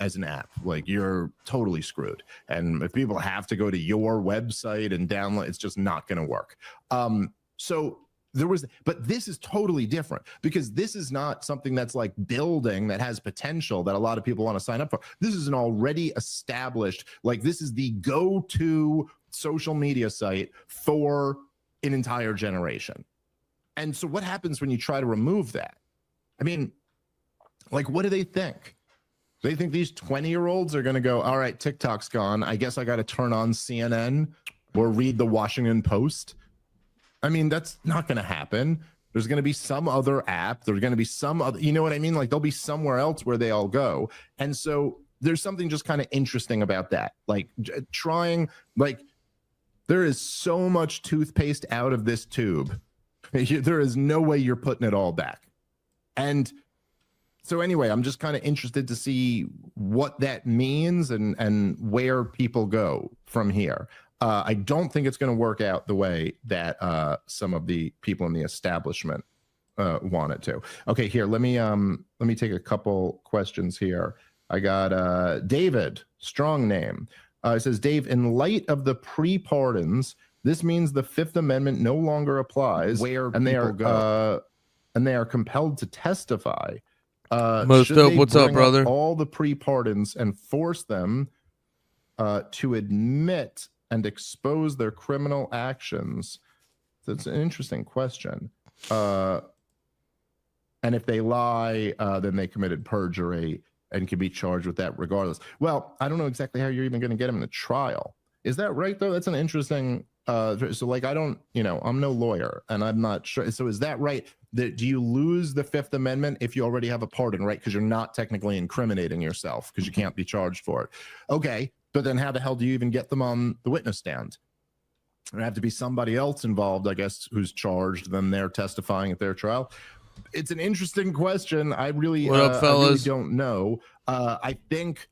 as an app. Like, you're totally screwed. And if people have to go to your website and download, it's just not going to work. So there was, but this is totally different, because this is not something that's like building that has potential that a lot of people want to sign up for. This is an already established, like, this is the go-to social media site for an entire generation. And so what happens when you try to remove that? I mean, like, what do they think? They think these 20-year-olds are going to go, all right, TikTok's gone, I guess I got to turn on CNN or read the Washington Post. I mean, that's not going to happen. There's going to be some other app. There's going to be some other, you know what I mean? Like, they'll be somewhere else where they all go. And so there's something just kind of interesting about that. Like, trying, like, there is so much toothpaste out of this tube. There is no way you're putting it all back. And so anyway, I'm just kind of interested to see what that means and where people go from here. I don't think it's going to work out the way that some of the people in the establishment want it to. Okay, here, let me take a couple questions here. I got David, strong name. It says, Dave, in light of the pre-pardons, this means the Fifth Amendment no longer applies, and they are compelled to testify. Most dope. What's up, brother? All the pre-pardons and force them to admit and expose their criminal actions. That's an interesting question. And if they lie, then they committed perjury and can be charged with that regardless. Well, I don't know exactly how you're even going to get them in a trial. Is that right, though? That's an interesting... so, like, I don't, you know, I'm no lawyer, and I'm not sure. So is that right? Do you lose the Fifth Amendment if you already have a pardon, right? Because you're not technically incriminating yourself because you can't be charged for it. Okay, but then how the hell do you even get them on the witness stand? There have to be somebody else involved, I guess, who's charged. Then they're testifying at their trial. It's an interesting question. I really, I really don't know. I think,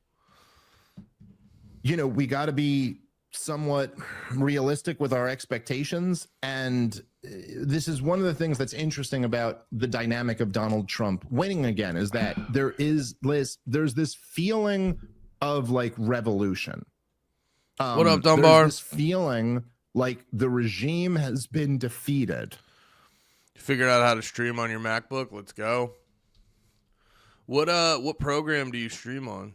you know, we got to be somewhat realistic with our expectations, and this is one of the things that's interesting about the dynamic of Donald Trump winning again, is that there's this feeling of like revolution. What up, Dunbar? There's this feeling like the regime has been defeated. You figured out how to stream on your MacBook? Let's go. What program do you stream on?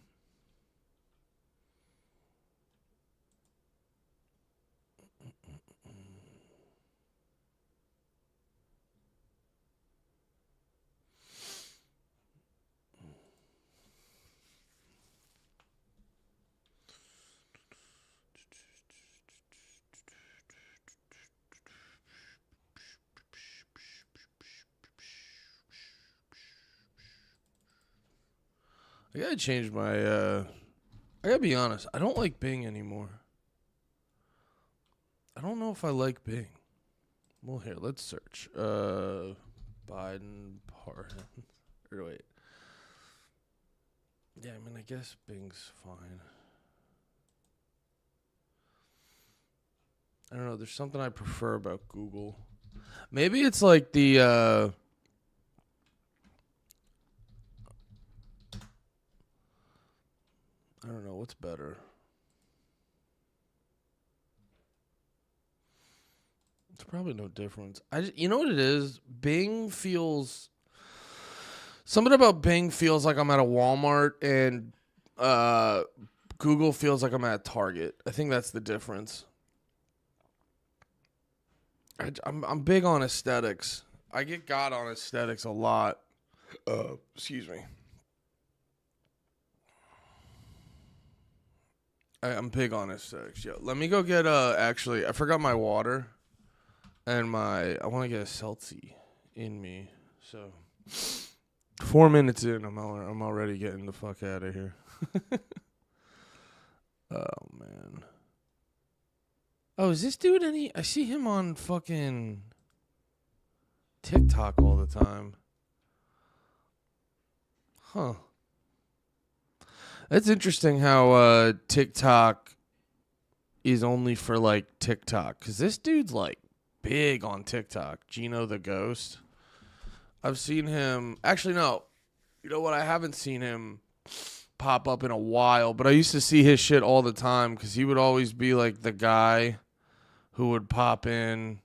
I gotta change my, I gotta be honest, I don't like Bing anymore. I don't know if I like Bing. Well, here, let's search. Biden pardon. Or wait. Yeah, I mean, I guess Bing's fine. I don't know, there's something I prefer about Google. Maybe it's like the, I don't know, what's better? It's probably no difference. You know what it is? Bing feels... Something about Bing feels like I'm at a Walmart, and Google feels like I'm at Target. I think that's the difference. I'm big on aesthetics. I get got on aesthetics a lot. Excuse me. I'm big on aesthetics. Yo, let me go get actually, I forgot my water and I want to get a seltzy in me. So 4 minutes in, I'm already getting the fuck out of here. Oh man. Oh, is this dude I see him on fucking TikTok all the time. Huh. That's interesting how TikTok is only for, like, TikTok. Because this dude's, like, big on TikTok. Gino the Ghost. I've seen him... Actually, no. You know what? I haven't seen him pop up in a while, but I used to see his shit all the time because he would always be like the guy who would pop in.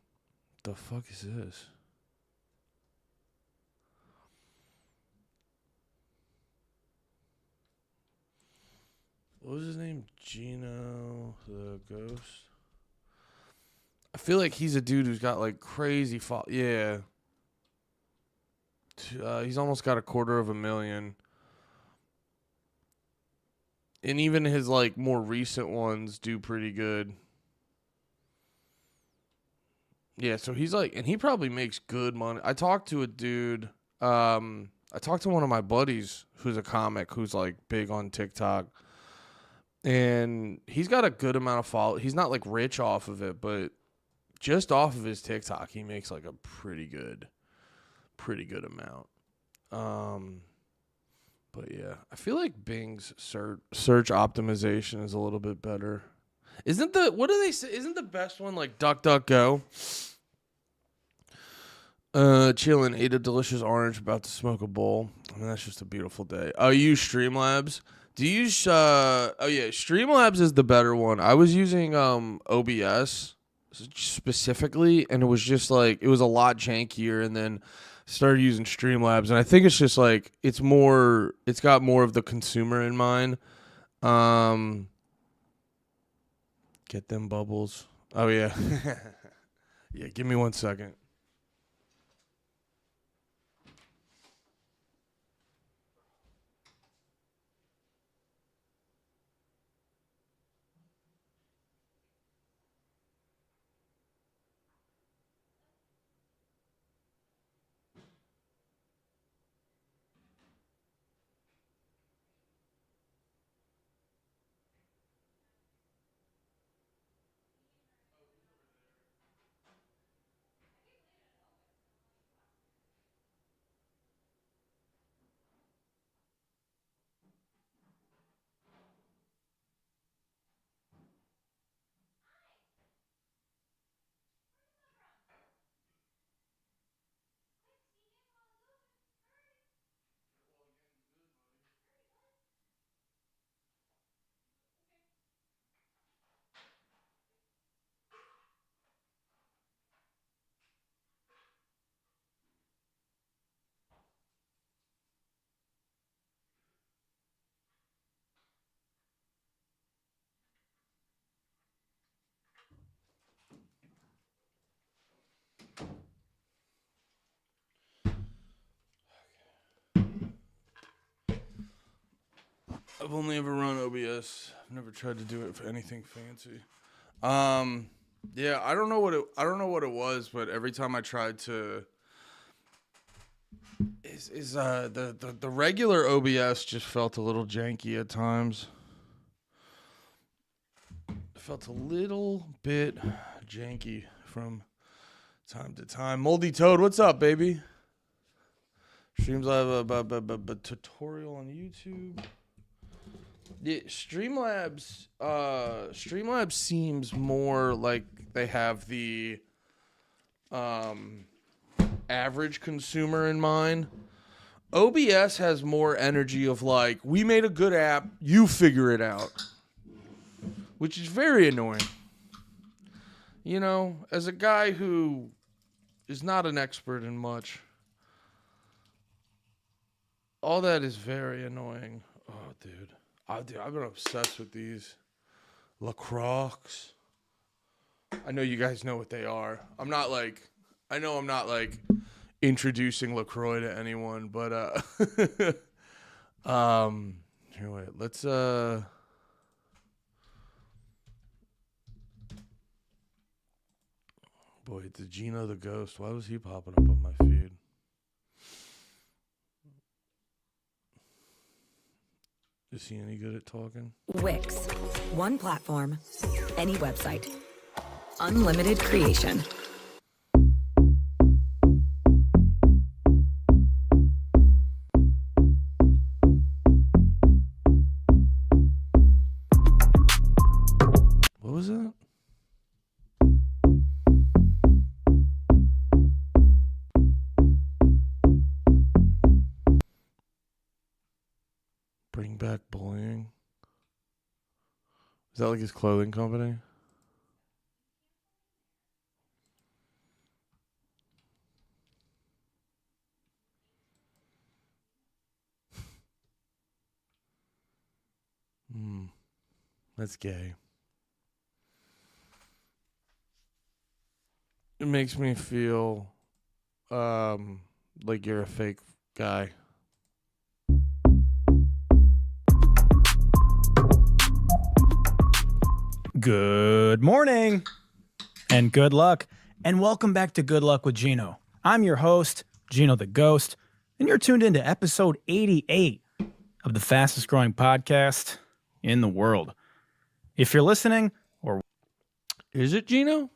The fuck is this? What was his name? Gino the Ghost? I feel like he's a dude who's got like crazy yeah. He's almost got 250,000. And even his like more recent ones do pretty good. Yeah, so he's like, and he probably makes good money. I talked to a dude, I talked to one of my buddies who's a comic who's like big on TikTok. And he's got a good amount of followers. He's not like rich off of it, but just off of his TikTok, he makes like a pretty good amount. But yeah, I feel like Bing's search optimization is a little bit better. Isn't what do they say? Isn't the best one like DuckDuckGo? Chilling, ate a delicious orange, about to smoke a bowl. I mean, that's just a beautiful day. Oh, you use Streamlabs? Do you use oh yeah, Streamlabs is the better one. I was using OBS specifically, and it was just like it was a lot jankier, and then started using Streamlabs, and I think it's just like it's got more of the consumer in mind. Get them bubbles. Oh yeah. Yeah, give me 1 second. I've only ever run OBS. I've never tried to do it for anything fancy. Yeah, I don't know what it was, but every time I tried to the regular OBS just felt a little janky at times. It felt a little bit janky from time to time. Moldy Toad, what's up, baby? Streams I have a tutorial on YouTube. Yeah, Streamlabs seems more like they have the average consumer in mind. OBS has more energy of like, we made a good app, you figure it out, which is very annoying. You know, as a guy who is not an expert in much, all that is very annoying. Oh, dude. I've been obsessed with these cryaxx. I know you guys know what they are. I'm not like introducing LaCroix to anyone, but here, wait, let's boy, the Gino the Ghost. Why was he popping up on my feed? Is he any good at talking? Wix. One platform, any website. Unlimited creation. What was that? Bring back bowling. that like his clothing company? That's gay. It makes me feel like you're a fake guy. Good morning and good luck, and welcome back to Good Luck with Gino. I'm your host, Gino the Ghost, and you're tuned into episode 88 of the fastest growing podcast in the world. If you're listening, or Is it, Gino?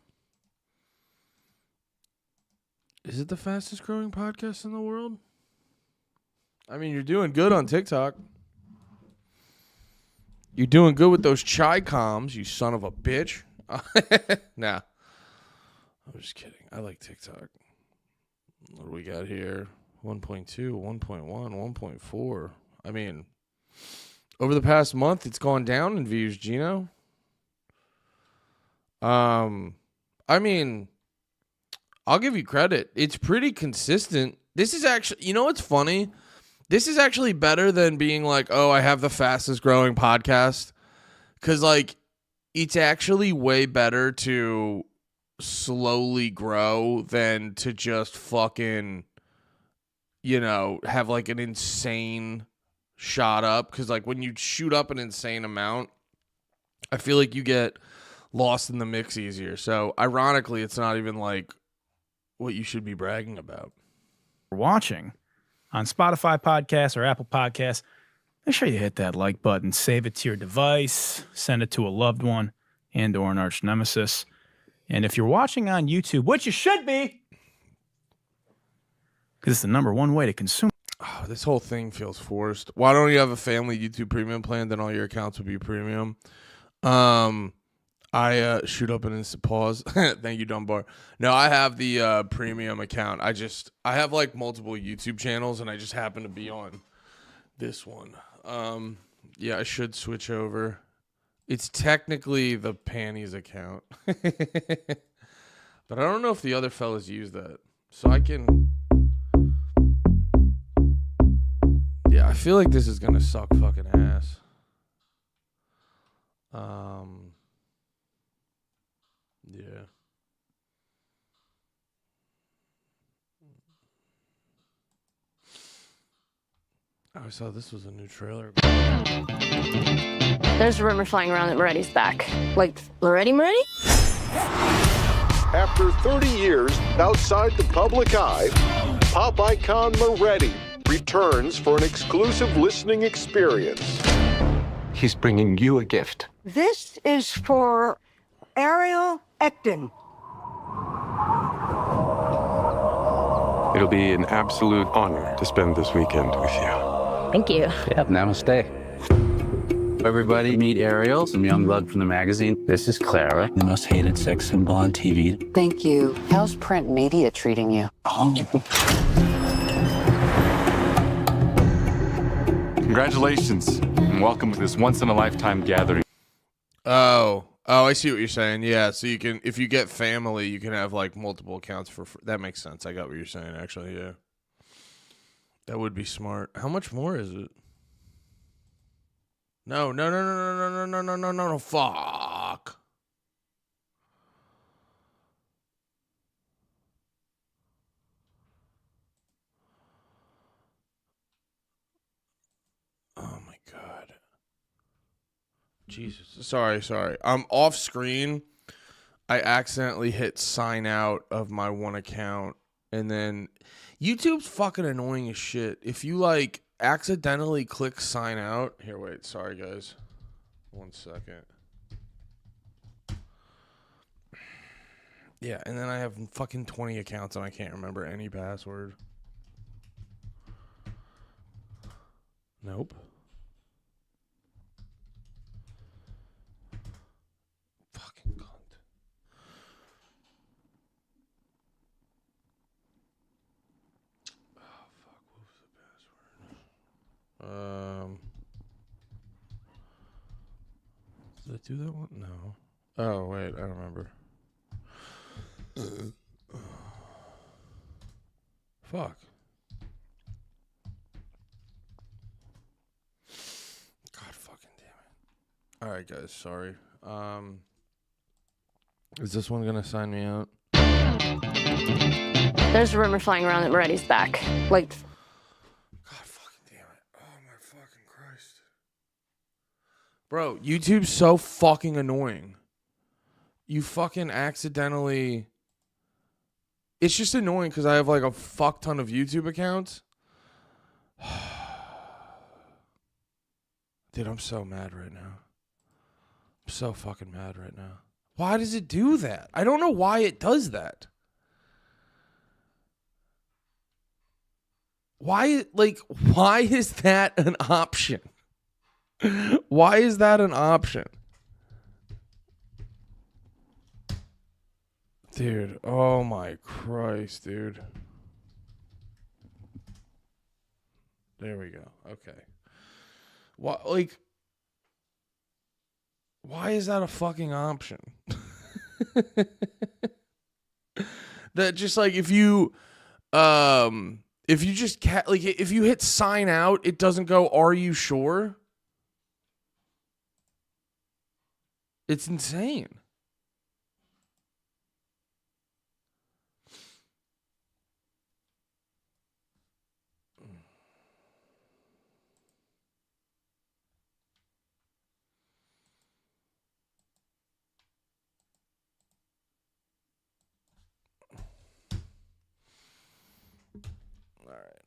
Is it the fastest growing podcast in the world? I mean, you're doing good on TikTok. You're doing good with those chai comms, you son of a bitch. Nah. I'm just kidding. I like TikTok. What do we got here? 1.2, 1.1, 1.4. I mean, over the past month, it's gone down in views, Gino. I mean, I'll give you credit. It's pretty consistent. This is actually, you know what's funny? This is actually better than being like, oh, I have the fastest growing podcast. Because, like, it's actually way better to slowly grow than to just fucking, you know, have like an insane shot up. Because, like, when you shoot up an insane amount, I feel like you get lost in the mix easier. So, ironically, it's not even like what you should be bragging about. watching on Spotify podcasts or Apple Podcasts, make sure you hit that like button, save it to your device, send it to a loved one and or an arch nemesis. And if you're watching on YouTube, which you should be, because it's the number one way to consume. Oh, this whole thing feels forced. Why don't you have a family YouTube premium plan? Then all your accounts would be premium. I shoot up an instant pause. Thank you, Dunbar. No, I have the premium account. I have like multiple YouTube channels, and I just happen to be on this one. Yeah, I should switch over. It's technically the panties account, but I don't know if the other fellas use that. So I can. Yeah, I feel like this is gonna suck fucking ass. Yeah. I saw this was a new trailer. There's a rumor flying around that Moretti's back. Like, Moretti? After 30 years outside the public eye, pop icon Moretti returns for an exclusive listening experience. He's bringing you a gift. This is for Ariel Ecton. It'll be an absolute honor to spend this weekend with you. Thank you. Yep, namaste. Everybody meet Ariel, some young blood from the magazine. This is Clara, the most hated sex symbol on TV. Thank you. How's print media treating you? Congratulations, and welcome to this once-in-a-lifetime gathering. Oh, I see what you're saying. Yeah, so you can, if you get family, you can have like multiple accounts for that makes sense. I got what you're saying, actually. Yeah, that would be smart. How much more is it? No. Fuck. Oh my God. Jesus. Sorry. I'm off screen. I accidentally hit sign out of my one account, and then YouTube's fucking annoying as shit. If you like accidentally click sign out. Here, wait. Sorry, guys. 1 second. Yeah, and then I have fucking 20 accounts and I can't remember any password. Nope. Fucking cunt. Oh, fuck. What was the password? Did I do that one? No. Oh, wait. I remember. Fuck. God fucking damn it. All right, guys. Sorry. Is this one going to sign me out? There's a rumor flying around that Moretti's back. Like, God fucking damn it. Oh, my fucking Christ. Bro, YouTube's so fucking annoying. You fucking accidentally... It's just annoying because I have like a fuck ton of YouTube accounts. Dude, I'm so mad right now. I'm so fucking mad right now. Why does it do that? I don't know why it does that. Why is that an option? Why is that an option? Dude, oh my Christ, dude. There we go. Okay. Why is that a fucking option? That just like if you just if you hit sign out, it doesn't go, are you sure? It's insane.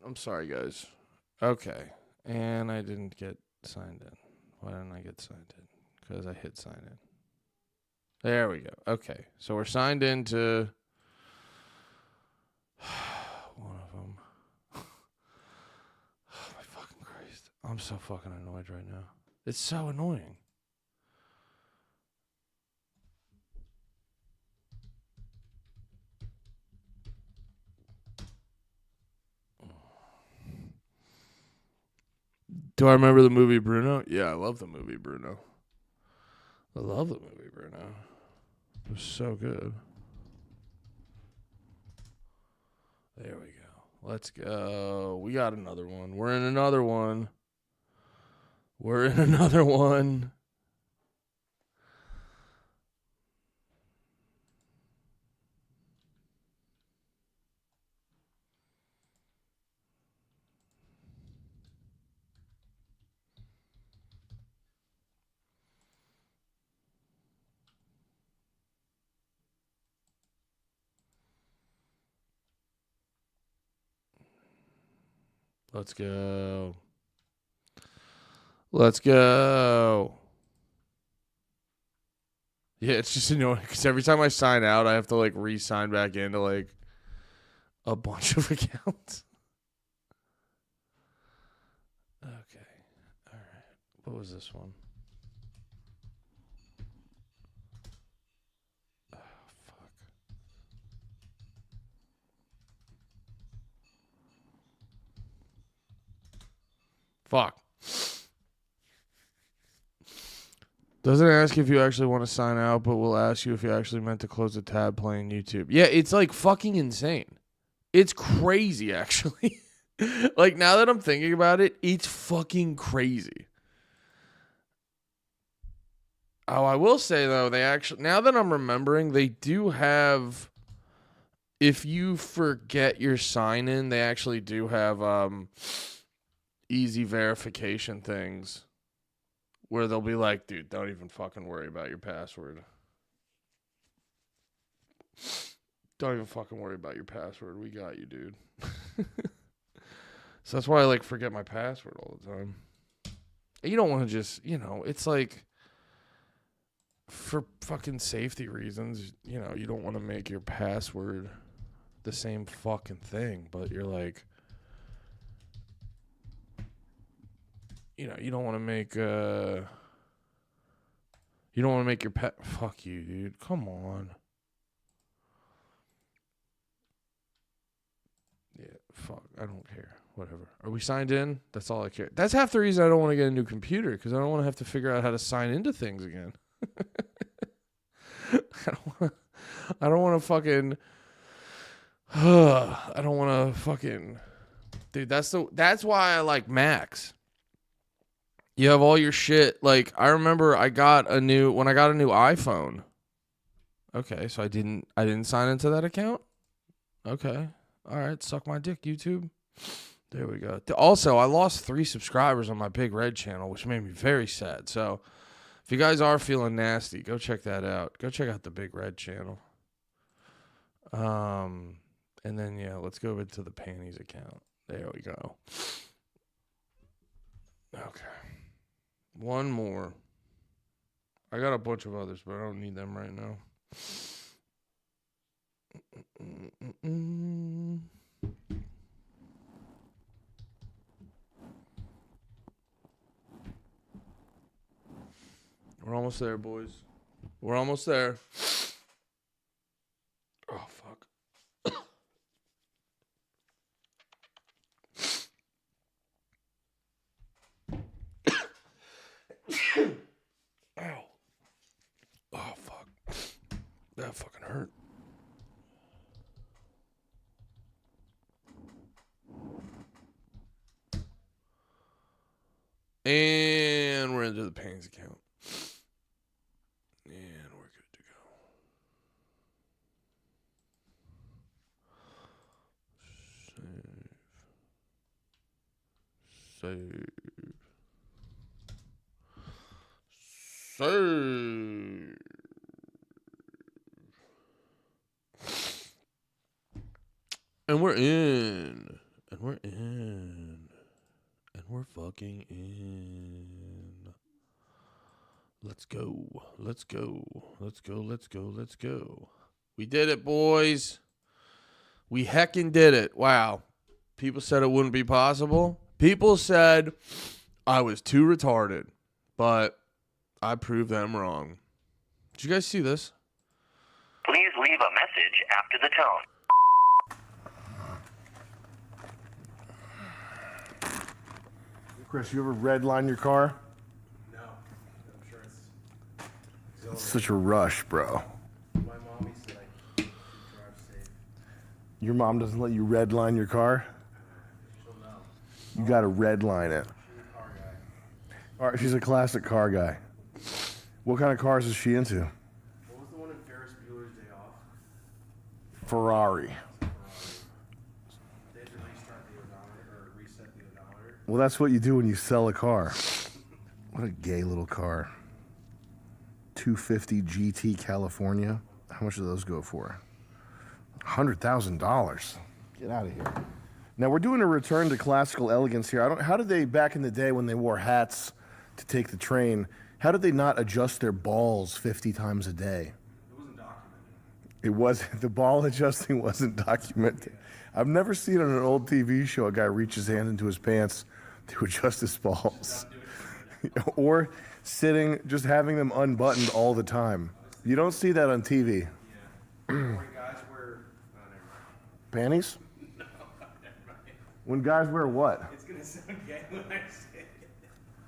I'm sorry, guys. Okay. And I didn't get signed in. Why didn't I get signed in? Because I hit sign in. There we go. Okay. So we're signed into one of them. Oh, my fucking Christ. I'm so fucking annoyed right now. It's so annoying. Do I remember the movie Bruno? Yeah, I love the movie Bruno. I love the movie Bruno. It was so good. There we go. Let's go. We got another one. We're in another one. We're in another one. Let's go. Let's go. Yeah, it's just annoying because every time I sign out, I have to like re-sign back into like a bunch of accounts. Okay. All right. What was this one? Oh, fuck. Fuck. Doesn't ask if you actually want to sign out, but will ask you if you actually meant to close the tab playing YouTube. Yeah, it's like fucking insane. It's crazy, actually. Like, now that I'm thinking about it, it's fucking crazy. Oh, I will say, though, they actually, now that I'm remembering, they do have, if you forget your sign in, they actually do have, easy verification things where they'll be like, dude, don't even fucking worry about your password. Don't even fucking worry about your password. We got you, dude. So that's why I like forget my password all the time. And you don't want to just, it's like for fucking safety reasons, you don't want to make your password the same fucking thing, but you're like, you don't want to make your pet. Fuck you, dude. Come on. Yeah, fuck. I don't care. Whatever. Are we signed in? That's all I care. That's half the reason I don't want to get a new computer, because I don't want to have to figure out how to sign into things again. I don't want to fucking. I don't want to fucking. Dude, that's why I like Macs. You have all your shit. Like, I remember when I got a new iPhone. Okay, so I didn't sign into that account. Okay, all right, suck my dick, YouTube. There we go. Also, I lost 3 subscribers on my Big Red channel, which made me very sad. So, if you guys are feeling nasty, go check that out. Go check out the Big Red channel. And then yeah, let's go into the panties account. There we go. Okay. One more. I got a bunch of others, but I don't need them right now. We're almost there, boys. We're almost there. Oh, fuck. Ow. Oh, fuck. That fucking hurt. And we're into the pains account. And we're good to go. Save. And we're in. And we're in. And we're fucking in. Let's go. Let's go. Let's go. Let's go. Let's go. We did it, boys. We heckin' did it. Wow. People said it wouldn't be possible. People said I was too retarded. But I proved them wrong. Did you guys see this? Please leave a message after the tone. Chris, you ever redline your car? No. I'm sure It's such a rush, bro. my mommy said I drive safe. Your mom doesn't let you redline your car? You gotta redline it. She's a car guy. All right, she's a classic car guy. What kind of cars is she into? What was the one in Ferris Bueller's Day Off? Ferrari. They had to restart the odometer or reset the odometer. Well, that's what you do when you sell a car. What a gay little car. 250 GT California. How much do those go for? $100,000. Get out of here. Now, we're doing a return to classical elegance here. How did they, back in the day when they wore hats to take the train, how did they not adjust their balls 50 times a day? It wasn't documented. It wasn't, the ball adjusting wasn't documented. I've never seen on an old TV show a guy reach his hand into his pants to adjust his balls. Or sitting, just having them unbuttoned all the time. You don't see that on TV. Yeah. When guys wear... Panties? No, never mind. When guys wear what? It's going to sound gay when I say it.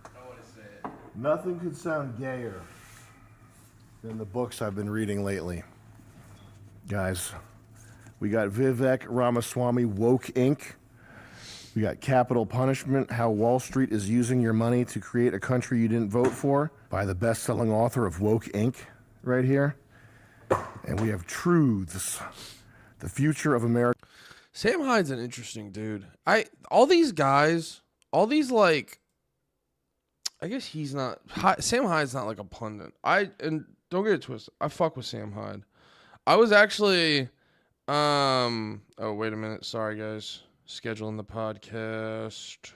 I want to say it. Nothing could sound gayer than the books I've been reading lately. Guys, we got Vivek Ramaswamy, Woke Inc. We got Capital Punishment, How Wall Street is Using Your Money to Create a Country You Didn't Vote For, by the best-selling author of Woke Inc. right here. And we have Truths, The Future of America. Sam Hyde's an interesting dude. All these guys, like, I guess he's not. Sam Hyde's not like a pundit. And don't get it twisted. I fuck with Sam Hyde. I was actually, oh wait a minute. Sorry guys. Scheduling the podcast.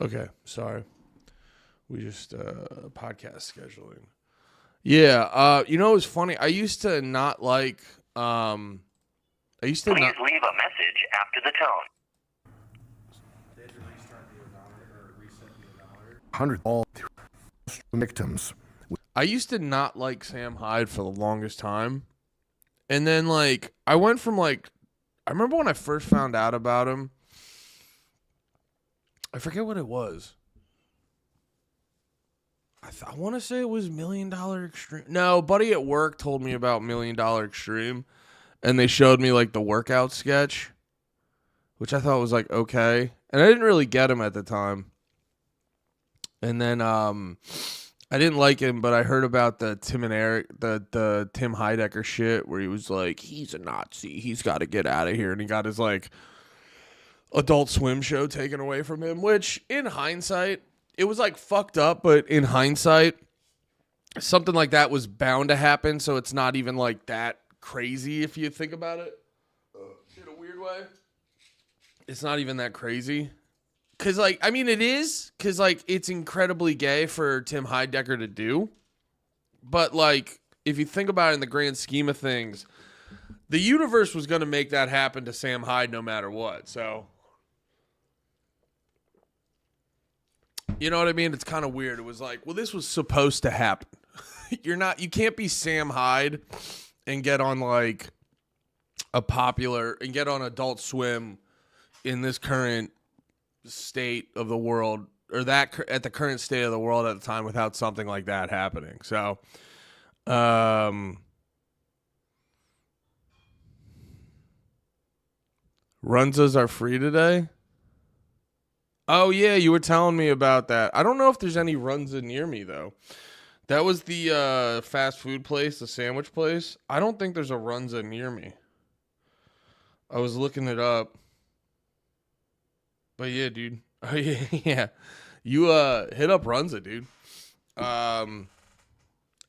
Okay, sorry. We just podcast scheduling. Yeah, you know it was funny. I used to not like Please leave a message after the tone. 100 all victims. I used to not like Sam Hyde for the longest time. And then like I went from like I remember when I first found out about him. I forget what it was. I want to say it was $1 Million Extreme. No, buddy at work told me about $1 Million Extreme, and they showed me like the workout sketch, which I thought was like okay, and I didn't really get him at the time. And then I didn't like him, but I heard about the Tim and Eric, the Tim Heidecker shit, where he was like, he's a Nazi, he's got to get out of here, and he got his like Adult Swim show taken away from him, which in hindsight, it was like fucked up, but in hindsight, something like that was bound to happen, so it's not even like that crazy if you think about it. In a weird way. It's not even that crazy. Because, like, I mean, it is, because, like, it's incredibly gay for Tim Heidecker to do. But, like, if you think about it in the grand scheme of things, the universe was going to make that happen to Sam Hyde no matter what, so... You know what I mean? It's kind of weird. It was like, well, this was supposed to happen. You can't be Sam Hyde and get on like get on Adult Swim in this current state of the world, or that at the current state of the world at the time, without something like that happening. So, Runzas are free today. Oh, yeah, you were telling me about that. I don't know if there's any Runza near me, though. That was the fast food place, the sandwich place. I don't think there's a Runza near me. I was looking it up. But, yeah, dude. Oh, yeah, yeah. You hit up Runza, dude. Oh,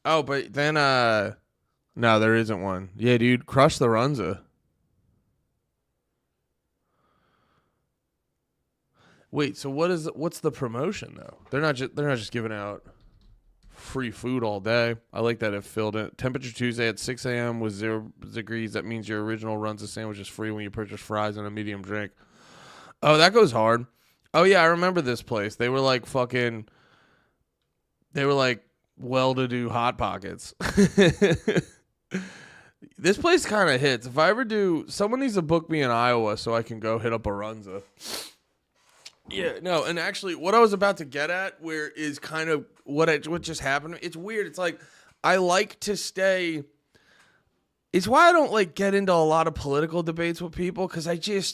but then, no, there isn't one. Yeah, dude, crush the Runza. Wait, so what's the promotion though? They're not just giving out free food all day. I like that it filled in. Temperature Tuesday at 6 a.m. with 0 degrees. That means your original Runza sandwich is free when you purchase fries and a medium drink. Oh, that goes hard. Oh yeah, I remember this place. They were like well-to-do Hot Pockets. This place kind of hits. If I ever do, someone needs to book me in Iowa so I can go hit up a Runza. Yeah, no, and actually what I was about to get at where is kind of what just happened. It's weird. It's like I like to stay. It's why I don't like get into a lot of political debates with people, because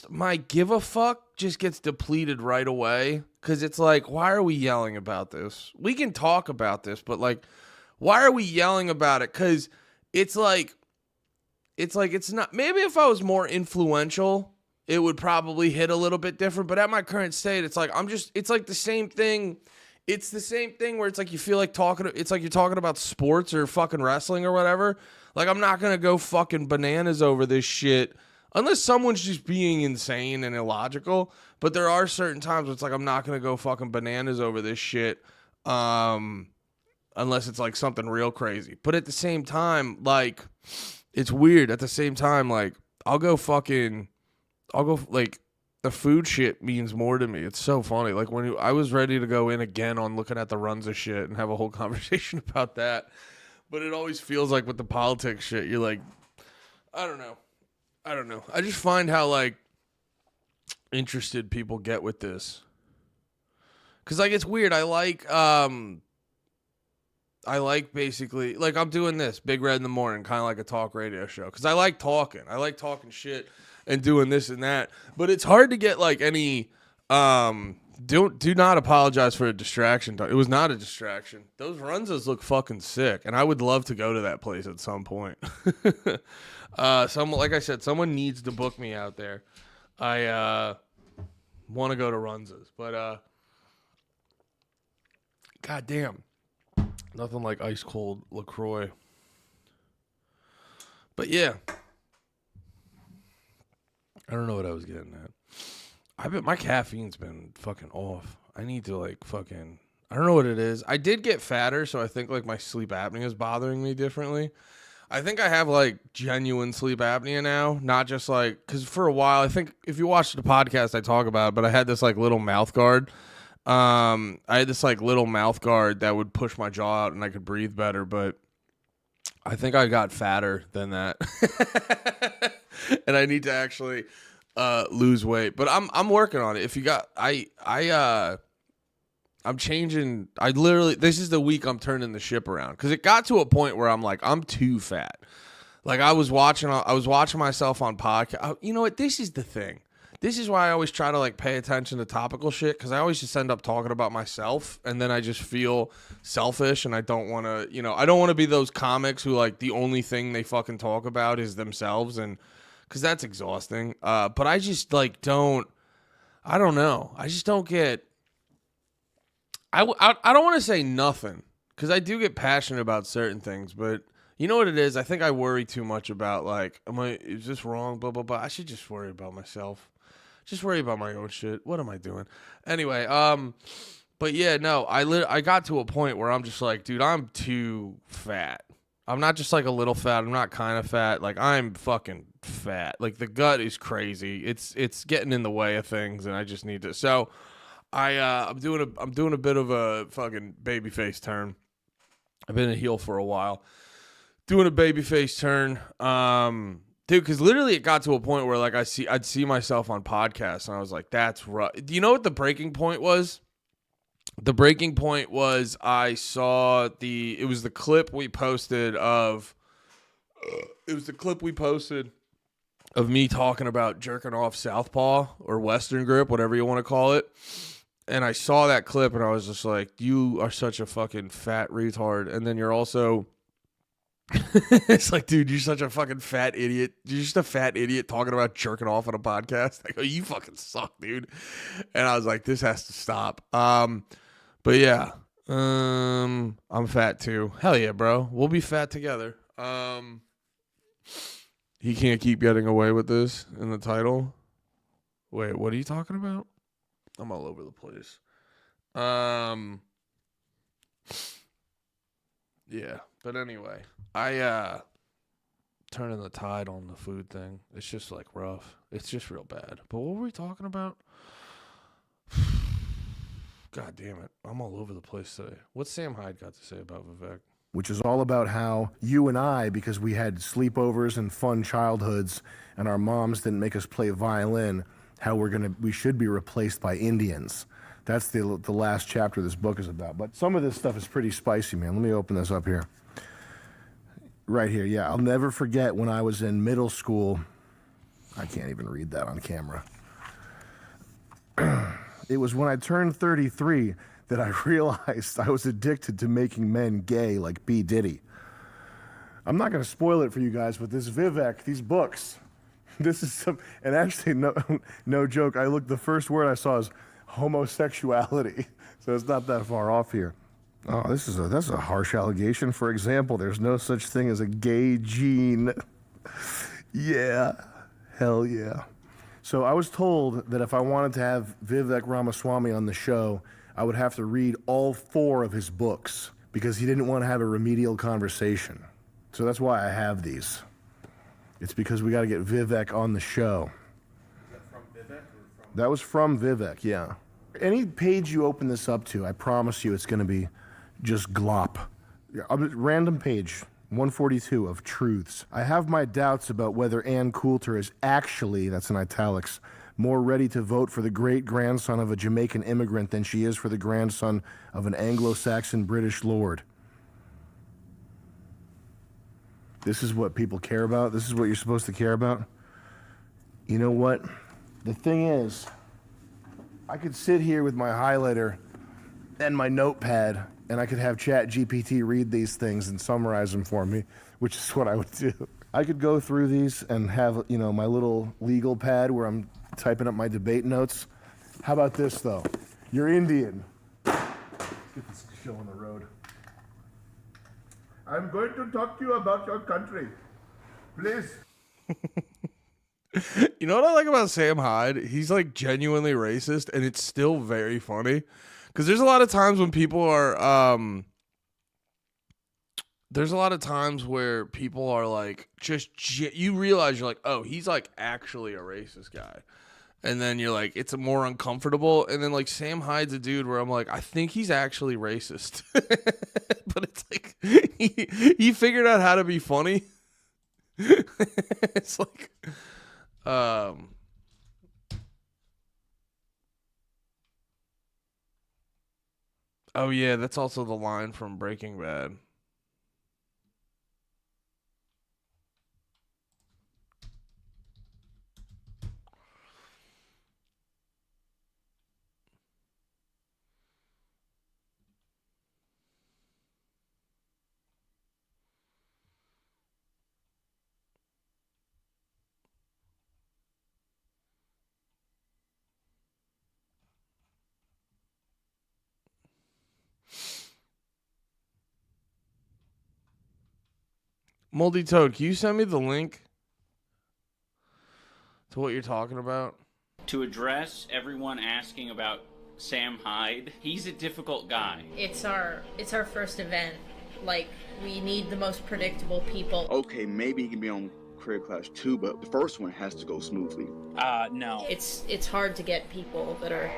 my give a fuck just gets depleted right away. Because it's like, why are we yelling about this? We can talk about this, but like, why are we yelling about it? Because it's like it's not. Maybe if I was more influential, it would probably hit a little bit different. But at my current state, it's like it's like the same thing. It's the same thing where it's like you feel like it's like you're talking about sports or fucking wrestling or whatever. Like, I'm not going to go fucking bananas over this shit unless someone's just being insane and illogical. But there are certain times where it's like I'm not going to go fucking bananas over this shit unless it's like something real crazy. But at the same time, like, it's weird. At the same time, like, I'll go like, the food shit means more to me. It's so funny. Like, when I was ready to go in again on looking at the Runza shit and have a whole conversation about that. But it always feels like with the politics shit, you're like, I don't know. I just find how, like, interested people get with this. Because, like, it's weird. I like basically, like, I'm doing this, Big Red in the Morning, kind of like a talk radio show. Because I like talking. I like talking shit and doing this and that. But it's hard to get, like, any, do not apologize for a distraction. It was not a distraction. Those Runzas look fucking sick, and I would love to go to that place at some point. Like I said, someone needs to book me out there. I want to go to Runzas, but goddamn, nothing like ice cold LaCroix. But yeah, I don't know what I was getting at. My caffeine's been fucking off. I need to like fucking. I don't know what it is. I did get fatter, so I think like my sleep apnea is bothering me differently. I think I have like genuine sleep apnea now, not just like because for a while I think if you watch the podcast I talk about it, but I had this like little mouth guard. I had this like little mouth guard that would push my jaw out and I could breathe better, but I think I got fatter than that, and I need to actually lose weight. But I'm working on it. If you got I'm changing. This is the week I'm turning the ship around because it got to a point where I'm like, I'm too fat. Like I was watching myself on podcast. You know what? This is the thing. This is why I always try to like pay attention to topical shit because I always just end up talking about myself and then I just feel selfish and I don't want to, I don't want to be those comics who like the only thing they fucking talk about is themselves and because that's exhausting. But I just like I don't know. I just don't get. I don't want to say nothing because I do get passionate about certain things, but you know what it is? I think I worry too much about like, is this wrong? Blah, blah, blah. I should just worry about myself. Just worry about my own shit. What am I doing? Anyway, but yeah, no, I got to a point where I'm just like, dude, I'm too fat. I'm not just like a little fat. I'm not kind of fat. Like I'm fucking fat. Like the gut is crazy. It's getting in the way of things and I just need to. So I'm doing a bit of a fucking babyface turn. I've been a heel for a while. Doing a babyface turn. Dude, because literally it got to a point where like I'd see myself on podcasts and I was like, that's rough. Do you know what the breaking point was? The breaking point was I saw it was the clip we posted of me talking about jerking off southpaw or western grip, whatever you want to call it. And I saw that clip and I was just like, you are such a fucking fat retard. And then you're also, it's like, dude, you're such a fucking fat idiot. You're just a fat idiot talking about jerking off on a podcast. I go, you fucking suck, dude. And I was like, this has to stop. But yeah, I'm fat too. Hell yeah, bro. We'll be fat together. He can't keep getting away with this in the title. Wait, what are you talking about? I'm all over the place. Yeah, but anyway, I turning the tide on the food thing. It's just like rough. It's just real bad. But what were we talking about? God damn it. I'm all over the place today. What's Sam Hyde got to say about Vivek? Which is all about how you and I, because we had sleepovers and fun childhoods and our moms didn't make us play violin, how we should be replaced by Indians. That's the last chapter this book is about. But some of this stuff is pretty spicy, man. Let me open this up here. Right here, yeah. I'll never forget when I was in middle school. I can't even read that on camera. It was when I turned 33 that I realized I was addicted to making men gay like B. Diddy. I'm not going to spoil it for you guys, but this Vivek, these books, this is some, and actually, no joke, the first word I saw is homosexuality, so it's not that far off here. Oh, that's a harsh allegation. For example, there's no such thing as a gay gene. Yeah, hell yeah. So I was told that if I wanted to have Vivek Ramaswamy on the show, I would have to read all 4 of his books because he didn't want to have a remedial conversation. So that's why I have these. It's because we got to get Vivek on the show. Is that from Vivek or from? That was from Vivek, yeah. Any page you open this up to, I promise you it's going to be just glop. Random page, 142 of Truths. I have my doubts about whether Ann Coulter is actually, that's in italics, more ready to vote for the great-grandson of a Jamaican immigrant than she is for the grandson of an Anglo-Saxon British lord. This is what people care about? This is what you're supposed to care about? You know what? The thing is, I could sit here with my highlighter and my notepad, and I could have ChatGPT read these things and summarize them for me, which is what I would do. I could go through these and have, my little legal pad where I'm typing up my debate notes. How about this, though? You're Indian. Let's get this show on the road. I'm going to talk to you about your country. Please. You know what I like about Sam Hyde? He's like genuinely racist, and it's still very funny. Because there's a lot of times when people are, there's a lot of times where people are like, you realize you're like, oh, he's like actually a racist guy. And then you're like, it's more uncomfortable. And then like Sam Hyde's a dude where I'm like, I think he's actually racist. But it's like, he figured out how to be funny. It's like, oh yeah, that's also the line from Breaking Bad. Moldy Toad, can you send me the link to what you're talking about? To address everyone asking about Sam Hyde, he's a difficult guy. It's our first event. Like, we need the most predictable people. Okay, maybe he can be on Career Clash 2, but the first one has to go smoothly. No. It's hard to get people that are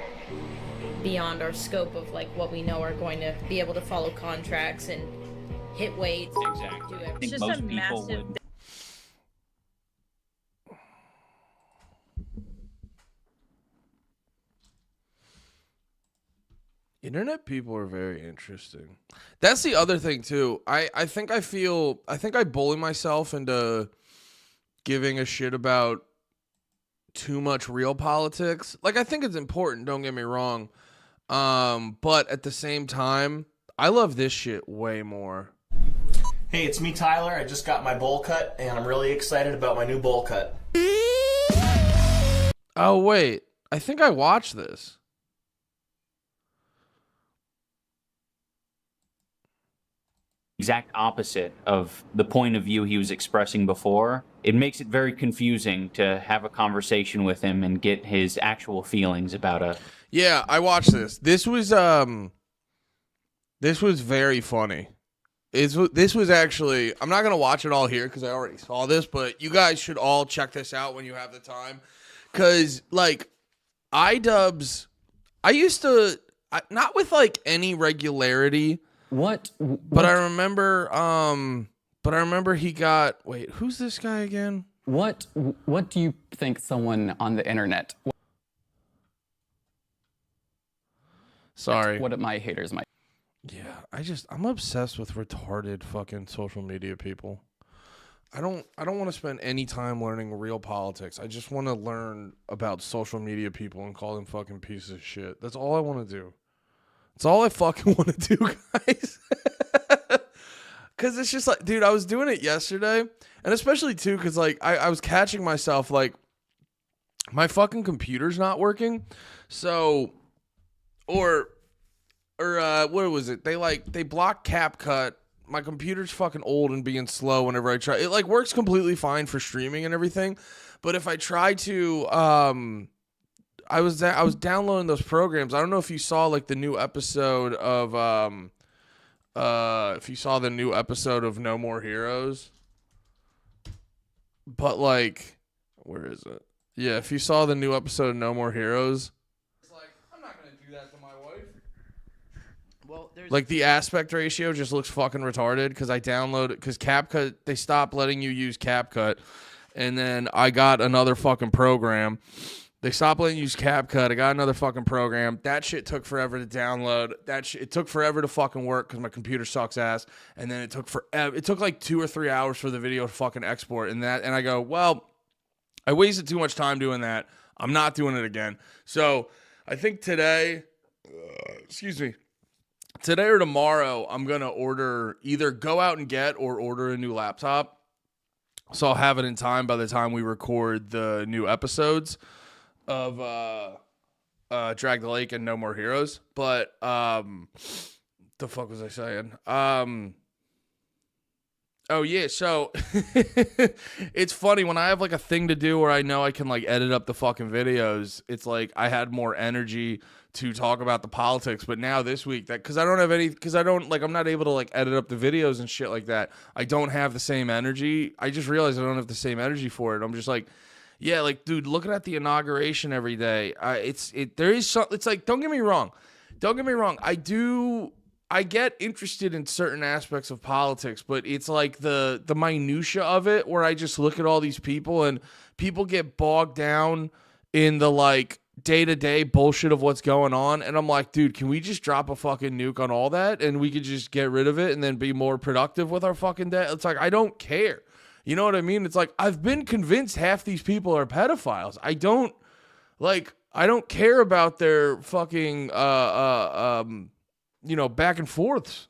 beyond our scope of like what we know are going to be able to follow contracts and hit weights. Exactly. Do I think it's just most a people massive would. Internet people are very interesting. That's the other thing too. I think I bully myself into giving a shit about too much real politics. Like, I think it's important, don't get me wrong. But at the same time, I love this shit way more. Hey, it's me, Tyler. I just got my bowl cut, and I'm really excited about my new bowl cut. Oh, wait. I think I watched this. Exact opposite of the point of view he was expressing before. It makes it very confusing to have a conversation with him and get his actual feelings about a... Yeah, I watched this. This was very funny. This was actually, I'm not going to watch it all here because I already saw this, but you guys should all check this out when you have the time. Because, like, iDubbbz, I used to, not with, like, any regularity. What? But I remember he got, wait, who's this guy again? What do you think someone on the internet... Sorry. What my haters might... Yeah, I'm obsessed with retarded fucking social media people. I don't want to spend any time learning real politics. I just want to learn about social media people and call them fucking pieces of shit. That's all I want to do. That's all I fucking want to do, guys. Because it's just like, dude, I was doing it yesterday. And especially, too, because, like, I was catching myself, like, my fucking computer's not working. So, or what was it? They blocked CapCut. My computer's fucking old and being slow whenever I try. It, like, works completely fine for streaming and everything. But if I try to, I was downloading those programs. I don't know if you saw, like, the new episode of, if you saw the new episode of No More Heroes. But, like, where is it? Yeah, if you saw the new episode of No More Heroes. It's like, I'm not going to do that to my wife. Well, like, the aspect ratio just looks fucking retarded because I downloaded, because CapCut, they stopped letting you use CapCut. And then I got another fucking program. They stopped letting you use CapCut. I got another fucking program. That shit took forever to download. It took forever to fucking work because my computer sucks ass. And then it took forever. It took like 2 or 3 hours for the video to fucking export. And I go, well, I wasted too much time doing that. I'm not doing it again. So I think today, today or tomorrow, I'm going to either go out and get or order a new laptop. So I'll have it in time by the time we record the new episodes of Drag the Lake and No More Heroes. But the fuck was I saying? Oh yeah, so it's funny when I have like a thing to do where I know I can like edit up the fucking videos. It's like I had more energy to talk about the politics, but now this week because I don't have any, because I don't like, I'm not able to like edit up the videos and shit like that. I don't have the same energy. I just realized I don't have the same energy for it. I'm just like, yeah, like dude, looking at the inauguration every day, there is something. It's like, don't get me wrong. I get interested in certain aspects of politics, but it's like the minutia of it where I just look at all these people and people get bogged down in the like day-to-day bullshit of what's going on. And I'm like, dude, can we just drop a fucking nuke on all that and we could just get rid of it and then be more productive with our fucking day? It's like, I don't care. You know what I mean? It's like, I've been convinced half these people are pedophiles. I don't care about their fucking, back and forths.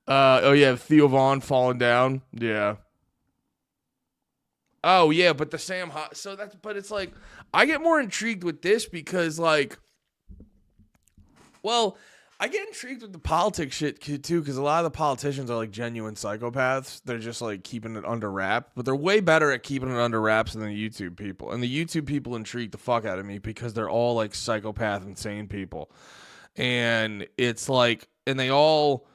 Oh yeah, Theo Vaughn falling down. Yeah. Oh yeah, but the Sam but it's like, I get more intrigued with this because like, well, I get intrigued with the politics shit too, because a lot of the politicians are like genuine psychopaths. They're just like keeping it under wrap, but they're way better at keeping it under wraps than the YouTube people. And the YouTube people intrigue the fuck out of me because they're all like psychopath, insane people. And it's like, and they all,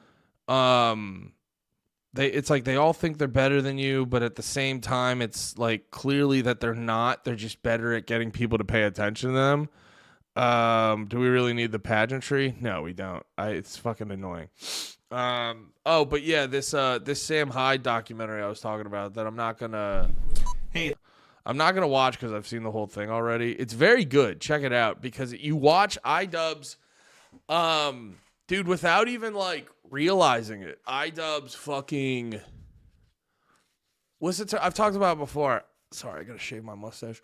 it's like they all think they're better than you, but at the same time, it's like clearly that they're not. They're just better at getting people to pay attention to them. Do we really need the pageantry? No, we don't. It's fucking annoying. But yeah, this Sam Hyde documentary I was talking about that I'm not gonna watch because I've seen the whole thing already. It's very good. Check it out because you watch iDubbbz. Dude, without even like realizing it, iDubbbz fucking I've talked about it before. Sorry, I gotta shave my mustache.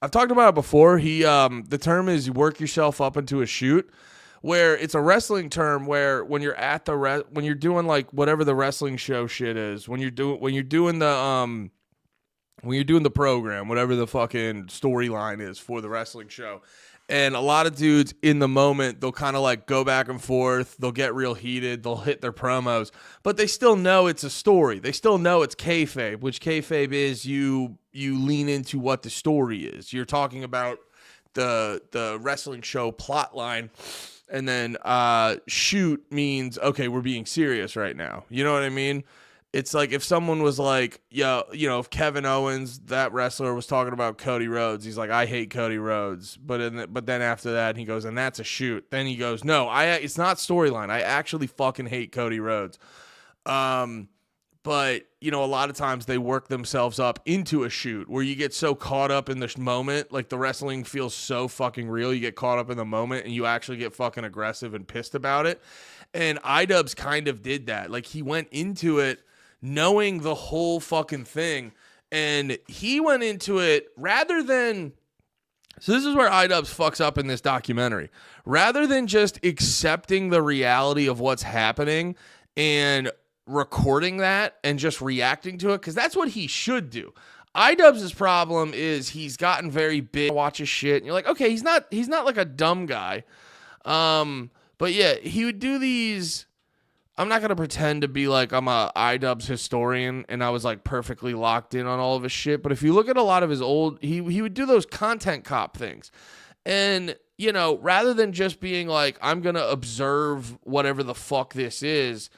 I've talked about it before. The term is you work yourself up into a shoot, where it's a wrestling term where when you're at when you're doing like whatever the wrestling show shit is, when you're doing the program, whatever the fucking storyline is for the wrestling show. And a lot of dudes in the moment, they'll kind of like go back and forth. They'll get real heated. They'll hit their promos, but they still know it's a story. They still know it's kayfabe, which kayfabe is you lean into what the story is. You're talking about the wrestling show plot line, and then shoot means, okay, we're being serious right now. You know what I mean? It's like if someone was like, if Kevin Owens, that wrestler, was talking about Cody Rhodes, he's like, I hate Cody Rhodes. But then after that, he goes, and that's a shoot. Then he goes, no, it's not storyline. I actually fucking hate Cody Rhodes. But, a lot of times they work themselves up into a shoot where you get so caught up in this moment, like the wrestling feels so fucking real. You get caught up in the moment and you actually get fucking aggressive and pissed about it. And iDubbbz kind of did that. Like he went into it knowing the whole fucking thing, and he went into it rather than, so this is where iDubbbz fucks up in this documentary. Rather than just accepting the reality of what's happening and recording that and just reacting to it, because that's what he should do. iDubbbz's problem is he's gotten very big, watches shit, and you're like, okay, he's not like a dumb guy. But yeah, he would do these. I'm not going to pretend to be like I'm a iDubbbz historian and I was like perfectly locked in on all of his shit. But if you look at a lot of his old, he would do those content cop things. And, rather than just being like, I'm going to observe whatever the fuck this is,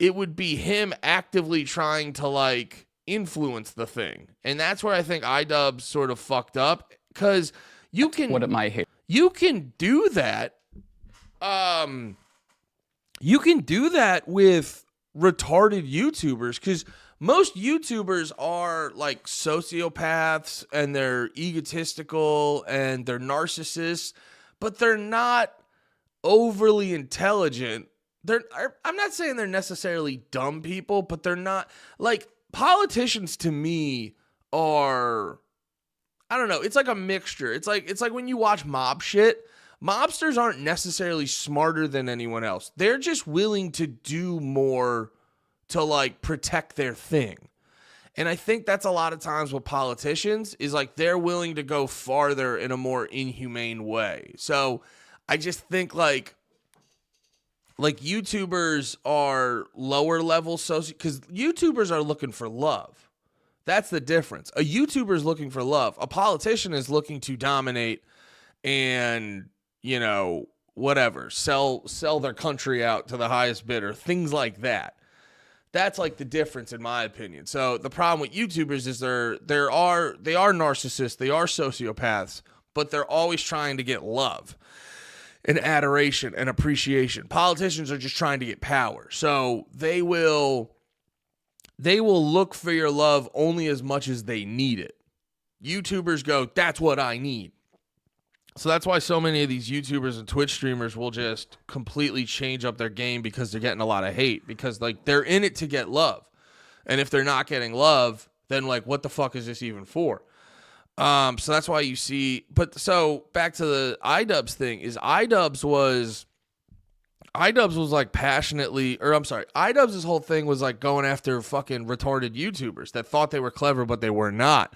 it would be him actively trying to like influence the thing. And that's where I think iDubbbz sort of fucked up, because you can do that. You can do that with retarded YouTubers, because most YouTubers are like sociopaths and they're egotistical and they're narcissists, but they're not overly intelligent. I'm not saying they're necessarily dumb people, but they're not like politicians. To me are, I don't know. It's like a mixture. It's like when you watch mob shit. Mobsters aren't necessarily smarter than anyone else. They're just willing to do more to like protect their thing. And I think that's a lot of times with politicians is like they're willing to go farther in a more inhumane way. So I just think like like YouTubers are lower level because YouTubers are looking for love. That's the difference. A YouTuber is looking for love. A politician is looking to dominate and, you know, whatever, sell their country out to the highest bidder, things like that. That's like the difference in my opinion. So the problem with YouTubers is they are narcissists, they are sociopaths, but they're always trying to get love and adoration and appreciation. Politicians are just trying to get power. So they will look for your love only as much as they need it. YouTubers go, that's what I need. So that's why so many of these YouTubers and Twitch streamers will just completely change up their game because they're getting a lot of hate, because like they're in it to get love. And if they're not getting love, then like what the fuck is this even for? So that's why you see, but so back to the iDubbbz thing is iDubbbz was like passionately, or I'm sorry, iDubbbz's whole thing was like going after fucking retarded YouTubers that thought they were clever, but they were not.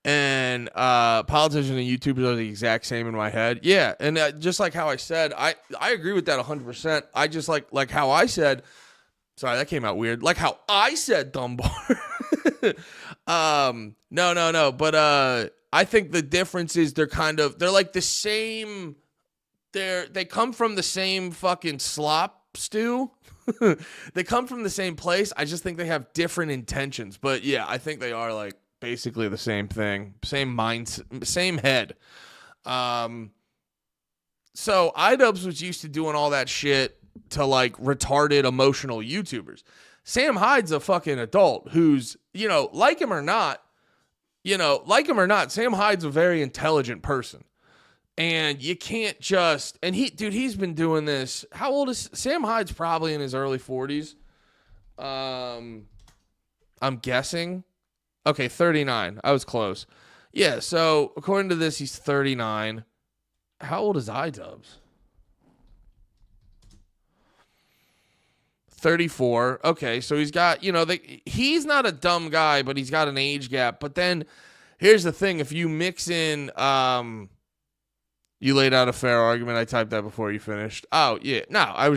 And politicians and YouTubers are the exact same in my head. Yeah, and just like how I said, I agree with that 100%. I just like how I said, sorry, that came out weird. Like how I said Dunbar. No. But I think the difference is they're like the same. They come from the same fucking slop stew. They come from the same place. I just think they have different intentions. But yeah, I think they are like basically the same thing, same mind, same head. So iDubbbz was used to doing all that shit to like retarded emotional YouTubers. Sam Hyde's a fucking adult who's, you know, like him or not, Sam Hyde's a very intelligent person. And you can't just, and he's been doing this. How old is Sam Hyde's? Probably in his early 40s. I'm guessing. Okay, 39. I was close. Yeah, so according to this, he's 39. How old is iDubbbz? 34. Okay, so he's got, he's not a dumb guy, but he's got an age gap. But then here's the thing. If you mix in, you laid out a fair argument. I typed that before you finished. Oh, yeah. No, I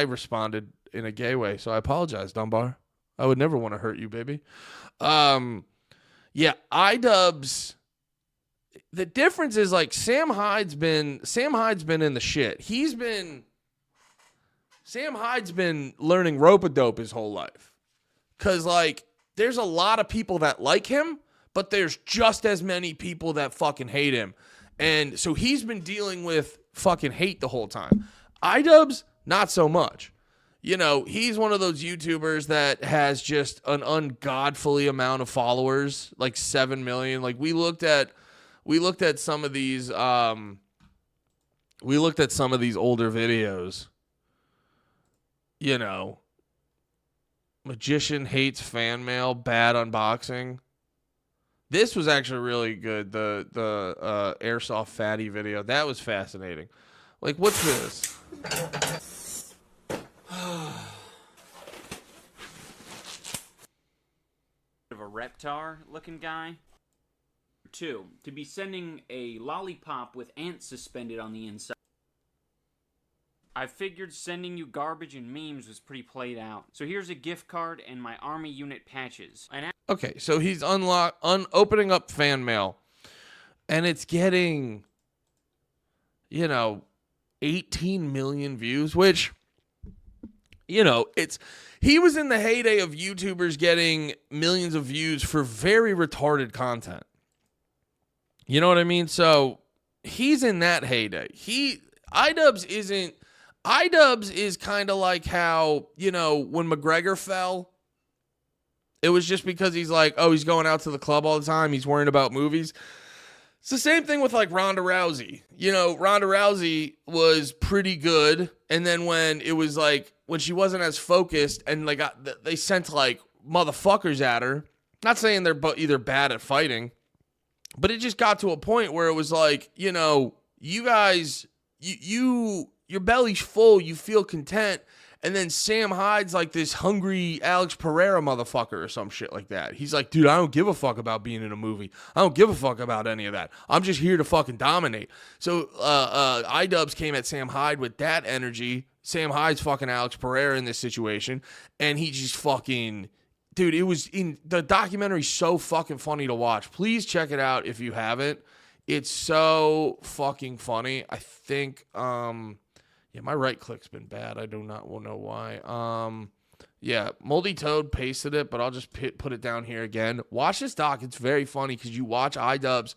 responded in a gay way, so I apologize, Dunbar. I would never want to hurt you, baby. Yeah, iDubbbz. The difference is like Sam Hyde's been in the shit. Sam Hyde's been learning rope-a-dope his whole life. Cause like there's a lot of people that like him, but there's just as many people that fucking hate him. And so he's been dealing with fucking hate the whole time. iDubbbz, not so much. He's one of those YouTubers that has just an ungodfully amount of followers, like 7 million. Like we looked at some of these older videos. Magician hates fan mail, bad unboxing. This was actually really good. The airsoft fatty video, that was fascinating. Like, what's this? Of a reptar looking guy. 2, to be sending a lollipop with ants suspended on the inside. I figured sending you garbage and memes was pretty played out. So here's a gift card and my army unit patches. Okay, so he's opening up fan mail, and it's getting, 18 million views, which, he was in the heyday of YouTubers getting millions of views for very retarded content. You know what I mean? So he's in that heyday. iDubbbz is kind of like how, when McGregor fell, it was just because he's like, oh, he's going out to the club all the time. He's worrying about movies. It's the same thing with like Ronda Rousey. Ronda Rousey was pretty good. And then when she wasn't as focused and they sent like motherfuckers at her, not saying they're either bad at fighting, but it just got to a point where it was like, you guys, your belly's full, you feel content, And then Sam Hyde's like this hungry Alex Pereira motherfucker or some shit like that. He's like, dude, I don't give a fuck about being in a movie. I don't give a fuck about any of that. I'm just here to fucking dominate. So iDubbbz came at Sam Hyde with that energy. Sam Hyde's fucking Alex Pereira in this situation. And he just fucking... Dude, it was in the documentary, so fucking funny to watch. Please check it out if you haven't. It's so fucking funny. I think... Yeah, my right click's been bad. I do not know why. Yeah, Moldy Toad pasted it, but I'll just put it down here again. Watch this doc. It's very funny because you watch iDubbbz.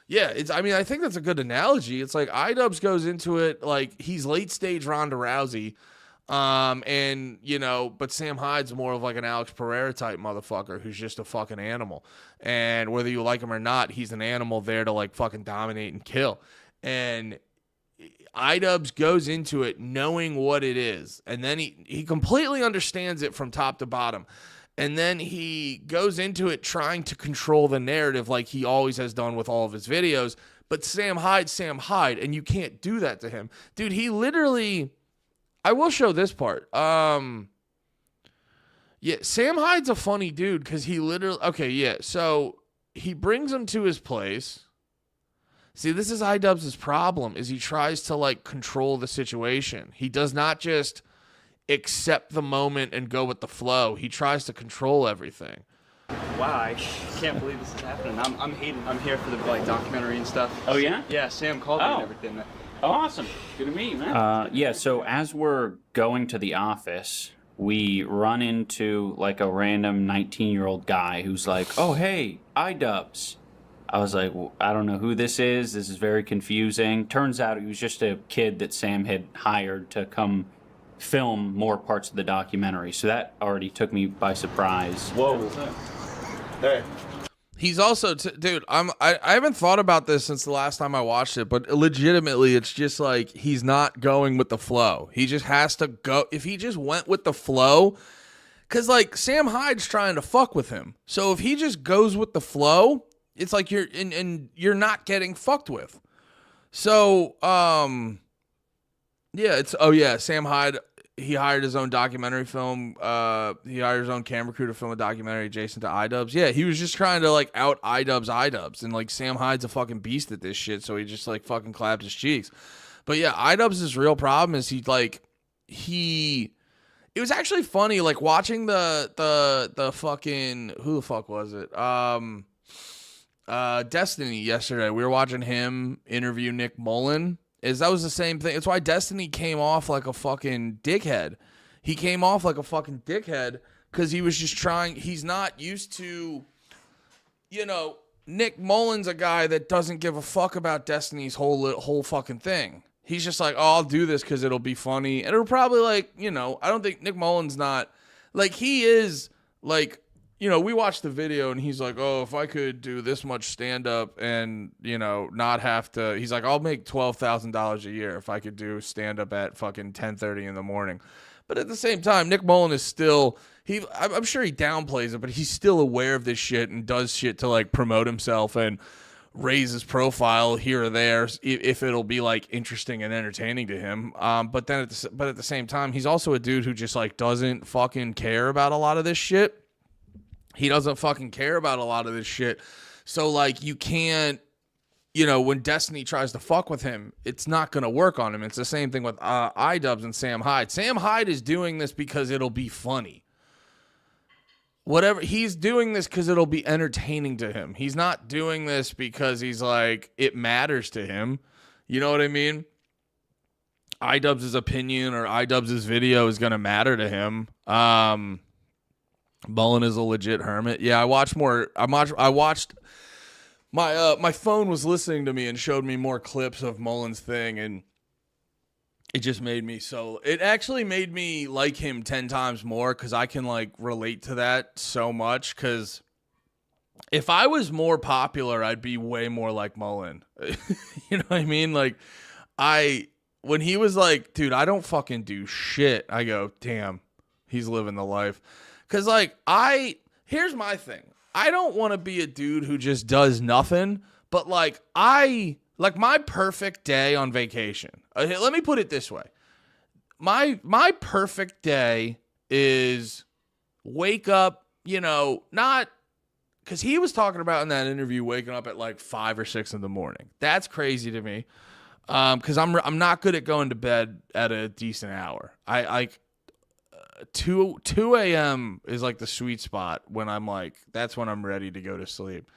Yeah, I think that's a good analogy. It's like iDubbbz goes into it like he's late stage Ronda Rousey. And, but Sam Hyde's more of like an Alex Pereira type motherfucker who's just a fucking animal. And whether you like him or not, he's an animal there to like fucking dominate and kill. And iDubbbz goes into it knowing what it is, and then he completely understands it from top to bottom, and then he goes into it trying to control the narrative like he always has done with all of his videos. But Sam Hyde, and you can't do that to him. Dude, he literally... I will show this part. Yeah, Sam Hyde's a funny dude because he literally... Okay, yeah, so he brings him to his place... See, this is iDubbbz's problem, is he tries to, like, control the situation. He does not just accept the moment and go with the flow. He tries to control everything. Wow, I can't believe this is happening. I'm Hayden. I'm here for the, documentary and stuff. Oh, yeah? Yeah, Sam called me and everything. Oh, awesome. Good to meet you, man. Yeah, so as we're going to the office, we run into, like, a random 19-year-old guy who's like, oh, hey, iDubbbz. I was like, well, I don't know who this is. This is very confusing. Turns out he was just a kid that Sam had hired to come film more parts of the documentary. So that already took me by surprise. Whoa. Hey. He's also, dude, I haven't thought about this since the last time I watched it, but legitimately, it's just like he's not going with the flow. He just has to go. If he just went with the flow, because, like, Sam Hyde's trying to fuck with him. So if he just goes with the flow... It's like you're you're not getting fucked with. So, yeah, Sam Hyde, he hired his own documentary film. He hired his own camera crew to film a documentary adjacent to iDubbbz. Yeah, he was just trying to, like, out iDubbbz. And, like, Sam Hyde's a fucking beast at this shit, so he just, like, fucking clapped his cheeks. But, yeah, iDubbbz's real problem is it was actually funny, like, watching the fucking, who the fuck was it? Destiny yesterday. We were watching him interview Nick Mullen. That was the same thing. It's why Destiny came off like a fucking dickhead. He came off like a fucking dickhead because he was just trying. He's not used to, Nick Mullen's a guy that doesn't give a fuck about Destiny's whole fucking thing. He's just like, oh, I'll do this because it'll be funny. And it'll probably, like, I don't think Nick Mullen's not, like, he is, like, we watched the video and he's like, oh, if I could do this much stand-up and, not have to, he's like, I'll make $12,000 a year if I could do stand-up at fucking 10:30 in the morning. But at the same time, Nick Mullen is still, I'm sure he downplays it, but he's still aware of this shit and does shit to, like, promote himself and raise his profile here or there if it'll be, like, interesting and entertaining to him. But at the same time, he's also a dude who just, like, doesn't fucking care about a lot of this shit. He doesn't fucking care about a lot of this shit. So, like, you can't, when Destiny tries to fuck with him, it's not going to work on him. It's the same thing with iDubbbz and Sam Hyde. Sam Hyde is doing this because it'll be funny. Whatever. He's doing this because it'll be entertaining to him. He's not doing this because he's like, it matters to him. You know what I mean? iDubbbz's opinion or iDubbbz's video is going to matter to him. Mullen is a legit hermit. Yeah, I watched my phone was listening to me and showed me more clips of Mullen's thing, and it just made me it actually made me like him 10 times more because I can, like, relate to that so much. Because if I was more popular, I'd be way more like Mullen. You know what I mean? Like, when he was like, dude, I don't fucking do shit, I go, damn, he's living the life. Because, like, here's my thing. I don't want to be a dude who just does nothing, but, like, my perfect day on vacation. Let me put it this way. my perfect day is wake up, not because he was talking about in that interview waking up at like 5 or 6 in the morning. That's crazy to me. Because I'm not good at going to bed at a decent hour. I like 2 a.m. is like the sweet spot when I'm like, that's when I'm ready to go to sleep.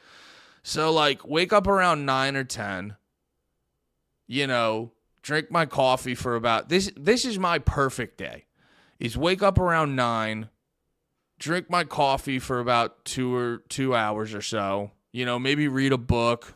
So like wake up around 9 or 10, drink my coffee for about this is my perfect day. Is wake up around 9, drink my coffee for about 2 hours or so, maybe read a book,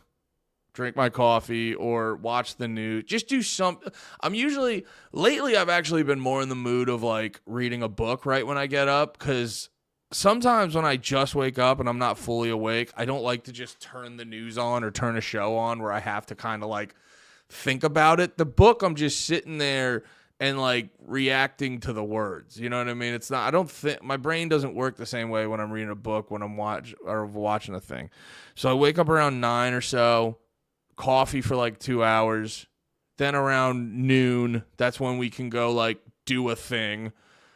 drink my coffee, or watch the news. Just do something. Lately I've actually been more in the mood of like reading a book right when I get up, because sometimes when I just wake up and I'm not fully awake, I don't like to just turn the news on or turn a show on where I have to kind of like think about it. The book, I'm just sitting there and like reacting to the words. You know what I mean? It's not, I don't think, my brain doesn't work the same way when I'm reading a book, when I'm watching a thing. So I wake up around 9 or so, coffee for like 2 hours. Then around noon, that's when we can go like do a thing.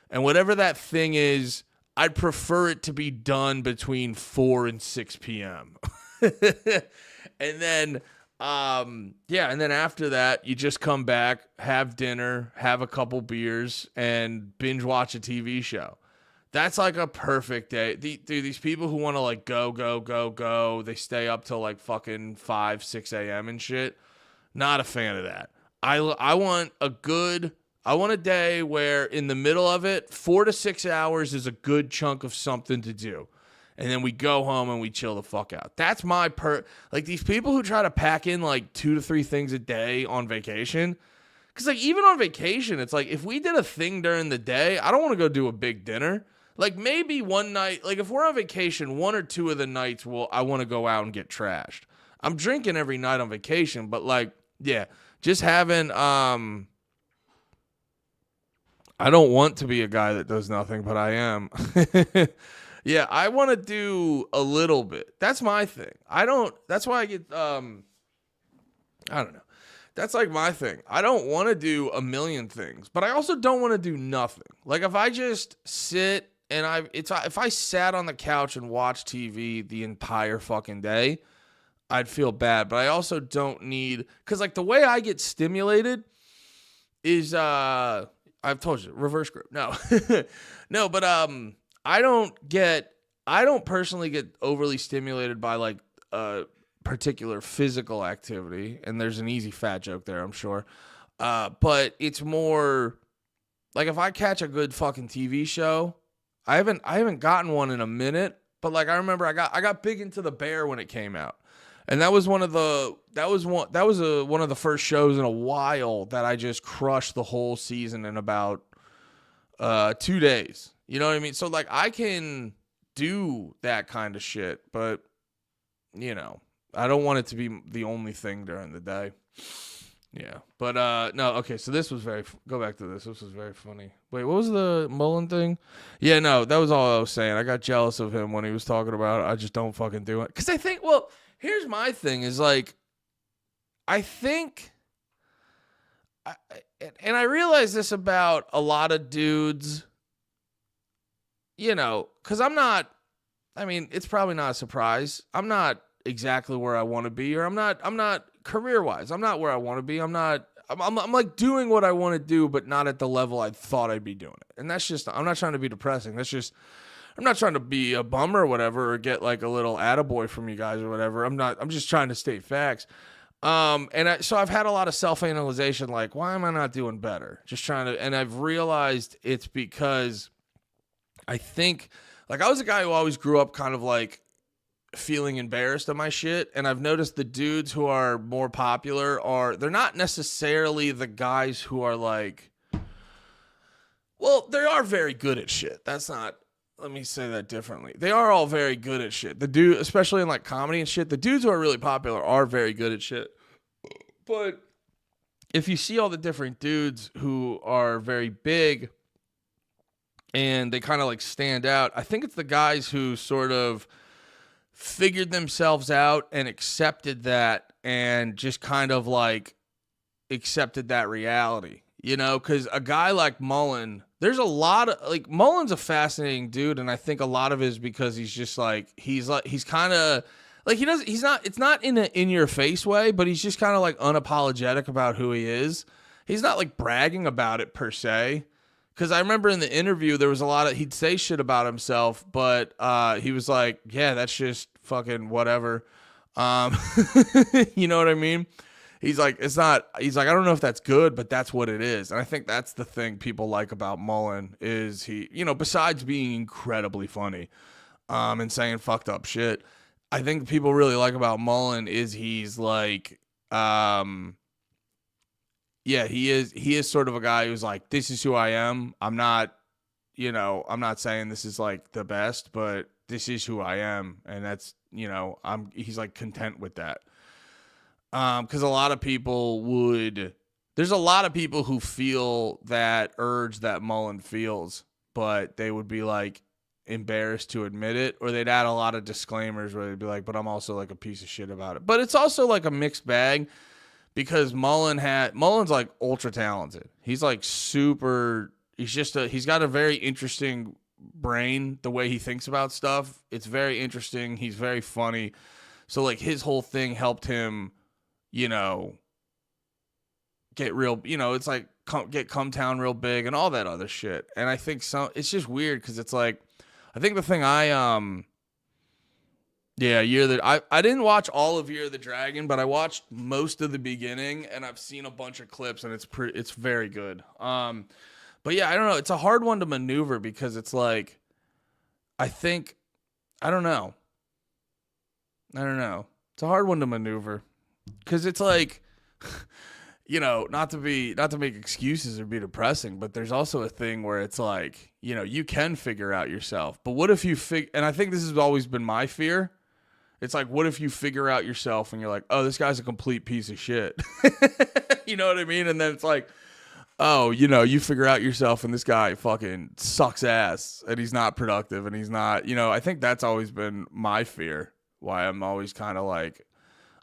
And whatever that thing is, I'd prefer it to be done between 4 and 6 p.m. And then, and then after that, you just come back, have dinner, have a couple beers, and binge watch a TV show. That's like a perfect day. Dude, these people who want to like go, they stay up till like fucking 5, 6 a.m. and shit. Not a fan of that. I want a day where in the middle of it, 4 to 6 hours is a good chunk of something to do. And then we go home and we chill the fuck out. That's my like these people who try to pack in like 2 to 3 things a day on vacation. Because like even on vacation, it's like if we did a thing during the day, I don't want to go do a big dinner. Like maybe one night, like if we're on vacation, 1 or 2 of the nights I want to go out and get trashed. I'm drinking every night on vacation, but like, yeah, just having, I don't want to be a guy that does nothing, but I am. Yeah, I want to do a little bit. That's my thing. That's why I get, I don't know. That's like my thing. I don't want to do a million things, but I also don't want to do nothing. Like if I just sit and if I sat on the couch and watched TV the entire fucking day, I'd feel bad. But I also don't need, because like the way I get stimulated is, I've told you, reverse grip. No, no, but I don't personally get overly stimulated by like particular physical activity, and there's an easy fat joke there, I'm sure. But it's more like if I catch a good fucking TV show, I haven't gotten one in a minute, but like I remember I got big into The Bear when it came out. And that was one of the first shows in a while that I just crushed the whole season in about 2 days. You know what I mean? So like I can do that kind of shit, but I don't want it to be the only thing during the day. Yeah. But no, okay, so this was go back to this. This was very funny. Wait, what was the Mullen thing? Yeah, no, that was all I was saying. I got jealous of him when he was talking about I just don't fucking do it. Cuz I think, well, here's my thing is like I think and I realize this about a lot of dudes, cuz it's probably not a surprise. I'm not exactly where I want to be, or I'm not career-wise. I'm not where I want to be. I'm like doing what I want to do, but not at the level I thought I'd be doing it. And that's just, I'm not trying to be depressing. That's just, I'm not trying to be a bummer or whatever, or get like a little attaboy from you guys or whatever. I'm just trying to state facts. So I've had a lot of self-analyzation, like, why am I not doing better? And I've realized it's because I think, like, I was a guy who always grew up kind of like feeling embarrassed of my shit, and I've noticed the dudes who are more popular they're not necessarily the guys who are like, well, they are very good at shit. Let me say that differently. They are all very good at shit. Especially in like comedy and shit, the dudes who are really popular are very good at shit. But if you see all the different dudes who are very big and they kind of like stand out, I think it's the guys who sort of figured themselves out and accepted that, and just kind of like accepted that reality. You know, because a guy like Mullen, there's a lot of like Mullen's a fascinating dude, and I think a lot of it is because he's just like he's kind of like it's not in an in your face way, but he's just kind of like unapologetic about who he is. He's not like bragging about it per se. Because I remember in the interview there was a lot of he'd say shit about himself, but he was like, yeah, that's just fucking whatever. You know what I mean? He's like, I don't know if that's good, but that's what it is. And I think that's the thing people like about Mullen is he, you know, besides being incredibly funny and saying fucked up shit, I think people really like about Mullen is he's like, yeah, he is sort of a guy who's like, this is who I am. I'm not saying this is like the best, but this is who I am. And that's, you know, he's like content with that. Because there's a lot of people who feel that urge that Mullen feels, but they would be like embarrassed to admit it, or they'd add a lot of disclaimers where they'd be like, but I'm also like a piece of shit about it. But it's also like a mixed bag because Mullen's like ultra talented. He's like super, he's got a very interesting brain, the way he thinks about stuff. It's very interesting. He's very funny. So like his whole thing helped him, you know, get real, you know, it's like get Come Town real big and all that other shit. And I think it's just weird because it's like, I think the thing I didn't watch all of Year of the Dragon, but I watched most of the beginning and I've seen a bunch of clips and it's very good. But yeah, I don't know. It's a hard one to maneuver because it's like, I don't know. It's a hard one to maneuver. Because it's like, you know, not to make excuses or be depressing, but there's also a thing where it's like, you know, you can figure out yourself. But what if you and I think this has always been my fear. It's like, what if you figure out yourself and you're like, oh, this guy's a complete piece of shit. You know what I mean? And then it's like, oh, you know, you figure out yourself and this guy fucking sucks ass and he's not productive and he's not, you know, I think that's always been my fear. Why I'm always kind of like,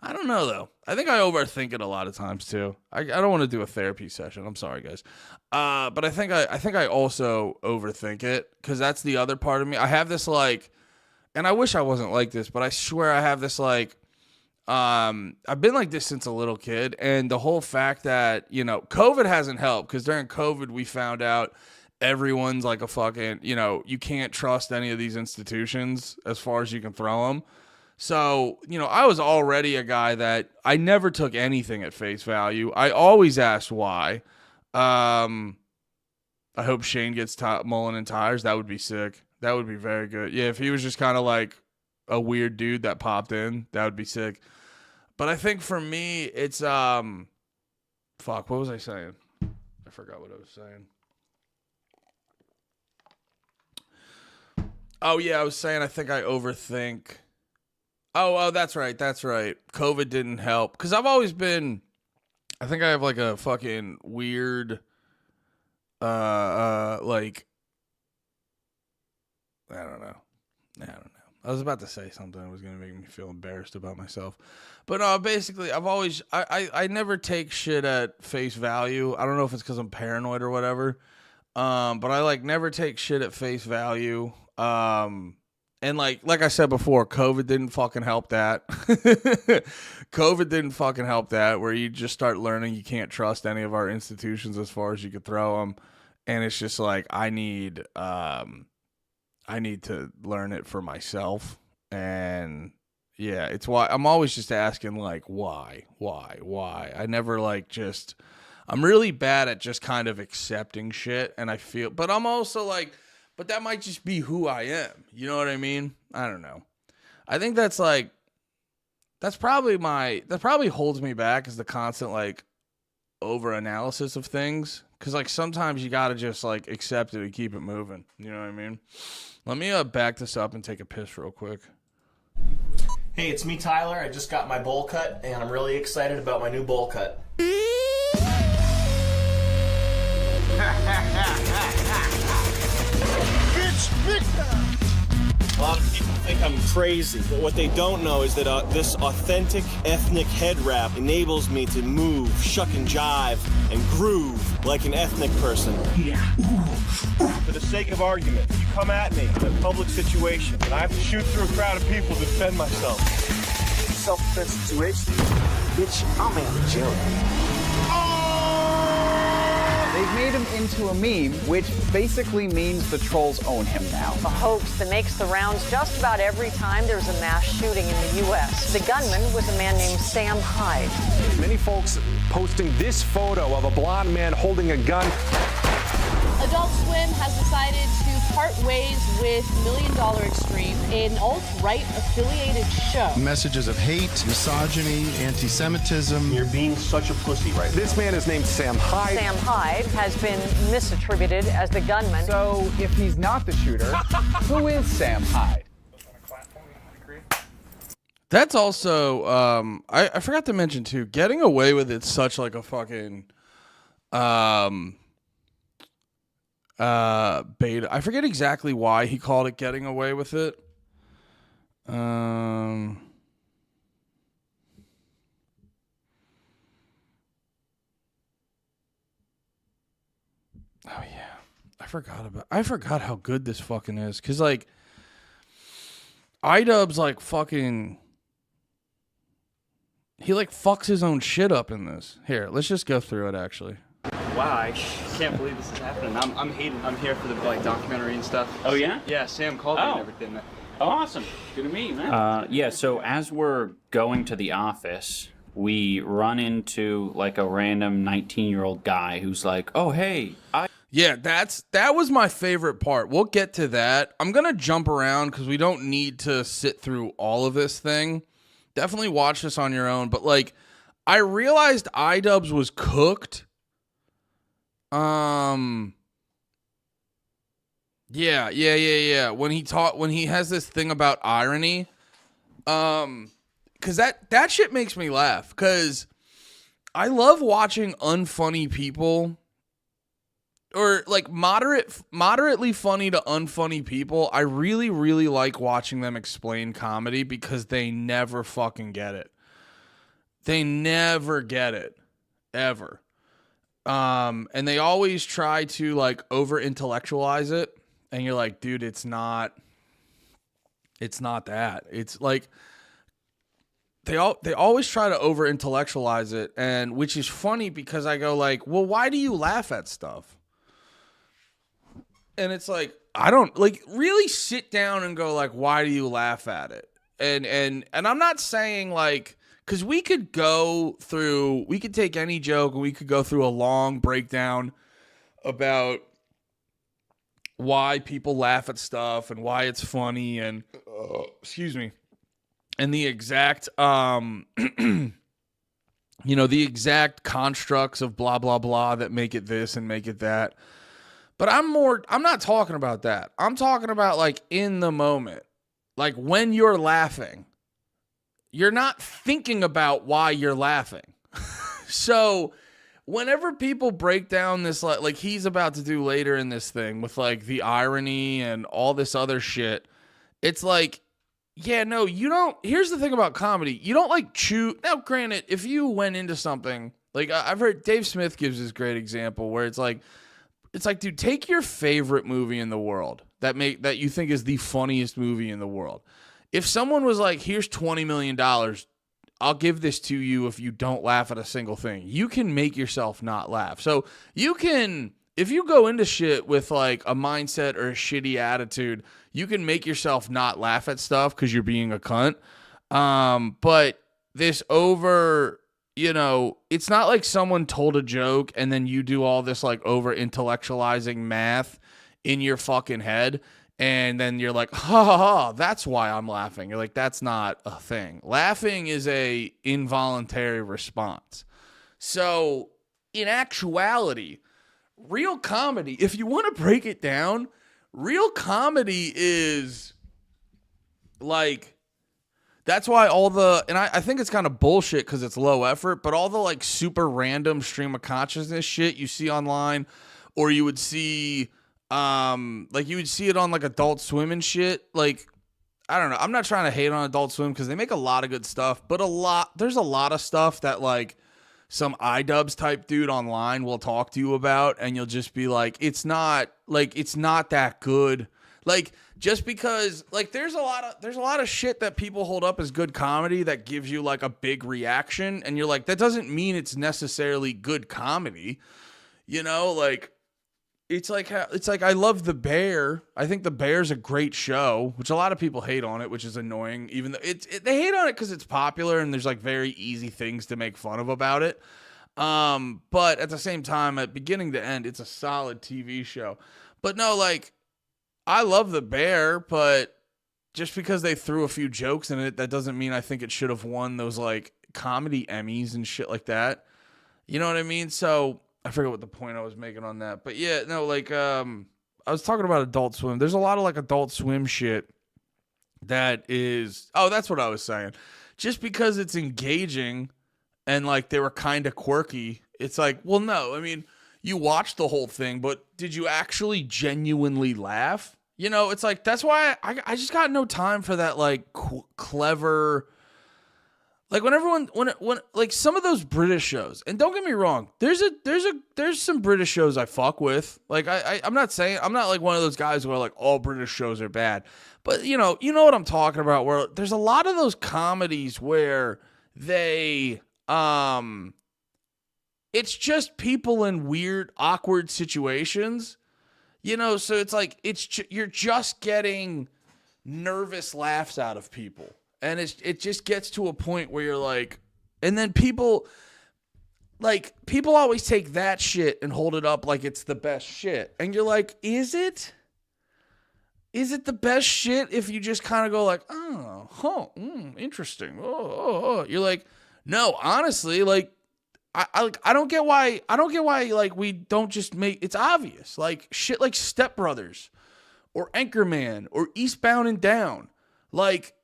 I don't know though. I think I overthink it a lot of times too. I don't want to do a therapy session. I'm sorry, guys. But I think I also overthink it because that's the other part of me. I have this like, and I wish I wasn't like this, but I swear I have this like, I've been like this since a little kid, and the whole fact that, you know, COVID hasn't helped because during COVID we found out everyone's like a fucking, you know, you can't trust any of these institutions as far as you can throw them. So, you know, I was already a guy that I never took anything at face value. I always asked why. I hope Shane gets Mullen and tires. That would be sick. That would be very good. Yeah, if he was just kind of like a weird dude that popped in, that would be sick. But I think for me, it's fuck, what was I saying? I forgot what I was saying. Oh yeah, I was saying I think I overthink. Oh, that's right. COVID didn't help. Because I've always been, I think I have like a fucking weird, like, I don't know. I was about to say something that was going to make me feel embarrassed about myself. But basically, I never take shit at face value. I don't know if it's because I'm paranoid or whatever. But I like never take shit at face value. And like I said before, COVID didn't fucking help that. COVID didn't fucking help that, where you just start learning you can't trust any of our institutions as far as you could throw them. And it's just like, I need to learn it for myself. And yeah, it's why I'm always just asking like, why? I never like I'm really bad at just kind of accepting shit. And I feel, but I'm also like, but that might just be who I am. You know what I mean? I don't know. I think that's like, that probably holds me back is the constant like over analysis of things. Cause like sometimes you gotta just like accept it and keep it moving. You know what I mean? Let me back this up and take a piss real quick. Hey, it's me, Tyler. I just got my bowl cut and I'm really excited about my new bowl cut. It's big time! A lot of people think I'm crazy, but what they don't know is that this authentic ethnic head wrap enables me to move, shuck and jive, and groove like an ethnic person. Yeah. For the sake of argument, you come at me in a public situation, and I have to shoot through a crowd of people to defend myself. Self-defense situation? Bitch, I'm Angelic. They've made him into a meme, which basically means the trolls own him now. A hoax that makes the rounds just about every time there's a mass shooting in the U.S. The gunman was a man named Sam Hyde. Many folks posting this photo of a blonde man holding a gun. Adult Swim has decided to part ways with $1 Million Extreme, an alt-right affiliated show. Messages of hate, misogyny, anti-Semitism. You're being such a pussy right now. This man is named Sam Hyde. Sam Hyde has been misattributed as the gunman. So if he's not the shooter, who is Sam Hyde? That's also, I forgot to mention too, getting away with it's such like a fucking, beta. I forget exactly why he called it getting away with it. Oh yeah. I forgot how good this fucking is. Cause like iDubbbz like fucking he like fucks his own shit up in this. Here, let's just go through it actually. Wow, I can't believe this is happening. I'm Hayden. I'm here for the like documentary and stuff. Oh yeah? Yeah, Sam called me and everything. Oh, awesome. Good to meet you, man. Yeah, so as we're going to the office, we run into like a random 19-year-old guy who's like, "Oh, hey, Yeah, that was my favorite part. We'll get to that. I'm going to jump around because we don't need to sit through all of this thing. Definitely watch this on your own. But, like, I realized iDubbbz was cooked. Yeah. When he has this thing about irony. Because that shit makes me laugh. Because I love watching unfunny people, or like moderately funny to unfunny people. I really, really like watching them explain comedy because they never fucking get it. They never get it. Ever. And they always try to like over intellectualize it. And you're like, dude, it's not that. It's like they always try to over intellectualize it, and which is funny because I go like, well, why do you laugh at stuff? And it's like, I don't like really sit down and go like, why do you laugh at it? And I'm not saying like, because we could take any joke and we could go through a long breakdown about why people laugh at stuff and why it's funny and excuse me, and the exact the exact constructs of blah blah blah that make it this and make it that. But I'm not talking about that. I'm talking about like in the moment. Like when you're laughing, you're not thinking about why you're laughing. So whenever people break down this, like he's about to do later in this thing with like the irony and all this other shit, it's like, yeah, no, you don't. Here's the thing about comedy. You don't like chew. Now, granted, if you went into something, like I've heard Dave Smith gives this great example where it's like, dude, take your favorite movie in the world that you think is the funniest movie in the world. If someone was like, here's $20 million, I'll give this to you if you don't laugh at a single thing. You can make yourself not laugh. So you can, if you go into shit with like a mindset or a shitty attitude, you can make yourself not laugh at stuff because you're being a cunt. But this over... it's not like someone told a joke and then you do all this like over intellectualizing math in your fucking head. And then you're like, ha ha ha, that's why I'm laughing. You're like, that's not a thing. Laughing is a involuntary response. So in actuality, real comedy, if you want to break it down, real comedy is like, that's why I think it's kind of bullshit because it's low effort, but all the like super random stream of consciousness shit you see online, or you would see, you would see it on like Adult Swim and shit. Like I don't know. I'm not trying to hate on Adult Swim because they make a lot of good stuff, but there's a lot of stuff that like some iDubbbz type dude online will talk to you about, and you'll just be like, it's not that good. Like, just because like there's a lot of shit that people hold up as good comedy that gives you like a big reaction, and you're like, that doesn't mean it's necessarily good comedy. You know, like it's like I love The Bear. I think The Bear's a great show, which a lot of people hate on it, which is annoying. Even though they hate on it because it's popular and there's like very easy things to make fun of about it. But at the same time, at beginning to end, it's a solid TV show. But no, like I love The Bear, but just because they threw a few jokes in it, that doesn't mean I think it should have won those like comedy Emmys and shit like that. You know what I mean? So I forget what the point I was making on that. But yeah, no, like I was talking about Adult Swim. There's a lot of like Adult Swim shit that is, that's what I was saying. Just because it's engaging and like they were kind of quirky, it's like, well, no, I mean, you watched the whole thing, but did you actually genuinely laugh? You know, it's like, that's why I just got no time for that like clever. Like when like some of those British shows, and don't get me wrong, there's some British shows I fuck with. Like I'm not like one of those guys where like all British shows are bad, but you know what I'm talking about. Where there's a lot of those comedies where they it's just people in weird, awkward situations, you know. So it's like you're just getting nervous laughs out of people. And it just gets to a point where you're like, and then people always take that shit and hold it up like it's the best shit. And you're like, is it? Is it the best shit if you just kind of go like, interesting. You're like, no, honestly, like, I don't get why like we don't just make, it's obvious. Like shit like Step Brothers or Anchorman or Eastbound and Down. Like,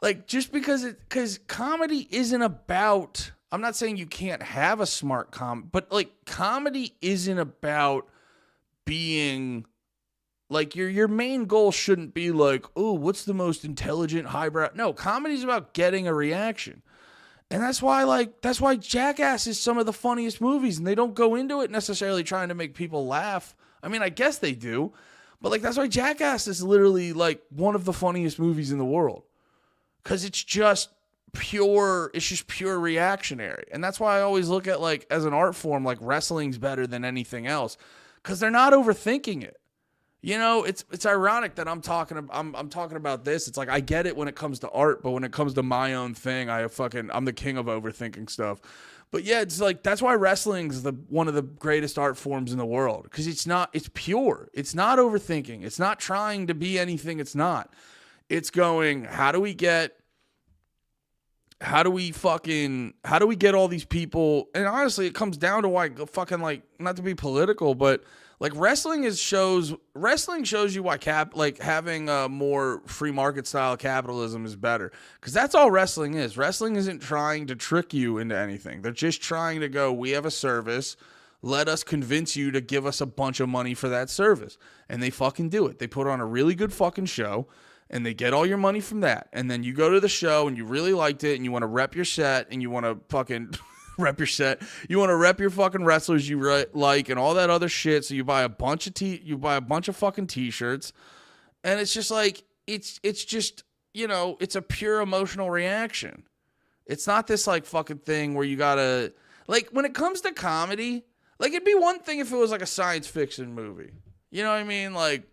like, just because comedy isn't about, I'm not saying you can't have a smart but like comedy isn't about being like your main goal shouldn't be like, oh, what's the most intelligent highbrow? No, comedy's about getting a reaction. And that's why Jackass is some of the funniest movies, and they don't go into it necessarily trying to make people laugh. I mean, I guess they do, but like that's why Jackass is literally like one of the funniest movies in the world. Because it's just pure reactionary. And that's why I always look at, like, as an art form, like, wrestling's better than anything else. Because they're not overthinking it. You know, it's ironic that I'm talking about this. It's like, I get it when it comes to art, but when it comes to my own thing, I'm the king of overthinking stuff. But yeah, it's like, that's why wrestling's one of the greatest art forms in the world. Because it's pure. It's not overthinking. It's not trying to be anything it's not. It's going, how do we get all these people? And honestly, it comes down to why fucking, like, not to be political, but like wrestling shows you why having a more free market style capitalism is better. Because that's all wrestling is. Wrestling isn't trying to trick you into anything. They're just trying to go, we have a service. Let us convince you to give us a bunch of money for that service. And they fucking do it. They put on a really good fucking show. And they get all your money from that. And then you go to the show and you really liked it and you want to rep your set and you want to fucking rep your set. You want to rep your fucking wrestlers you like and all that other shit. So you buy a bunch of fucking t-shirts. And it's just like, it's just, you know, it's a pure emotional reaction. It's not this like fucking thing where you gotta, like, when it comes to comedy, like, it'd be one thing if it was like a science fiction movie. You know what I mean? Like,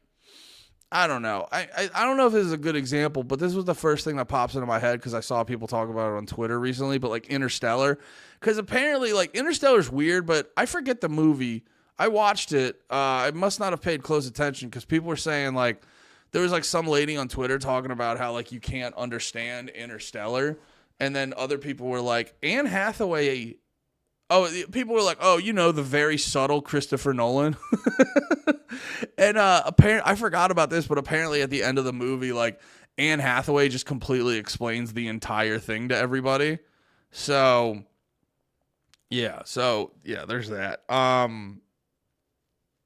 I don't know. I don't know if this is a good example, but this was the first thing that pops into my head because I saw people talk about it on Twitter recently, but like Interstellar. Because apparently, like, Interstellar's weird, but I forget the movie. I watched it. I must not have paid close attention because people were saying, like, there was like some lady on Twitter talking about how like you can't understand Interstellar. And then other people were like, Anne Hathaway. People were like, oh, you know, the very subtle Christopher Nolan. And apparently, I forgot about this, but apparently at the end of the movie, like, Anne Hathaway just completely explains the entire thing to everybody. So yeah, there's that.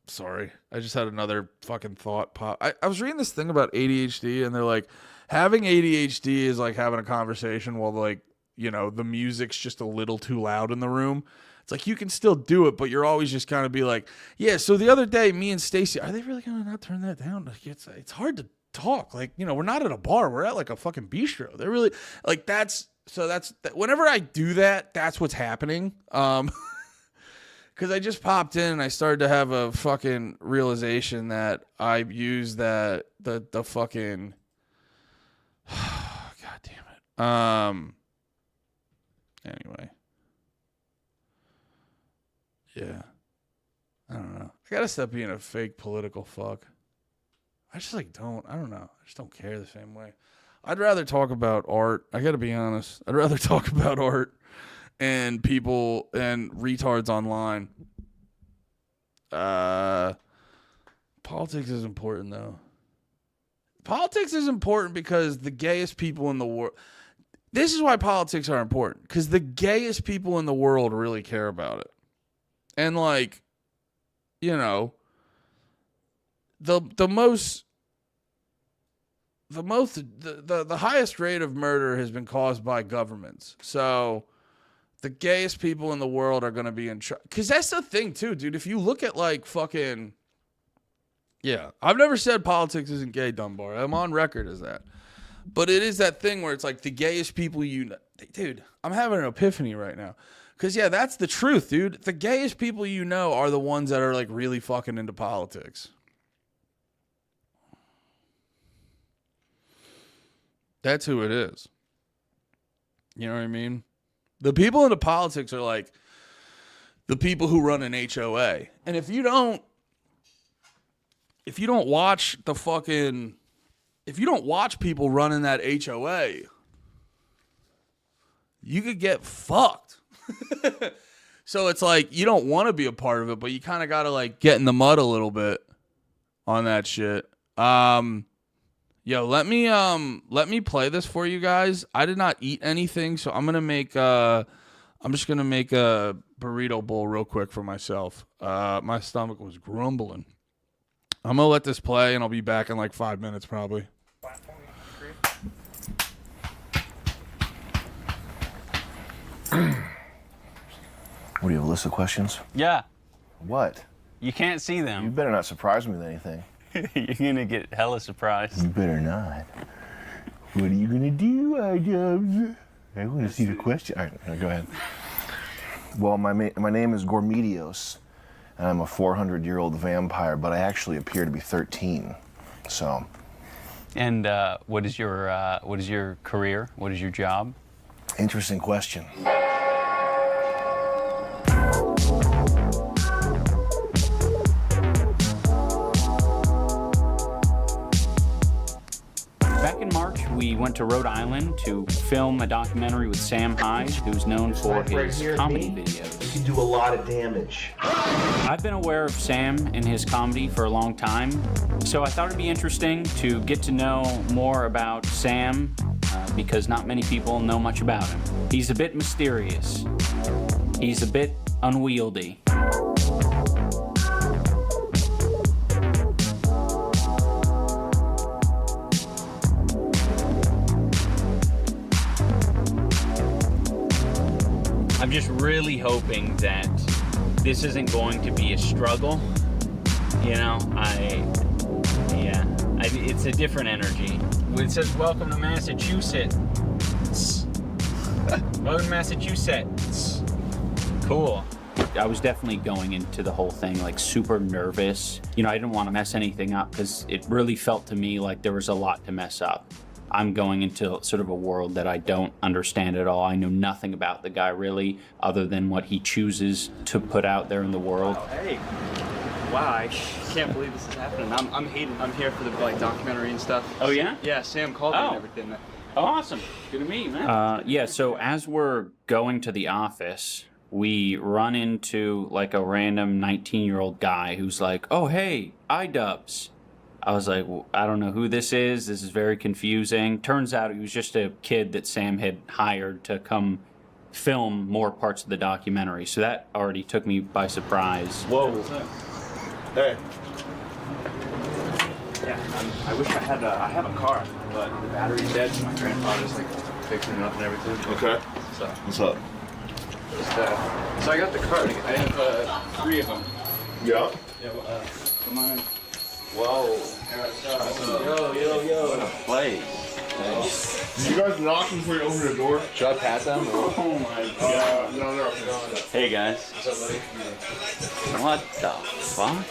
Sorry. I just had another fucking thought pop. I was reading this thing about ADHD, and they're like, having ADHD is like having a conversation while, like, you know, the music's just a little too loud in the room. It's like you can still do it, but you're always just kind of be like, yeah, so the other day, me and Stacy, are they really going to not turn that down? Like, it's hard to talk. Like, you know, we're not at a bar. We're at like a fucking bistro. They're really, like, whenever I do that, that's what's happening. Because I just popped in and I started to have a fucking realization that I use the fucking, God damn it. Anyway. Yeah. I don't know. I gotta stop being a fake political fuck. I just I don't know. I just don't care the same way. I'd rather talk about art. I gotta be honest. I'd rather talk about art and people and retards online. Politics is important though. Politics is important because the gayest people in the world. This is why politics are important, because the gayest people in the world really care about it. And like, you know, the highest rate of murder has been caused by governments. So the gayest people in the world are going to be in charge. Because that's the thing too, dude. If you look at like fucking, yeah, I've never said politics isn't gay, Dunbar. I'm on record as that. But it is that thing where it's like the gayest people you know. Dude, I'm having an epiphany right now. Because, yeah, that's the truth, dude. The gayest people you know are the ones that are, like, really fucking into politics. That's who it is. You know what I mean? The people into politics are, like, the people who run an HOA. And if you don't watch the fucking... If you don't watch people running that HOA, you could get fucked. So it's like you don't want to be a part of it, but you kind of got to like get in the mud a little bit on that shit. Yo, let me play this for you guys. I did not eat anything, so I'm just gonna make a burrito bowl real quick for myself. My stomach was grumbling. I'm gonna let this play, and I'll be back in like 5 minutes probably. What do you have, a list of questions? Yeah. What? You can't see them. You better not surprise me with anything. You're gonna get hella surprised. You better not. What are you gonna do, iDubbbz? I want to see the question. All right, go ahead. Well, my name is Gormedios, and I'm a 400-year-old vampire, but I actually appear to be 13. So. And what is your career? What is your job? Interesting question. Back in March, we went to Rhode Island to film a documentary with Sam Hyde, who's known for his comedy videos. You can do a lot of damage. I've been aware of Sam and his comedy for a long time, so I thought it'd be interesting to get to know more about Sam, because not many people know much about him. He's a bit mysterious. He's a bit unwieldy. I'm just really hoping that this isn't going to be a struggle. You know, it's a different energy. It says, welcome to Massachusetts. Welcome to Massachusetts. Cool. I was definitely going into the whole thing like super nervous. You know, I didn't want to mess anything up because it really felt to me like there was a lot to mess up. I'm going into sort of a world that I don't understand at all. I know nothing about the guy really, other than what he chooses to put out there in the world. Oh, hey. Wow, I can't believe this is happening. I'm Hayden. I'm here for the like documentary and stuff. Oh yeah? Yeah, Sam called me and everything. Oh, awesome. Good to meet you, man. Yeah, so as we're going to the office, we run into like a random 19-year-old guy who's like, oh, hey, iDubbbz. I was like, well, I don't know who this is. This is very confusing. Turns out he was just a kid that Sam had hired to come film more parts of the documentary. So that already took me by surprise. Whoa. Hey. Yeah, I wish I have a car, but the battery's dead, so my grandfather's like fixing it up and everything. Okay. So, what's up? Just, so I got the card. I have 3 of them. Yeah. Yeah. Come on. Whoa. Yo. What a place. Did you guys knock before you open the door? Should I pat them? Oh my god. No, they're okay. Hey guys. What's up, buddy? What the fuck?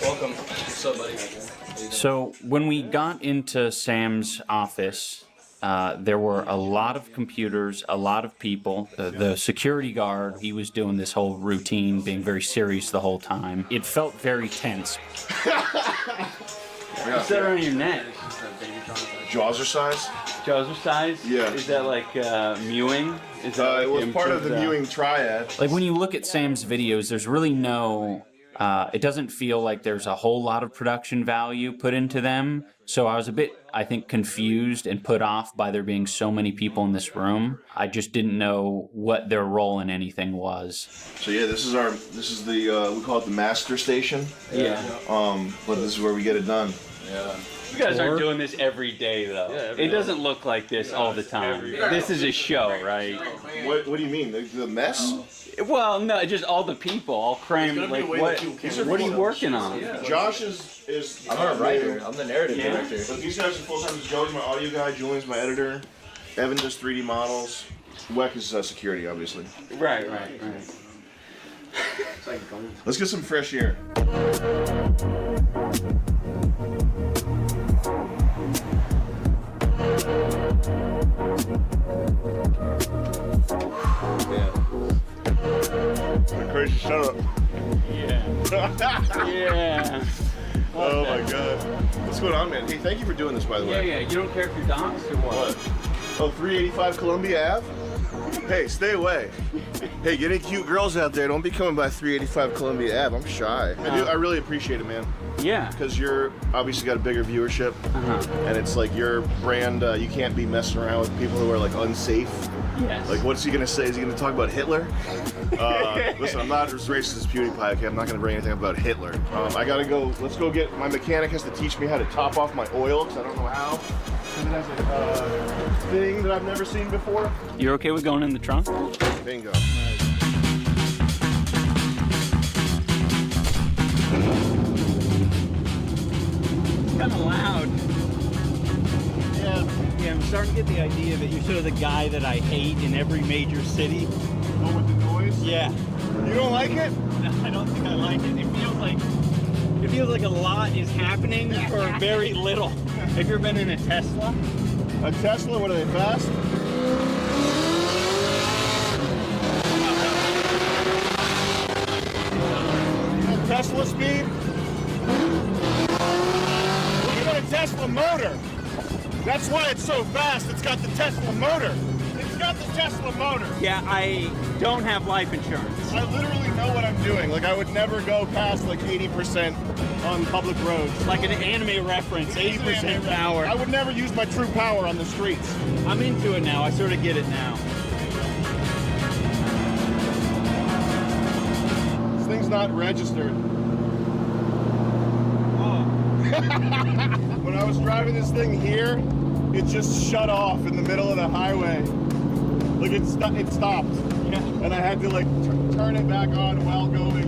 Welcome. What's up, buddy? So when we got into Sam's office, there were a lot of computers, a lot of people. The security guard, he was doing this whole routine, being very serious the whole time. It felt very tense. What's that around your neck? Jawser size? Jawser size? Yeah. Is that like mewing? Is that it was part of the mewing triad. Like when you look at Sam's videos, there's really no... it doesn't feel like there's a whole lot of production value put into them. So I was a bit, I think, confused and put off by there being so many people in this room. I just didn't know what their role in anything was. So yeah, this is the we call it the master station. Yeah. But this is where we get it done. Yeah. You guys aren't doing this every day, though. Yeah, it doesn't look like this all the time. This is a show, right? What do you mean? The mess? Well, no, just all the people, all crammed. Like, what are you working on? Yeah. Josh is. I'm a writer. I'm the narrative director. But these guys are full time. Joey's my audio guy. Julian's my editor. Evan does 3D models. Weck is security, obviously. Right. Let's get some fresh air. Crazy, shut up. Yeah. Yeah. Oh my god. What's going on, man? Hey, thank you for doing this, by the way. Yeah. You don't care if you're doxxed or what? Oh, 385 Columbia Ave? Hey, stay away. Hey, get any cute girls out there. Don't be coming by 385 Columbia Ave. I'm shy. I really appreciate it, man. Yeah. Because you're obviously got a bigger viewership. And it's like your brand, you can't be messing around with people who are like unsafe. Yes. Like, what's he gonna say? Is he gonna talk about Hitler? Listen, I'm not as racist as PewDiePie, okay? I'm not gonna bring anything about Hitler. I gotta go, let's go get, my mechanic has to teach me how to top off my oil, because I don't know how. And it has a thing that I've never seen before. You're okay with going in the trunk? Bingo. It's kind of loud. Yeah, I'm starting to get the idea that you're sort of the guy that I hate in every major city. Oh, with the noise? Yeah. You don't like it? No, I don't think I like it. It feels like a lot is happening for very little. Have you ever been in a Tesla? A Tesla? What are they, fast? Tesla speed? Look at a Tesla motor. That's why it's so fast. It's got the Tesla motor. It's got the Tesla motor. Yeah, I don't have life insurance. I literally know what I'm doing. Like, I would never go past like 80% on public roads. Like an anime reference, 80% power. I would never use my true power on the streets. I'm into it now. I sort of get it now. This thing's not registered. Oh. When I was driving this thing here, it just shut off in the middle of the highway. Like it stopped. Yeah. And I had to like turn it back on while going,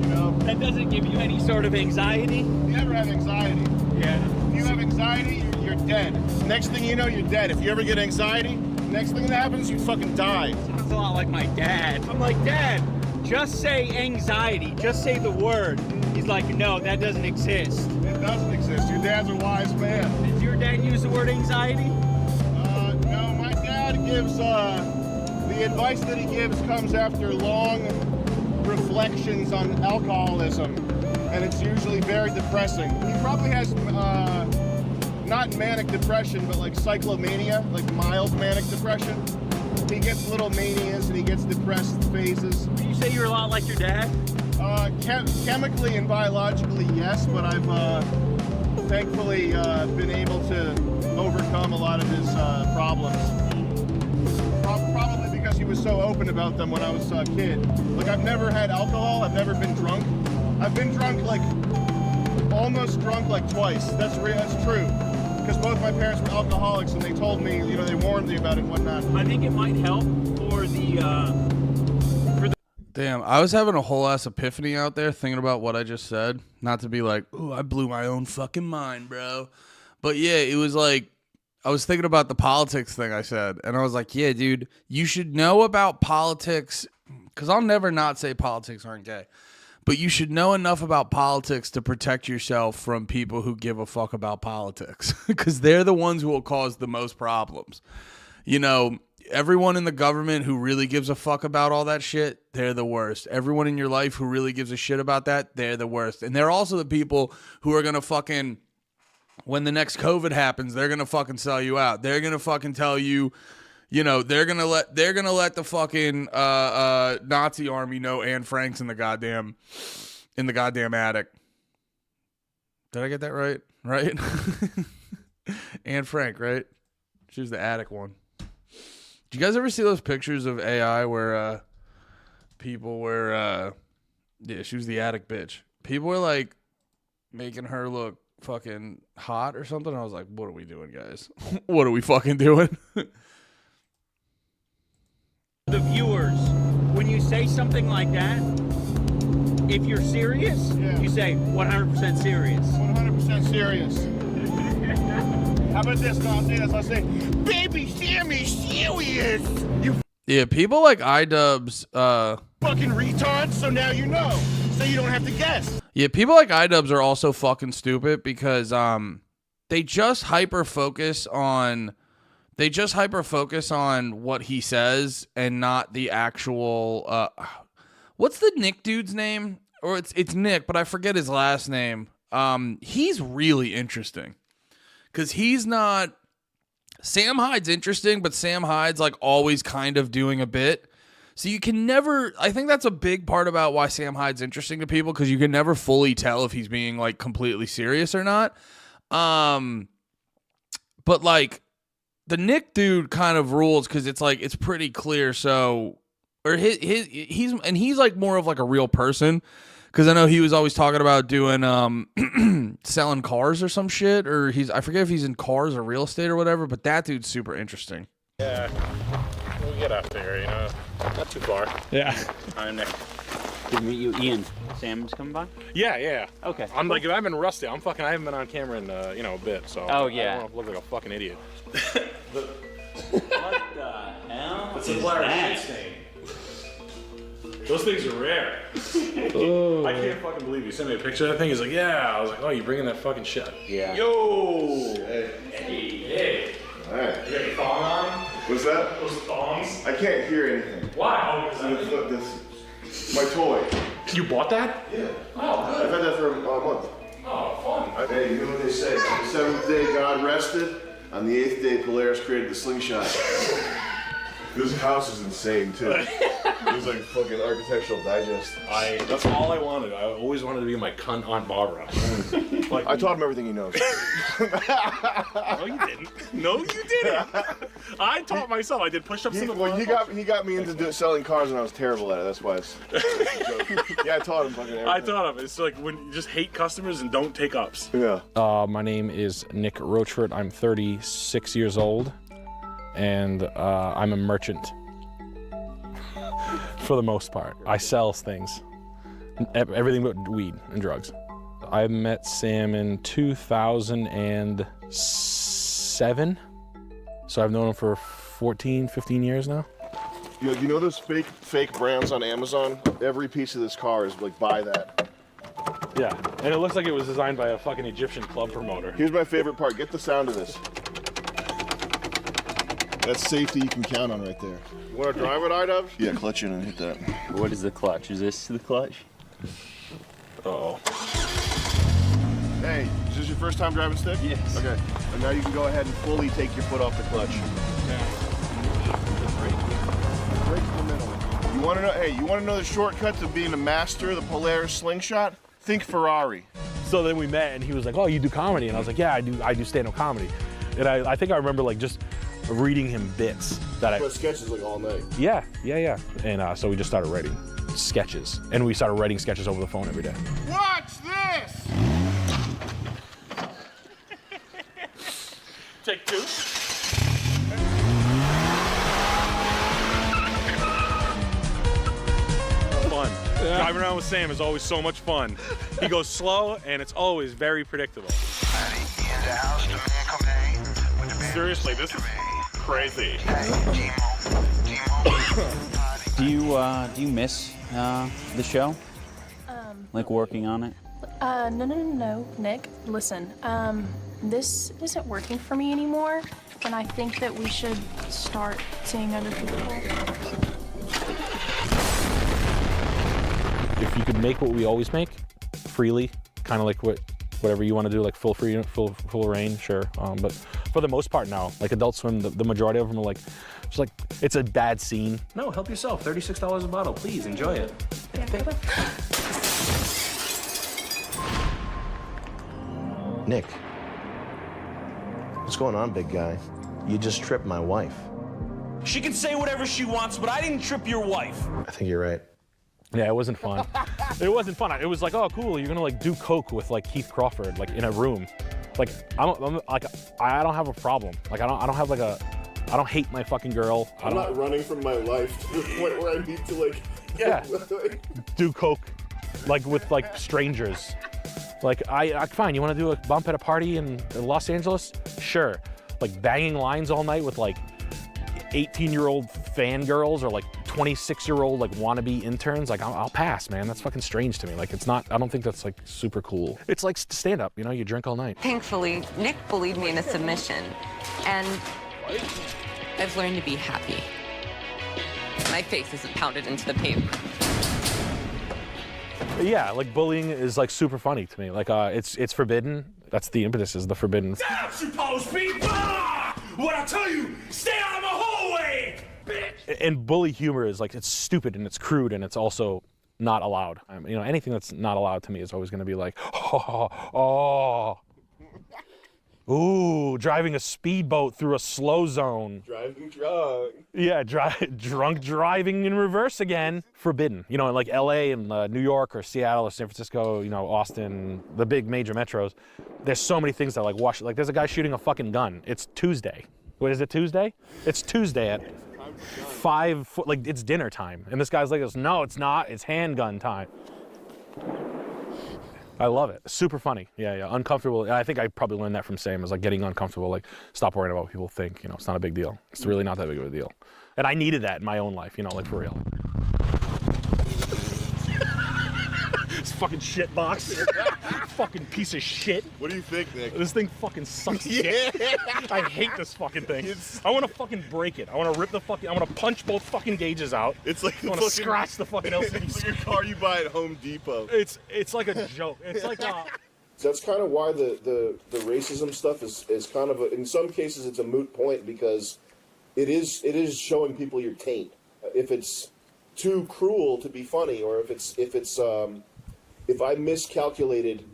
you know. That doesn't give you any sort of anxiety? You never have anxiety. Yeah. If you have anxiety, you're dead. Next thing you know, you're dead. If you ever get anxiety, next thing that happens, you fucking die. Sounds a lot like my dad. I'm like, Dad, just say anxiety. Just say the word. He's like, no, that doesn't exist. It doesn't exist. Your dad's a wise man. Did your dad use the word anxiety? No, my dad gives, the advice that he gives comes after long reflections on alcoholism, and it's usually very depressing. He probably has, not manic depression, but like cyclomania, like mild manic depression. He gets little manias and he gets depressed phases. Would you say you're a lot like your dad? Chemically and biologically, yes, but I've thankfully been able to overcome a lot of his problems. Probably because because he was so open about them when I was a kid. Like, I've never had alcohol. I've never been drunk. I've been drunk, like, almost drunk, like, twice. That's true. Because both my parents were alcoholics, and they told me, you know, they warned me about it and whatnot. I think it might help for the, Damn, I was having a whole ass epiphany out there thinking about what I just said. Not to be like, oh, I blew my own fucking mind, bro. But yeah, it was like, I was thinking about the politics thing I said. And I was like, yeah, dude, you should know about politics. Because I'll never not say politics aren't gay. But you should know enough about politics to protect yourself from people who give a fuck about politics. Because they're the ones who will cause the most problems. You know, everyone in the government who really gives a fuck about all that shit, they're the worst. Everyone in your life who really gives a shit about that, they're the worst. And they're also the people who are going to fucking, when the next COVID happens, they're going to fucking sell you out. They're going to fucking tell you, you know, they're going to let the fucking Nazi army know Anne Frank's in the goddamn attic. Did I get that right? Right? Anne Frank, right? She was the attic one. Did you guys ever see those pictures of AI where people were, yeah, she was the attic bitch. People were like making her look fucking hot or something. I was like, what are we doing, guys? What are we fucking doing? the viewers, when you say something like that, if you're serious, you say 100% serious. 100% serious. How about this? No, I'll say this. I'll say, baby, Sammy, serious. You Yeah, people like iDubbbz, fucking retard, so now you know. So you don't have to guess. Yeah, people like iDubbbz are also fucking stupid because they just hyper focus on what he says and not the actual what's the Nick dude's name? Or it's Nick, but I forget his last name. He's really interesting. Cause he's not Sam Hyde's interesting, but Sam Hyde's like always kind of doing a bit. So you can never, I think that's a big part about why Sam Hyde's interesting to people, because you can never fully tell if he's being like completely serious or not. But like the Nick dude kind of rules because it's like it's pretty clear. So, or he's like more of like a real person, because I know he was always talking about doing selling cars or some shit, or I forget if he's in cars or real estate or whatever. But that dude's super interesting. Yeah, we'll get up there, you know, not too far. Yeah. I'm Nick. Good to meet you, Ian. Sam's coming by? Yeah. Okay. I'm like, if I've been rusty, I haven't been on camera in, a bit, so. Oh, I yeah. don't want to look like a fucking idiot. What the hell? It's is a flower that? shit stain. Those things are rare. Oh. I can't fucking believe you sent me a picture of that thing. He's like, yeah. I was like, oh, you bringing that fucking shit? Yeah. Yo. Hey. All right. You got your thong on? What's that? Those thongs? I can't hear anything. Why? Oh, this my toy. You bought that? Yeah. Oh, good. I've had that for a month. Oh, fun. Hey, you know what they say? On the seventh day, God rested. On the eighth day, Polaris created the slingshot. This house is insane, too. It was like fucking Architectural Digest. That's all I wanted. I always wanted to be my cunt Aunt Barbara. Like, I taught him everything he knows. No, you didn't. No, you didn't. I taught myself. I did push-ups in the Well, he got me into selling cars, and I was terrible at it. That's why it's a joke. Yeah, I taught him fucking everything. I taught him. It's like when you just hate customers and don't take ups. Yeah. My name is Nick Rochford. I'm 36 years old, and I'm a merchant. For the most part, I sell things, everything but weed and drugs. I met Sam in 2007, so I've known him for 14, 15 years now. You know those fake brands on Amazon? Every piece of this car is like, buy that. Yeah, and it looks like it was designed by a fucking Egyptian club promoter. Here's my favorite part. Get the sound of this. That's safety you can count on right there. You want to drive it, iDubbbz? Yeah, clutch in and hit that. What is the clutch? Is this the clutch? Uh-oh. Hey, is this your first time driving stick? Yes. Okay, and now you can go ahead and fully take your foot off the clutch. Brake in the middle. You want to know? Hey, you want to know the shortcut to being a master of the Polaris slingshot? Think Ferrari. So then we met, and he was like, "Oh, you do comedy?" And I was like, "Yeah, I do stand-up comedy." And I think I remember like just reading him bits that But sketches like all night. Yeah. And so we just started writing sketches, and we started writing sketches over the phone every day. Watch this! Take two. Fun. Driving around with Sam is always so much fun. He goes slow, and it's always very predictable. Seriously, this is crazy. Do you miss the show? Like working on it? No, Nick. Listen, this isn't working for me anymore, and I think that we should start seeing other people. If you could make what we always make, freely, kind of like whatever you want to do, like full freedom, full reign, sure. But for the most part now, like Adult Swim, the majority of them are like, it's like, it's a bad scene. No, help yourself. $36 a bottle. Please enjoy it. Nick, what's going on, big guy? You just tripped my wife. She can say whatever she wants, but I didn't trip your wife. I think you're right. Yeah, it wasn't fun. It wasn't fun. It was like, oh, cool, you're gonna like do coke with like Keith Crawford, like in a room. Like I don't have a problem. Like I don't have like I don't hate my fucking girl. I'm not running from my life to the point where I need to like do coke like with like strangers. Like I fine, you want to do a bump at a party in Los Angeles? Sure. Like banging lines all night with like 18-year-old fangirls or like 26-year-old like wannabe interns, like I'll pass, man. That's fucking strange to me. Like it's not, I don't think that's like super cool. It's like stand up, you know, you drink all night. Thankfully, Nick bullied me in a submission, and I've learned to be happy. My face isn't pounded into the paper. Yeah, like bullying is like super funny to me. Like it's forbidden. That's the impetus, is the forbidden. That's supposed to be what I tell you, stay out of my hallway, bitch! And bully humor is like, it's stupid and it's crude and it's also not allowed. You know, anything that's not allowed to me is always going to be like, ooh, driving a speedboat through a slow zone. Driving drunk. Yeah, drunk driving in reverse again. Forbidden. You know, in like LA and New York or Seattle or San Francisco, you know, Austin, the big major metros, there's so many things that like wash. Like there's a guy shooting a fucking gun. It's Tuesday. What is it, Tuesday? It's Tuesday at 5 foot, like it's dinner time. And this guy's like, no, it's not. It's handgun time. I love it. Super funny. Yeah. Uncomfortable. And I think I probably learned that from Sam, is like getting uncomfortable, like stop worrying about what people think. You know, it's not a big deal. It's really not that big of a deal. And I needed that in my own life, you know, like for real. This fucking shit box. Fucking piece of shit. What do you think, Nick? This thing fucking sucks dick. I hate this fucking thing. I want to fucking break it. I want to rip the fucking, I want to punch both fucking gauges out. It's like I want to scratch the fucking LCD. It's like a car you buy at Home Depot. It's like a joke. It's like a... That's kind of why the racism stuff is kind of in some cases it's a moot point, because it is showing people your taint. If it's too cruel to be funny, or if I miscalculated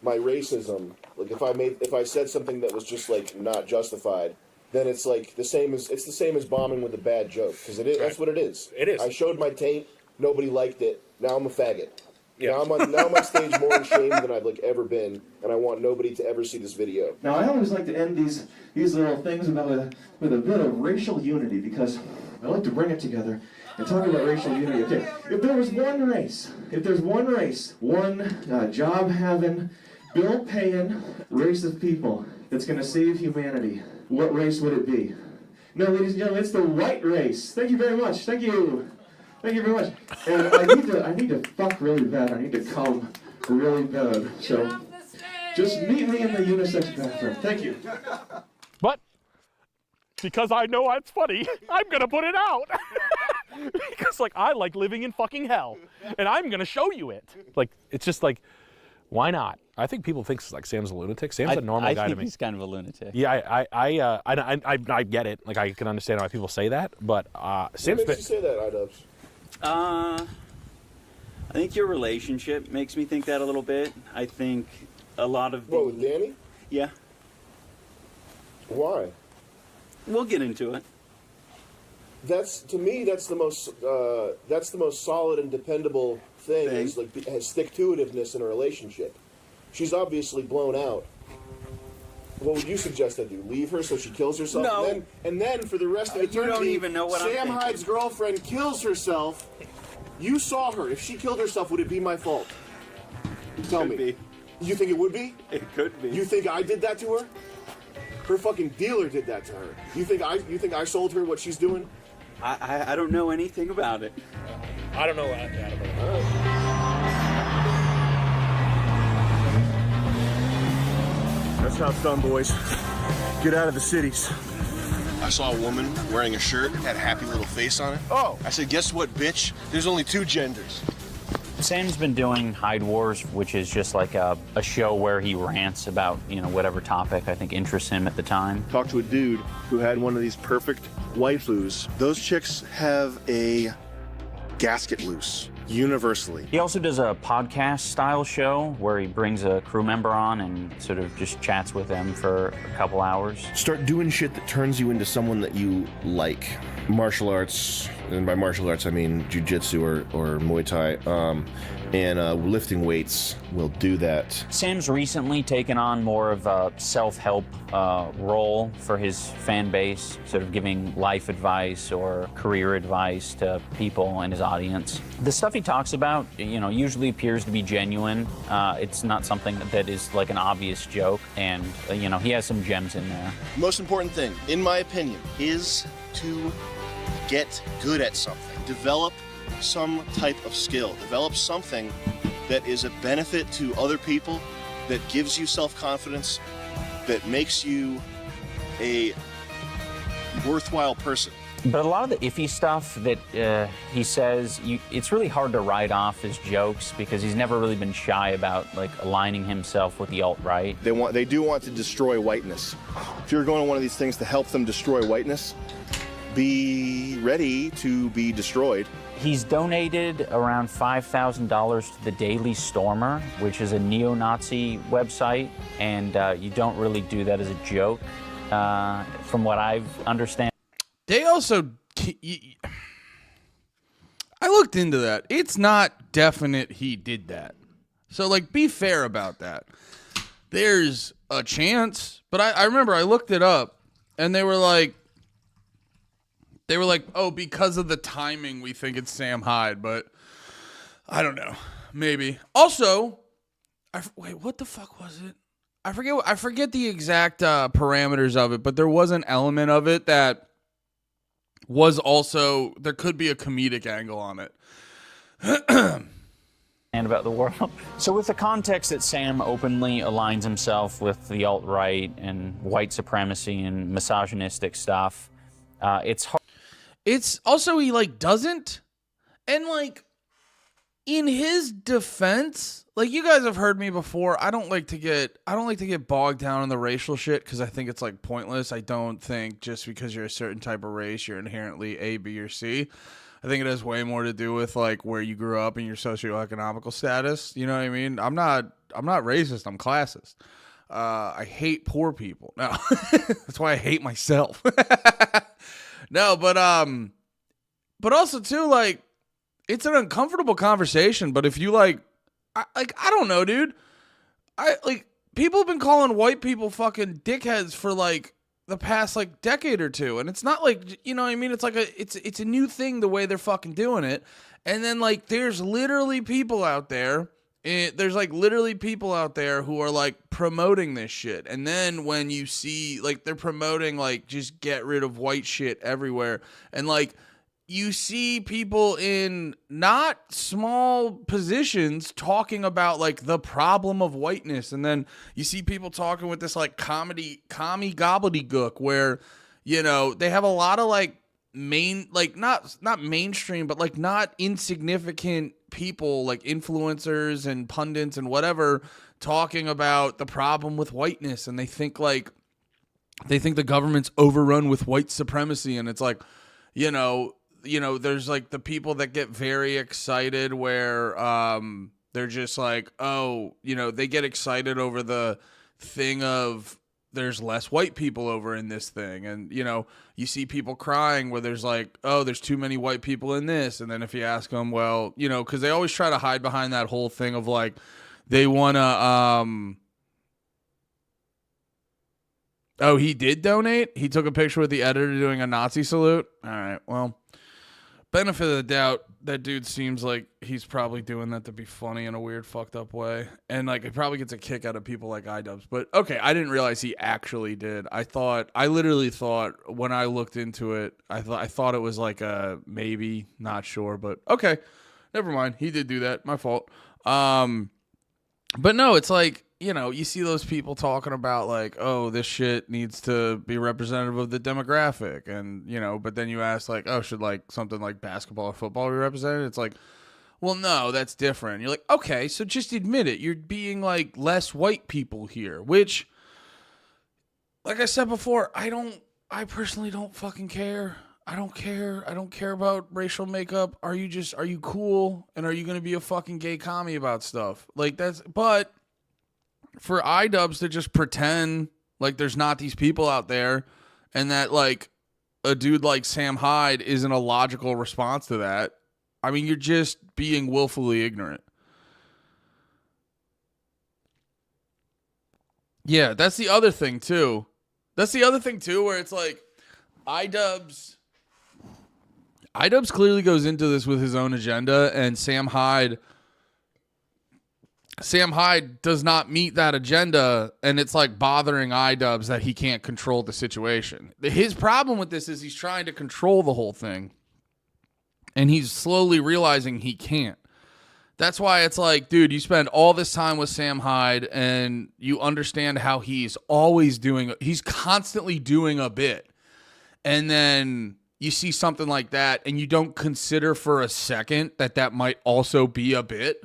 my racism, like if I said something that was just like not justified, then it's like the same as bombing with a bad joke, because it is. Right. That's what it is. It is. I showed my taint. Nobody liked it. Now I'm a faggot. Yeah. Now I'm on stage more ashamed than I've like ever been, and I want nobody to ever see this video. Now I always like to end these little things with a bit of racial unity, because I like to bring it together and talk about racial unity. Okay, if there's one race, one job-having, bill-paying race of people that's going to save humanity, what race would it be? No, ladies and gentlemen, it's the white race. Thank you very much. Thank you. Thank you very much. And I need to fuck really bad. I need to come really bad. So just meet me in the unisex bathroom. Thank you. But because I know it's funny, I'm gonna put it out. Because like I like living in fucking hell, and I'm gonna show you it. Like it's just like, why not? I think people think like Sam's a lunatic. Sam's a normal guy to me. I think he's kind of a lunatic. Yeah, I get it. Like I can understand why people say that, but Sam's. What makes you say that, iDubbbz? I think your relationship makes me think that a little bit. I think a lot of with Danny? Yeah. Why? We'll get into it. That's, to me, that's the most solid and dependable thing. Is like has stick-to-itiveness in a relationship. She's obviously blown out. What would you suggest I do? Leave her so she kills herself? No. And then for the rest of eternity, you don't even know what I'm Sam thinking. Hyde's girlfriend kills herself. You saw her. If she killed herself, would it be my fault? Tell me. Be. You think it would be? It could be. You think I did that to her? Her fucking dealer did that to her. You think I sold her what she's doing? I don't know anything about it. I don't know. That's how it's done, boys. Get out of the cities. I saw a woman wearing a shirt, had a happy little face on it. Oh! I said, guess what, bitch? There's only 2 genders. Sam's been doing Hyde Wars, which is just like a show where he rants about, whatever topic I think interests him at the time. Talked to a dude who had one of these perfect waifus. Those chicks have a gasket loose, universally. He also does a podcast-style show where he brings a crew member on and sort of just chats with them for a couple hours. Start doing shit that turns you into someone that you like. Martial arts, and by martial arts I mean jiu-jitsu or Muay Thai, and lifting weights will do that. Sam's recently taken on more of a self-help role for his fan base, sort of giving life advice or career advice to people in his audience. The stuff he talks about, usually appears to be genuine. It's not something that is like an obvious joke, and he has some gems in there. Most important thing, in my opinion, is to get good at something. Develop some type of skill. Develop something that is a benefit to other people, that gives you self-confidence, that makes you a worthwhile person. But a lot of the iffy stuff that he says, it's really hard to write off as jokes because he's never really been shy about like aligning himself with the alt-right. They do want to destroy whiteness. If you're going to one of these things to help them destroy whiteness, be ready to be destroyed. He's donated around $5,000 to the Daily Stormer, which is a neo-Nazi website, and you don't really do that as a joke, from what I've understand. They also, I looked into that. It's not definite he did that. So, like, be fair about that. There's a chance, but I remember I looked it up, and they were like, oh, because of the timing, we think it's Sam Hyde, but I don't know. Maybe. Also, wait, what the fuck was it? I forget the exact parameters of it, but there was an element of it that was also, there could be a comedic angle on it. And about the world. So with the context that Sam openly aligns himself with the alt-right and white supremacy and misogynistic stuff, it's hard. It's also, he like doesn't, and like in his defense, like you guys have heard me before, I don't like to get bogged down in the racial shit because I think it's like pointless. I don't think just because you're a certain type of race, you're inherently A, B, or C. I think it has way more to do with like where you grew up and your socioeconomical status. You know what I mean? I'm not racist. I'm classist. I hate poor people. No, that's why I hate myself. No, but also too, like, it's an uncomfortable conversation. But if you I don't know, dude. People have been calling white people fucking dickheads for like the past like decade or two, and it's not like, you know what I mean? It's like it's a new thing the way they're fucking doing it. And then like there's literally people out there. There's like literally people out there who are like promoting this shit. And then when you see like they're promoting like just get rid of white shit everywhere, and like you see people in not small positions talking about like the problem of whiteness, and then you see people talking with this like commie gobbledygook where, you know, they have a lot of like not mainstream, but like not insignificant people like influencers and pundits and whatever talking about the problem with whiteness, and they think the government's overrun with white supremacy. And it's like, you know, there's like the people that get very excited where they're just like, oh, you know, they get excited over the thing of there's less white people over in this thing. And, you know, you see people crying where there's like, oh, there's too many white people in this. And then if you ask them, well, you know, because they always try to hide behind that whole thing of like, they want to, oh, he did donate? He took a picture with the editor doing a Nazi salute? All right, well, benefit of the doubt, that dude seems like he's probably doing that to be funny in a weird, fucked up way. And, like, he probably gets a kick out of people like iDubbbz. But, okay, I didn't realize he actually did. I literally thought, when I looked into it, I thought it was like a maybe, not sure. But, okay, never mind. He did do that. My fault. But, no, it's like, you know, you see those people talking about like, oh, this shit needs to be representative of the demographic. And, you know, but then you ask like, oh, should like something like basketball or football be represented? It's like, well, no, that's different. You're like, okay, so just admit it. You're being like less white people here, which, like I said before, I personally don't fucking care. I don't care. I don't care about racial makeup. Are you cool? And are you going to be a fucking gay commie about stuff? Like but for iDubbbz to just pretend like there's not these people out there and that like a dude like Sam Hyde isn't a logical response to that, I mean, you're just being willfully ignorant. Yeah, that's the other thing too. Where it's like iDubbbz clearly goes into this with his own agenda, and Sam Hyde does not meet that agenda, and it's like bothering iDubbbz that he can't control the situation. His problem with this is he's trying to control the whole thing, and he's slowly realizing he can't. That's why it's like, dude, you spend all this time with Sam Hyde, and you understand how he's constantly doing a bit, and then you see something like that, and you don't consider for a second that might also be a bit.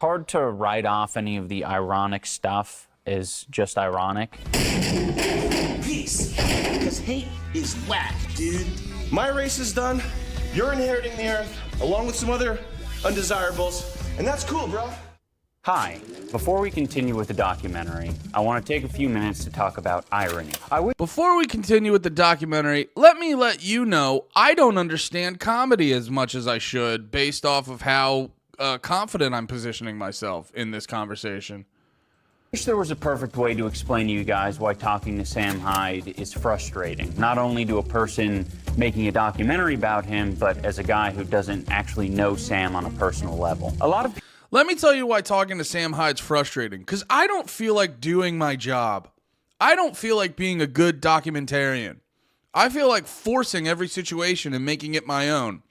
Hard to write off any of the ironic stuff as just ironic. Peace. Because hate is whack, dude. My race is done. You're inheriting the earth, along with some other undesirables. And that's cool, bro. Hi. Before we continue with the documentary, I want to take a few minutes to talk about irony. Before we continue with the documentary, let me let you know I don't understand comedy as much as I should based off of how confident I'm positioning myself in this conversation. I wish there was a perfect way to explain to you guys why talking to Sam Hyde is frustrating, not only to a person making a documentary about him, but as a guy who doesn't actually know Sam on a personal level. Let me tell you why talking to Sam Hyde's frustrating, because I don't feel like doing my job. I don't feel like being a good documentarian. I feel like forcing every situation and making it my own.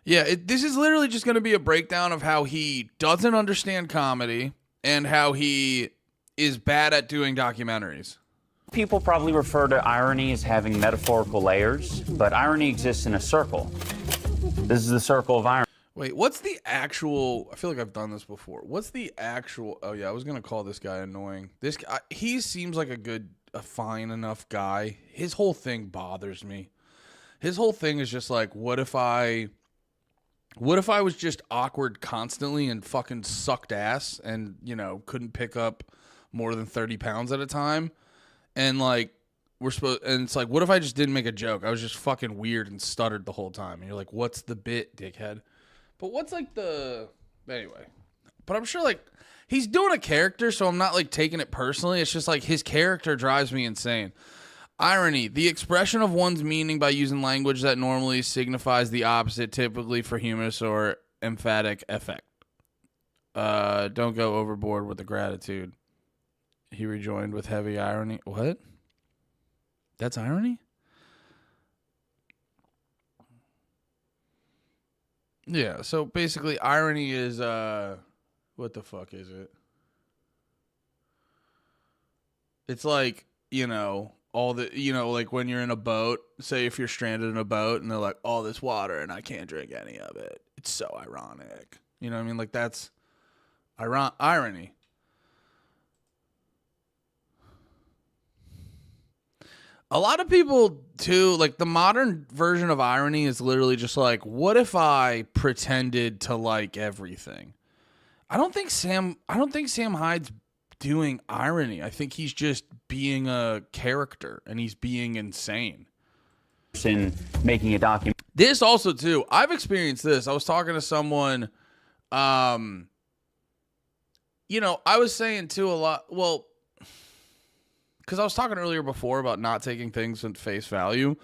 Yeah, this is literally just going to be a breakdown of how he doesn't understand comedy and how he is bad at doing documentaries. People probably refer to irony as having metaphorical layers, but irony exists in a circle. This is the circle of irony. Wait, what's the actual... I feel like I've done this before. What's the actual... Oh, yeah, I was going to call this guy annoying. This guy, he seems like a fine enough guy. His whole thing bothers me. His whole thing is just like, what if I was just awkward constantly and fucking sucked ass and, you know, couldn't pick up more than 30 pounds at a time? And, like, and it's like, what if I just didn't make a joke? I was just fucking weird and stuttered the whole time. And you're like, what's the bit, dickhead? But what's, like, anyway. But I'm sure, like, he's doing a character, so I'm not, like, taking it personally. It's just, like, his character drives me insane. Irony, the expression of one's meaning by using language that normally signifies the opposite, typically for humorous or emphatic effect. Don't go overboard with the gratitude. He rejoined with heavy irony. What? That's irony? Yeah, so basically irony is, what the fuck is it? It's like, you know... like when you're in a boat, say if you're stranded in a boat and they're like, all this water and I can't drink any of it. It's so ironic. You know what I mean? Like that's irony. A lot of people too, like the modern version of irony is literally just like, what if I pretended to like everything? I don't think Sam Hyde's doing irony. I think he's just being a character and he's being insane. In making a document. This also too, I've experienced this. I was talking to someone, you know, I was saying too a lot, well, because I was talking earlier before about not taking things at face value.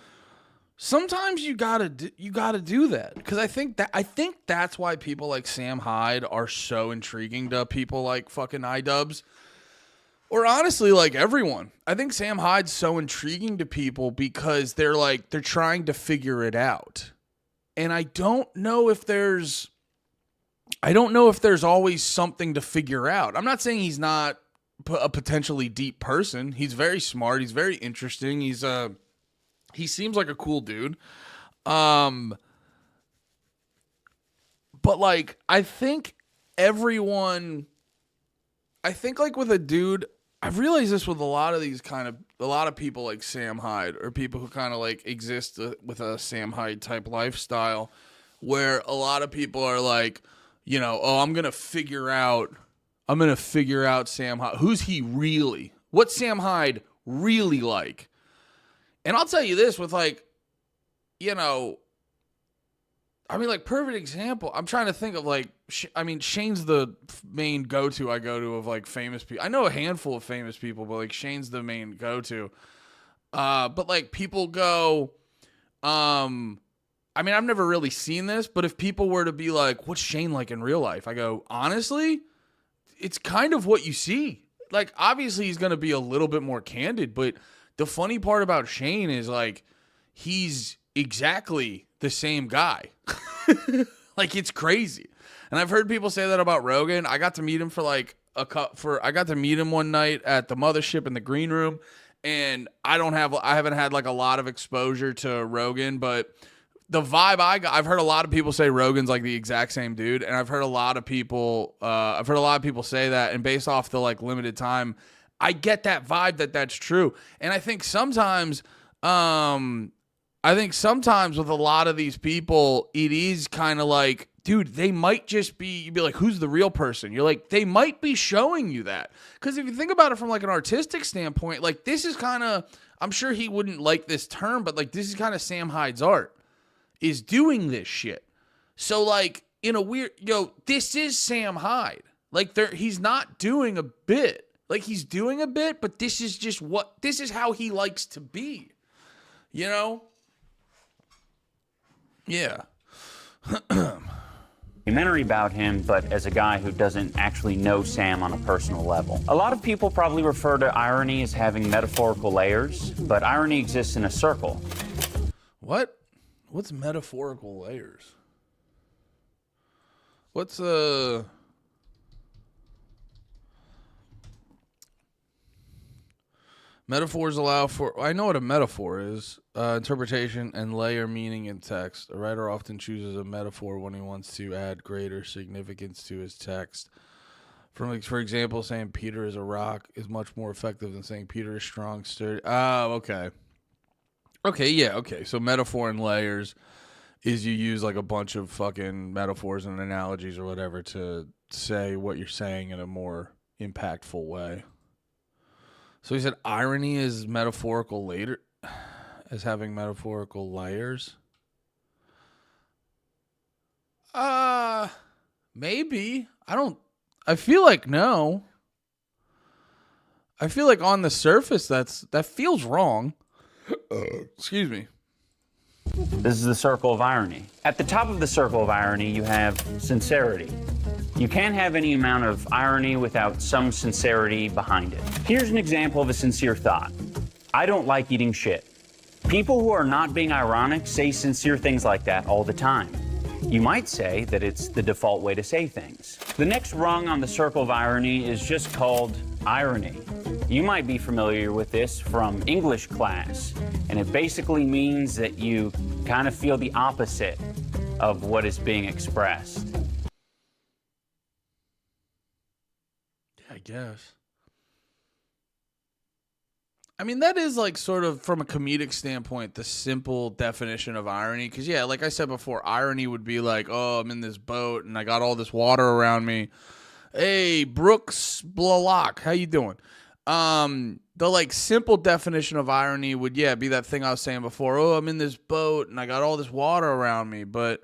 Sometimes you gotta do that, because I think that's why people like Sam Hyde are so intriguing to people like fucking iDubbbz, or honestly like everyone. I think Sam Hyde's so intriguing to people because they're trying to figure it out, and I don't know if there's always something to figure out. I'm not saying he's not a potentially deep person. He's very smart. He's very interesting. He seems like a cool dude. But like, I think like with a dude, I've realized this with a lot of people like Sam Hyde, or people who kind of like exist with a Sam Hyde type lifestyle, where a lot of people are like, you know, oh, I'm going to figure out Sam Hyde. Who's he really? What's Sam Hyde really like? And I'll tell you this with like, you know, I mean, like, perfect example. I'm trying to think of like, Shane's the main go-to I go to of like famous people. I know a handful of famous people, but like Shane's the main go-to. But like people go, I mean, I've never really seen this, but if people were to be like, what's Shane like in real life? I go, honestly, it's kind of what you see. Like, obviously he's going to be a little bit more candid, but the funny part about Shane is like, he's exactly the same guy. Like, it's crazy. And I've heard people say that about Rogan. I got to meet him I got to meet him one night at the mothership in the green room, and I haven't had like a lot of exposure to Rogan, but the vibe I've heard a lot of people say Rogan's like the exact same dude, and I've heard a lot of people say that, and based off the like limited time, I get that vibe that's true. And I think sometimes with a lot of these people, it is kind of like, dude, they might just be, you'd be like, who's the real person? You're like, they might be showing you that. Because if you think about it from like an artistic standpoint, like this is kind of, I'm sure he wouldn't like this term, but like this is kind of Sam Hyde's art, is doing this shit. So like in a weird, this is Sam Hyde. Like he's not doing a bit. Like he's doing a bit, but this is how he likes to be. You know? Yeah. Documentary about him, but as a guy who doesn't actually know Sam on a personal level. A lot of people probably refer to irony as having metaphorical layers, but irony exists in a circle. What? What's metaphorical layers? What's metaphors allow for, I know what a metaphor is, interpretation and layer meaning in text. A writer often chooses a metaphor when he wants to add greater significance to his text. For example, saying Peter is a rock is much more effective than saying Peter is strong, sturdy. Oh, okay. Okay, yeah, okay. So metaphor and layers is you use like a bunch of fucking metaphors and analogies or whatever to say what you're saying in a more impactful way. So he said irony is metaphorical later, as having metaphorical layers. Maybe. I feel like no. I feel like on the surface that feels wrong. Excuse me. This is the circle of irony. At the top of the circle of irony, you have sincerity. You can't have any amount of irony without some sincerity behind it. Here's an example of a sincere thought. I don't like eating shit. People who are not being ironic say sincere things like that all the time. You might say that it's the default way to say things. The next rung on the circle of irony is just called irony. You might be familiar with this from English class, and it basically means that you kind of feel the opposite of what is being expressed. I guess. I mean, that is like sort of from a comedic standpoint, the simple definition of irony. Because, yeah, like I said before, irony would be like, oh, I'm in this boat and I got all this water around me Hey, Brooks Blalock, how you doing? The like simple definition of irony would be that thing I was saying before. Oh, I'm in this boat and I got all this water around me, but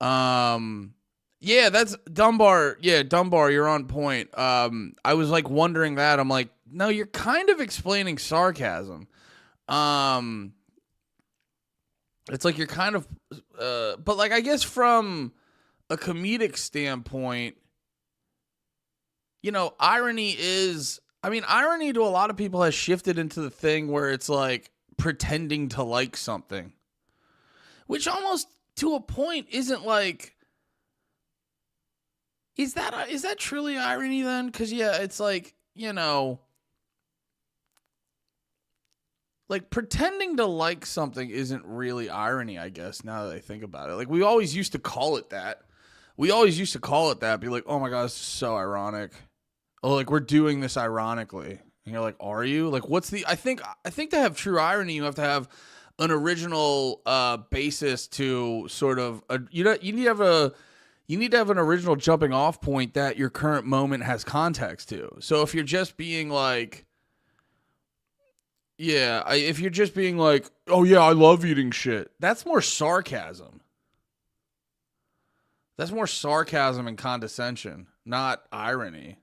that's Dunbar. Yeah, Dunbar, you're on point. I was like wondering that. I'm like, no, you're kind of explaining sarcasm. It's like you're kind of but like I guess from a comedic standpoint, irony to a lot of people has shifted into the thing where it's like pretending to like something, which almost to a point isn't like, is that truly irony then? Because it's like, like pretending to like something isn't really irony, I guess, now that I think about it. Like we always used to call it that. Be like, oh my God, this is so ironic. Oh, like we're doing this ironically. And you're like, are you? Like what's I think to have true irony, you have to have an original basis to sort of you need to have an original jumping off point that your current moment has context to. So if you're just being like, if you're just being like, oh yeah, I love eating shit, that's more sarcasm. That's more sarcasm and condescension, not irony.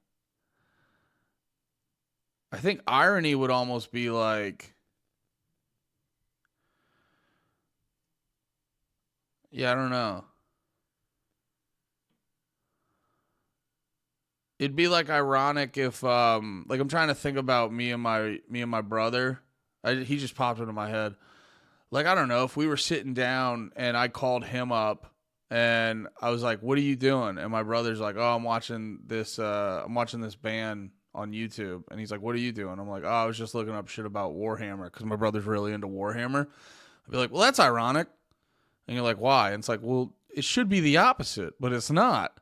I think irony would almost be like, I don't know. It'd be like ironic if like I'm trying to think about me and my brother. He just popped into my head. Like I don't know, if we were sitting down and I called him up and I was like, "What are you doing?" And my brother's like, "Oh, I'm watching this band on YouTube." And he's like, "What are you doing?" I'm like, "Oh, I was just looking up shit about Warhammer," because my brother's really into Warhammer. I'd be like, "Well, that's ironic." And you're like, "Why?" And it's like, "Well, it should be the opposite, but it's not."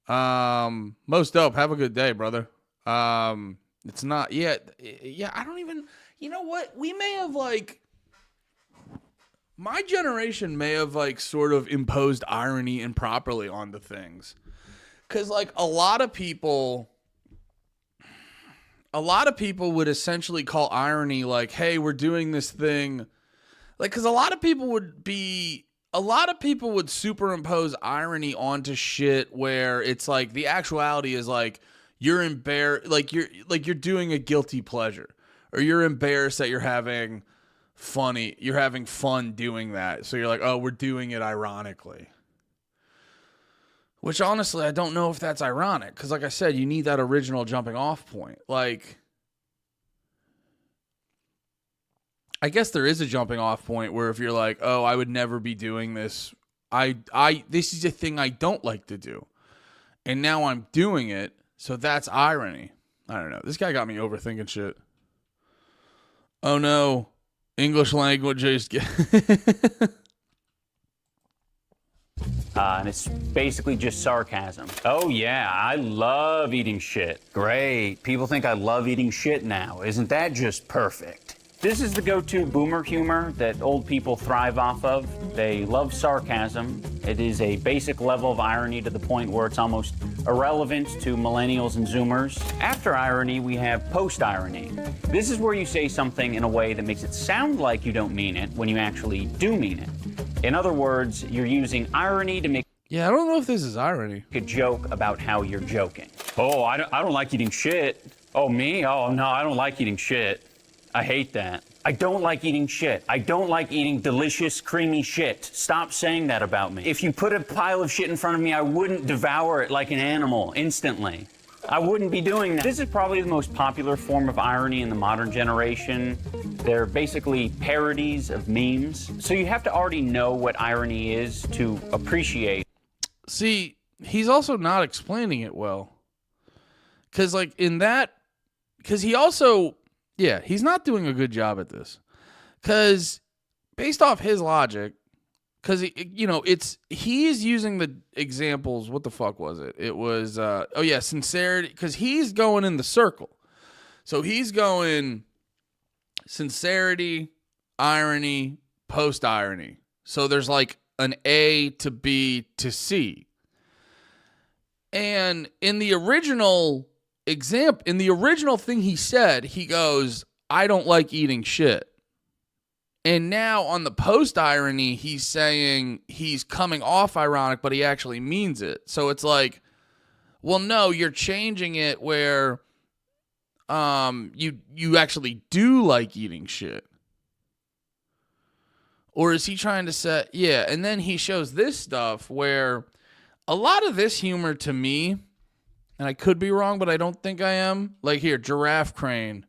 Most dope. Have a good day, brother. It's not yet. Yeah, I don't even, you know what? We may have like, my generation may have like sort of imposed irony improperly onto things. Cause like a lot of people would essentially call irony like, hey, we're doing this thing. Like, cause a lot of people would superimpose irony onto shit where it's like the actuality is like you're embarrassed, like you're doing a guilty pleasure, or you're embarrassed that you're having fun doing that. So you're like, oh, we're doing it ironically. Which honestly, I don't know if that's ironic, because like I said, you need that original jumping off point. Like, I guess there is a jumping off point where if you're like, oh, I would never be doing this. This is a thing I don't like to do. And now I'm doing it. So that's irony. I don't know. This guy got me overthinking shit. Oh no. English language is and it's basically just sarcasm. Oh yeah, I love eating shit. Great. People think I love eating shit now. Isn't that just perfect? This is the go-to boomer humor that old people thrive off of. They love sarcasm. It is a basic level of irony to the point where it's almost irrelevant to millennials and zoomers. After irony, we have post-irony. This is where you say something in a way that makes it sound like you don't mean it when you actually do mean it. In other words, you're using irony to make I don't know if this is irony. A joke about how you're joking. Oh, I don't like eating shit. Oh, me? Oh, no, I don't like eating shit. I hate that. I don't like eating shit. I don't like eating delicious, creamy shit. Stop saying that about me. If you put a pile of shit in front of me, I wouldn't devour it like an animal instantly. I wouldn't be doing that. This is probably the most popular form of irony in the modern generation. They're basically parodies of memes. So you have to already know what irony is to appreciate. See, he's also not explaining it well. Because like in that, because he also... Yeah, he's not doing a good job at this. Because based off his logic, because, he is using the examples. What the fuck was it? It was, sincerity. Because he's going in the circle. So he's going sincerity, irony, post-irony. So there's like an A to B to C. And in the original thing he said, he goes, I don't like eating shit. And now on the post irony, he's saying he's coming off ironic, but he actually means it. So it's like, well, no, you're changing it where you actually do like eating shit. Or is he trying to say, yeah, and then he shows this stuff where a lot of this humor to me, and I could be wrong, but I don't think I am. Like here, giraffe crane,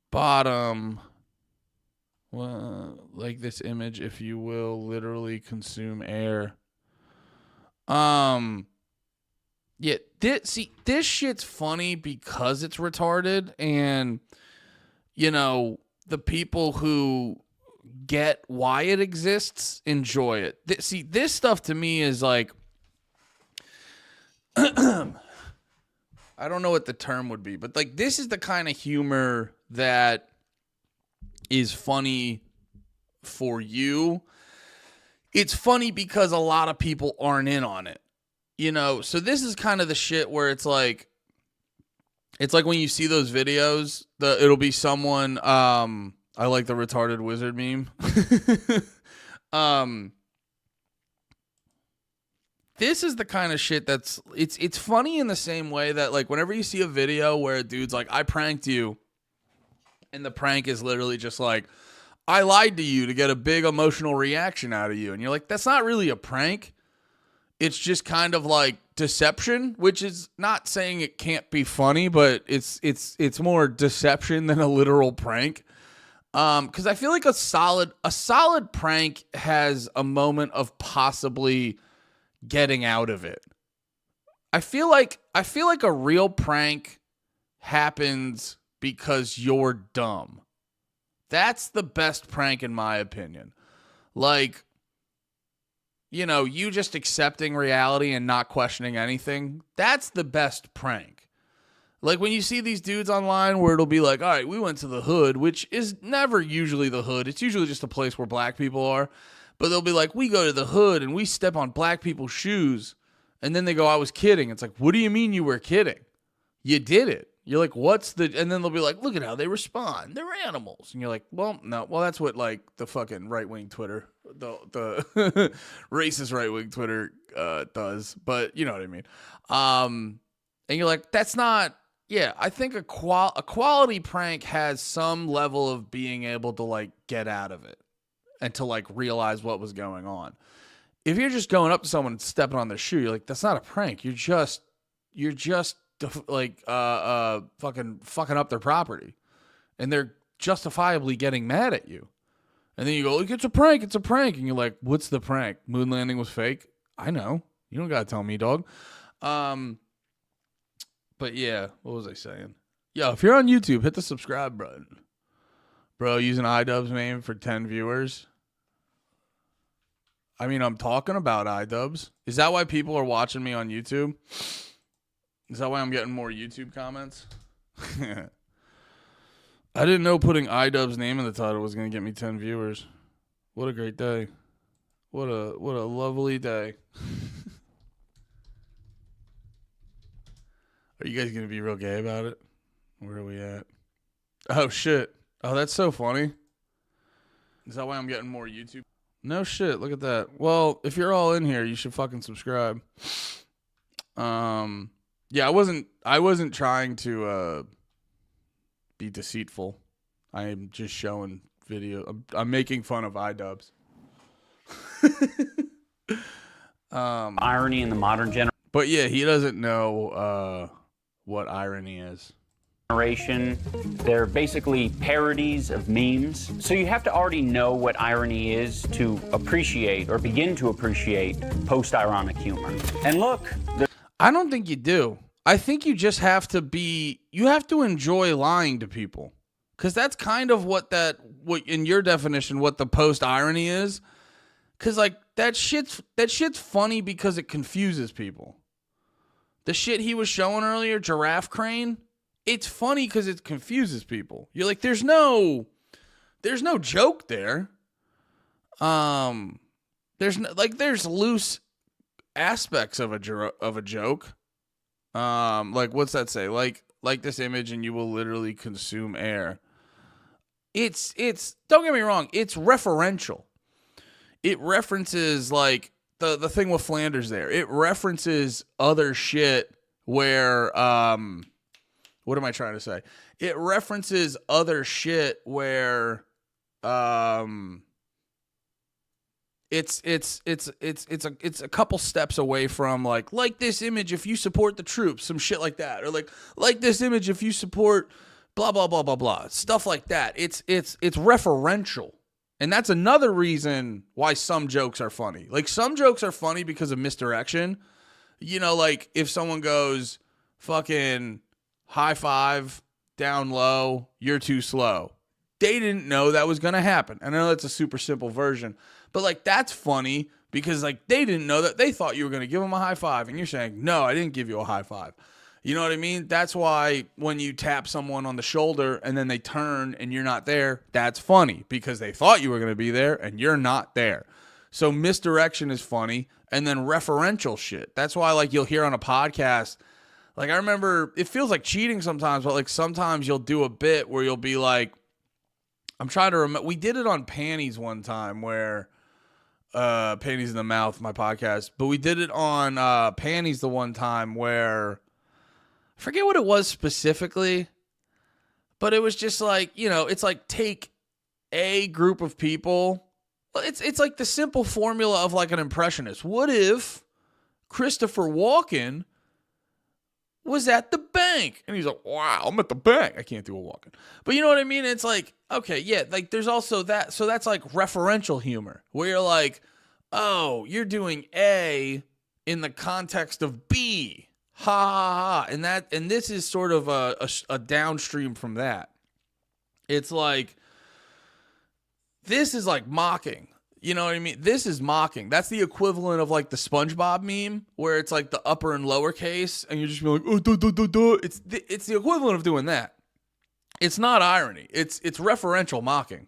bottom, well, like this image, if you will, literally consume air. Yeah, this shit's funny because it's retarded, and, you know, the people who get why it exists enjoy it. This stuff to me is like, I don't know what the term would be, but like this is the kind of humor that is funny for you. It's funny because a lot of people aren't in on it, you know? So this is kind of the shit where it's like when you see those videos, it'll be someone, I like the retarded wizard meme. This is the kind of shit that's it's funny in the same way that like whenever you see a video where a dude's like, I pranked you, and the prank is literally just like, I lied to you to get a big emotional reaction out of you, and you're like, that's not really a prank. It's just kind of like deception, which is not saying it can't be funny, but it's more deception than a literal prank. Because I feel like a solid prank has a moment of possibly getting out of it. I feel like a real prank happens because you're dumb. That's the best prank in my opinion. Like, you know, you just accepting reality and not questioning anything. That's the best prank. Like when you see these dudes online where it'll be like, all right, we went to the hood, which is never usually the hood. It's usually just a place where black people are. But they'll be like, we go to the hood and we step on black people's shoes. And then they go, I was kidding. It's like, what do you mean you were kidding? You did it. You're like, what's the... And then they'll be like, look at how they respond. They're animals. And you're like, well, no. Well, that's what like the fucking right-wing Twitter, the racist right-wing Twitter does. But you know what I mean. And you're like, that's not... Yeah, I think a quality prank has some level of being able to like get out of it and to like realize what was going on. If you're just going up to someone and stepping on their shoe, you're like, that's not a prank. You're just like fucking up their property, and they're justifiably getting mad at you. And then you go, look, it's a prank, and you're like, what's the prank? Moon landing was fake. I know. You don't gotta tell me, dog. But yeah, what was I saying? Yo, if you're on YouTube, hit the subscribe button. Bro, using iDubbbz name for 10 viewers. I mean, I'm talking about iDubbbz. Is that why people are watching me on YouTube? Is that why I'm getting more YouTube comments? I didn't know putting iDubbbz name in the title was going to get me 10 viewers. What a great day. What a lovely day. Are you guys going to be real gay about it? Where are we at? Oh, shit. Oh, that's so funny. Is that why I'm getting more YouTube? No shit. Look at that. Well, if you're all in here, you should fucking subscribe. Yeah, I wasn't trying to be deceitful. I am just showing video. I'm making fun of iDubbbz. Irony in the modern generation. But yeah, he doesn't know what irony is. They're basically parodies of memes. So you have to already know what irony is to appreciate or begin to appreciate post-ironic humor. And look, I don't think you do. I think you just have to enjoy lying to people. Cause that's kind of what in your definition, what the post-irony is. Cause like that shit's funny because it confuses people. The shit he was showing earlier, giraffe crane, it's funny because it confuses people. You're like, there's no joke there. There's loose aspects of a joke. Like what's that say? Like this image and you will literally consume air. It's don't get me wrong, it's referential. It references like the thing with Flanders there. It references other shit where what am I trying to say? It references other shit where it's a couple steps away from like this image if you support the troops, some shit like that, or like this image if you support blah blah blah blah blah, stuff like that. It's referential, and that's another reason why some jokes are funny. Like some jokes are funny because of misdirection. You know, like if someone goes fucking high five down low, you're too slow. They didn't know that was gonna happen. And I know that's a super simple version, but like that's funny because like they didn't know that. They thought you were gonna give them a high five, and you're saying, no, I didn't give you a high five. You know what I mean? That's why when you tap someone on the shoulder and then they turn and you're not there, that's funny because they thought you were gonna be there and you're not there. So misdirection is funny, and then referential shit. That's why like you'll hear on a podcast. Like I remember, it feels like cheating sometimes, but like sometimes you'll do a bit where you'll be like, I'm trying to remember. We did it on Panties one time where Panties in the Mouth, my podcast. But we did it on Panties the one time where I forget what it was specifically. But it was just like, you know, it's like take a group of people. It's like the simple formula of like an impressionist. What if Christopher Walken was at the bank? And he's like, wow, I'm at the bank. I can't do a Walken. But you know what I mean? It's like, okay, yeah, like there's also that. So that's like referential humor where you're like, oh, you're doing A in the context of B. Ha ha ha. And this is sort of a downstream from that. It's like, this is like mocking. You know what I mean? This is mocking. That's the equivalent of like the SpongeBob meme where it's like the upper and lower case and you're just like, oh, duh, duh, duh, duh. It's the equivalent of doing that. It's not irony. It's referential mocking.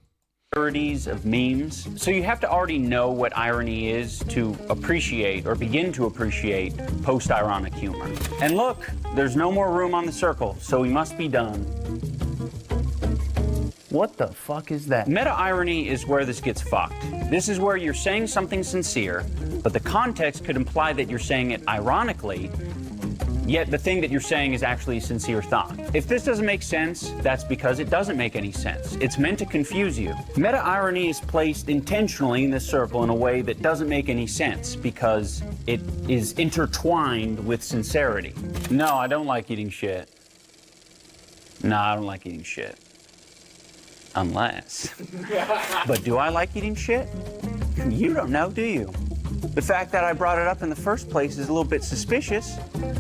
Parodies of memes. So you have to already know what irony is to appreciate or begin to appreciate post-ironic humor. And look, there's no more room on the circle, so we must be done. What the fuck is that? Meta-irony is where this gets fucked. This is where you're saying something sincere, but the context could imply that you're saying it ironically, yet the thing that you're saying is actually a sincere thought. If this doesn't make sense, that's because it doesn't make any sense. It's meant to confuse you. Meta-irony is placed intentionally in this circle in a way that doesn't make any sense because it is intertwined with sincerity. No, I don't like eating shit. No, I don't like eating shit. Unless. But do I like eating shit? You don't know, do you? The fact that I brought it up in the first place is a little bit suspicious,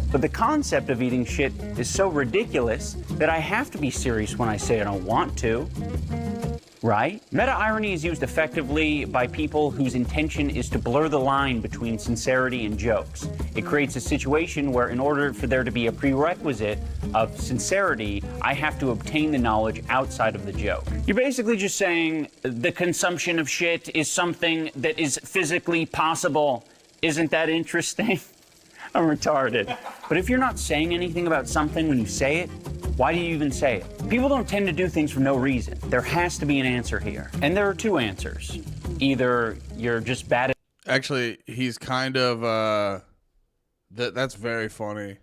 but the concept of eating shit is so ridiculous that I have to be serious when I say I don't want to. Right? Meta-irony is used effectively by people whose intention is to blur the line between sincerity and jokes. It creates a situation where in order for there to be a prerequisite of sincerity, I have to obtain the knowledge outside of the joke. You're basically just saying the consumption of shit is something that is physically possible. Isn't that interesting? I'm retarded. But if you're not saying anything about something when you say it, why do you even say it? People don't tend to do things for no reason. There has to be an answer here. And there are two answers. Either you're just bad at... Actually, he's kind of, that's very funny.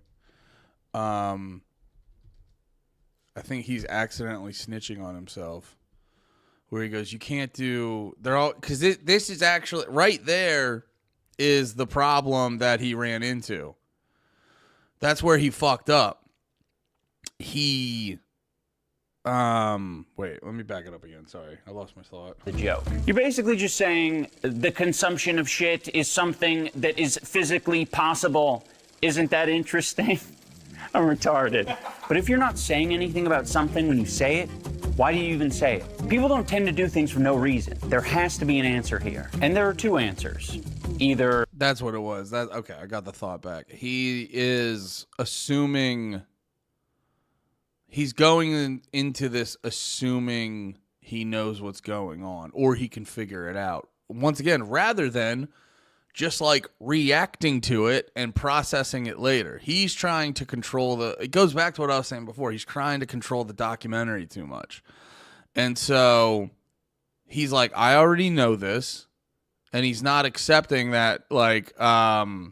I think he's accidentally snitching on himself. Where he goes, you can't do... They're all... Because this is actually... Right there is the problem that he ran into. That's where he fucked up. Wait, let me back it up again. Sorry, I lost my thought. The joke. You're basically just saying the consumption of shit is something that is physically possible. Isn't that interesting? I'm retarded. But if you're not saying anything about something when you say it, why do you even say it? People don't tend to do things for no reason. There has to be an answer here. And there are two answers. Either... That's what it was. Okay, I got the thought back. He is assuming... He's going into this assuming he knows what's going on or he can figure it out. Once again, rather than just like reacting to it and processing it later. He's trying to control it goes back to what I was saying before. He's trying to control the documentary too much. And so he's like, I already know this. And he's not accepting that, like, Sam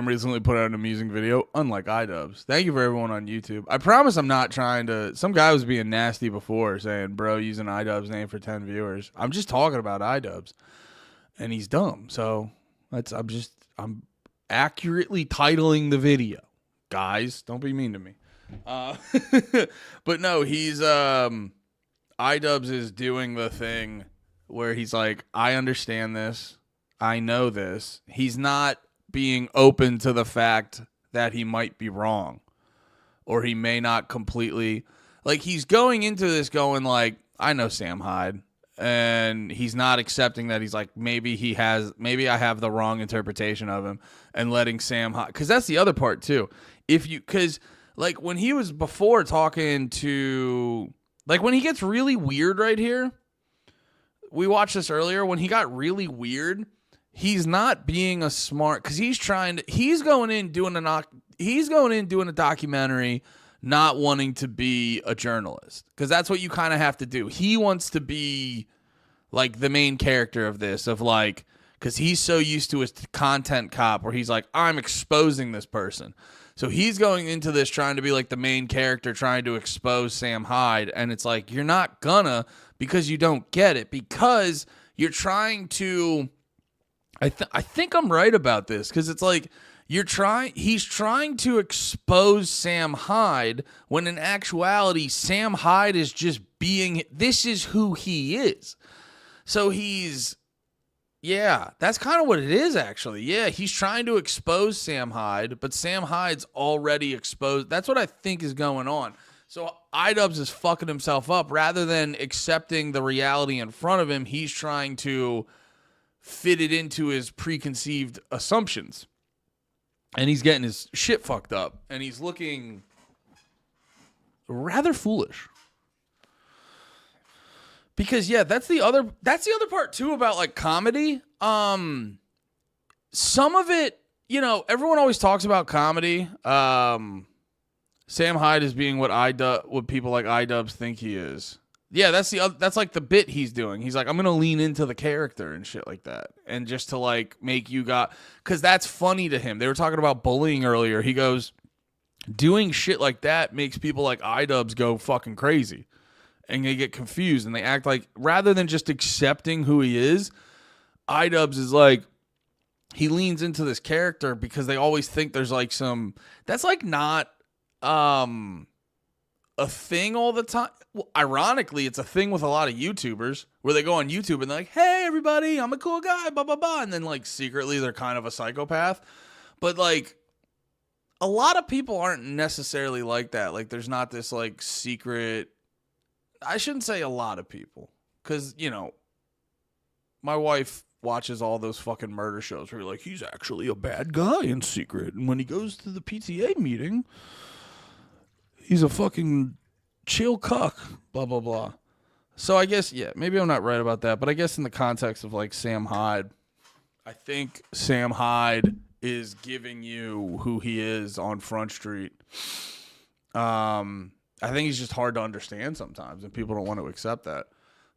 recently put out an amusing video, unlike iDubbbz. Thank you for everyone on YouTube. I promise I'm not trying to... Some guy was being nasty before, saying, bro, using iDubbbz name for 10 viewers. I'm just talking about iDubbbz. And he's dumb. So I'm accurately titling the video. Guys, don't be mean to me. But no, he's... iDubbbz is doing the thing where he's like, I understand this. I know this. He's not being open to the fact that he might be wrong, or he may not completely, like, he's going into this going like, I know Sam Hyde, and he's not accepting that. He's like, maybe I have the wrong interpretation of him, and letting Sam Hyde, because that's the other part too. Because like when he was before talking to, like when he gets really weird right here, we watched this earlier, when he got really weird, he's not being a smart, because he's going in doing a documentary, not wanting to be a journalist, because that's what you kind of have to do. He wants to be like the main character of this, of like, because he's so used to his content cop where he's like, I'm exposing this person. So he's going into this trying to be like the main character, trying to expose Sam Hyde, and it's like, you're not gonna, because you don't get it, because you're trying to... I think I'm right about this, because it's like he's trying to expose Sam Hyde when in actuality Sam Hyde is just this is who he is. So that's kind of what it is actually. Yeah, he's trying to expose Sam Hyde, but Sam Hyde's already exposed. That's what I think is going on. So iDubbbz is fucking himself up. Rather than accepting the reality in front of him, he's trying to fit it into his preconceived assumptions, and he's getting his shit fucked up, and he's looking rather foolish. Because that's the other part too about like comedy. Some of it, everyone always talks about comedy. Sam Hyde is being what people like iDubbbz think he is. Yeah, that's like the bit he's doing. He's like, I'm gonna lean into the character and shit like that, and just to like make you because that's funny to him. They were talking about bullying earlier. He goes, doing shit like that makes people like iDubbbz go fucking crazy, and they get confused, and they act like, rather than just accepting who he is, iDubbbz is like, he leans into this character because they always think there's like that's like not a thing all the time. Well, ironically, it's a thing with a lot of YouTubers where they go on YouTube and they're like, hey, everybody, I'm a cool guy, blah, blah, blah. And then, like, secretly they're kind of a psychopath. But, like, a lot of people aren't necessarily like that. Like, there's not this, like, secret... I shouldn't say a lot of people. Because, my wife watches all those fucking murder shows where you're like, he's actually a bad guy in secret. And when he goes to the PTA meeting... he's a fucking chill cuck, blah, blah, blah. So I guess, maybe I'm not right about that, but I guess in the context of, like, Sam Hyde, I think Sam Hyde is giving you who he is on Front Street. I think he's just hard to understand sometimes, and people don't want to accept that.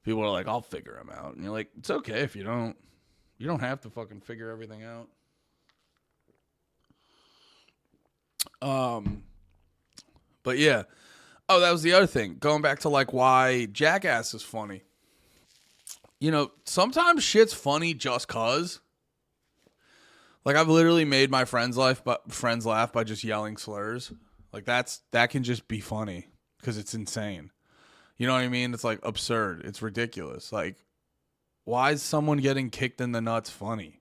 People are like, I'll figure him out. And you're like, it's okay if you don't. You don't have to fucking figure everything out. But yeah. Oh, that was the other thing. Going back to like why Jackass is funny. Sometimes shit's funny just cause. Like I've literally made my friends laugh by just yelling slurs. Like that can just be funny because it's insane. You know what I mean? It's like absurd. It's ridiculous. Like, why is someone getting kicked in the nuts funny?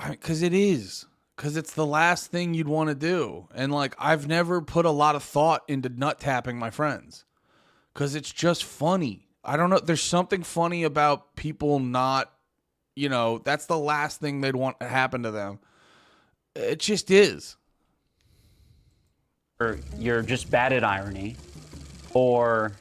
Because it is. Because it's the last thing you'd want to do. And, like, I've never put a lot of thought into nut tapping my friends. Because it's just funny. I don't know. There's something funny about people not, that's the last thing they'd want to happen to them. It just is. Or you're just bad at irony. Or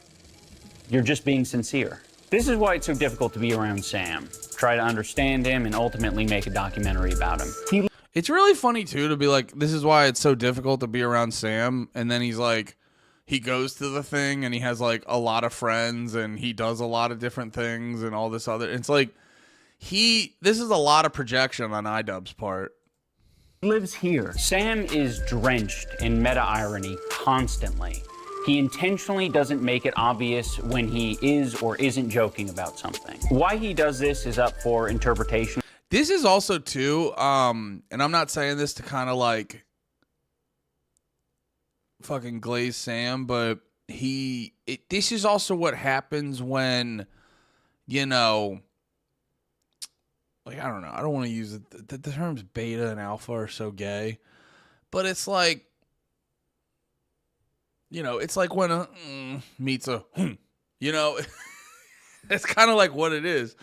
you're just being sincere. This is why it's so difficult to be around Sam. try to understand him, and ultimately make a documentary about him. It's really funny too to be like, this is why it's so difficult to be around Sam. And then he's like, he goes to the thing and he has like a lot of friends and he does a lot of different things and all this other. It's like this is a lot of projection on iDubbbz' part. Lives here. Sam is drenched in meta-irony constantly. He intentionally doesn't make it obvious when he is or isn't joking about something. Why he does this is up for interpretation. This is also too, and I'm not saying this to kind of like fucking glaze Sam, but this is also what happens when, you know, like, I don't know. I don't want to use it. The terms beta and alpha are so gay, but it's like, you know, it's like when a meets a, you know, it's kind of like what it is.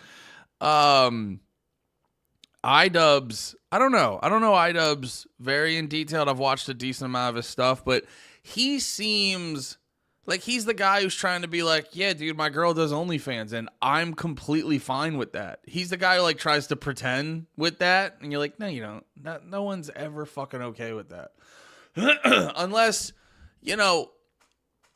iDubbbz, I don't know iDubbbz very in detail. I've watched a decent amount of his stuff, but he seems like he's the guy who's trying to be like, yeah, dude, my girl does OnlyFans, and I'm completely fine with that. He's the guy who like tries to pretend with that, and you're like, no, you don't. No one's ever fucking okay with that. Unless, you know,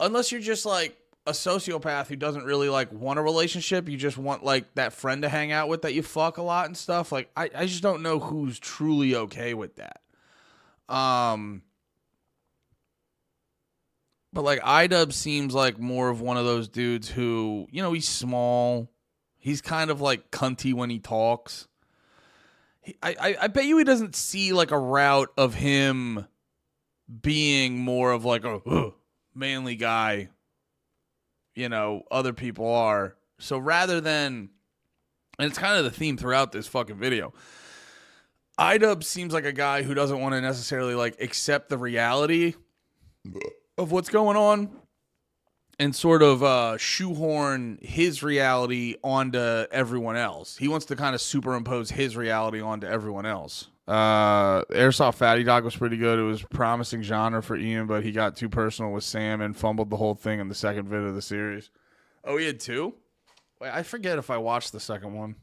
unless you're just like a sociopath who doesn't really like want a relationship. You just want like that friend to hang out with that you fuck a lot and stuff. Like, I just don't know who's truly okay with that. But like iDubbbz seems like more of one of those dudes who, you know, he's small. He's kind of like cunty when he talks. I bet you he doesn't see like a route of him being more of like a manly guy. You know, other people are. So rather than, and it's kind of the theme throughout this fucking video, iDubbbz seems like a guy who doesn't want to necessarily like accept the reality of what's going on and sort of shoehorn his reality onto everyone else. He wants to kind of superimpose his reality onto everyone else. Airsoft Fatty Dog was pretty good. It was promising genre for Ian, but he got too personal with Sam and fumbled the whole thing in the second vid of the series. Oh, he had two? Wait, I forget if I watched the second one.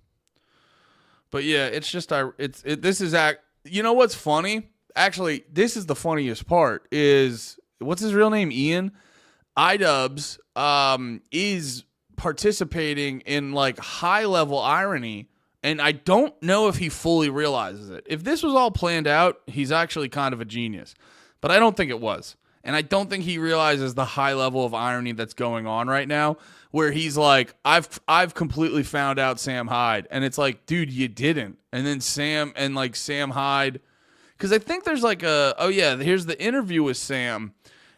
But yeah, it's just you know what's funny? Actually, this is the funniest part is, what's his real name? Ian? iDubbbz is participating in like high level irony, and I don't know if he fully realizes it. If this was all planned out, he's actually kind of a genius, but I don't think it was. And I don't think he realizes the high level of irony that's going on right now, where he's like, I've completely found out Sam Hyde. And it's like, dude, you didn't. And then Sam Hyde, because I think there's like here's the interview with Sam.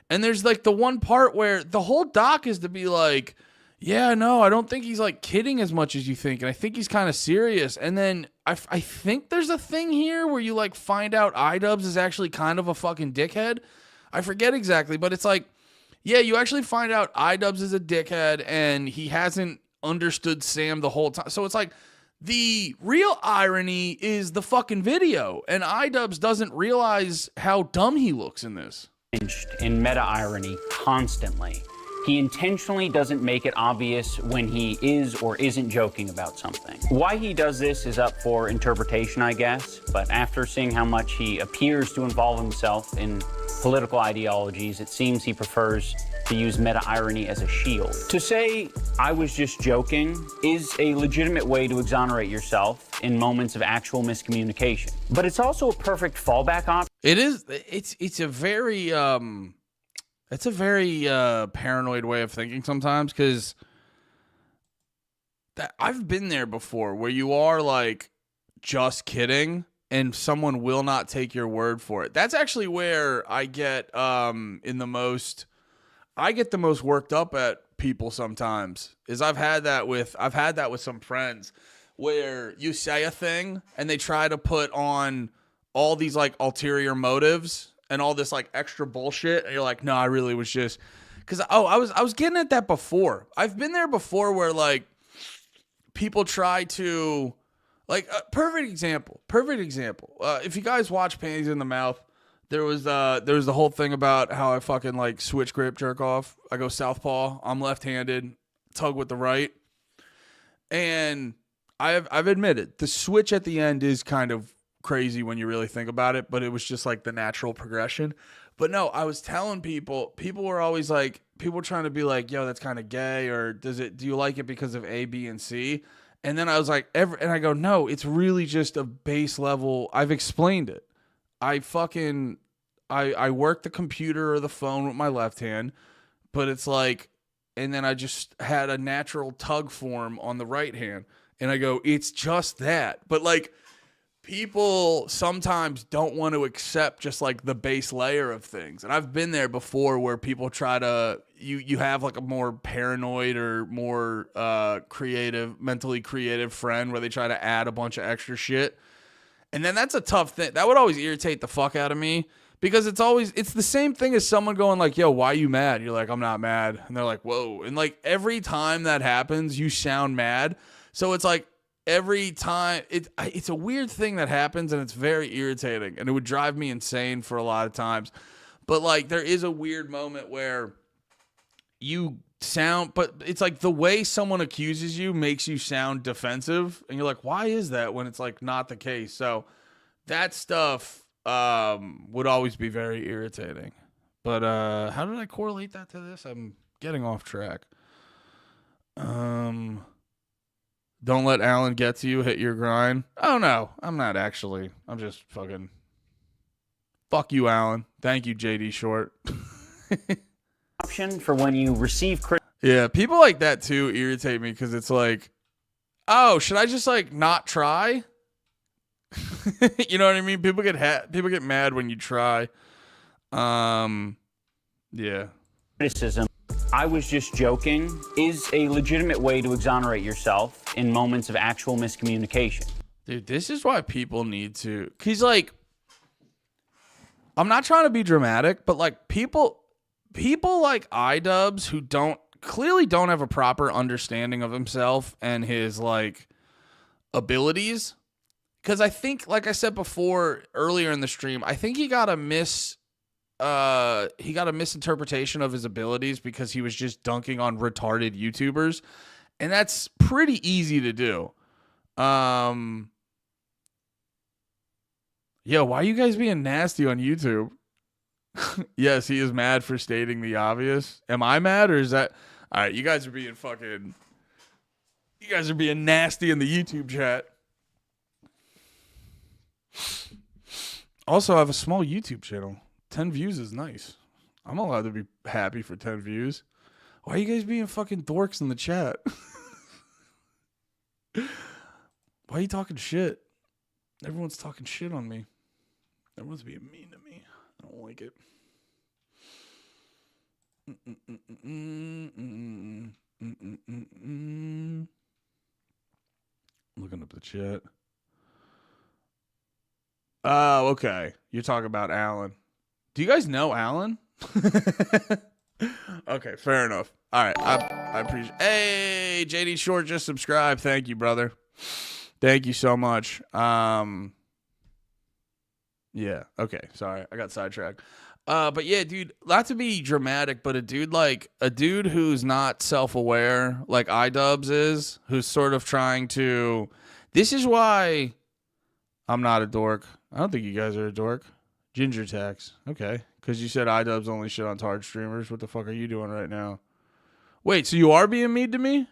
And there's like the one part where the whole doc is to be like, yeah, no, I don't think he's like kidding as much as you think. And I think he's kind of serious. And then I think there's a thing here where you like find out iDubbbz is actually kind of a fucking dickhead. I forget exactly, but it's like, yeah, you actually find out iDubbbz is a dickhead and he hasn't understood Sam the whole time. So it's like the real irony is the fucking video, and iDubbbz doesn't realize how dumb he looks in this. In meta-irony constantly. He intentionally doesn't make it obvious when he is or isn't joking about something. Why he does this is up for interpretation, I guess, but after seeing how much he appears to involve himself in political ideologies, it seems he prefers to use meta-irony as a shield. To say, I was just joking, is a legitimate way to exonerate yourself in moments of actual miscommunication. But it's also a perfect fallback option. It is. It's a very paranoid way of thinking sometimes, because I've been there before where you are like just kidding and someone will not take your word for it. That's actually where I get the most worked up at people sometimes. Is I've had that with some friends where you say a thing and they try to put on all these like ulterior motives and all this like extra bullshit, and you're like, no, I really was just, because I was getting at that before. I've been there before where like people try to, like, perfect example. If you guys watch Panties in the Mouth, there was the whole thing about how I fucking like switch grip jerk off. I go southpaw. I'm left-handed, tug with the right, and I've admitted the switch at the end is kind of crazy when you really think about it, but it was just like the natural progression. But no, I was telling people were always like, people were trying to be like, yo, that's kind of gay, or do you like it because of A, B, and C? And then I was like, and I go, no, it's really just a base level. I've explained it. I work the computer or the phone with my left hand, but it's like, and then I just had a natural tug form on the right hand. And I go, it's just that. But like, people sometimes don't want to accept just like the base layer of things. And I've been there before where people try to, you have like a more paranoid or more mentally creative friend where they try to add a bunch of extra shit. And then that's a tough thing. That would always irritate the fuck out of me, because it's the same thing as someone going like, yo, why are you mad? You're like, I'm not mad. And they're like, whoa. And like every time that happens, you sound mad. So it's like every time it's a weird thing that happens, and it's very irritating, and it would drive me insane for a lot of times. But like there is a weird moment where you sound, but it's like the way someone accuses you makes you sound defensive, and you're like, why is that, when it's like not the case? So that stuff would always be very irritating. But how did I correlate that to this? I'm getting off track. Don't let Alan get to you, hit your grind. Oh, no, I'm not actually. I'm just fucking. Fuck you, Alan. Thank you, JD Short. Option for when you receive Yeah, people like that too irritate me, because it's like, oh, should I just like not try? You know what I mean? People get mad when you try. Yeah. criticism. I was just joking is a legitimate way to exonerate yourself in moments of actual miscommunication. Dude, this is why people need to, because like, I'm not trying to be dramatic, but like people like iDubbbz who clearly don't have a proper understanding of himself and his like abilities. Because I think, like I said before earlier in the stream, I think he got a misinterpretation of his abilities because he was just dunking on retarded YouTubers, and that's pretty easy to do. Yo, why are you guys being nasty on YouTube? Yes, he is mad for stating the obvious. Am I mad, or is that... All right, you guys are being nasty in the YouTube chat. Also, I have a small YouTube channel. 10 views is nice. I'm allowed to be happy for 10 views. Why are you guys being fucking dorks in the chat? Why are you talking shit? Everyone's talking shit on me. Everyone's being mean to me. I don't like it. Looking up the chat. Oh, okay. You're talking about Alan. Do you guys know Alan? Okay, fair enough. All right, I appreciate. Hey, JD Short just subscribed. Thank you, brother. Thank you so much. Yeah. Okay. Sorry, I got sidetracked. But yeah, dude, not to be dramatic, but a dude who's not self-aware, like iDubbbz is, who's sort of trying to. This is why I'm not a dork. I don't think you guys are a dork. Ginger tax. Okay. Because you said iDubbbz only shit on Tard streamers. What the fuck are you doing right now? Wait, so you are being mean to me?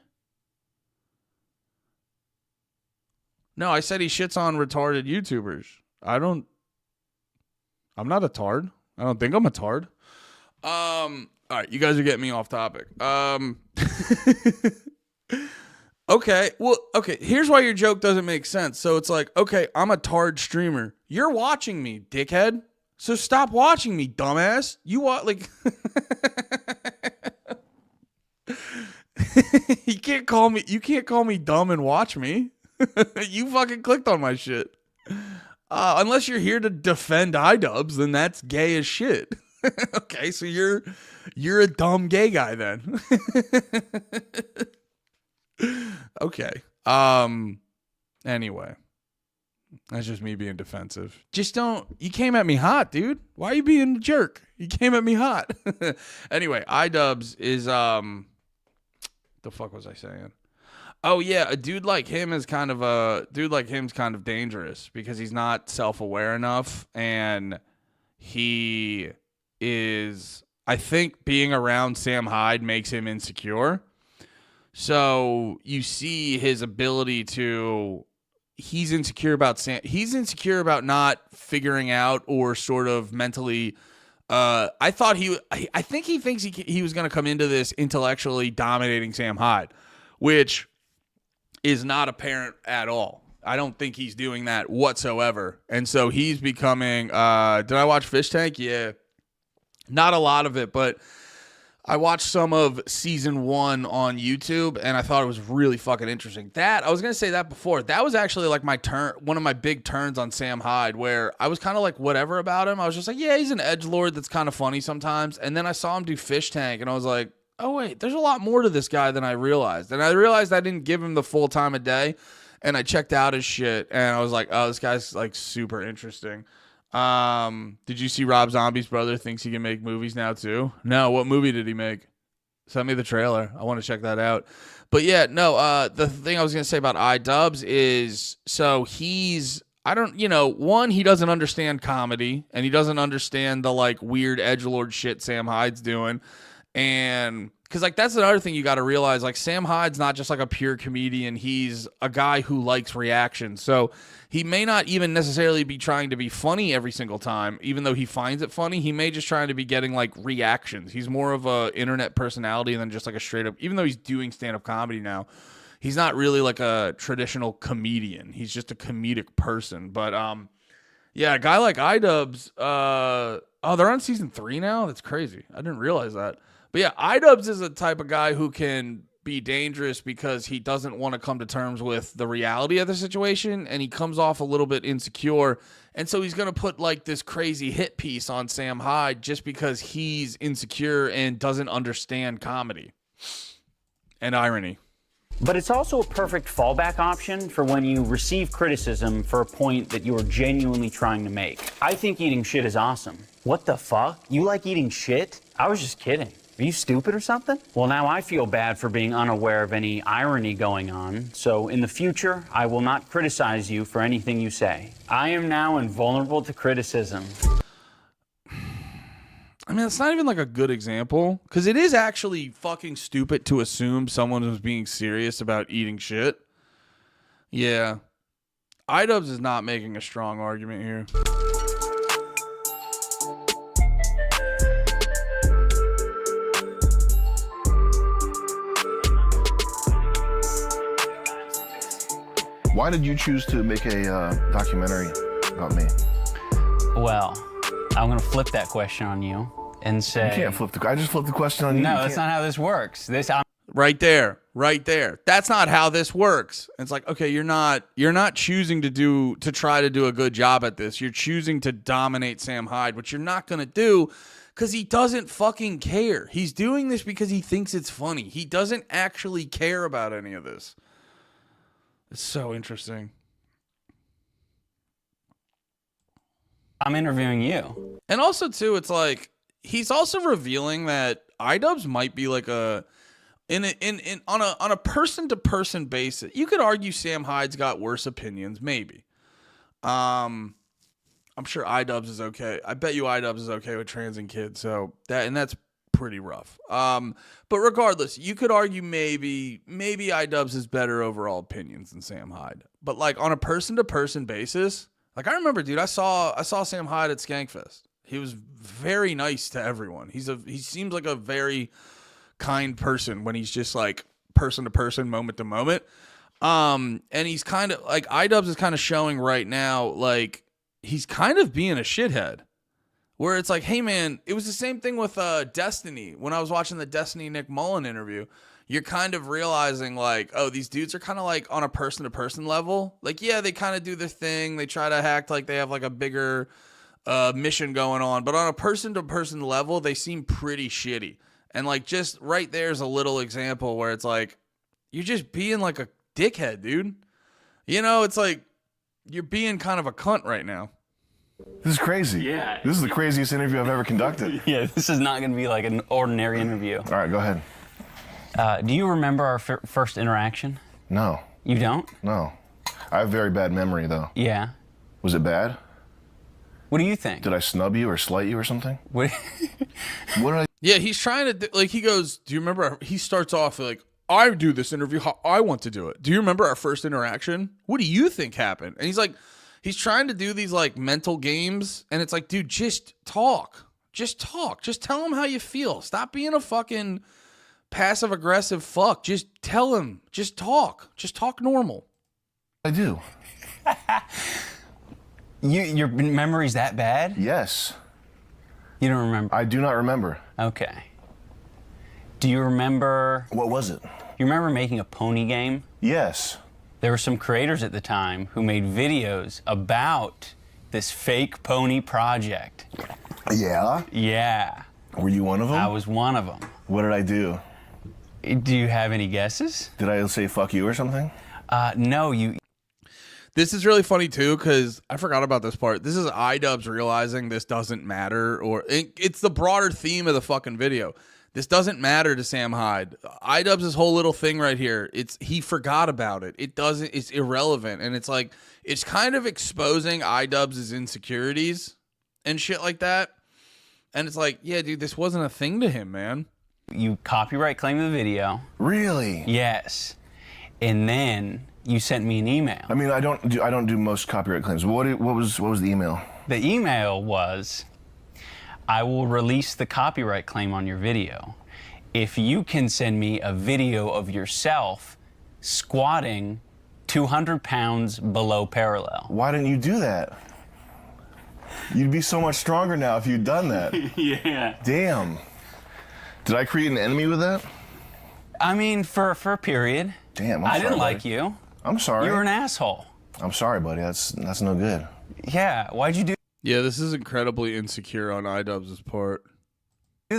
No, I said he shits on retarded YouTubers. I'm not a tard. I don't think I'm a tard. All right, you guys are getting me off topic. Okay, well, okay, here's why your joke doesn't make sense. So it's like, okay, I'm a tard streamer. You're watching me, dickhead. So stop watching me, dumbass. You can't call me dumb and watch me. You fucking clicked on my shit. Unless you're here to defend iDubbbz, then that's gay as shit. Okay, so you're a dumb gay guy then. Okay. Anyway. That's just me being defensive. You came at me hot, dude. Why are you being a jerk? You came at me hot. Anyway, iDubbbz is, the fuck was I saying? Oh yeah, a dude like him is kind of dangerous because he's not self-aware enough, and he is, I think being around Sam Hyde makes him insecure. So you see his ability to, he's insecure about not figuring out or sort of mentally I think he thinks he was going to come into this intellectually dominating Sam Hyde, which is not apparent at all. I don't think he's doing that whatsoever. And so he's becoming, did I watch Fish Tank? Yeah. Not a lot of it, but I watched some of season 1 on YouTube, and I thought it was really fucking interesting. I was going to say that before. That was actually like one of my big turns on Sam Hyde, where I was kind of like whatever about him. I was just like, yeah, he's an edgelord that's kind of funny sometimes. And then I saw him do Fish Tank, and I was like, oh, wait, there's a lot more to this guy than I realized. And I realized I didn't give him the full time of day, and I checked out his shit, and I was like, oh, this guy's like super interesting. Did you see Rob Zombie's brother thinks he can make movies now too? No, what movie did he make? Send me the trailer. I want to check that out. But yeah, no, the thing I was going to say about iDubbbz is, so he's, he doesn't understand comedy, and he doesn't understand the like weird edgelord shit Sam Hyde's doing. And because like that's another thing you got to realize, like Sam Hyde's not just like a pure comedian, he's a guy who likes reactions. So he may not even necessarily be trying to be funny every single time, even though he finds it funny. He may just trying to be getting like reactions. He's more of a internet personality than just like a straight up, even though he's doing stand-up comedy now, he's not really like a traditional comedian. He's just a comedic person. But yeah, a guy like iDubbbz, they're on season 3 now? That's crazy. I didn't realize that. But yeah, iDubbbz is a type of guy who can be dangerous because he doesn't want to come to terms with the reality of the situation, and he comes off a little bit insecure. And so he's going to put like this crazy hit piece on Sam Hyde just because he's insecure and doesn't understand comedy and irony. But it's also a perfect fallback option for when you receive criticism for a point that you are genuinely trying to make. I think eating shit is awesome. What the fuck? You like eating shit? I was just kidding. Are you stupid or something? Well, now I feel bad for being unaware of any irony going on, so in the future, I will not criticize you for anything you say. I am now invulnerable to criticism. I mean, it's not even like a good example, because it is actually fucking stupid to assume someone was being serious about eating shit. Yeah. iDubbbz is not making a strong argument here. Why did you choose to make a documentary about me? Well, I'm going to flip that question on you and say... You can't flip I just flipped the question on you. No, that's not how this works. Right there. That's not how this works. It's like, okay, you're not choosing to try to do a good job at this. You're choosing to dominate Sam Hyde, which you're not going to do because he doesn't fucking care. He's doing this because he thinks it's funny. He doesn't actually care about any of this. It's so interesting. I'm interviewing you. And also, too, it's like, he's also revealing that iDubbbz might be like on a person-to-person basis. You could argue Sam Hyde's got worse opinions, maybe. I'm sure iDubbbz is okay. I bet you iDubbbz is okay with trans and kids, so that's pretty rough. But regardless, you could argue maybe iDubbbz has better overall opinions than Sam Hyde. But like on a person-to-person basis, like I remember, dude, I saw Sam Hyde at Skankfest. He was very nice to everyone. He seems like a very kind person when he's just like person-to-person, moment-to-moment. And he's kind of like, iDubbbz is kind of showing right now, like he's kind of being a shithead. Where it's like, hey, man, it was the same thing with Destiny. When I was watching the Destiny Nick Mullen interview, you're kind of realizing, like, oh, these dudes are kind of like on a person-to-person level. Like, yeah, they kind of do their thing. They try to act like they have like a bigger mission going on. But on a person-to-person level, they seem pretty shitty. And, like, just right there's a little example where it's like, you're just being like a dickhead, dude. You know, it's like, you're being kind of a cunt right now. This is crazy. Yeah. This is the craziest interview I've ever conducted. Yeah, this is not going to be like an ordinary interview. All right, go ahead. Do you remember our first interaction? No. You don't? No. I have very bad memory, though. Yeah. Was it bad? What do you think? Did I snub you or slight you or something? What? What did I... Yeah, he's trying to, like, he goes, do you remember, he starts off like, I do this interview how I want to do it. Do you remember our first interaction? What do you think happened? And he's like, he's trying to do these, like, mental games, and it's like, dude, just talk. Just talk. Just tell him how you feel. Stop being a fucking passive-aggressive fuck. Just tell him. Just talk. Just talk normal. I do. Your memory's that bad? Yes. You don't remember? I do not remember. Okay. Do you remember... What was it? You remember making a pony game? Yes. There were some creators at the time who made videos about this fake pony project. Yeah? Yeah. Were you one of them? I was one of them. What did I do? Do you have any guesses? Did I say fuck you or something? No, you... This is really funny, too, because I forgot about this part. This is iDubbbz realizing this doesn't matter, or it's the broader theme of the fucking video. This doesn't matter to Sam Hyde. iDubbbz' whole little thing right here, he forgot about it. It's irrelevant, and it's like, it's kind of exposing iDubbbz' insecurities and shit like that. And it's like, yeah, dude, this wasn't a thing to him, man. You copyright claimed the video. Really? Yes. And then you sent me an email. I mean, I don't do most copyright claims. What was the email? The email was, I will release the copyright claim on your video if you can send me a video of yourself squatting 200 pounds below parallel. Why didn't you do that? You'd be so much stronger now if you'd done that. Yeah. Damn. Did I create an enemy with that? I mean, for a period. Damn, I didn't like you. I'm sorry. You were an asshole. I'm sorry, buddy. That's no good. Yeah, why'd you do Yeah, this is incredibly insecure on iDubbbz' part.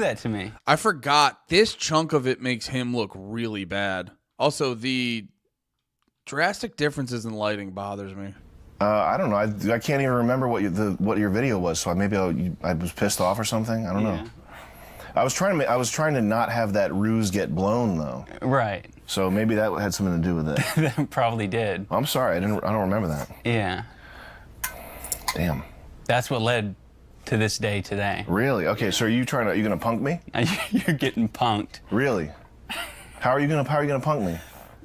that to me? I forgot. This chunk of it makes him look really bad. Also, the drastic differences in lighting bothers me. I don't know. I can't even remember what your video was. So maybe I was pissed off or something. I don't know. I was trying to not have that ruse get blown though. Right. So maybe that had something to do with it. That probably did. I'm sorry. I don't remember that. Yeah. Damn. That's what led to this day today. Really? Okay. So are you gonna punk me? You're getting punked. Really? How are you gonna punk me?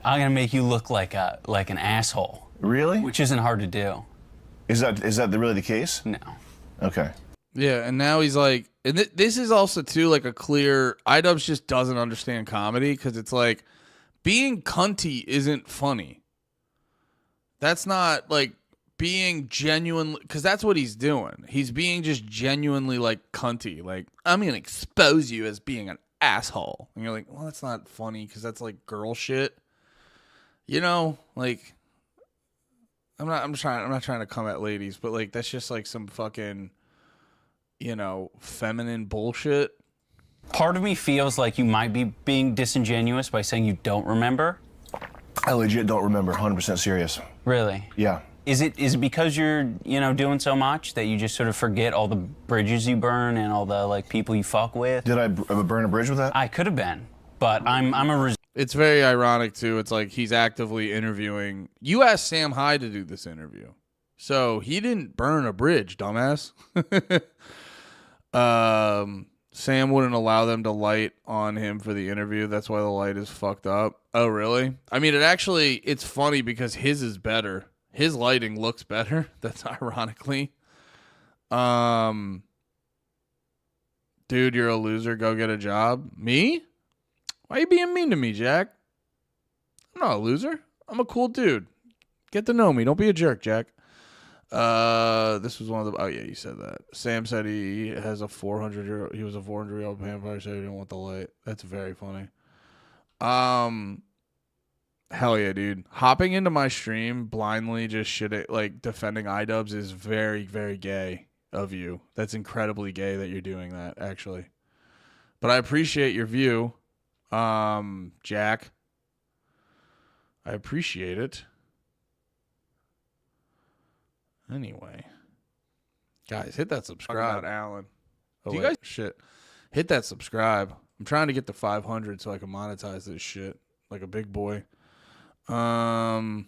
I'm gonna make you look like an asshole. Really? Which isn't hard to do. Is that really the case? No. Okay. Yeah, and now he's like, and this is also too like a clear, iDubbbz just doesn't understand comedy because it's like, being cunty isn't funny. That's not like being genuinely, because that's what he's doing. He's being just genuinely like cunty. Like, I'm gonna expose you as being an asshole, and you're like, well, that's not funny because that's like girl shit. You know, like, I'm not trying to come at ladies, but like that's just like some fucking, you know, feminine bullshit. Part of me feels like you might be being disingenuous by saying you don't remember. I legit don't remember. 100% serious. Really? Yeah. Is it because you're, doing so much that you just sort of forget all the bridges you burn and all the like people you fuck with? Did I burn a bridge with that? I could have been, but I'm a. It's very ironic too. It's like he's actively interviewing. You asked Sam Hyde to do this interview, so he didn't burn a bridge, dumbass. Sam wouldn't allow them to light on him for the interview. That's why the light is fucked up. Oh, really? I mean, it's funny because his is better. His lighting looks better. That's ironically. Dude, you're a loser. Go get a job. Me? Why are you being mean to me, Jack? I'm not a loser. I'm a cool dude. Get to know me. Don't be a jerk, Jack. This was one of the. Oh yeah, you said that. Sam said he has a 400-year-old. He was a 400-year-old vampire. Said he didn't want the light. That's very funny. Hell yeah, dude. Hopping into my stream blindly, just shit, like defending iDubbbz is very, very gay of you. That's incredibly gay that you're doing that, actually. But I appreciate your view, Jack. I appreciate it. Anyway, guys, hit that subscribe. Alan. Oh, you guys, shit, hit that subscribe. I'm trying to get to 500 so I can monetize this shit like a big boy. I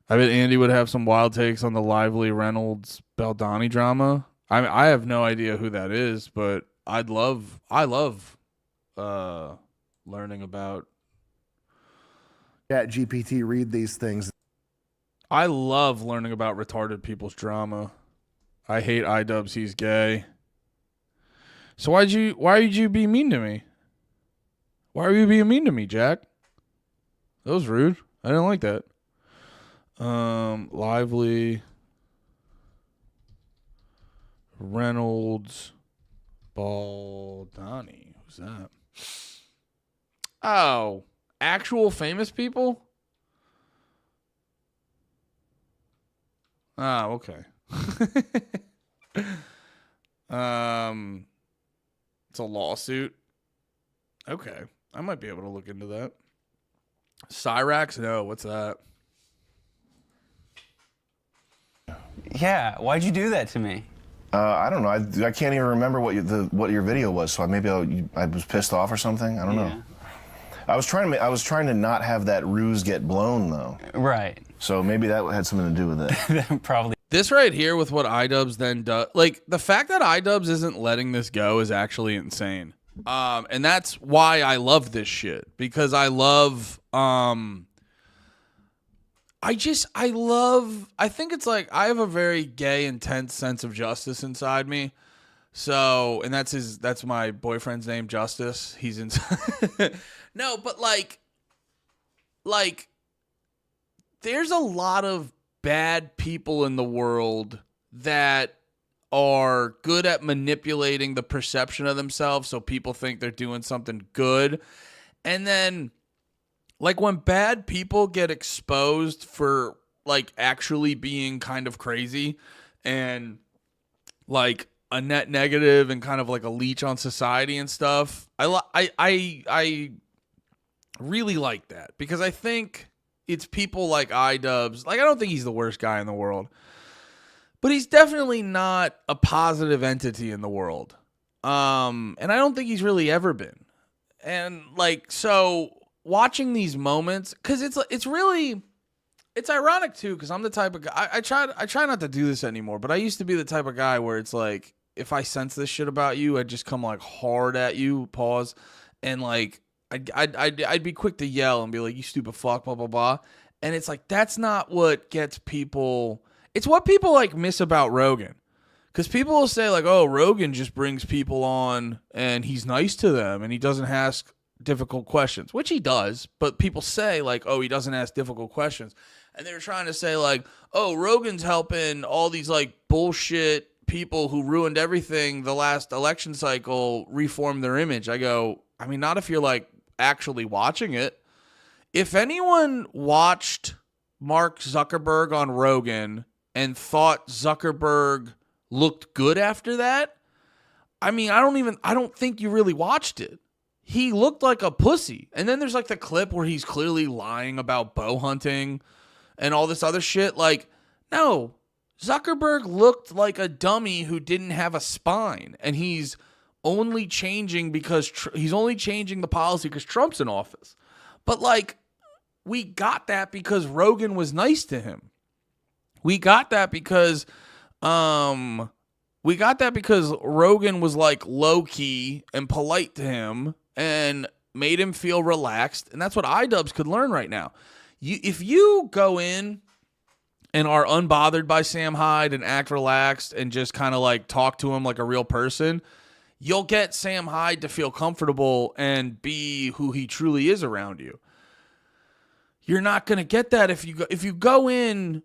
bet Andy would have some wild takes on the Lively Reynolds Baldani drama. I have no idea who that is, but I love learning about GPT. Read these things. I love learning about retarded people's drama. I hate iDubbbz. He's gay. So why did you be mean to me? Why are you being mean to me, Jack? That was rude. I didn't like that. Lively Reynolds Baldani. Who's that? Oh, actual famous people? Oh, okay. It's a lawsuit. Okay. I might be able to look into that. Cyraxx? No, what's that? Yeah, why'd you do that to me? I don't know. I can't even remember what your video was. So maybe I was pissed off or something. I don't know. I was trying to not have that ruse get blown though. Right. So maybe that had something to do with it. Probably. This right here with what iDubbbz then does, like the fact that iDubbbz isn't letting this go is actually insane. And that's why I love this shit, because I love, I think it's like I have a very gay, intense sense of justice inside me. So, and that's my boyfriend's name, Justice. He's inside. No, but like there's a lot of bad people in the world that are good at manipulating the perception of themselves so people think they're doing something good. And then like when bad people get exposed for like actually being kind of crazy and like a net negative and kind of like a leech on society and stuff, I really like that, because I think it's people like iDubbbz. Like, I don't think he's the worst guy in the world, but he's definitely not a positive entity in the world. And I don't think he's really ever been. And like, so watching these moments, because it's ironic too, because I'm the type of guy, I try not to do this anymore, but I used to be the type of guy where it's like, if I sense this shit about you, I'd just come like hard at you, pause, and like I'd be quick to yell and be like, you stupid fuck, blah blah blah. And it's like, that's not what gets people. It's what people like miss about Rogan, because people will say like, oh, Rogan just brings people on and he's nice to them and he doesn't ask difficult questions, which he does, but people say like, oh, he doesn't ask difficult questions. And they're trying to say like, oh, Rogan's helping all these like bullshit people who ruined everything the last election cycle reform their image. I go, I mean, not if you're like actually watching it. If anyone watched Mark Zuckerberg on Rogan and thought Zuckerberg looked good after that, I mean, I don't think you really watched it. He looked like a pussy. And then there's like the clip where he's clearly lying about bow hunting and all this other shit. Like, no, Zuckerberg looked like a dummy who didn't have a spine, and he's only changing because he's only changing the policy because Trump's in office. But like, we got that because Rogan was nice to him. We got that because Rogan was like low key and polite to him and made him feel relaxed. And that's what iDubbbz could learn right now. If you go in and are unbothered by Sam Hyde and act relaxed and just kind of like talk to him like a real person, you'll get Sam Hyde to feel comfortable and be who he truly is around you. You're not going to get that if you go in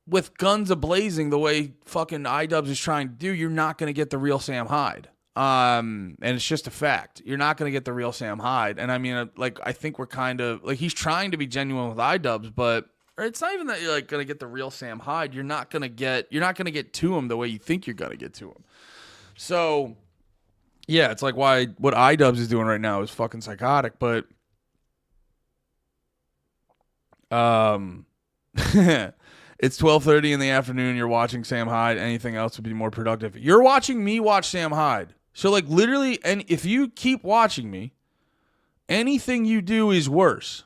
with guns a-blazing the way fucking iDubbbz is trying to do. You're not going to get the real Sam Hyde. And it's just a fact. You're not going to get the real Sam Hyde. And I mean, like, I think we're kind of like, he's trying to be genuine with iDubbbz, but it's not even that you're like going to get the real Sam Hyde. You're not going to get to him the way you think you're going to get to him. So yeah, it's like what iDubbbz is doing right now is fucking psychotic, but it's 12:30 in the afternoon. You're watching Sam Hyde. Anything else would be more productive. You're watching me watch Sam Hyde. So like literally, and if you keep watching me, anything you do is worse.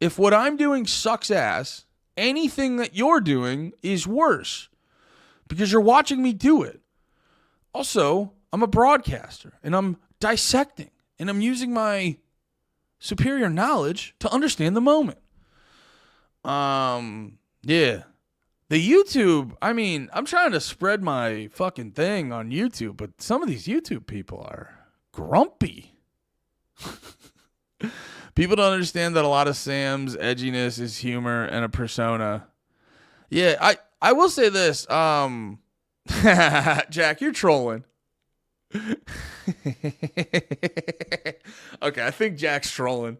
If what I'm doing sucks ass, anything that you're doing is worse because you're watching me do it. Also, I'm a broadcaster and I'm dissecting and I'm using my superior knowledge to understand the moment. Yeah. The YouTube, I mean, I'm trying to spread my fucking thing on YouTube, but some of these YouTube people are grumpy. People don't understand that a lot of Sam's edginess is humor and a persona. Yeah, I will say this. Jack, you're trolling. Okay, I think Jack's trolling.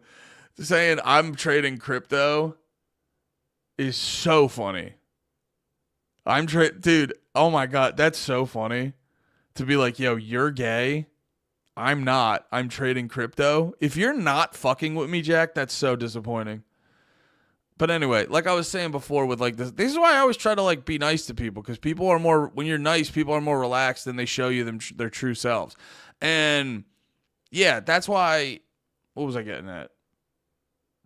Saying I'm trading crypto is so funny. Dude, oh my God, that's so funny. To be like, yo, you're gay. I'm not. I'm trading crypto. If you're not fucking with me, Jack, that's so disappointing. But anyway, like I was saying before with like this is why I always try to like be nice to people, because people are more, when you're nice, people are more relaxed and they show you their true selves. And yeah, that's why, what was I getting at?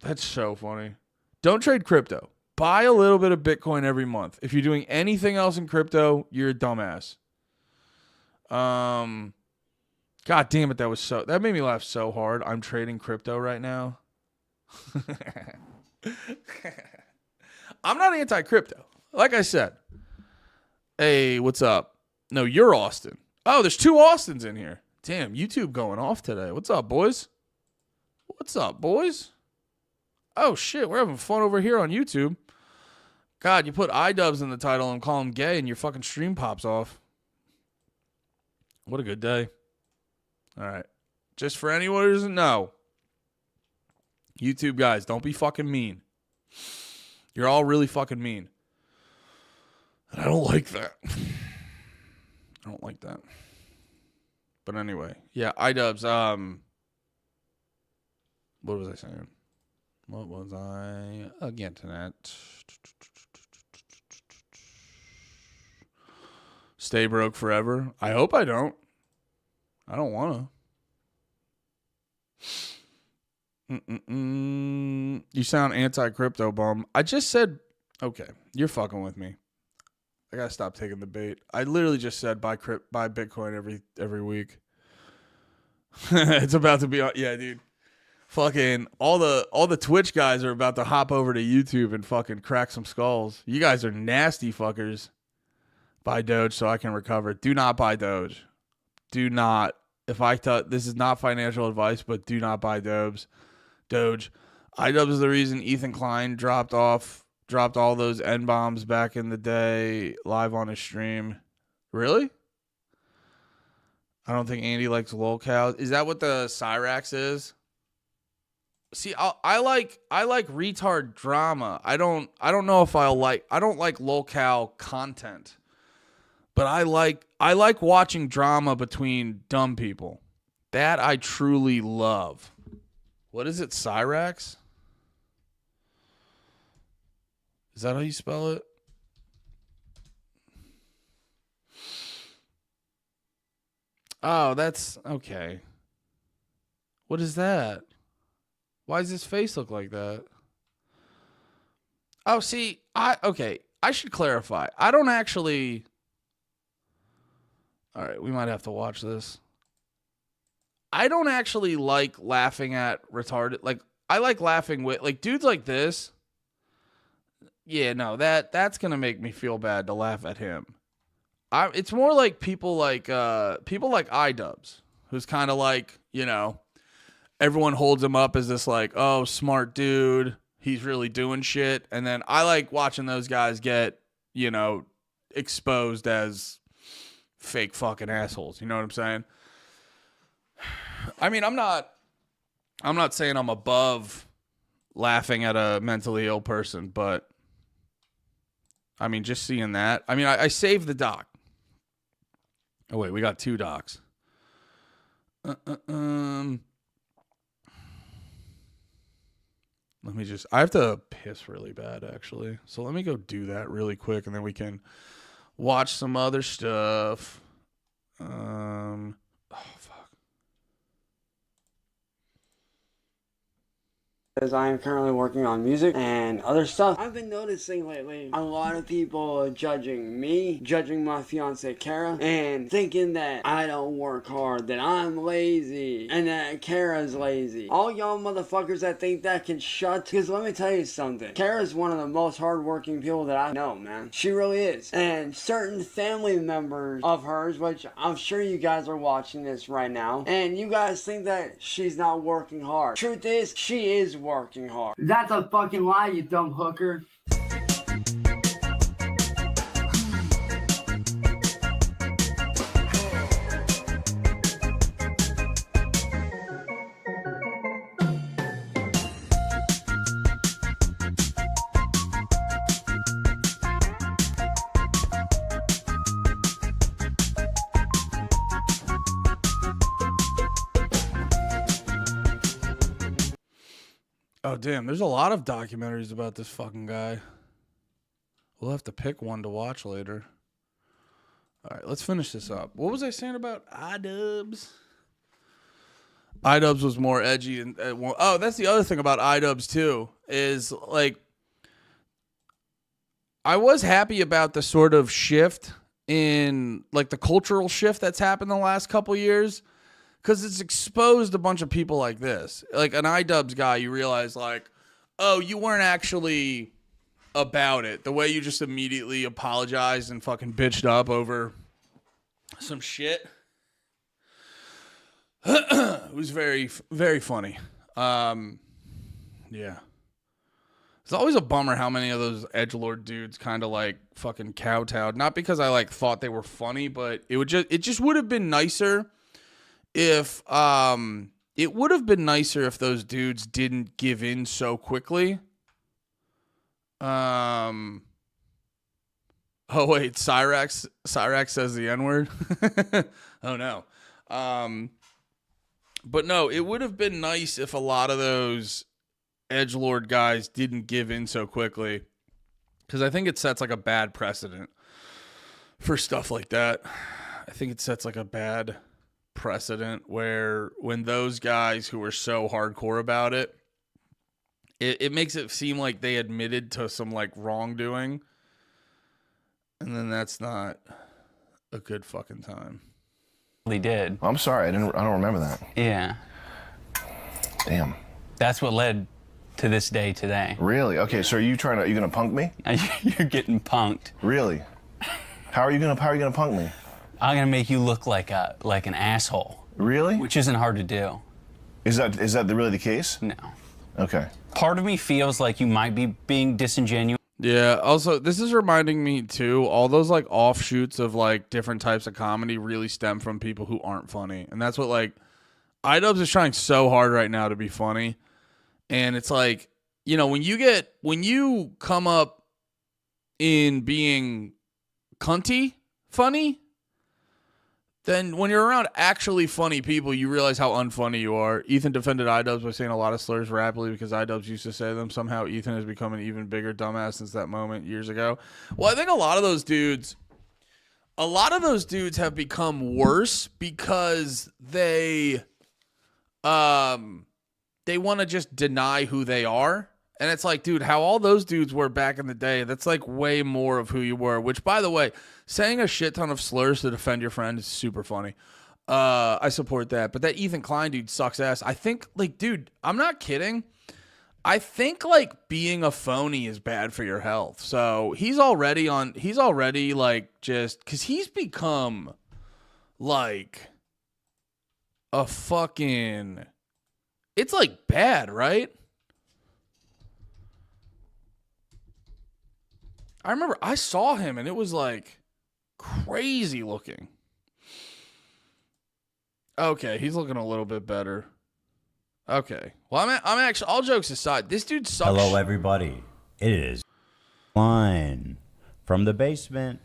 That's so funny. Don't trade crypto. Buy a little bit of Bitcoin every month. If you're doing anything else in crypto, you're a dumbass. God damn it, that made me laugh so hard. I'm trading crypto right now. I'm not anti-crypto. Like I said. Hey, what's up? No, you're Austin. Oh, there's 2 Austins in here. Damn, YouTube going off today. What's up, boys? What's up, boys? Oh, shit, we're having fun over here on YouTube. God, you put iDubbbz in the title and call him gay and your fucking stream pops off. What a good day. All right. Just for anyone who doesn't know, YouTube guys, don't be fucking mean. You're all really fucking mean. And I don't like that. I don't like that. But anyway, yeah, iDubbbz, what was I saying? What was I getting at? Stay broke forever? I hope I don't. I don't want to. You sound anti-crypto, bum. I just said, okay, you're fucking with me. I gotta stop taking the bait. I literally just said buy Bitcoin every week. It's about to be on. Yeah, dude. Fucking all the Twitch guys are about to hop over to YouTube and fucking crack some skulls. You guys are nasty fuckers. Buy Doge so I can recover. Do not buy Doge. Do not. This is not financial advice, but do not buy Doge. iDubbbz is the reason Ethan Klein dropped all those N-bombs back in the day live on his stream. Really? I don't think Andy likes lolcows. Is that what the Cyraxx is? See, I like retard drama. I don't know if I don't like lolcow content. But I like watching drama between dumb people. That I truly love. What is it, Cyraxx? Is that how you spell it? Oh, that's okay. What is that? Why does his face look like that? Oh, see, I should clarify. I don't actually. All right, we might have to watch this. I don't actually like laughing at retarded. Like, I like laughing with like dudes like this. Yeah, no, that's gonna make me feel bad to laugh at him. It's more like people like iDubbbz, who's kind of like, you know, everyone holds him up as this like, oh, smart dude, he's really doing shit, and then I like watching those guys get, you know, exposed as fake fucking assholes. You know what I'm saying? I mean, I'm not saying I'm above laughing at a mentally ill person, but I mean, just seeing that. I mean, I saved the doc. Oh wait, we got 2 docs. Let me just. I have to piss really bad, actually. So let me go do that really quick, and then we can watch some other stuff. As I am currently working on music and other stuff, I've been noticing lately a lot of people judging me, judging my fiance Kara, and thinking that I don't work hard, that I'm lazy, and that Kara's lazy. All y'all motherfuckers that think that can shut, because let me tell you something. Kara's one of the most hardworking people that I know, man. She really is. And certain family members of hers, which I'm sure you guys are watching this right now, and you guys think that she's not working hard. Truth is, she is working hard. That's a fucking lie, you dumb hooker. Oh, damn. There's a lot of documentaries about this fucking guy. We'll have to pick one to watch later. All right, let's finish this up. What was I saying about iDubbbz? iDubbbz was more edgy. Oh, that's the other thing about iDubbbz, too, is, like, I was happy about the sort of shift in, like, the cultural shift that's happened the last couple years. Because it's exposed a bunch of people like this. Like an iDubbbz guy, you realize like, oh, you weren't actually about it. The way you just immediately apologized and fucking bitched up over some shit. It was very, very funny. Yeah. It's always a bummer how many of those edgelord dudes kind of like fucking kowtowed. Not because I like thought they were funny, but it just would have been nicer if it would have been nicer if those dudes didn't give in so quickly. Oh wait, Cyraxx says the N-word. Oh no. But no, it would have been nice if a lot of those edgelord guys didn't give in so quickly, because I think it sets like a bad precedent for stuff like that. I think it sets like a bad precedent where when those guys who are so hardcore about it, it makes it seem like they admitted to some like wrongdoing, and then that's not a good fucking time. They did. I'm sorry, I don't remember that. Yeah. Damn. That's what led to this day today. Really? Okay, so are you gonna punk me? You're getting punked. Really? How are you gonna punk me? I'm gonna make you look like an asshole. Really? Which isn't hard to do. Is that really the case? No. Okay. Part of me feels like you might be being disingenuous. Yeah, also, this is reminding me, too, all those, like, offshoots of, like, different types of comedy really stem from people who aren't funny. And that's what, like, iDubbbz is trying so hard right now to be funny. And it's like, you know, when you come up in being cunty funny, then when you're around actually funny people, you realize how unfunny you are. Ethan defended iDubbbz by saying a lot of slurs rapidly because iDubbbz used to say them. Somehow Ethan has become an even bigger dumbass since that moment years ago. Well, I think a lot of those dudes have become worse because they want to just deny who they are. And it's like, dude, how all those dudes were back in the day, that's like way more of who you were. Which, by the way, saying a shit ton of slurs to defend your friend is super funny. I support that. But that Ethan Klein dude sucks ass. I think, like, dude, I'm not kidding. I think, like, being a phony is bad for your health. So he's already, like, just, because he's become, like, a fucking, it's, like, bad, right? I remember I saw him and it was like crazy looking. Okay, he's looking a little bit better. Okay. Well, I'm actually, all jokes aside, this dude sucks. Hello, everybody. It is Line from the basement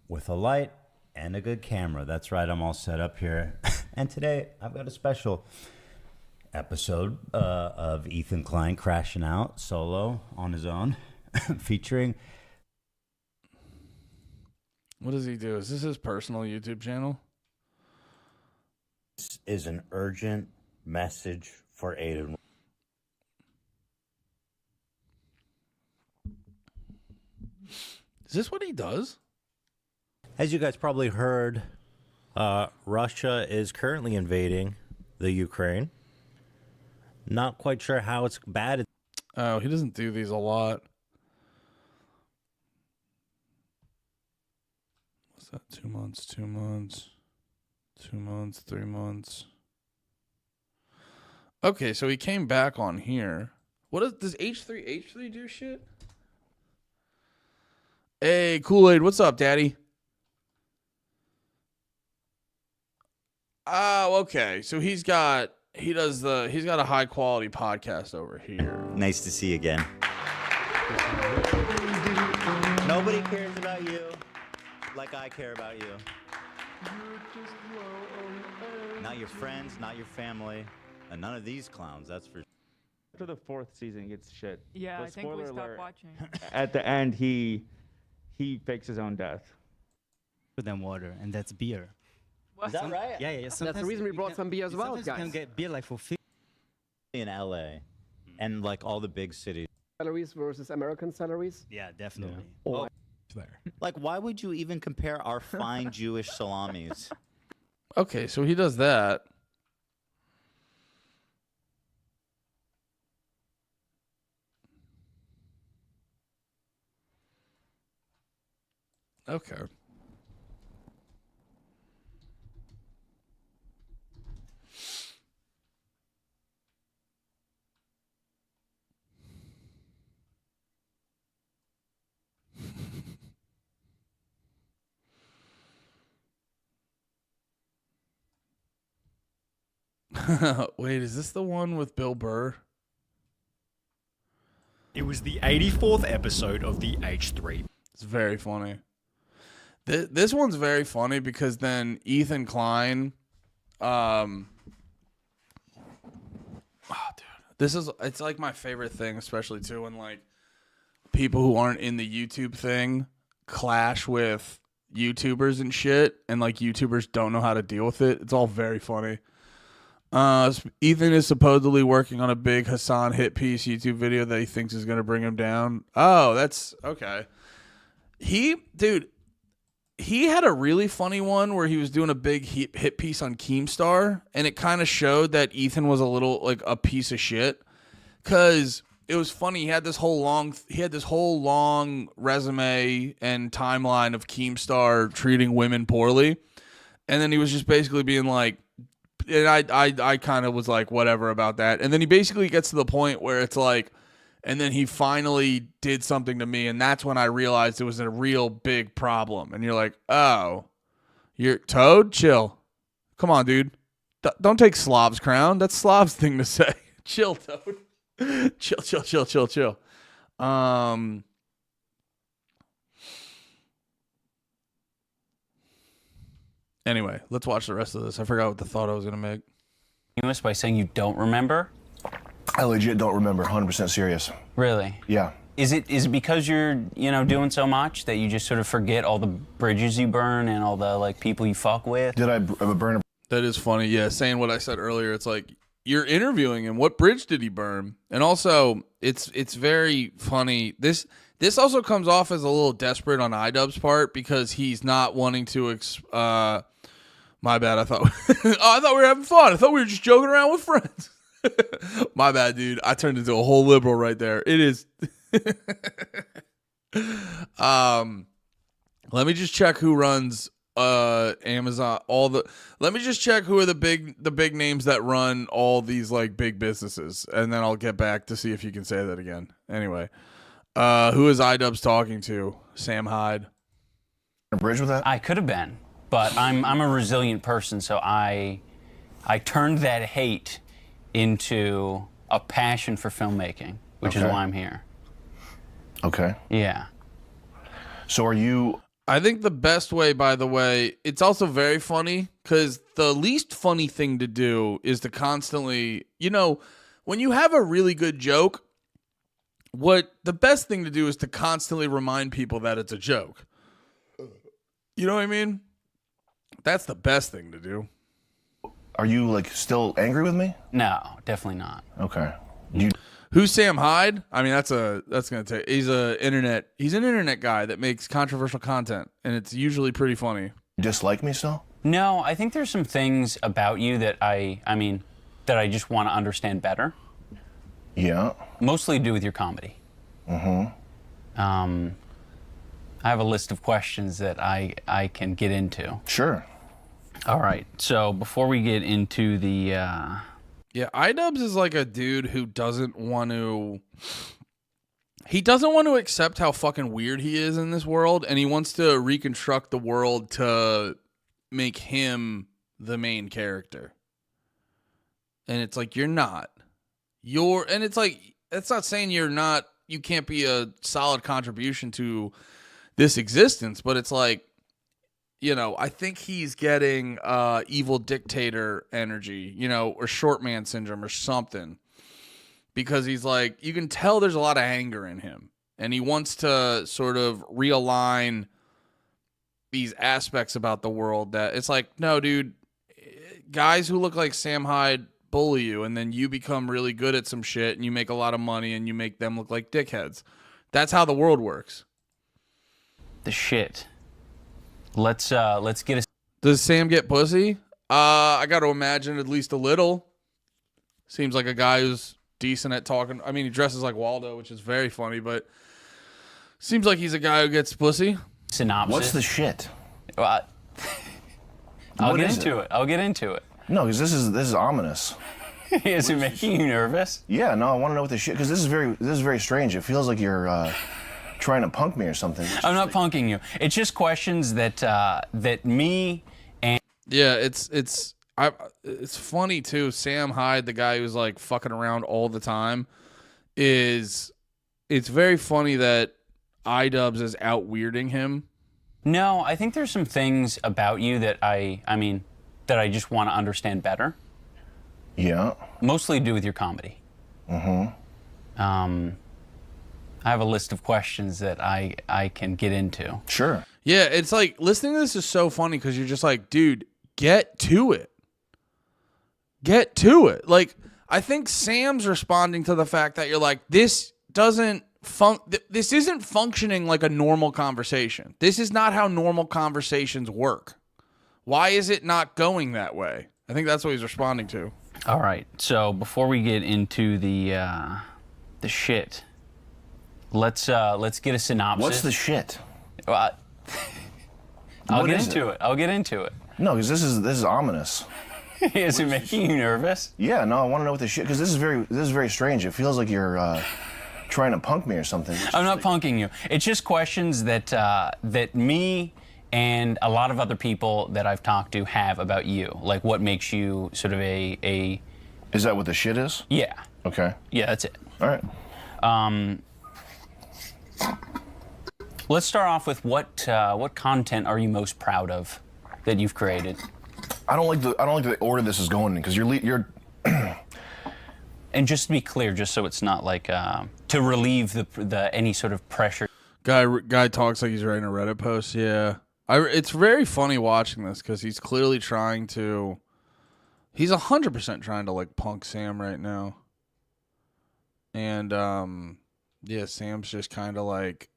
with a light and a good camera. That's right, I'm all set up here. And today I've got a special episode of Ethan Klein crashing out solo on his own, featuring. What does he do? Is this his personal YouTube channel? This is an urgent message for Aiden. Is this what he does? As you guys probably heard, Russia is currently invading the Ukraine. Not quite sure how it's bad. Oh, he doesn't do these a lot. What's that? 2 months, 2 months, 2 months, 3 months. Okay, so he came back on here. Does H3 do shit? Hey, Kool-Aid, what's up, Daddy? Oh, okay. So he's got a high quality podcast over here. Nice to see you again. Nobody cares about you like I care about you. Not your friends, not your family, and none of these clowns, that's for sure. After the 4th season, he gets shit. Yeah, But I think we spoiler stopped alert, watching. At the end, he fakes his own death. Put them water, and that's beer. What? Is that right? Yeah, yeah. That's the reason we brought some beer as well, guys. You can get beer like for $50. In LA and like all the big cities. Salaries versus American salaries. Yeah, definitely. Oh, there. Like, why would you even compare our fine Jewish salamis? Okay, so he does that. Okay. Wait, is this the one with Bill Burr? It was the 84th episode of the H3. It's very funny. This one's very funny because then Ethan Klein, dude, it's like my favorite thing, especially too when like people who aren't in the YouTube thing clash with YouTubers and shit, and like YouTubers don't know how to deal with it. It's all very funny. Ethan is supposedly working on a big Hassan hit piece YouTube video that he thinks is going to bring him down. Oh, that's okay. He had a really funny one where he was doing a big hit piece on Keemstar, and it kind of showed that Ethan was a little like a piece of shit because it was funny. He had this whole long resume and timeline of Keemstar treating women poorly, and then he was just basically being like, and I kind of was like whatever about that, and then he basically gets to the point where it's like, and then he finally did something to me, and that's when I realized it was a real big problem. And you're like, oh, you're Toad, chill, come on, dude, don't take Slav's crown. That's Slav's thing to say. Chill, Toad. Chill. Anyway, let's watch the rest of this. I forgot what the thought I was gonna make. By saying you don't remember? I legit don't remember. 100% serious. Really? Yeah. Is it because you're doing so much that you just sort of forget all the bridges you burn and all the like people you fuck with? Did I burn a? That is funny. Yeah, saying what I said earlier. It's like you're interviewing him. What bridge did he burn? And also, it's very funny. This also comes off as a little desperate on iDubbbz part because he's not wanting to. My bad. I thought I thought we were having fun. I thought we were just joking around with friends. My bad, dude. I turned into a whole liberal right there. It is. Let me just check who runs Amazon. Let me just check who are the big names that run all these like big businesses, and then I'll get back to see if you can say that again. Anyway, who is iDubbbz talking to? Sam Hyde. A bridge with that? I could have been, but I'm a resilient person, so I turned that hate into a passion for filmmaking, which is why I'm here. Okay. Yeah. So are you? I think the best way, by the way, it's also very funny because the least funny thing to do is to constantly, when you have a really good joke, what the best thing to do is to constantly remind people that it's a joke. You know what I mean? That's the best thing to do. Are you like still angry with me? No, definitely not. Okay. Who's Sam Hyde? I mean, that's gonna take. He's an internet guy that makes controversial content, and it's usually pretty funny. Dislike me still? No, I think there's some things about you that I just want to understand better. Yeah. Mostly to do with your comedy. Mm-hmm. I have a list of questions that I can get into. Sure. All right. So before we get into the Yeah, iDubbbz is like a dude who doesn't want to. He doesn't want to accept how fucking weird he is in this world, and he wants to reconstruct the world to make him the main character. And it's like, you're not. And it's like, that's not saying you can't be a solid contribution to this existence, but it's like, I think he's getting evil dictator energy, or short man syndrome or something. Because he's like, you can tell there's a lot of anger in him. And he wants to sort of realign these aspects about the world that it's like, no, dude, guys who look like Sam Hyde bully you, and then you become really good at some shit, and you make a lot of money, and you make them look like dickheads. That's how the world works. the shit. Let's get a. Does Sam get pussy? I got to imagine at least a little. Seems like a guy who's decent at talking. I mean, he dresses like Waldo, which is very funny, but seems like he's a guy who gets pussy. Synopsis. What's the shit? Well, I'll get into it. I'll get into it. No, because this is ominous. Is it making you nervous? Yeah, no, I want to know what the shit. Because this is very strange. It feels like you're trying to punk me or something. I'm not punking you. It's just questions that that me and yeah, it's funny too. Sam Hyde, the guy who's like fucking around all the time, it's very funny that iDubbbz is out weirding him. No, I think there's some things about you that I mean that I just want to understand better. Yeah. Mostly to do with your comedy. Mm-hmm. I have a list of questions that I can get into. Sure. Yeah, it's like listening to this is so funny because you're just like, dude, get to it. Get to it. Like, I think Sam's responding to the fact that you're like, this isn't functioning like a normal conversation. This is not how normal conversations work. Why is it not going that way? I think that's what he's responding to. All right. So before we get into the shit, let's get a synopsis. What's the shit? Well, I'll get into it. I'll get into it. No, because this is ominous. Is it making you nervous? Yeah, no, I want to know what the shit. Because this is very strange. It feels like you're trying to punk me or something. I'm not punking you. It's just questions that that me and a lot of other people that I've talked to have about you. Like, what makes you sort of a... Is that what the shit is? Yeah. Okay. Yeah, that's it. All right. Let's start off with what content are you most proud of that you've created? I don't like the order this is going in because you're. And just to be clear, just so it's not like to relieve the any sort of pressure. Guy talks like he's writing a Reddit post. Yeah, it's very funny watching this because he's clearly trying to. He's 100% trying to like punk Sam right now. And yeah, Sam's just kind of like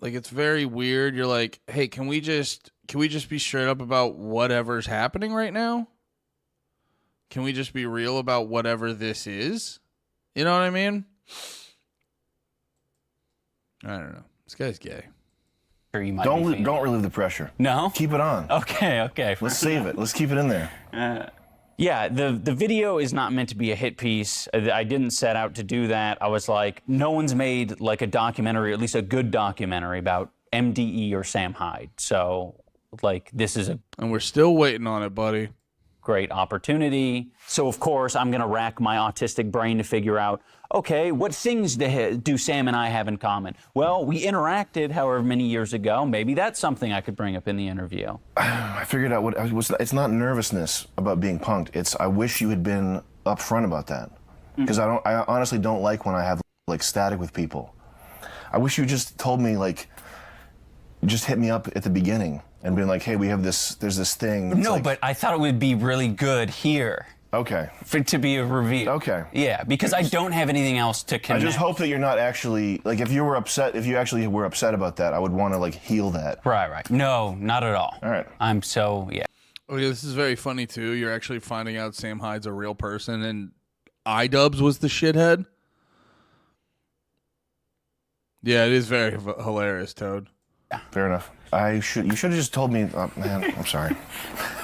it's very weird. You're like, hey, can we just be straight up about whatever's happening right now? Can we just be real about whatever this is? You know what I mean? I don't know. This guy's gay. You might don't relieve the pressure. No? Keep it on. Okay. Let's save it. Let's keep it in there. Yeah, the video is not meant to be a hit piece. I didn't set out to do that. I was like, no one's made like a documentary, or at least a good documentary about MDE or Sam Hyde. So, like, this is a... And we're still waiting on it, buddy. Great opportunity. So, of course, I'm going to rack my autistic brain to figure out, okay, what things do Sam and I have in common? Well, we interacted however many years ago. Maybe that's something I could bring up in the interview. I figured out it's not nervousness about being punked. It's I wish you had been upfront about that. Because I honestly don't like when I have like static with people. I wish you just told me like, just hit me up at the beginning and been like, hey, there's this thing. No, but I thought it would be really good here Okay. For it to be a reveal. Okay. Yeah, because I don't have anything else to connect. I just hope that you're not actually, like, if you actually were upset about that, I would want to, like, heal that. Right. No, not at all. All right. I'm so, yeah. Okay, this is very funny, too. You're actually finding out Sam Hyde's a real person, and iDubbbz was the shithead. Yeah, it is very hilarious, Toad. Yeah. Fair enough. You should have just told me, man, I'm sorry.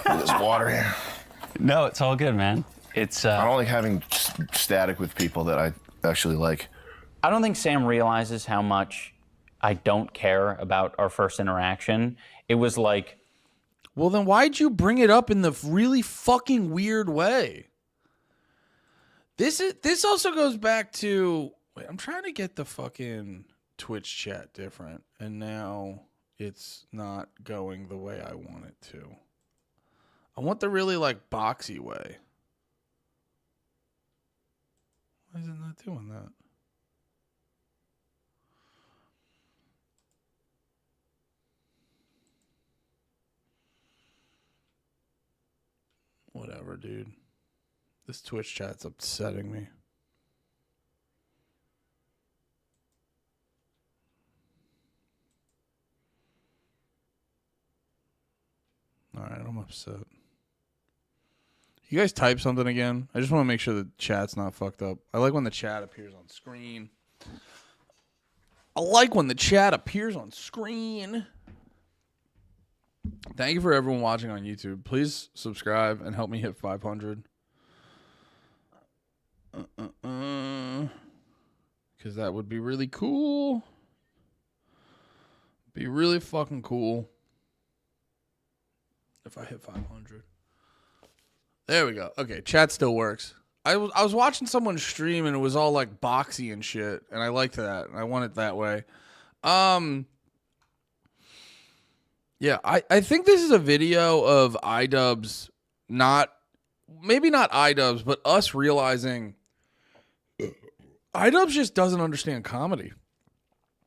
There's water here. No, it's all good, man. It's I don't like having static with people that I actually like. I don't think Sam realizes how much I don't care about our first interaction. It was like, well, then why'd you bring it up in the really fucking weird way? This also goes back to, wait, I'm trying to get the fucking Twitch chat different, and now it's not going the way I want it to. I want the really, like, boxy way. Why is it not doing that? Whatever, dude. This Twitch chat's upsetting me. All right, I'm upset. You guys type something again? I just want to make sure the chat's not fucked up. I like when the chat appears on screen. Thank you for everyone watching on YouTube. Please subscribe and help me hit 500. Because that would be really cool. Be really fucking cool if I hit 500. There we go. Okay, chat still works. I was watching someone stream and it was all like boxy and shit, and I liked that. I want it that way. Yeah, I think this is a video of iDubbbz, maybe not iDubbbz, but us realizing iDubbbz just doesn't understand comedy.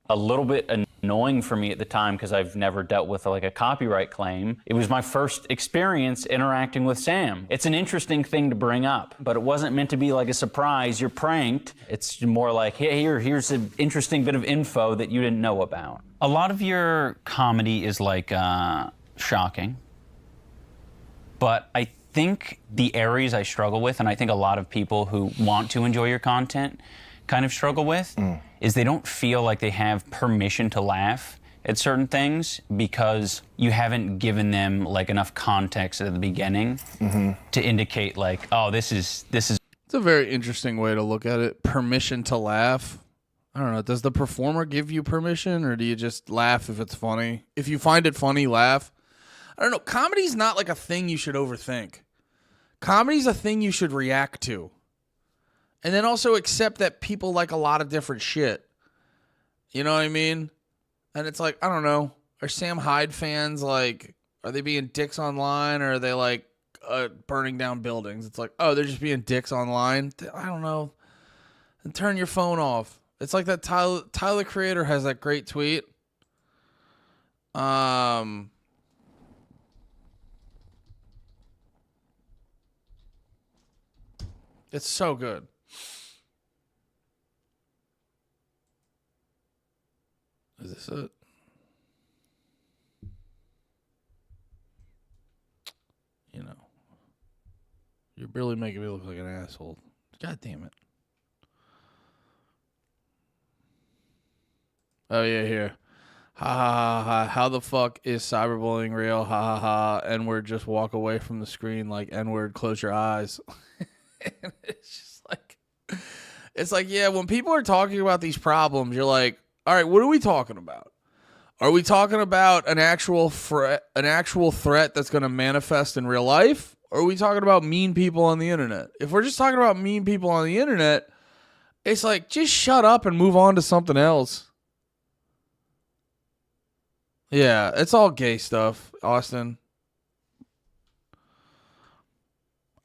a little bit annoying for me at the time because I've never dealt with like a copyright claim. It was my first experience interacting with Sam. It's an interesting thing to bring up, but it wasn't meant to be like a surprise. You're pranked. It's more like, hey, here's an interesting bit of info that you didn't know about. A lot of your comedy is like shocking, but I think the areas I struggle with, and I think a lot of people who want to enjoy your content kind of struggle with, is they don't feel like they have permission to laugh at certain things because you haven't given them like enough context at the beginning to indicate like, oh, this is. It's a very interesting way to look at it. Permission to laugh. I don't know. Does the performer give you permission, or do you just laugh if it's funny? If you find it funny, laugh. I don't know. Comedy's not like a thing you should overthink. Comedy's a thing you should react to. And then also accept that people like a lot of different shit. You know what I mean? And it's like, I don't know. Are Sam Hyde fans like, are they being dicks online, or are they like burning down buildings? It's like, oh, they're just being dicks online? I don't know. And turn your phone off. It's like that Tyler Creator has that great tweet. It's so good. Is this it? You know. You're really making me look like an asshole. God damn it. Oh, yeah, here. Ha ha ha ha. How the fuck is cyberbullying real? Ha ha ha. N-word, just walk away from the screen like N-word, close your eyes. And it's just like, yeah, when people are talking about these problems, you're like, all right, what are we talking about? Are we talking about an actual threat that's going to manifest in real life? Or are we talking about mean people on the internet? If we're just talking about mean people on the internet, it's like, just shut up and move on to something else. Yeah, it's all gay stuff, Austin.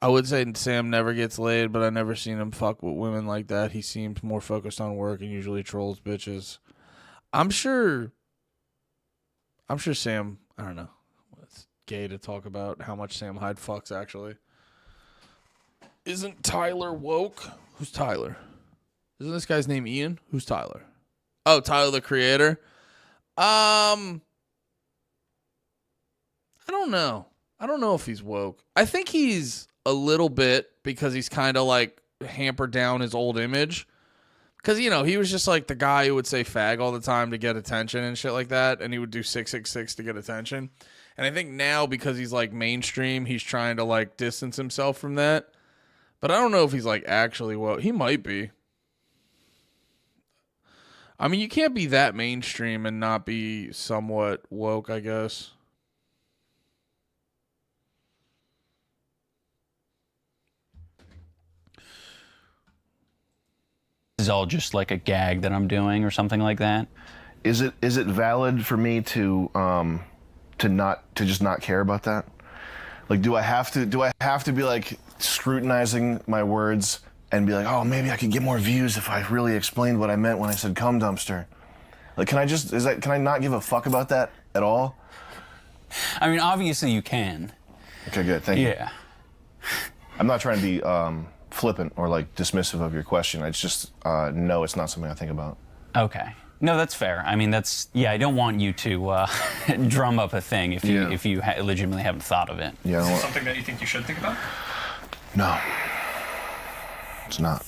I would say Sam never gets laid, but I've never seen him fuck with women like that. He seems more focused on work and usually trolls bitches. I'm sure Sam, I don't know. It's gay to talk about how much Sam Hyde fucks, actually. Isn't Tyler woke? Who's Tyler? Isn't this guy's name Ian? Who's Tyler? Oh, Tyler the Creator. I don't know. I don't know if he's woke. I think he's a little bit because he's kind of like hampered down his old image. Because, you know, he was just like the guy who would say fag all the time to get attention and shit like that. And he would do 666 to get attention. And I think now because he's like mainstream, he's trying to like distance himself from that. But I don't know if he's like actually woke. He might be. I mean, you can't be that mainstream and not be somewhat woke, I guess. This is all just like a gag that I'm doing or something like that. Is it valid for me to just not care about that? Like, do I have to be like scrutinizing my words and be like, oh, maybe I could get more views if I really explained what I meant when I said cum dumpster? Like, can I not give a fuck about that at all? I mean, obviously you can. Okay, good. Thank you. Yeah. I'm not trying to be flippant or like dismissive of your question. It's just no, it's not something I think about. Okay. No, that's fair. I mean, I don't want you to drum up a thing if you legitimately haven't thought of it. Yeah. Is it something that you think you should think about? No. It's not.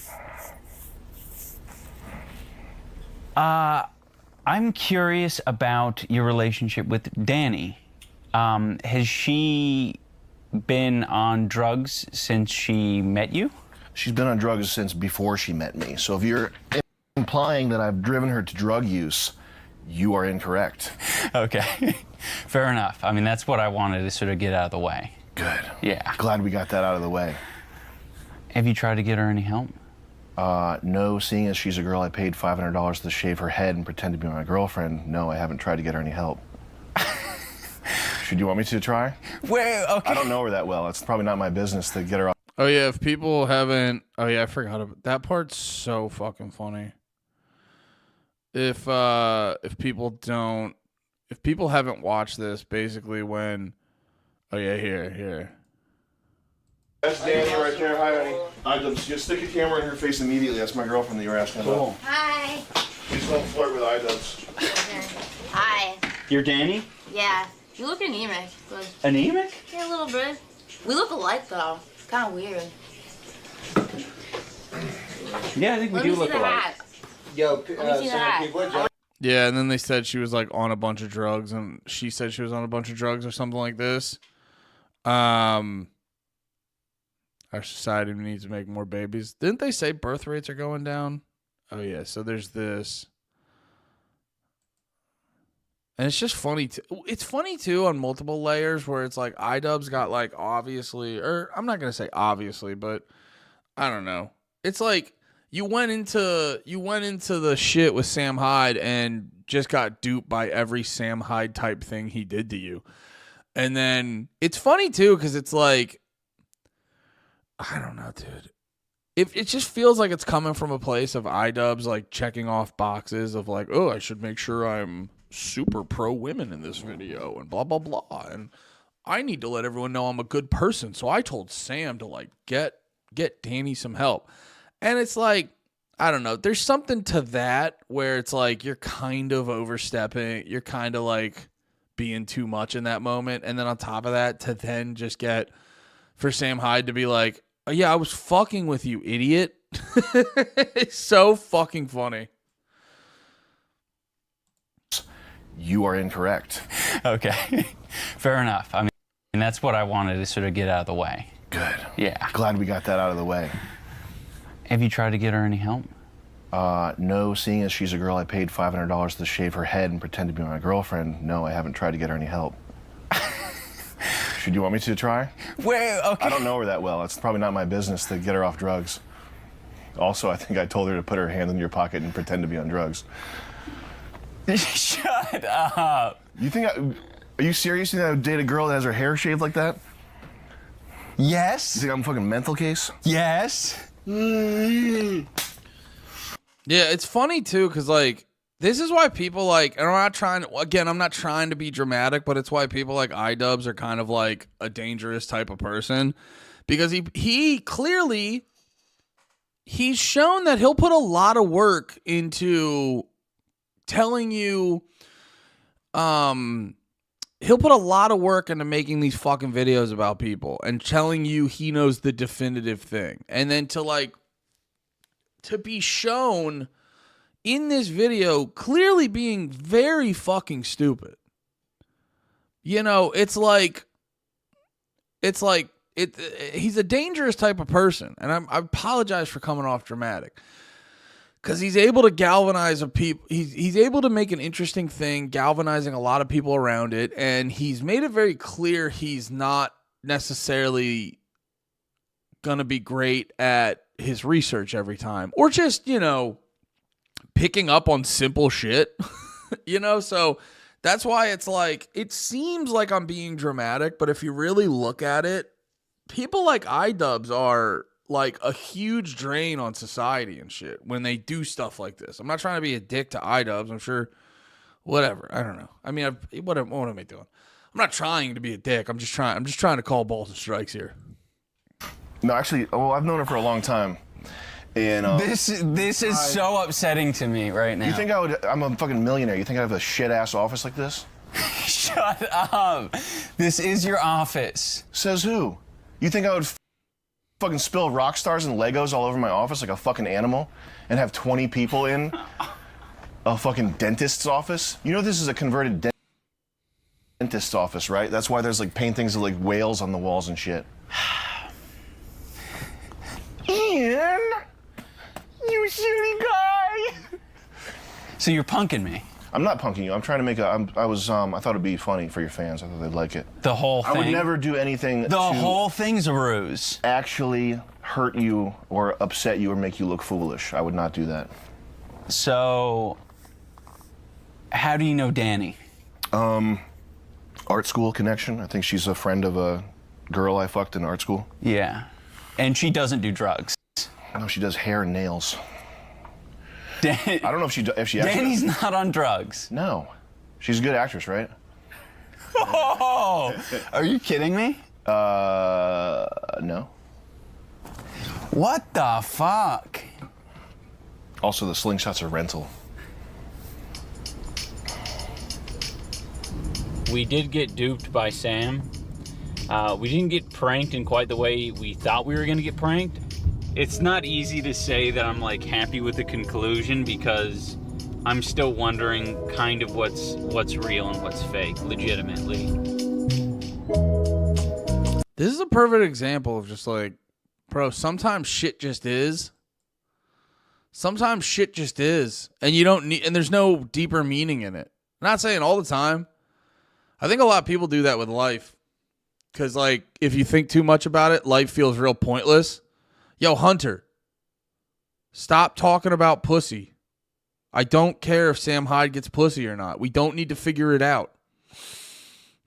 I'm curious about your relationship with Danny. Has she been on drugs since she met you? She's been on drugs since before she met me. So if you're implying that I've driven her to drug use, you are incorrect. Okay. Fair enough. I mean, that's what I wanted to sort of get out of the way. Good. Yeah. Glad we got that out of the way. Have you tried to get her any help? No, seeing as she's a girl I paid $500 to shave her head and pretend to be my girlfriend, no, I haven't tried to get her any help. Should you want me to try? Well, okay. I don't know her that well. It's probably not my business to get her off. Oh, yeah, if people haven't... Oh, yeah, I forgot about... That part's so fucking funny. If people don't... If people haven't watched this, basically when... Oh, yeah, here. That's Danny right there. Hi, honey. iDubbbz. Just stick a camera in her face immediately. That's my girlfriend that you were asking about. Hi. Please don't flirt with iDubbbz. Hi. You're Danny? Yeah. You look anemic. But Anemic? yeah, a little bit. We look alike though. It's kind of weird. Yeah, I think we Let do me see look the alike. hat. Let me see the hat. Yeah, and then they said she was like on a bunch of drugs, and she said she was on a bunch of drugs or something like this. Our society needs to make more babies. Didn't they say birth rates are going down? Oh yeah, so there's this. And it's just funny too. It's funny too on multiple layers where it's like iDubbbz got like obviously, or I'm not gonna say obviously, but I don't know. It's like you went into the shit with Sam Hyde and just got duped by every Sam Hyde type thing he did to you. And then it's funny too because it's like, I don't know, dude. It just feels like it's coming from a place of iDubbbz like checking off boxes of like, oh, I should make sure I'm super pro women in this video and blah blah blah, and I need to let everyone know I'm a good person, so I told Sam to like get Danny some help. And it's like, I don't know, there's something to that where it's like you're kind of overstepping, you're kind of like being too much in that moment, and then on top of that to then just get for Sam Hyde to be like, oh, yeah, I was fucking with you, idiot. It's so fucking funny. You are incorrect. Okay. Fair enough. I mean, that's what I wanted to sort of get out of the way. Good. Yeah. Glad we got that out of the way. Have you tried to get her any help? No, seeing as she's a girl I paid $500 to shave her head and pretend to be my girlfriend, no, I haven't tried to get her any help. Should you want me to try? Well, okay. I don't know her that well. It's probably not my business to get her off drugs. Also, I think I told her to put her hand in your pocket and pretend to be on drugs. Shut up. You think are you serious? You think I would date a girl that has her hair shaved like that? Yes. You think I'm a fucking mental case? Yes. Yeah, it's funny too, because like this is why people like, and I'm not trying to be dramatic, but it's why people like iDubbbz are kind of like a dangerous type of person, because he clearly he's shown that he'll put a lot of work into telling you he'll put a lot of work into making these fucking videos about people and telling you he knows the definitive thing. And then to be shown in this video clearly being very fucking stupid. You know, he's a dangerous type of person. And I apologize for coming off dramatic. Because he's able to galvanize he's able to make an interesting thing, galvanizing a lot of people around it, and he's made it very clear he's not necessarily gonna be great at his research every time, or just, you know, picking up on simple shit. You know, so that's why it's like, it seems like I'm being dramatic, but if you really look at it, people like iDubbbz are like a huge drain on society and shit when they do stuff like this. I'm not trying to be a dick to iDubbbz. I'm sure, whatever. I don't know. I mean, what am I doing? I'm not trying to be a dick. I'm just trying to call balls and strikes here. No, actually, I've known her for a long time. And this is so upsetting to me right now. You think I'm a fucking millionaire. You think I have a shit ass office like this? Shut up. This is your office. Says who? You think I would fucking spill rock stars and Legos all over my office like a fucking animal and have 20 people in a fucking dentist's office? You know this is a converted dentist's office, right? That's why there's like paintings of like whales on the walls and shit. Ian, you shitty guy. So you're punking me. I'm not punking you. I'm trying to make I thought it'd be funny for your fans. I thought they'd like it. The whole thing? I would never do anything The whole thing's a ruse. Actually hurt you or upset you or make you look foolish. I would not do that. So, how do you know Danny? Art school connection. I think she's a friend of a girl I fucked in art school. Yeah. And she doesn't do drugs. No, she does hair and nails. I don't know if she actually... Danny's not on drugs. No. She's a good actress, right? Oh! Are you kidding me? No. What the fuck? Also, the slingshots are rental. We did get duped by Sam. We didn't get pranked in quite the way we thought we were going to get pranked. It's not easy to say that I'm like happy with the conclusion because I'm still wondering kind of what's real and what's fake, legitimately. This is a perfect example of just like, bro, sometimes shit just is. Sometimes shit just is. And you don't need, and there's no deeper meaning in it. I'm not saying all the time. I think a lot of people do that with life. Because, like, if you think too much about it, life feels real pointless. Yo, Hunter, stop talking about pussy. I don't care if Sam Hyde gets pussy or not. We don't need to figure it out.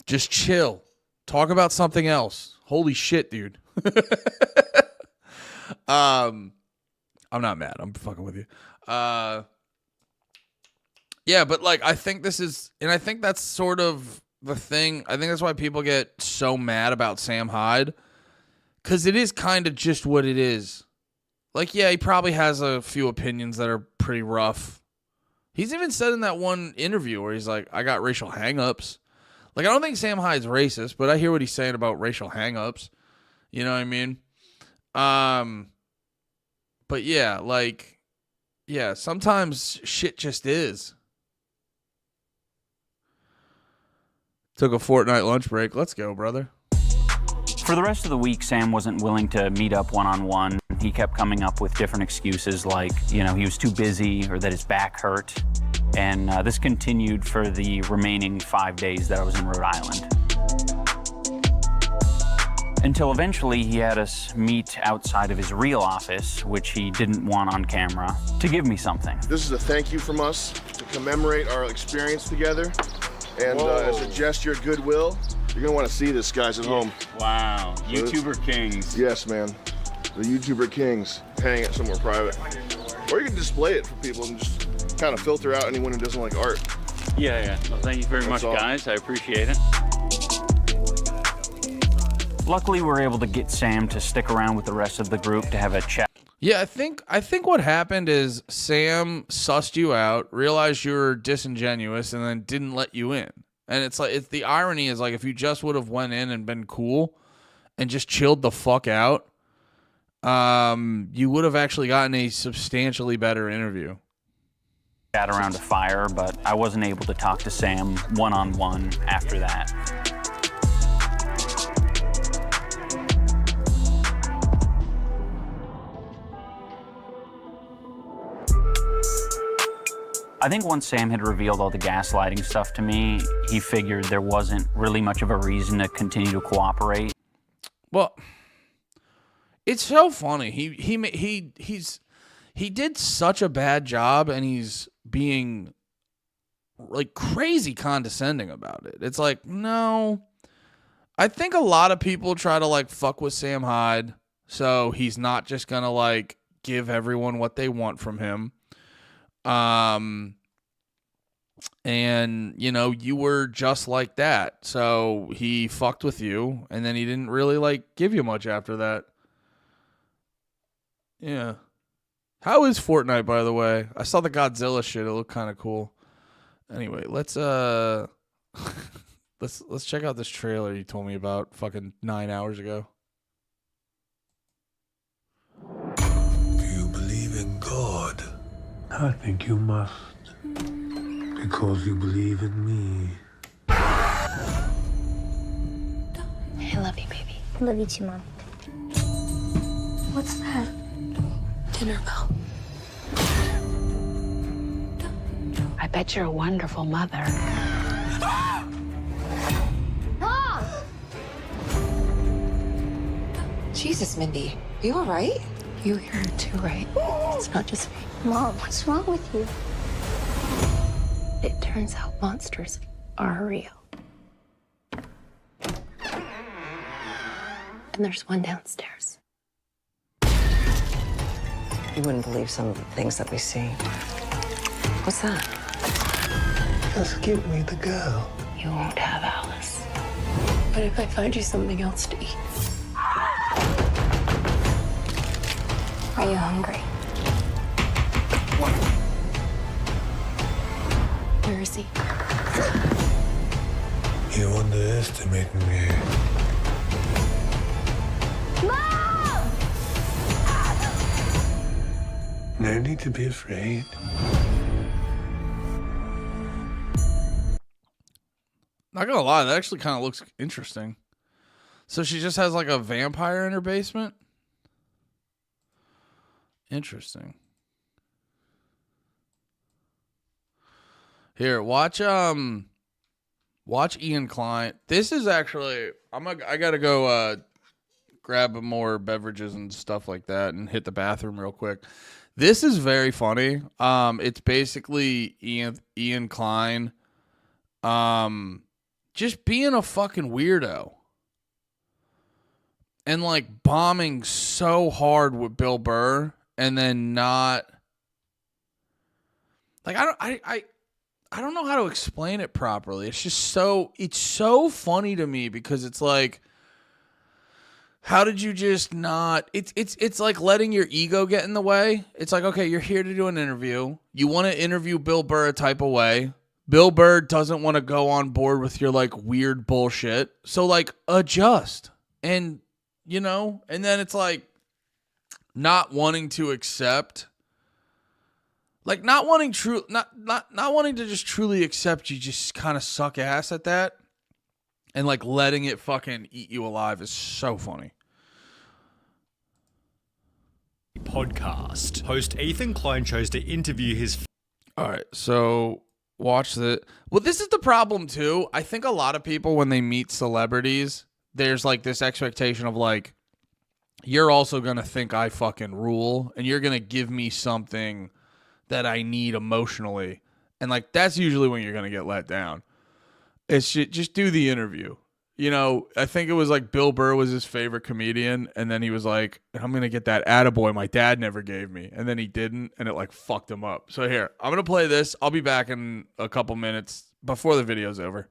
Just chill. Talk about something else. Holy shit, dude. I'm not mad. I'm fucking with you. Yeah, but, like, I think this is, and I think that's sort of the thing. I think that's why people get so mad about Sam Hyde. Because it is kind of just what it is. Like, yeah, he probably has a few opinions that are pretty rough. He's even said in that one interview where he's like, I got racial hang-ups. Like, I don't think Sam Hyde's racist, but I hear what he's saying about racial hang-ups. You know what I mean? But yeah, like, yeah, sometimes shit just is. Took a fortnight lunch break. Let's go, brother. For the rest of the week, Sam wasn't willing to meet up one-on-one. He kept coming up with different excuses like, you know, he was too busy or that his back hurt. And this continued for the remaining 5 days that I was in Rhode Island. Until eventually he had us meet outside of his real office, which he didn't want on camera, to give me something. This is a thank you from us to commemorate our experience together. And as a gesture of goodwill, you're gonna want to see this, guys, at home. Wow, YouTuber kings. Yes, man. The YouTuber kings. Hang it somewhere private. Or you can display it for people and just kind of filter out anyone who doesn't like art. Yeah. Well, thank you very much, all. guys. I appreciate it. Luckily, we were able to get Sam to stick around with the rest of the group to have a chat. Yeah, I think what happened is Sam sussed you out, realized you were disingenuous, and then didn't let you in. And it's the irony is like if you just would have went in and been cool and just chilled the fuck out, you would have actually gotten a substantially better interview. Chat around a fire, but I wasn't able to talk to Sam one-on-one after that. I think once Sam had revealed all the gaslighting stuff to me, he figured there wasn't really much of a reason to continue to cooperate. Well, it's so funny. He did such a bad job, and he's being like crazy condescending about it. It's like, no. I think a lot of people try to like fuck with Sam Hyde, so he's not just gonna like give everyone what they want from him. And you know, you were just like that. So he fucked with you, and then he didn't really like give you much after that. Yeah. How is Fortnite, by the way? I saw the Godzilla shit. It looked kind of cool. Anyway, let's check out this trailer you told me about fucking 9 hours ago. Do you believe in God? I think you must. Because you believe in me. I love you, baby. I love you too, Mom. What's that? Dinner bell. I bet you're a wonderful mother. Mom! Jesus, Mindy, you all right? You hear her too, right? It's not just me. Mom, what's wrong with you? It turns out monsters are real. And there's one downstairs. You wouldn't believe some of the things that we see. What's that? Just give me the girl. You won't have Alice. But if I find you something else to eat? Are you hungry? Where is he? You underestimate me. Mom! No need to be afraid. Not gonna lie, that actually kind of looks interesting. So she just has like a vampire in her basement? Interesting. Here, watch Ian Klein. This is actually I gotta go grab more beverages and stuff like that and hit the bathroom real quick. This is very funny. It's basically Ian Klein just being a fucking weirdo. And like bombing so hard with Bill Burr and then not like I don't know how to explain it properly. It's just so funny to me because it's like, how did you just not? It's like letting your ego get in the way. It's like, okay, you're here to do an interview. You want to interview Bill Burr a type of way. Bill Burr doesn't want to go on board with your like weird bullshit. So like adjust and you know, and then it's like not wanting to accept. Like not wanting to just truly accept you just kind of suck ass at that and like letting it fucking eat you alive is so funny. Podcast. Host Ethan Klein chose to interview his... All right, so watch the... Well, this is the problem too. I think a lot of people when they meet celebrities, there's like this expectation of like, you're also going to think I fucking rule and you're going to give me something that I need emotionally. And like, that's usually when you're going to get let down. It's just do the interview. You know, I think it was like Bill Burr was his favorite comedian. And then he was like, I'm going to get that attaboy my dad never gave me. And then he didn't. And it like fucked him up. So here, I'm going to play this. I'll be back in a couple minutes before the video's over.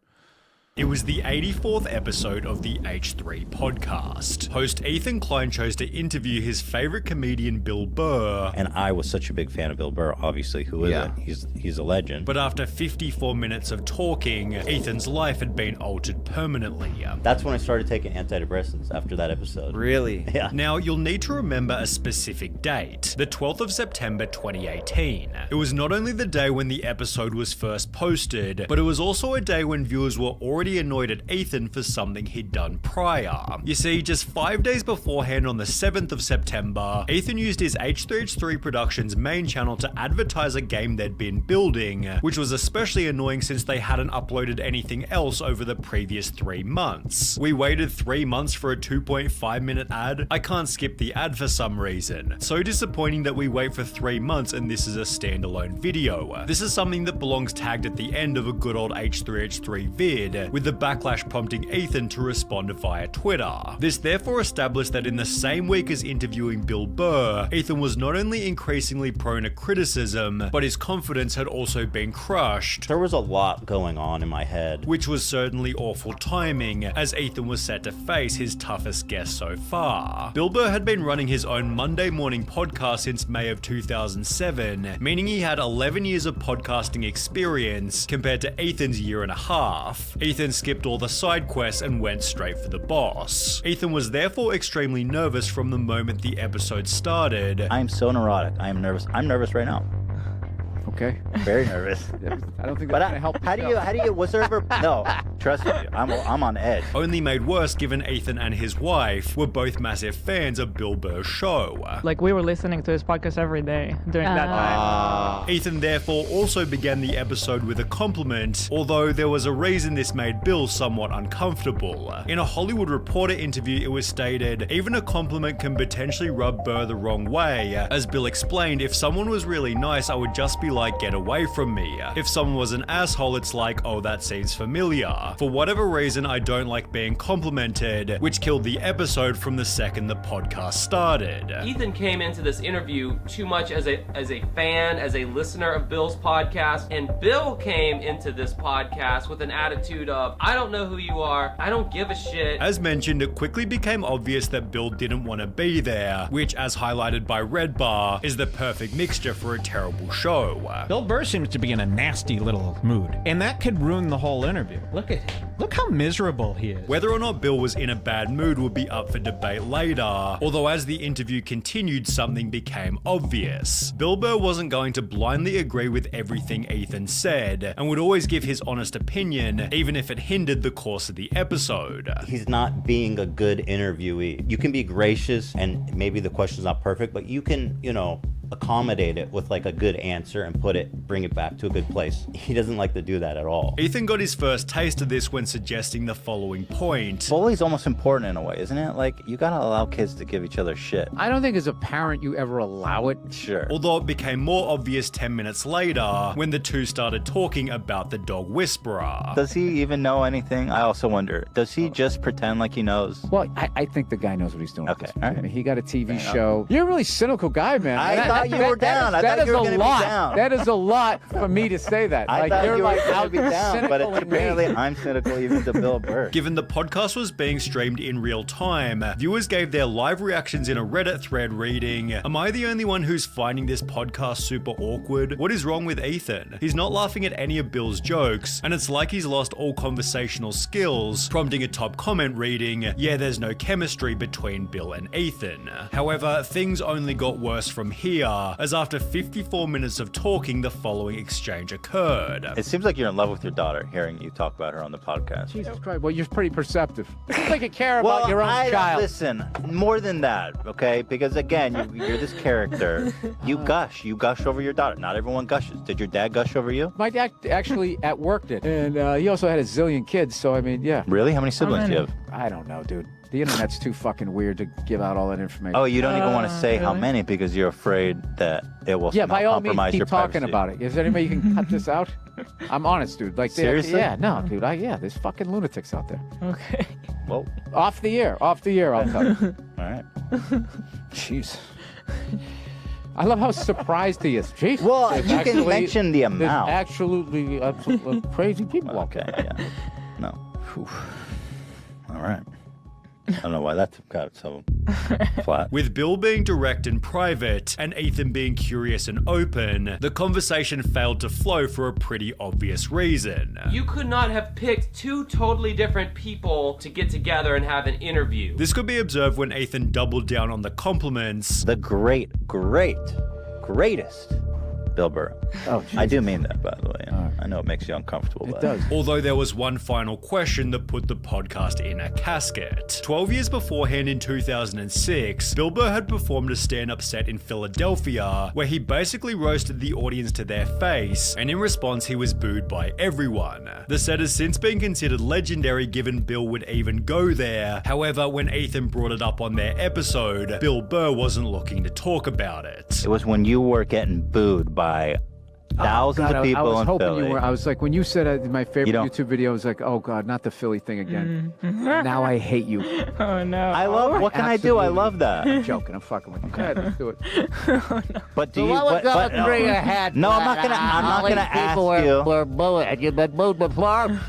It was the 84th episode of the H3 podcast. Host Ethan Klein chose to interview his favorite comedian Bill Burr. And I was such a big fan of Bill Burr, obviously, who isn't? He's a legend. But after 54 minutes of talking, Ethan's life had been altered permanently. That's when I started taking antidepressants, after that episode. Really? Yeah. Now, you'll need to remember a specific date, the 12th of September 2018. It was not only the day when the episode was first posted, but it was also a day when viewers were already annoyed at Ethan for something he'd done prior. You see, just 5 days beforehand on the 7th of September, Ethan used his H3H3 Productions main channel to advertise a game they'd been building, which was especially annoying since they hadn't uploaded anything else over the previous 3 months. We waited 3 months for a 2.5-minute ad. I can't skip the ad for some reason. So disappointing that we wait for 3 months and this is a standalone video. This is something that belongs tagged at the end of a good old H3H3 vid, with the backlash prompting Ethan to respond via Twitter. This therefore established that in the same week as interviewing Bill Burr, Ethan was not only increasingly prone to criticism, but his confidence had also been crushed. There was a lot going on in my head. Which was certainly awful timing, as Ethan was set to face his toughest guest so far. Bill Burr had been running his own Monday morning podcast since May of 2007, meaning he had 11 years of podcasting experience compared to Ethan's year and a half. Ethan skipped all the side quests and went straight for the boss. Ethan was therefore extremely nervous from the moment the episode started. I am so neurotic. I am nervous. I'm nervous right now. Okay. Very nervous. I don't think that's gonna help. How do you, was there ever, no, trust me, I'm on edge. Only made worse given Ethan and his wife were both massive fans of Bill Burr's show. Like, we were listening to his podcast every day during that time. Ethan therefore also began the episode with a compliment, although there was a reason this made Bill somewhat uncomfortable. In a Hollywood Reporter interview, it was stated, even a compliment can potentially rub Burr the wrong way. As Bill explained, if someone was really nice, I would just be like, get away from me. If someone was an asshole, it's like, oh, that seems familiar. For whatever reason, I don't like being complimented, which killed the episode from the second the podcast started. Ethan came into this interview too much as a fan, as a listener of Bill's podcast, and Bill came into this podcast with an attitude of, I don't know who you are, I don't give a shit. As mentioned, it quickly became obvious that Bill didn't want to be there, which, as highlighted by Red Bar, is the perfect mixture for a terrible show. Bill Burr seems to be in a nasty little mood, and that could ruin the whole interview. Look at him. Look how miserable he is. Whether or not Bill was in a bad mood would be up for debate later, although as the interview continued, something became obvious. Bill Burr wasn't going to blindly agree with everything Ethan said, and would always give his honest opinion, even if it hindered the course of the episode. He's not being a good interviewee. You can be gracious, and maybe the question's not perfect, but you can, accommodate it with like a good answer and bring it back to a good place. He doesn't like to do that at all. Ethan got his first taste of this when suggesting the following point. Bullying's almost important in a way, isn't it? Like, you gotta allow kids to give each other shit. I don't think as a parent you ever allow it. Sure. Although it became more obvious 10 minutes later when the two started talking about the dog whisperer. Does he even know anything? I also wonder, does he just pretend like he knows? Well, I think the guy knows what he's doing. Okay, all right. I mean, he got a TV show. You're a really cynical guy, man. I thought you were down. I thought you were going to be down. That is a lot for me to say that. I thought you were going to be there down, but apparently I'm cynical even to Bill Burr. Given the podcast was being streamed in real time, viewers gave their live reactions in a Reddit thread reading, am I the only one who's finding this podcast super awkward? What is wrong with Ethan? He's not laughing at any of Bill's jokes, and it's like he's lost all conversational skills, prompting a top comment reading, yeah, there's no chemistry between Bill and Ethan. However, things only got worse from here, as after 54 minutes of talking, the following exchange occurred. It seems like you're in love with your daughter, hearing you talk about her on the podcast. Jesus Christ, well, you're pretty perceptive. It seems like you care about your own child. Listen, more than that, okay? Because again, you're this character. You gush over your daughter. Not everyone gushes. Did your dad gush over you? My dad actually at work did. And he also had a zillion kids, so I mean, yeah. Really? How many siblings do you have? I don't know, dude. The internet's too fucking weird to give out all that information. Oh, you don't even want to say how many because you're afraid that it will by all means, compromise keep your talking privacy. about it. Is there any way you can cut this out? I'm honest, dude. Like, seriously? Yeah, no, dude. There's fucking lunatics out there. Okay. Well, off the air, I'll tell you. All right. Jeez. I love how surprised he is. Jeez. Well, you can mention the amount. There's absolutely crazy people. Okay, yeah. No. All right. I don't know why that got so flat. With Bill being direct and private, and Ethan being curious and open, the conversation failed to flow for a pretty obvious reason. You could not have picked two totally different people to get together and have an interview. This could be observed when Ethan doubled down on the compliments. The greatest Bill Burr. Oh, I do mean that, by the way. I know it makes you uncomfortable. It does. Although there was one final question that put the podcast in a casket. 12 years beforehand in 2006, Bill Burr had performed a stand-up set in Philadelphia where he basically roasted the audience to their face, and in response he was booed by everyone. The set has since been considered legendary given Bill would even go there. However, when Ethan brought it up on their episode, Bill Burr wasn't looking to talk about it. It was when you were getting booed by thousands of people I was in hoping Philly. you were. I was like, when you said my favorite YouTube video, I was like, oh God, not the Philly thing again. Now I hate you. Oh no. I love. What can I do? I love that. I'm joking. I'm fucking with you. Go ahead, let's do it. But do So you? what was but, the three ahead? No, I'm not gonna. I'm not gonna ask you. Were booed. Have you been booed before?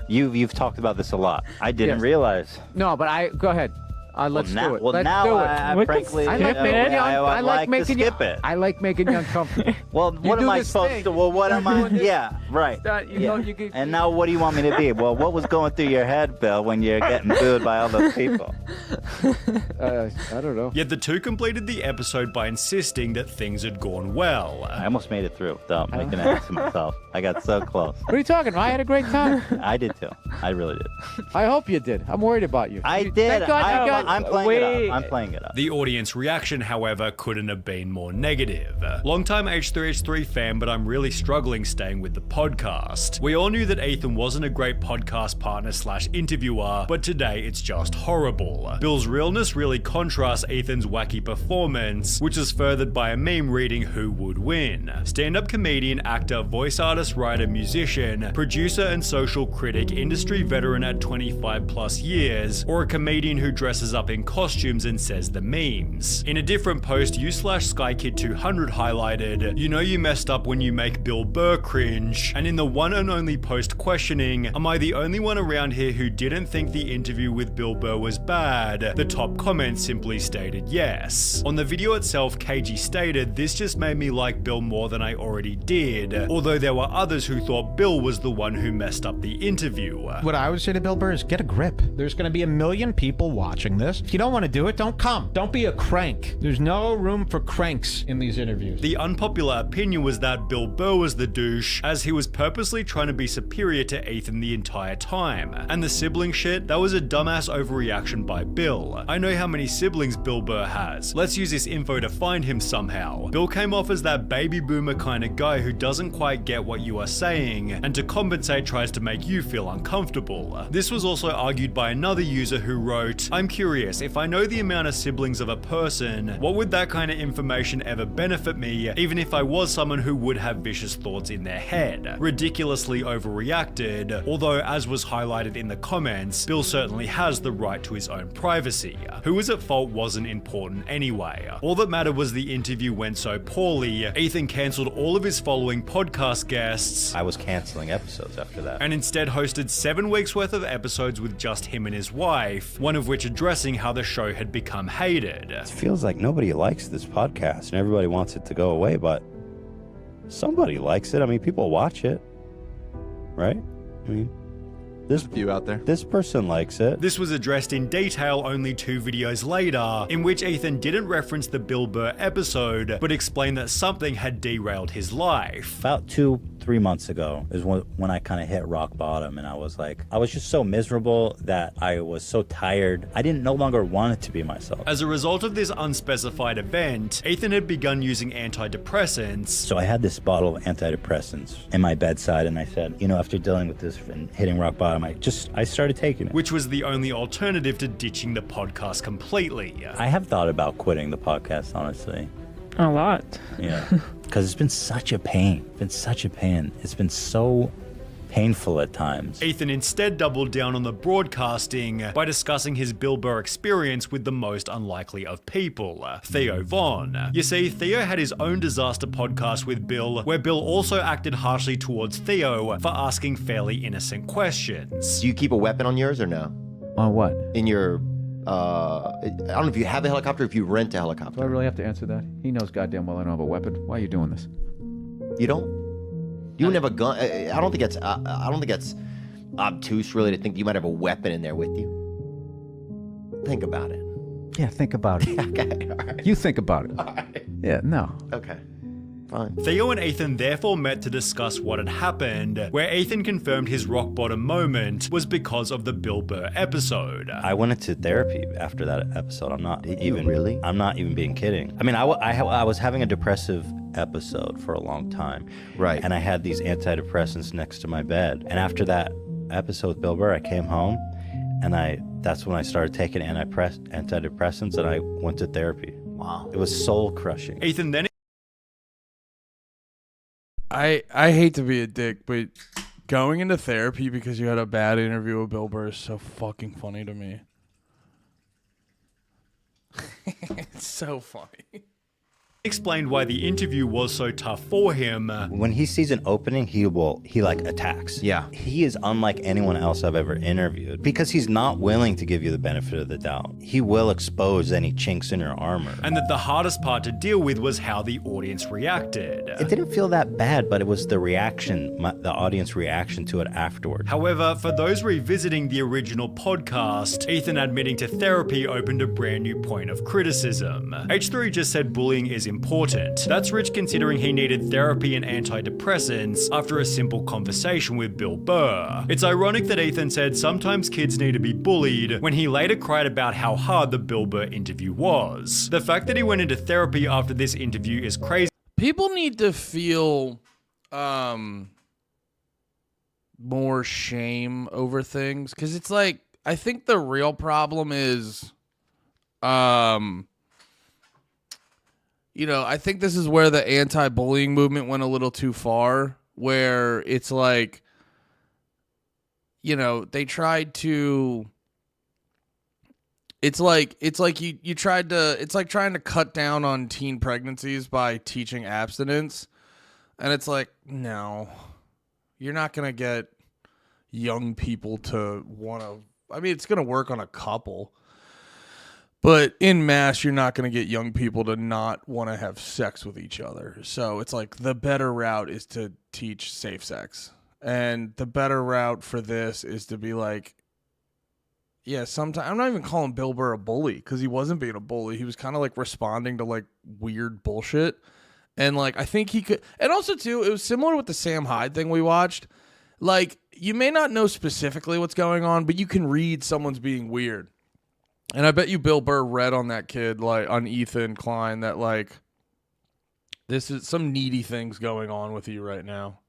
You've talked about this a lot. I didn't realize. No, but go ahead. Let's do it. Well, Let's now do it. I frankly, I like making you. I like making you. skip it. I like making you uncomfortable. Well, what am I supposed to? Well, what am I? Yeah, right. And now, what do you want me to be? Well, what was going through your head, Bill, when you're getting booed by all those people? I don't know. Yet the two completed the episode by insisting that things had gone well. I almost made it through without making an ass of myself. I got so close. What are you talking about? I had a great time. I did too. I really did. I hope you did. I'm worried about you. I did. Thank God you got. I'm playing it up. I'm playing it up. The audience reaction, however, couldn't have been more negative. Longtime H3H3 fan, but I'm really struggling staying with the podcast. We all knew that Ethan wasn't a great podcast partner / interviewer, but today it's just horrible. Bill's realness really contrasts Ethan's wacky performance, which is furthered by a meme reading who would win. Stand-up comedian, actor, voice artist, writer, musician, producer and social critic, industry veteran at 25 plus years, or a comedian who dresses up in costumes and says the memes. In a different post, you / SkyKid200 highlighted, "You know you messed up when you make Bill Burr cringe." And in the one and only post questioning, "Am I the only one around here who didn't think the interview with Bill Burr was bad?" the top comment simply stated yes. On the video itself, KG stated, "This just made me like Bill more than I already did," although there were others who thought Bill was the one who messed up the interview. What I would say to Bill Burr is get a grip. There's going to be 1 million people watching this. If you don't want to do it, don't come. Don't be a crank. There's no room for cranks in these interviews. The unpopular opinion was that Bill Burr was the douche, as he was purposely trying to be superior to Ethan the entire time. And the sibling shit, that was a dumbass overreaction by Bill. I know how many siblings Bill Burr has. Let's use this info to find him somehow. Bill came off as that baby boomer kind of guy who doesn't quite get what you are saying, and to compensate tries to make you feel uncomfortable. This was also argued by another user who wrote, "I'm curious, if I know the amount of siblings of a person, what would that kind of information ever benefit me, even if I was someone who would have vicious thoughts in their head?" Ridiculously overreacted, although as was highlighted in the comments, Bill certainly has the right to his own privacy. Who was at fault wasn't important anyway. All that mattered was the interview went so poorly, Ethan cancelled all of his following podcast guests. I was canceling episodes after that. And instead hosted 7 weeks worth of episodes with just him and his wife, one of which addressing how the show had become hated. It feels like nobody likes this podcast and everybody wants it to go away, but somebody likes it. I mean, people watch it, right? I mean, there's a few out there. This person likes it. This was addressed in detail only 2 videos later, in which Ethan didn't reference the Bill Burr episode, but explained that something had derailed his life. About 2-3 months ago is when I kind of hit rock bottom, and I was just so miserable that I was so tired. I no longer wanted to be myself. As a result of this unspecified event, Ethan had begun using antidepressants. So I had this bottle of antidepressants in my bedside, and I said, after dealing with this and hitting rock bottom, I started taking it. Which was the only alternative to ditching the podcast completely. I have thought about quitting the podcast, honestly. A lot. Yeah. Because it's been such a pain. It's been so painful at times. Ethan instead doubled down on the broadcasting by discussing his Bill Burr experience with the most unlikely of people, Theo Von. You see, Theo had his own disaster podcast with Bill, where Bill also acted harshly towards Theo for asking fairly innocent questions. Do you keep a weapon on yours or no? On what? In your, I don't know if you have a helicopter, if you rent a helicopter. Do I really have to answer that? He knows goddamn well I don't have a weapon. Why are you doing this? You don't? You don't have a gun? I don't think it's obtuse really to think you might have a weapon in there with you. Think about it. Yeah, think about it. Okay, all right. You think about it. All right. Yeah, no. Okay. Fine. Theo and Ethan therefore met to discuss what had happened, where Ethan confirmed his rock bottom moment was because of the Bill Burr episode. I went into therapy after that episode. I'm not even being kidding. I mean, I was having a depressive episode for a long time. Right. And I had these antidepressants next to my bed. And after that episode with Bill Burr, I came home and that's when I started taking antidepressants and I went to therapy. Wow. It was soul crushing. Ethan then I hate to be a dick, but going into therapy because you had a bad interview with Bill Burr is so fucking funny to me. It's so funny. explained why the interview was so tough for him. When he sees an opening, he like attacks. Yeah. He is unlike anyone else I've ever interviewed because he's not willing to give you the benefit of the doubt. He will expose any chinks in your armor. And that the hardest part to deal with was how the audience reacted. It didn't feel that bad, but it was the reaction, the audience reaction to it afterward. However, for those revisiting the original podcast, Ethan admitting to therapy opened a brand new point of criticism. H3 just said bullying is important. That's rich considering he needed therapy and antidepressants after a simple conversation with Bill Burr. It's ironic that Ethan said sometimes kids need to be bullied when he later cried about how hard the Bill Burr interview was. The fact that he went into therapy after this interview is crazy. People need to feel more shame over things, because it's like, I think the real problem is you know, I think this is where the anti-bullying movement went a little too far, where it's like, you know, they tried to, it's like you tried to, it's like trying to cut down on teen pregnancies by teaching abstinence. And it's like, no, you're not going to get young people to want to, I mean, it's going to work on a couple, but in mass, you're not going to get young people to not want to have sex with each other. So it's like the better route is to teach safe sex. And the better route for this is to be like, yeah, sometimes I'm not even calling Bill Burr a bully, because he wasn't being a bully. He was kind of like responding to like weird bullshit. And like, I think he could, and also too, it was similar with the Sam Hyde thing we watched. Like, you may not know specifically what's going on, but you can read someone's being weird. And I bet you Bill Burr read on that kid, like on Ethan Klein, that like, this is some needy things going on with you right now.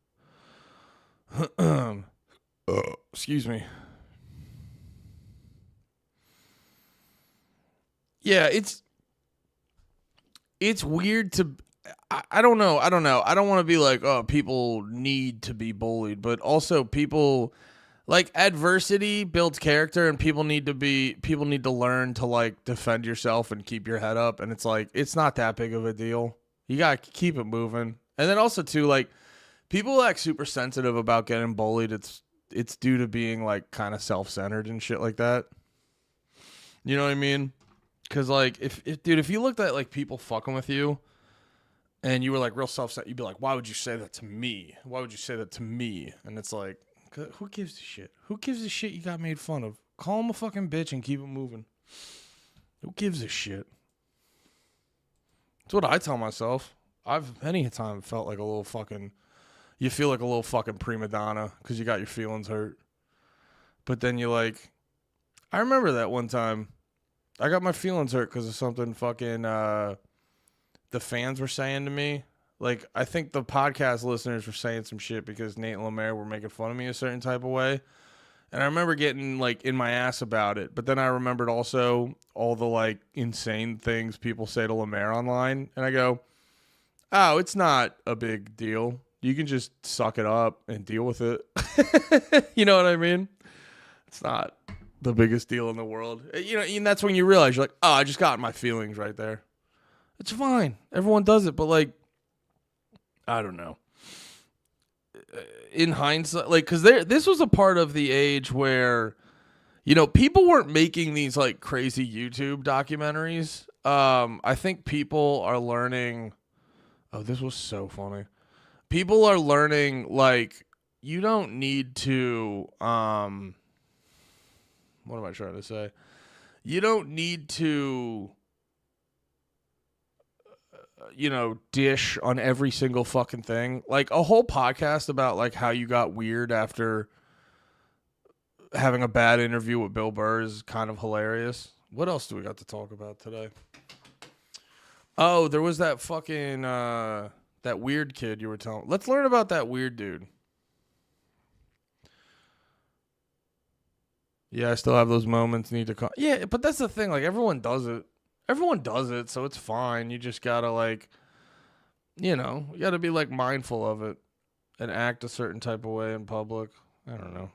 Excuse me. Yeah, it's weird to, I don't know. I don't want to be like, oh, people need to be bullied, but also people, like, adversity builds character, and people need to learn to like defend yourself and keep your head up. And it's like, it's not that big of a deal. You got to keep it moving. And then also too, like, people act super sensitive about getting bullied. It's due to being like kind of self-centered and shit like that. You know what I mean? Cause like, if you looked at like people fucking with you and you were like real self-centered, you'd be like, why would you say that to me? Why would you say that to me? And it's like, who gives a shit? Who gives a shit you got made fun of? Call him a fucking bitch and keep it moving. Who gives a shit? That's what I tell myself. I've many time felt like a little fucking, you feel like a little fucking prima donna because you got your feelings hurt. But then you like, I remember that one time I got my feelings hurt because of something fucking the fans were saying to me. Like, I think the podcast listeners were saying some shit because Nate and Lemaire were making fun of me a certain type of way. And I remember getting, like, in my ass about it. But then I remembered also all the, like, insane things people say to Lemaire online. And I go, oh, it's not a big deal. You can just suck it up and deal with it. You know what I mean? It's not the biggest deal in the world. You know, and that's when you realize you're like, oh, I just got in my feelings right there. It's fine. Everyone does it, but like, I don't know. In hindsight, like, because this was a part of the age where, you know, people weren't making these like crazy YouTube documentaries. I think people are learning. Oh, this was so funny. People are learning, like, you don't need to, what am I trying to say? You don't need to, you know, dish on every single fucking thing. Like, a whole podcast about, like, how you got weird after having a bad interview with Bill Burr is kind of hilarious. What else do we got to talk about today? Oh, there was that fucking, that weird kid you were telling. Let's learn about that weird dude. Yeah, I still have those moments. Need to call. Yeah, but that's the thing. Like, everyone does it. Everyone does it, so it's fine. You just gotta, like, you know, you gotta be, like, mindful of it and act a certain type of way in public. I don't know.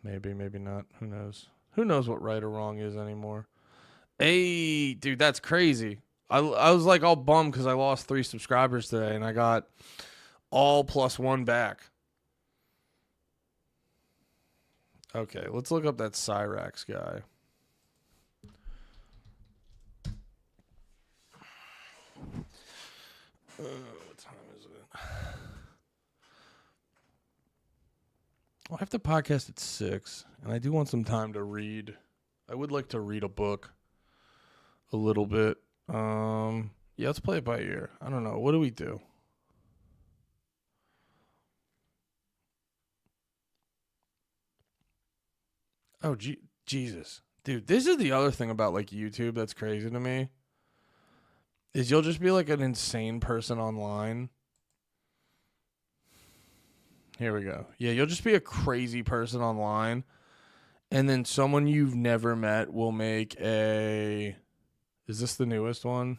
Maybe, maybe not. Who knows? Who knows what right or wrong is anymore? Hey, dude, that's crazy. I was like all bummed because I lost 3 subscribers today, and I got all +1 back. Okay, let's look up that Cyraxx guy. What time is it? Well, I have to podcast at 6, and I do want some time to read. I would like to read a book a little bit. Yeah, let's play it by ear. I don't know. What do we do? Oh, Jesus. Dude, this is the other thing about, like, YouTube that's crazy to me. Is you'll just be, like, an insane person online. Here we go. Yeah, you'll just be a crazy person online. And then someone you've never met will make a... Is this the newest one?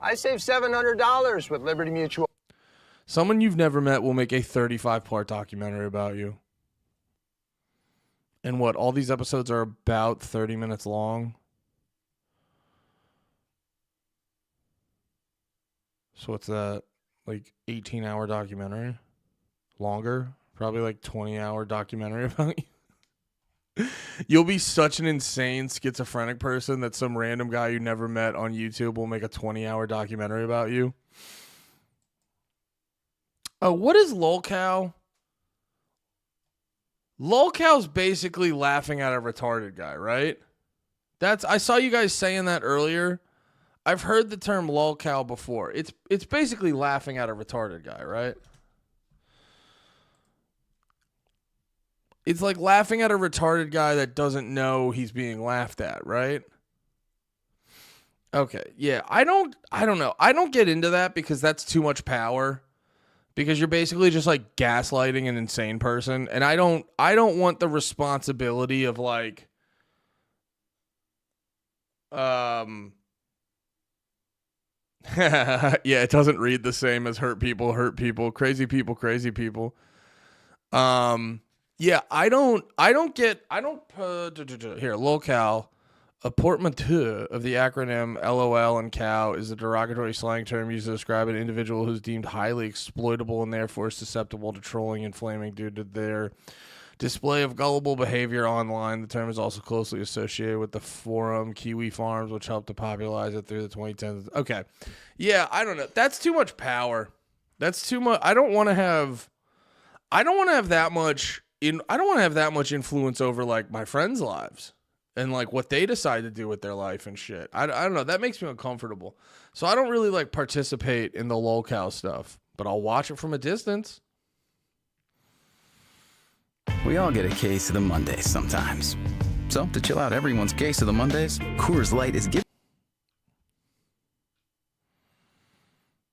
I saved $700 with Liberty Mutual. Someone you've never met will make a 35-part documentary about you. And what? All these episodes are about 30 minutes long. So what's that? Like 18-hour documentary? Longer? Probably like 20-hour documentary about you. You'll be such an insane schizophrenic person that some random guy you never met on YouTube will make a 20-hour documentary about you. Oh, what is lolcow? Lolcow's basically laughing at a retarded guy, right? I saw you guys saying that earlier. I've heard the term lolcow before. It's basically laughing at a retarded guy, right? It's like laughing at a retarded guy that doesn't know he's being laughed at, right? Okay, yeah. I don't know. I don't get into that because that's too much power. Because you're basically just like gaslighting an insane person, and I don't want the responsibility of like yeah, it doesn't read the same as hurt people, crazy people. Yeah, I don't here, lolcow, a portmanteau of the acronym LOL and cow is a derogatory slang term used to describe an individual who's deemed highly exploitable and therefore susceptible to trolling and flaming due to their display of gullible behavior online. The term is also closely associated with the forum Kiwi Farms, which helped to popularize it through the 2010s. Okay. Yeah, I don't know. That's too much power. That's too much. I don't want to have that much influence over like my friends' lives and like what they decide to do with their life and shit. I don't know. That makes me uncomfortable. So I don't really like participate in the lolcow stuff, but I'll watch it from a distance. We all get a case of the Mondays sometimes. So to chill out everyone's case of the Mondays, Coors Light is giving.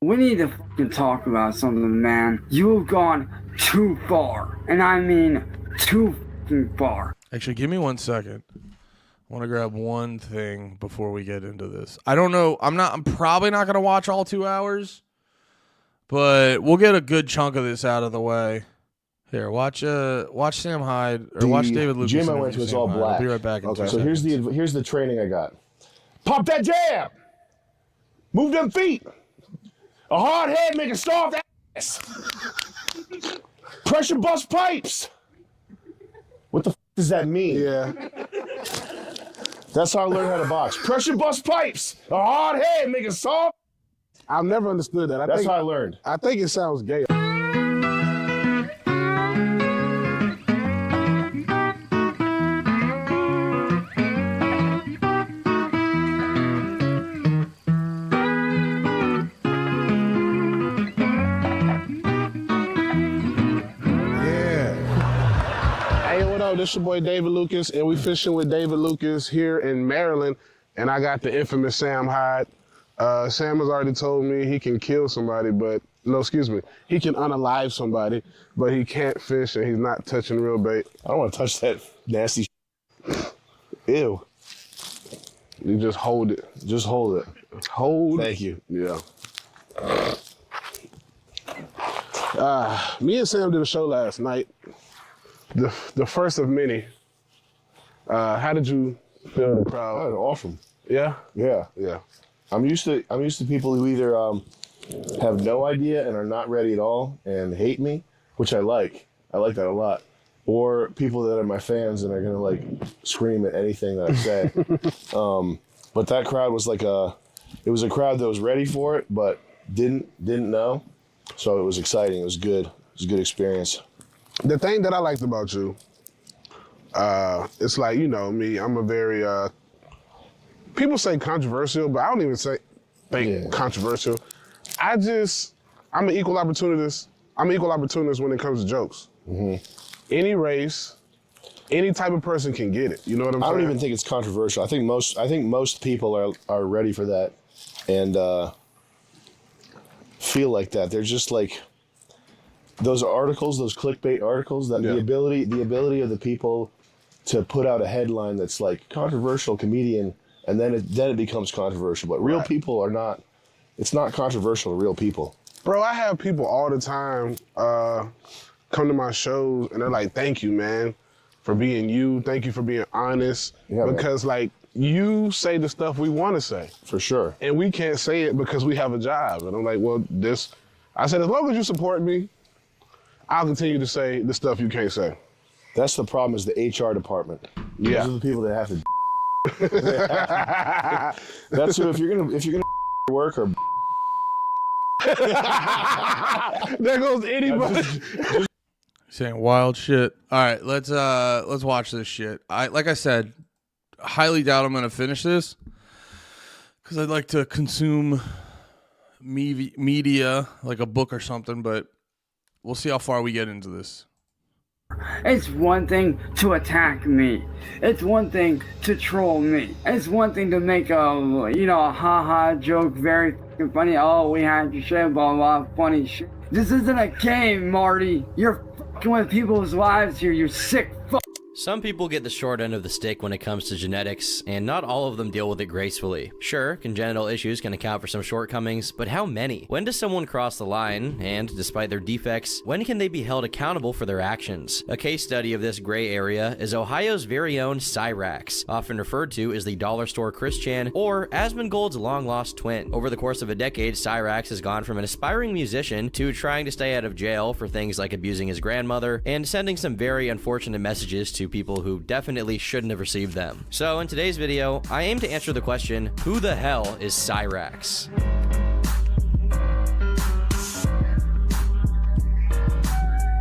We need to fucking talk about something, man. You have gone too far. And I mean too fucking far. Actually, give me 1 second. I want to grab one thing before we get into this. I don't know. I'm probably not going to watch all 2 hours. But we'll get a good chunk of this out of the way. Here, watch Sam Hyde or watch David Lucas. Gym I went to was all black. I'll be right back. In Okay, 2 so seconds. here's the training I got. Pump that jab. Move them feet. A hard head make a soft ass. Pressure bust pipes. What the f does that mean? Yeah. That's how I learned how to box. Pressure bust pipes. A hard head make a soft. I've never understood that. That's how I learned. I think it sounds gay. This your boy David Lucas, and we fishing with David Lucas here in Maryland, and I got the infamous Sam Hyde. Sam has already told me he can kill somebody, but no, excuse me, he can unalive somebody, but he can't fish and he's not touching real bait. I don't want to touch that nasty Ew. You just hold it. Just hold it. Hold. Thank you. Yeah. Me and Sam did a show last night. The first of many. How did you feel the crowd? Oh, awesome. Yeah? Yeah. Yeah. I'm used to people who either have no idea and are not ready at all and hate me, which I like. I like that a lot. Or people that are my fans and are gonna like scream at anything that I say. But that crowd was like it was a crowd that was ready for it, but didn't know. So it was exciting. It was good. It was a good experience. The thing that I liked about you, it's like, you know me, I'm a very, people say controversial, but I don't even think controversial. I'm an equal opportunist. I'm an equal opportunist when it comes to jokes. Mm-hmm. Any race, any type of person can get it. You know what I'm saying? I don't even think it's controversial. I think most people are ready for that and feel like that. They're just like, those articles, those clickbait articles, that the ability of the people to put out a headline that's like controversial comedian, and then it becomes controversial. But real people are not. It's not controversial to real people. Bro, I have people all the time come to my shows and they're like, "Thank you, man, for being you. Thank you for being honest." Yeah, because like you say the stuff we want to say. For sure. And we can't say it because we have a job. And I'm like, well, I said, as long as you support me, I'll continue to say the stuff you can't say. That's the problem, is the HR department. Yeah. Those are the people that have to. That's who, if you're gonna work or. There goes anybody. Saying wild shit. All right, let's watch this shit. Like I said, highly doubt I'm gonna finish this because I'd like to consume media like a book or something, but we'll see how far we get into this. It's one thing to attack me. It's one thing to troll me. It's one thing to make a ha-ha joke very funny. Oh, we had your shit, blah, blah, funny shit. This isn't a game, Marty. You're fucking with people's lives here, you sick fuck. Some people get the short end of the stick when it comes to genetics, and not all of them deal with it gracefully. Sure, congenital issues can account for some shortcomings, but how many? When does someone cross the line, and despite their defects, when can they be held accountable for their actions? A case study of this gray area is Ohio's very own Cyraxx, often referred to as the dollar store Christian, or Asmongold's long-lost twin. Over the course of a decade, Cyraxx has gone from an aspiring musician to trying to stay out of jail for things like abusing his grandmother, and sending some very unfortunate messages to people who definitely shouldn't have received them. So in today's video, I aim to answer the question, who the hell is Cyraxx?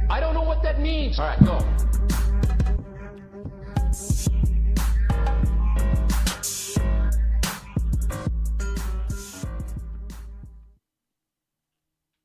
I don't know what that means. All right, go.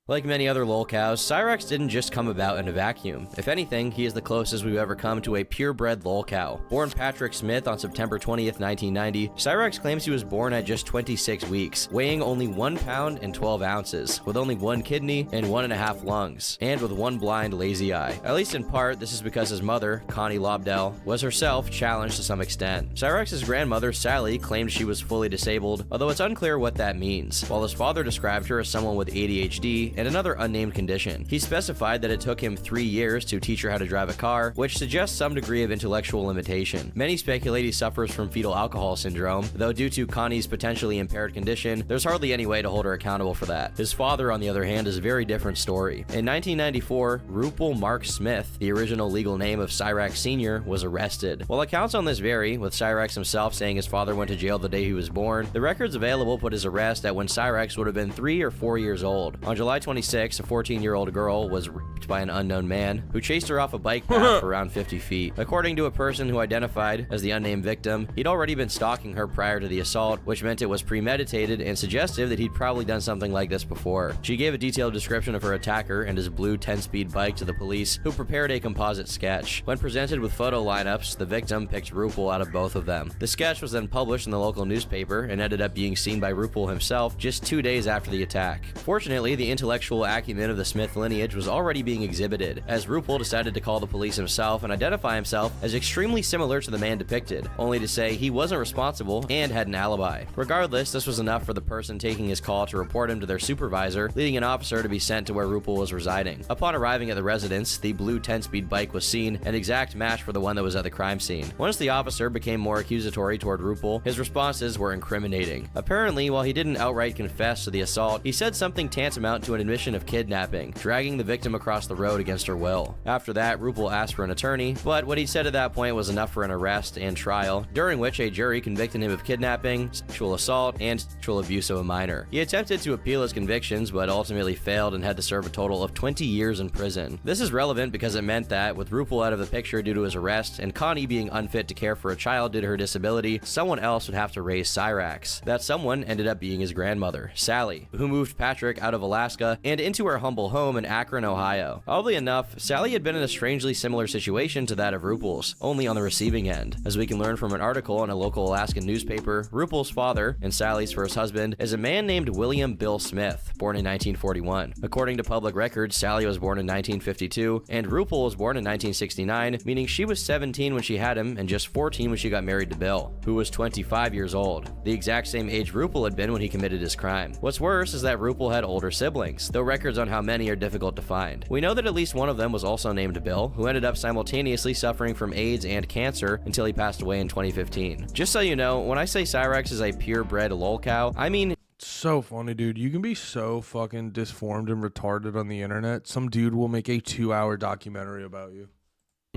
Like many other lolcows, Cyraxx didn't just come about in a vacuum. If anything, he is the closest we've ever come to a purebred lolcow. Born Patrick Smith on September 20th, 1990, Cyraxx claims he was born at just 26 weeks, weighing only 1 pound and 12 ounces, with only 1 kidney and 1.5 lungs, and with 1 blind lazy eye. At least in part, this is because his mother, Connie Lobdell, was herself challenged to some extent. Cyraxx's grandmother, Sally, claimed she was fully disabled, although it's unclear what that means, while his father described her as someone with ADHD and another unnamed condition. He specified that it took him 3 years to teach her how to drive a car, which suggests some degree of intellectual limitation. Many speculate he suffers from fetal alcohol syndrome, though due to Connie's potentially impaired condition, there's hardly any way to hold her accountable for that. His father, on the other hand, is a very different story. In 1994, Rupel Mark Smith, the original legal name of Cyraxx Sr., was arrested. While accounts on this vary, with Cyraxx himself saying his father went to jail the day he was born, the records available put his arrest at when Cyraxx would have been 3 or 4 years old. On July 26, a 14-year-old girl was raped by an unknown man who chased her off a bike path for around 50 feet. According to a person who identified as the unnamed victim, he'd already been stalking her prior to the assault, which meant it was premeditated and suggestive that he'd probably done something like this before. She gave a detailed description of her attacker and his blue 10-speed bike to the police, who prepared a composite sketch. When presented with photo lineups, the victim picked Rupel out of both of them. The sketch was then published in the local newspaper and ended up being seen by Rupel himself just 2 days after the attack. Fortunately, the intellectual acumen of the Smith lineage was already being exhibited, as Rupel decided to call the police himself and identify himself as extremely similar to the man depicted, only to say he wasn't responsible and had an alibi. Regardless, this was enough for the person taking his call to report him to their supervisor, leading an officer to be sent to where Rupel was residing. Upon arriving at the residence, the blue 10-speed bike was seen, an exact match for the one that was at the crime scene. Once the officer became more accusatory toward Rupel, his responses were incriminating. Apparently, while he didn't outright confess to the assault, he said something tantamount to an admission of kidnapping, dragging the victim across the road against her will. After that, Rupel asked for an attorney, but what he said at that point was enough for an arrest and trial, during which a jury convicted him of kidnapping, sexual assault, and sexual abuse of a minor. He attempted to appeal his convictions, but ultimately failed and had to serve a total of 20 years in prison. This is relevant because it meant that, with Rupel out of the picture due to his arrest, and Connie being unfit to care for a child due to her disability, someone else would have to raise Cyraxx. That someone ended up being his grandmother, Sally, who moved Patrick out of Alaska and into her humble home in Akron, Ohio. Oddly enough, Sally had been in a strangely similar situation to that of Rupel's, only on the receiving end. As we can learn from an article in a local Alaskan newspaper, Rupel's father, and Sally's first husband, is a man named William Bill Smith, born in 1941. According to public records, Sally was born in 1952, and Rupel was born in 1969, meaning she was 17 when she had him and just 14 when she got married to Bill, who was 25 years old, the exact same age Rupel had been when he committed his crime. What's worse is that Rupel had older siblings, though records on how many are difficult to find. We know that at least one of them was also named Bill, who ended up simultaneously suffering from AIDS and cancer until he passed away in 2015. Just so you know, when I say Cyraxx is a purebred lolcow, I mean... So funny, dude. You can be so fucking disformed and retarded on the internet. Some dude will make a 2-hour documentary about you.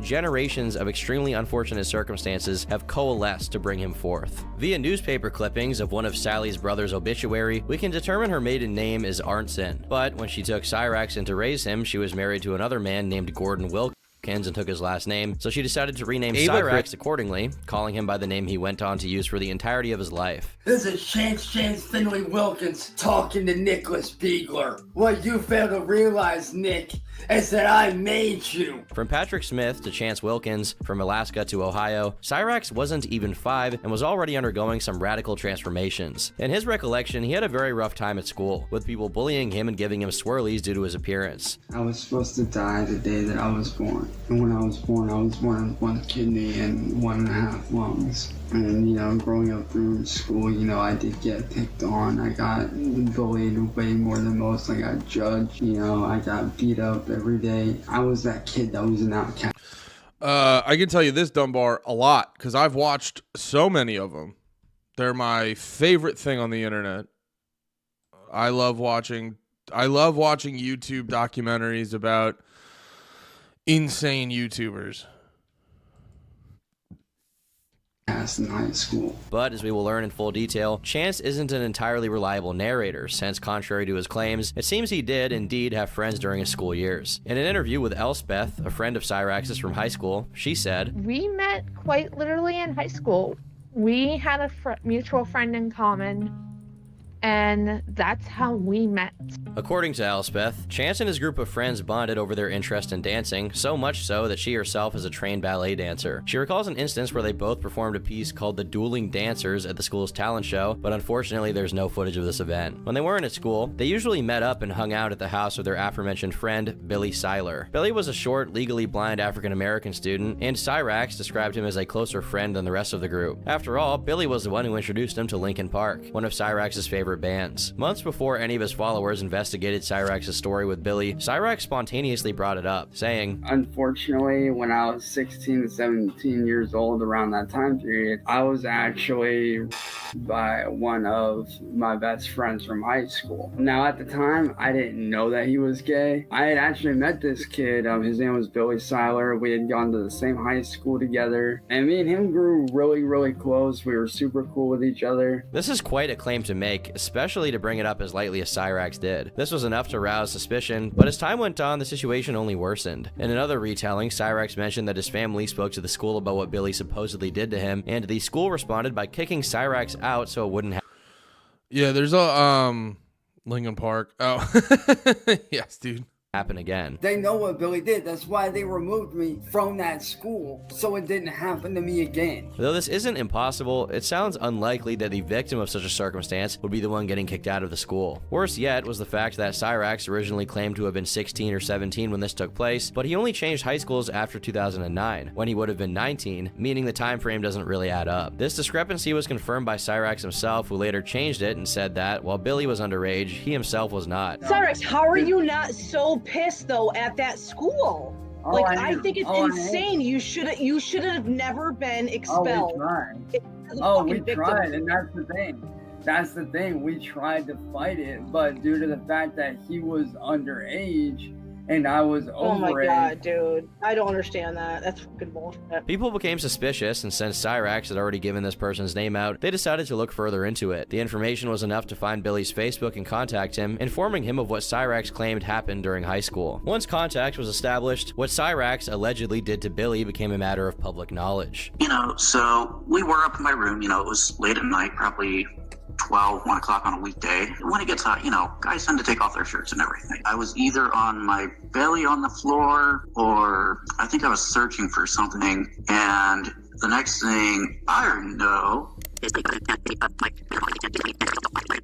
Generations of extremely unfortunate circumstances have coalesced to bring him forth. Via newspaper clippings of one of Sally's brother's obituary, we can determine her maiden name is Arntzen, but when she took Cyraxx in to raise him, she was married to another man named Gordon Wilkins and took his last name, so she decided to rename Cyraxx accordingly, calling him by the name he went on to use for the entirety of his life. This is Chance Finley Wilkins talking to Nicholas Beagler. What you fail to realize, Nick, is that I made you. From Patrick Smith to Chance Wilkins, from Alaska to Ohio, Cyraxx wasn't even 5 and was already undergoing some radical transformations. In his recollection, he had a very rough time at school, with people bullying him and giving him swirlies due to his appearance. I was supposed to die the day that I was born. And when I was born with 1 kidney and 1.5 lungs. And, you know, growing up through school, you know, I did get picked on. I got bullied way more than most. I got judged, you know, I got beat up every day. I was that kid that was an outcast. I can tell you this, Dunbar, a lot, because I've watched so many of them. They're my favorite thing on the internet. I love watching YouTube documentaries about insane YouTubers. In high school. But as we will learn in full detail, Chance isn't an entirely reliable narrator, since contrary to his claims, it seems he did indeed have friends during his school years. In an interview with Elspeth, a friend of Cyraxx's from high school, she said, "We met quite literally in high school. We had a mutual friend in common, and that's how we met." According to Elspeth, Chance and his group of friends bonded over their interest in dancing, so much so that she herself is a trained ballet dancer. She recalls an instance where they both performed a piece called The Dueling Dancers at the school's talent show, but unfortunately there's no footage of this event. When they weren't at school, they usually met up and hung out at the house of their aforementioned friend, Billy Seiler. Billy was a short, legally blind African-American student, and Cyraxx described him as a closer friend than the rest of the group. After all, Billy was the one who introduced him to Linkin Park, one of Cyraxx's favorite favorite bands. Months before any of his followers investigated Cyraxx's story with Billy, Cyraxx spontaneously brought it up, saying, Unfortunately, when I was 16 to 17 years old, around that time period, I was actually by one of my best friends from high school. Now, at the time, I didn't know that he was gay. I had actually met this kid. His name was Billy Seiler. We had gone to the same high school together, and me and him grew really, really close. We were super cool with each other. This is quite a claim to make, especially to bring it up as lightly as Cyraxx did. This was enough to rouse suspicion, but as time went on, the situation only worsened. In another retelling, Cyraxx mentioned that his family spoke to the school about what Billy supposedly did to him, and the school responded by kicking Cyraxx out so it wouldn't happen. Yeah, there's a Lincoln Park. Oh, yes, dude. Happen again. They know what Billy did. That's why they removed me from that school, so it didn't happen to me again. Though this isn't impossible, it sounds unlikely that the victim of such a circumstance would be the one getting kicked out of the school. Worse yet was the fact that Cyraxx originally claimed to have been 16 or 17 when this took place, but he only changed high schools after 2009, when he would have been 19, meaning the time frame doesn't really add up. This discrepancy was confirmed by Cyraxx himself, who later changed it and said that, while Billy was underage, he himself was not. Cyraxx, how are you not so pissed though at that school? Like, I think it's insane. You should have never been expelled. We tried, and that's the thing. That's the thing. We tried to fight it, but due to the fact that he was underage and I was overage. Oh my god, dude. I don't understand that. That's fucking bullshit. People became suspicious, and since Cyraxx had already given this person's name out, they decided to look further into it. The information was enough to find Billy's Facebook and contact him, informing him of what Cyraxx claimed happened during high school. Once contact was established, what Cyraxx allegedly did to Billy became a matter of public knowledge. So we were up in my room, it was late at night, probably 1 o'clock on a weekday. When it gets hot, guys tend to take off their shirts and everything. I was either on my belly on the floor, or I think I was searching for something, and the next thing I know is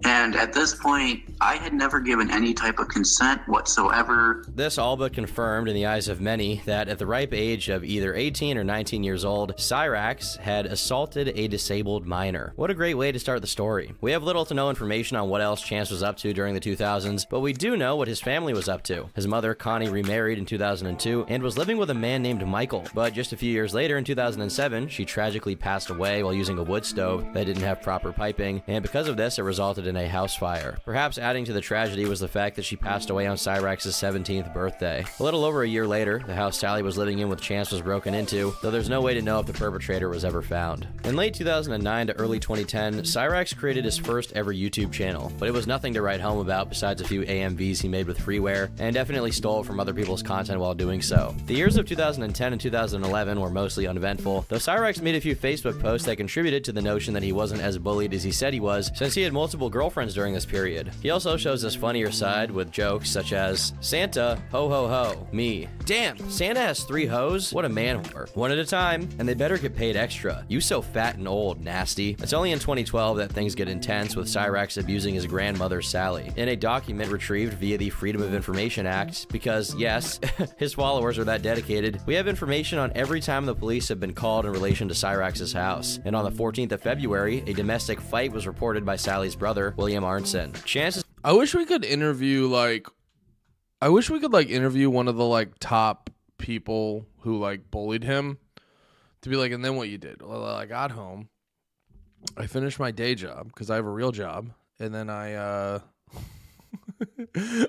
and at this point, I had never given any type of consent whatsoever. This all but confirmed in the eyes of many that at the ripe age of either 18 or 19 years old, Cyraxx had assaulted a disabled minor. What a great way to start the story. We have little to no information on what else Chance was up to during the 2000s, but we do know what his family was up to. His mother, Connie, remarried in 2002 and was living with a man named Michael. But just a few years later, in 2007, she tragically passed away while using a wood stove that didn't have proper piping, and because of this, it resulted in a house fire. Perhaps adding to the tragedy was the fact that she passed away on Cyraxx's 17th birthday. A little over a year later, the house Sally was living in with Chance was broken into, though there's no way to know if the perpetrator was ever found. In late 2009 to early 2010, Cyraxx created his first ever YouTube channel, but it was nothing to write home about besides a few AMVs he made with freeware, and definitely stole from other people's content while doing so. The years of 2010 and 2011 were mostly uneventful, though Cyraxx made a few Facebook posts that contributed to the notion that he wasn't as bullied as he said he was, since he had multiple girlfriends during this period. He also shows his funnier side with jokes such as, Santa, ho ho ho, me. Damn, Santa has 3 hoes? What a man whore. One at a time, and they better get paid extra. You so fat and old, nasty. It's only in 2012 that things get intense with Cyraxx abusing his grandmother, Sally, in a document retrieved via the Freedom of Information Act, because yes, his followers are that dedicated. We have information on every time the police have been called in relation to Cyraxx's house, and on the 14th of February, a domestic fight was reported by Sally's brother, William Arnson. Chances. I wish we could interview interview one of the top people who bullied him, to be like, and then what you did? Well, I got home, I finished my day job because I have a real job, and then I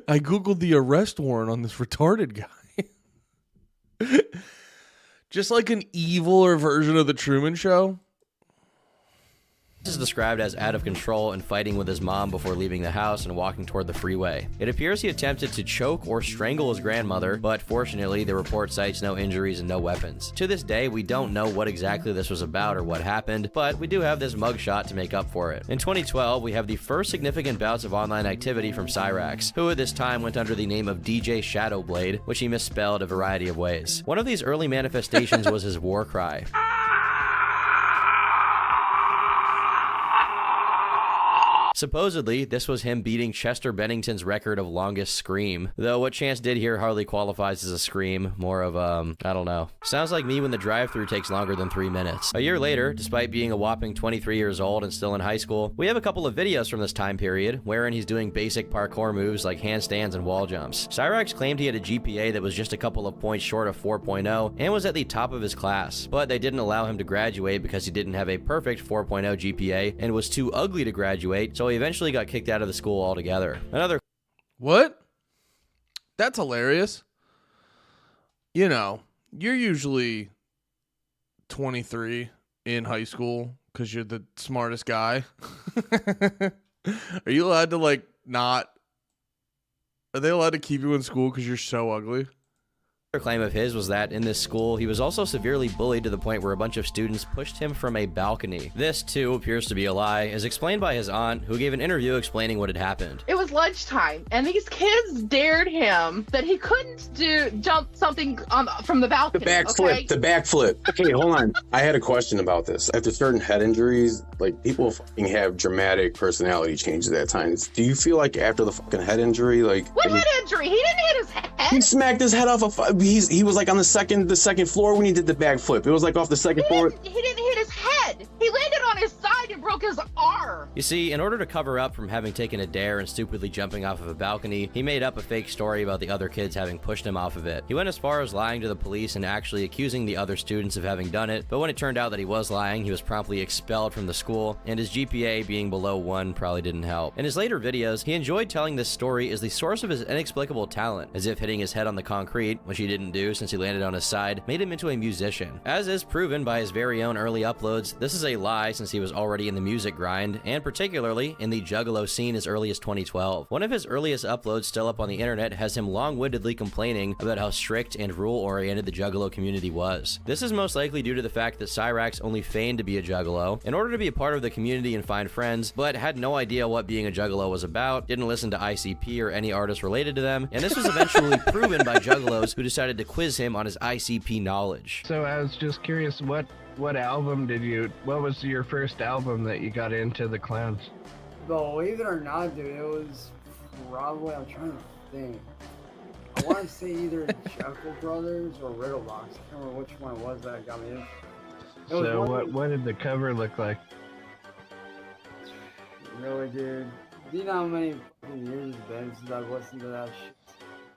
I googled the arrest warrant on this retarded guy. Just like an eviler version of the Truman Show. This is described as out of control and fighting with his mom before leaving the house and walking toward the freeway. It appears he attempted to choke or strangle his grandmother, but fortunately the report cites no injuries and no weapons. To this day, we don't know what exactly this was about or what happened, but we do have this mugshot to make up for it. In 2012, we have the first significant bouts of online activity from Cyraxx, who at this time went under the name of DJ Shadowblade, which he misspelled a variety of ways. One of these early manifestations was his war cry. Supposedly, this was him beating Chester Bennington's record of longest scream, though what Chance did here hardly qualifies as a scream, more of I don't know. Sounds like me when the drive-thru takes longer than 3 minutes. A year later, despite being a whopping 23 years old and still in high school, we have a couple of videos from this time period, wherein he's doing basic parkour moves like handstands and wall jumps. Cyraxx claimed he had a GPA that was just a couple of points short of 4.0 and was at the top of his class, but they didn't allow him to graduate because he didn't have a perfect 4.0 GPA and was too ugly to graduate, so he eventually got kicked out of the school altogether. What? That's hilarious. You know, you're usually 23 in high school because you're the smartest guy. Are you allowed to, like, not... Are they allowed to keep you in school because you're so ugly? Another claim of his was that in this school, he was also severely bullied to the point where a bunch of students pushed him from a balcony. This, too, appears to be a lie, as explained by his aunt, who gave an interview explaining what had happened. It was lunchtime, and these kids dared him that he couldn't jump something from the balcony. The backflip, okay? the backflip. Okay, hold on. I had a question about this. After certain head injuries, like, people fucking have dramatic personality changes at times. Do you feel like after the fucking head injury, like... What head injury? He didn't hit his head. He smacked his head off he was like on the second floor when he did the backflip. It was like off the second floor. He didn't hit his head. He landed on his side and broke his arm. You see, in order to cover up from having taken a dare and stupidly jumping off of a balcony, he made up a fake story about the other kids having pushed him off of it. He went as far as lying to the police and actually accusing the other students of having done it, but when it turned out that he was lying, he was promptly expelled from the school, and his GPA being below 1 probably didn't help. In his later videos, he enjoyed telling this story as the source of his inexplicable talent, as if hitting his head on the concrete, which he didn't do since he landed on his side, made him into a musician. As is proven by his very own early uploads, this is a lie since he was already in the music grind, and particularly in the Juggalo scene as early as 2012. One of his earliest uploads still up on the internet has him long-windedly complaining about how strict and rule-oriented the Juggalo community was. This is most likely due to the fact that Cyraxx only feigned to be a Juggalo in order to be a part of the community and find friends, but had no idea what being a Juggalo was about, didn't listen to ICP or any artists related to them, and this was eventually proven by Juggalos who decided to quiz him on his ICP knowledge. So I was just curious, what was your first album that you got into the clowns? Believe it or not, dude, it was probably, I'm trying to think. I want to say either Chuckle Brothers or Riddle Box. I can't remember which one it was that got me in. So what did the cover look like? Really, dude? Do you know how many years it's been since I've listened to that shit?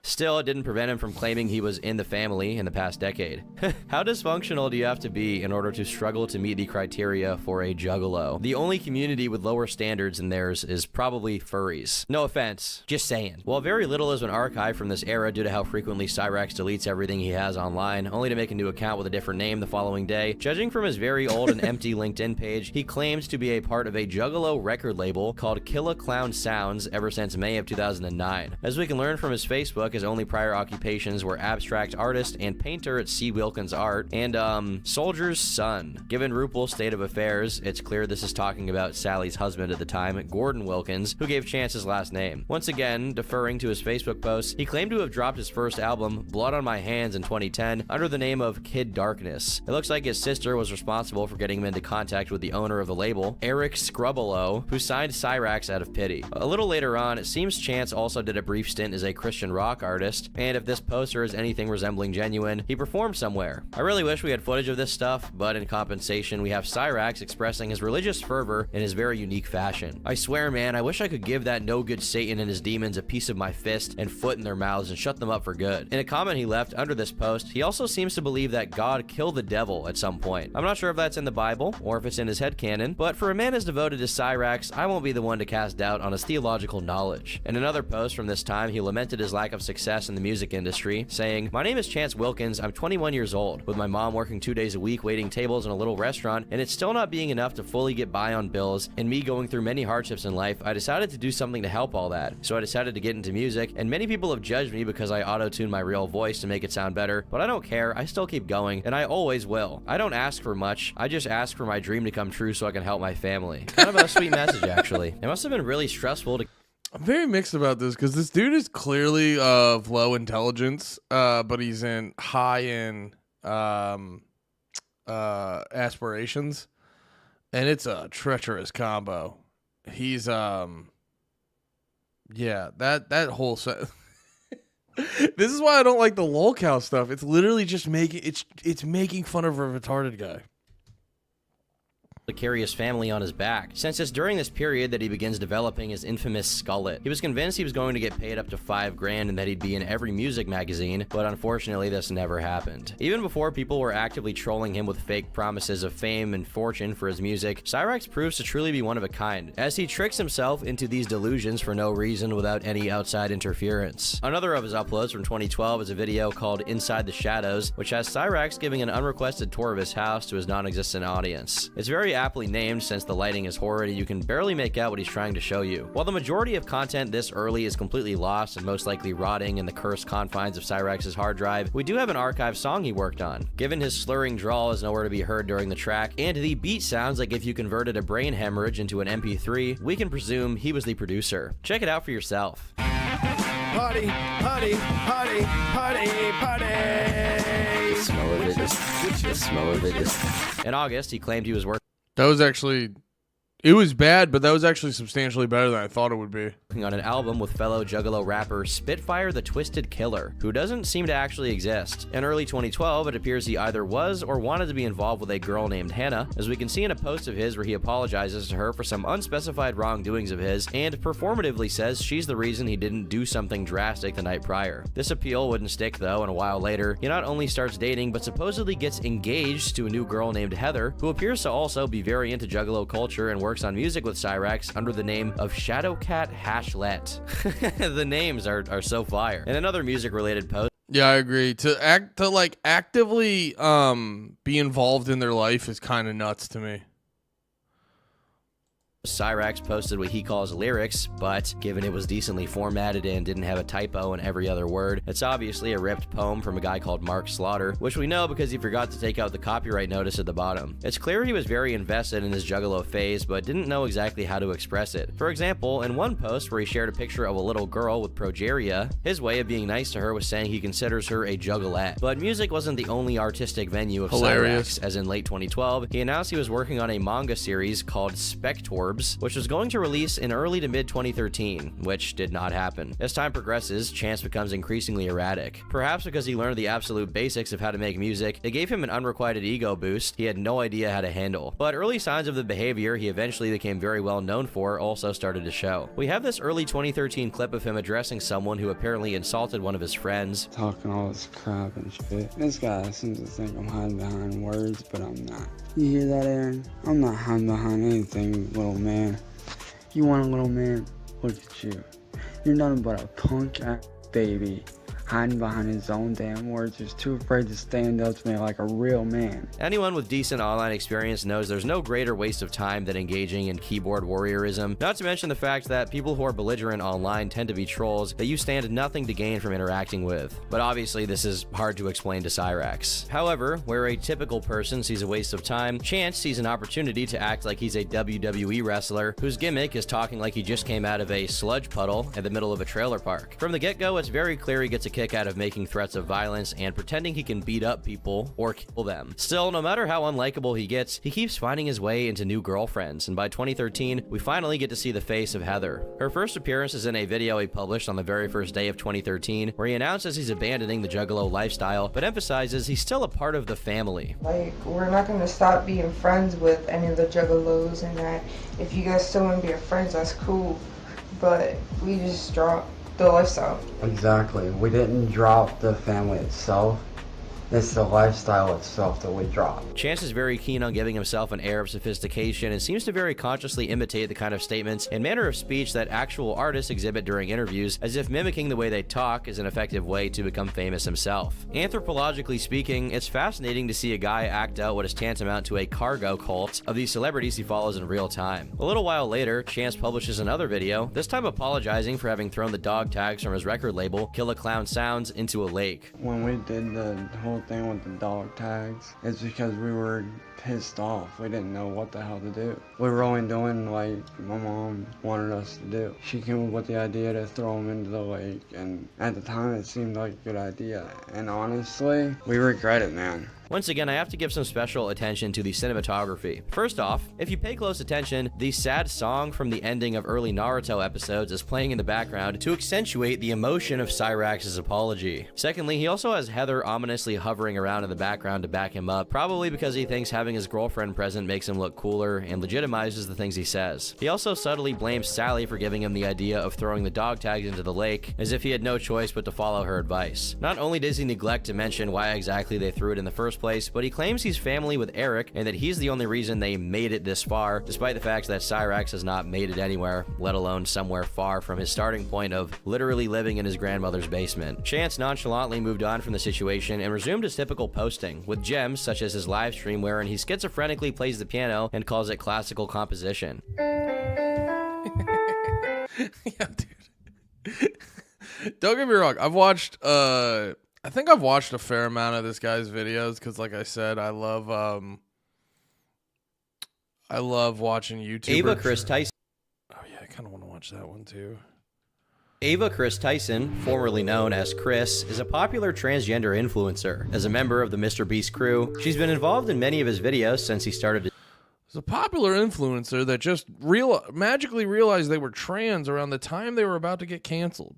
Still, it didn't prevent him from claiming he was in the family in the past decade. How dysfunctional do you have to be in order to struggle to meet the criteria for a Juggalo? The only community with lower standards than theirs is probably furries. No offense, just saying. While very little has been archived from this era due to how frequently Cyraxx deletes everything he has online, only to make a new account with a different name the following day, judging from his very old and empty LinkedIn page, he claims to be a part of a Juggalo record label called Killa Clown Sounds ever since May of 2009. As we can learn from his Facebook, his only prior occupations were abstract artist and painter at C. Wilkins Art and soldier's son. Given RuPaul's state of affairs, it's clear this is talking about Sally's husband at the time, Gordon Wilkins, who gave Chance his last name. Once again, deferring to his Facebook posts, he claimed to have dropped his first album, Blood on My Hands, in 2010 under the name of Kid Darkness. It looks like his sister was responsible for getting him into contact with the owner of the label, Eric Scrubolo, who signed Cyraxx out of pity. A little later on, it seems Chance also did a brief stint as a Christian rock artist, and if this poster is anything resembling genuine, he performed somewhere. I really wish we had footage of this stuff, but in compensation, we have Cyraxx expressing his religious fervor in his very unique fashion. I swear, man, I wish I could give that no-good Satan and his demons a piece of my fist and foot in their mouths and shut them up for good. In a comment he left under this post, he also seems to believe that God killed the devil at some point. I'm not sure if that's in the Bible or if it's in his headcanon, but for a man as devoted to Cyraxx, I won't be the one to cast doubt on his theological knowledge. In another post from this time, he lamented his lack of success in the music industry, saying, "My name is Chance Wilkins, I'm 21 years old, with my mom working 2 days a week waiting tables in a little restaurant, and it's still not being enough to fully get by on bills, and me going through many hardships in life, I decided to do something to help all that. So I decided to get into music, and many people have judged me because I auto-tune my real voice to make it sound better, but I don't care, I still keep going, and I always will. I don't ask for much, I just ask for my dream to come true so I can help my family." Kind of a sweet message, actually. It must have been really stressful to... I'm very mixed about this because this dude is clearly of low intelligence, but he's high in aspirations, and it's a treacherous combo. he's yeah, that whole set. This is why I don't like the lolcow stuff. It's literally just it's making fun of a retarded guy. To carry his family on his back, since it's during this period that he begins developing his infamous skullet. He was convinced he was going to get paid up to $5 grand and that he'd be in every music magazine, but unfortunately this never happened. Even before people were actively trolling him with fake promises of fame and fortune for his music, Cyraxx proves to truly be one of a kind, as he tricks himself into these delusions for no reason without any outside interference. Another of his uploads from 2012 is a video called Inside the Shadows, which has Cyraxx giving an unrequested tour of his house to his non-existent audience. It's very aptly named since the lighting is horrid and you can barely make out what he's trying to show you. While the majority of content this early is completely lost and most likely rotting in the cursed confines of Cyraxx's hard drive, we do have an archive song he worked on. Given his slurring drawl is nowhere to be heard during the track, and the beat sounds like if you converted a brain hemorrhage into an MP3, we can presume he was the producer. Check it out for yourself. Party, party, party, party, party. Smell of it. The smell of it. In August, he claimed he was working. That was actually, it was bad, but that was actually substantially better than I thought it would be. On an album with fellow Juggalo rapper Spitfire the Twisted Killer, who doesn't seem to actually exist. In early 2012, it appears he either was or wanted to be involved with a girl named Hannah, as we can see in a post of his where he apologizes to her for some unspecified wrongdoings of his, and performatively says she's the reason he didn't do something drastic the night prior. This appeal wouldn't stick though, and a while later, he not only starts dating, but supposedly gets engaged to a new girl named Heather, who appears to also be very into Juggalo culture and works on music with Cyraxx under the name of Shadowcat Hashlet. The names are so fire. In another music-related post, yeah, I agree. To actively be involved in their life is kind of nuts to me. Cyraxx posted what he calls lyrics, but given it was decently formatted and didn't have a typo in every other word, it's obviously a ripped poem from a guy called Mark Slaughter, which we know because he forgot to take out the copyright notice at the bottom. It's clear he was very invested in his Juggalo phase, but didn't know exactly how to express it. For example, in one post where he shared a picture of a little girl with progeria, his way of being nice to her was saying he considers her a juggalette. But music wasn't the only artistic venue of Cyraxx, as in late 2012, he announced he was working on a manga series called Spectorbs, which was going to release in early to mid 2013, which did not happen. As time progresses, Chance becomes increasingly erratic. Perhaps because he learned the absolute basics of how to make music, it gave him an unrequited ego boost he had no idea how to handle. But early signs of the behavior he eventually became very well known for also started to show. We have this early 2013 clip of him addressing someone who apparently insulted one of his friends. Talking all this crap and shit. This guy seems to think I'm hiding behind words, but I'm not. You hear that, Aaron? I'm not hiding behind anything, little man. You want a little man? Look at you. You're nothing but a punk-ass baby. Hiding behind his own damn words, is too afraid to stand up to me like a real man. Anyone with decent online experience knows there's no greater waste of time than engaging in keyboard warriorism, not to mention the fact that people who are belligerent online tend to be trolls that you stand nothing to gain from interacting with. But obviously this is hard to explain to Cyraxx. However, where a typical person sees a waste of time, Chance sees an opportunity to act like he's a WWE wrestler whose gimmick is talking like he just came out of a sludge puddle in the middle of a trailer park. From the get-go, it's very clear he gets a kick out of making threats of violence and pretending he can beat up people or kill them. Still, no matter how unlikable he gets, he keeps finding his way into new girlfriends, and by 2013, we finally get to see the face of Heather. Her first appearance is in a video he published on the very first day of 2013, where he announces he's abandoning the Juggalo lifestyle, but emphasizes he's still a part of the family. Like, we're not going to stop being friends with any of the Juggalos, and that if you guys still want to be friends, that's cool, but we just dropped the lifestyle. Exactly. We didn't drop the family itself. It's the lifestyle itself that we drop. Chance is very keen on giving himself an air of sophistication and seems to very consciously imitate the kind of statements and manner of speech that actual artists exhibit during interviews, as if mimicking the way they talk is an effective way to become famous himself. Anthropologically speaking, it's fascinating to see a guy act out what is tantamount to a cargo cult of these celebrities he follows in real time. A little while later, Chance publishes another video, this time apologizing for having thrown the dog tags from his record label, Killa Clown Sounds, into a lake. When we did the whole thing with the dog tags, it's because we were pissed off. We didn't know what the hell to do. We were only doing like my mom wanted us to do. She came up with the idea to throw them into the lake, and at the time it seemed like a good idea. And honestly, we regret it, man. Once again, I have to give some special attention to the cinematography. First off, if you pay close attention, the sad song from the ending of early Naruto episodes is playing in the background to accentuate the emotion of Cyraxx's apology. Secondly, he also has Heather ominously hovering around in the background to back him up, probably because he thinks having his girlfriend present makes him look cooler and legitimizes the things he says. He also subtly blames Sally for giving him the idea of throwing the dog tags into the lake, as if he had no choice but to follow her advice. Not only does he neglect to mention why exactly they threw it in the first place, but he claims he's family with Eric and that he's the only reason they made it this far, despite the fact that Cyraxx has not made it anywhere, let alone somewhere far from his starting point of literally living in his grandmother's basement. Chance nonchalantly moved on from the situation and resumed his typical posting, with gems such as his live stream wherein he schizophrenically plays the piano and calls it classical composition. Yeah, dude. Don't get me wrong. I've watched, I think I've watched a fair amount of this guy's videos because, like I said, I love watching YouTube. Ava Chris Tyson. Oh yeah, I kind of want to watch that one too. Ava Chris Tyson, formerly known as Chris, is a popular transgender influencer. As a member of the Mr. Beast crew, she's been involved in many of his videos since he started. There's a popular influencer that just magically realized they were trans around the time they were about to get canceled.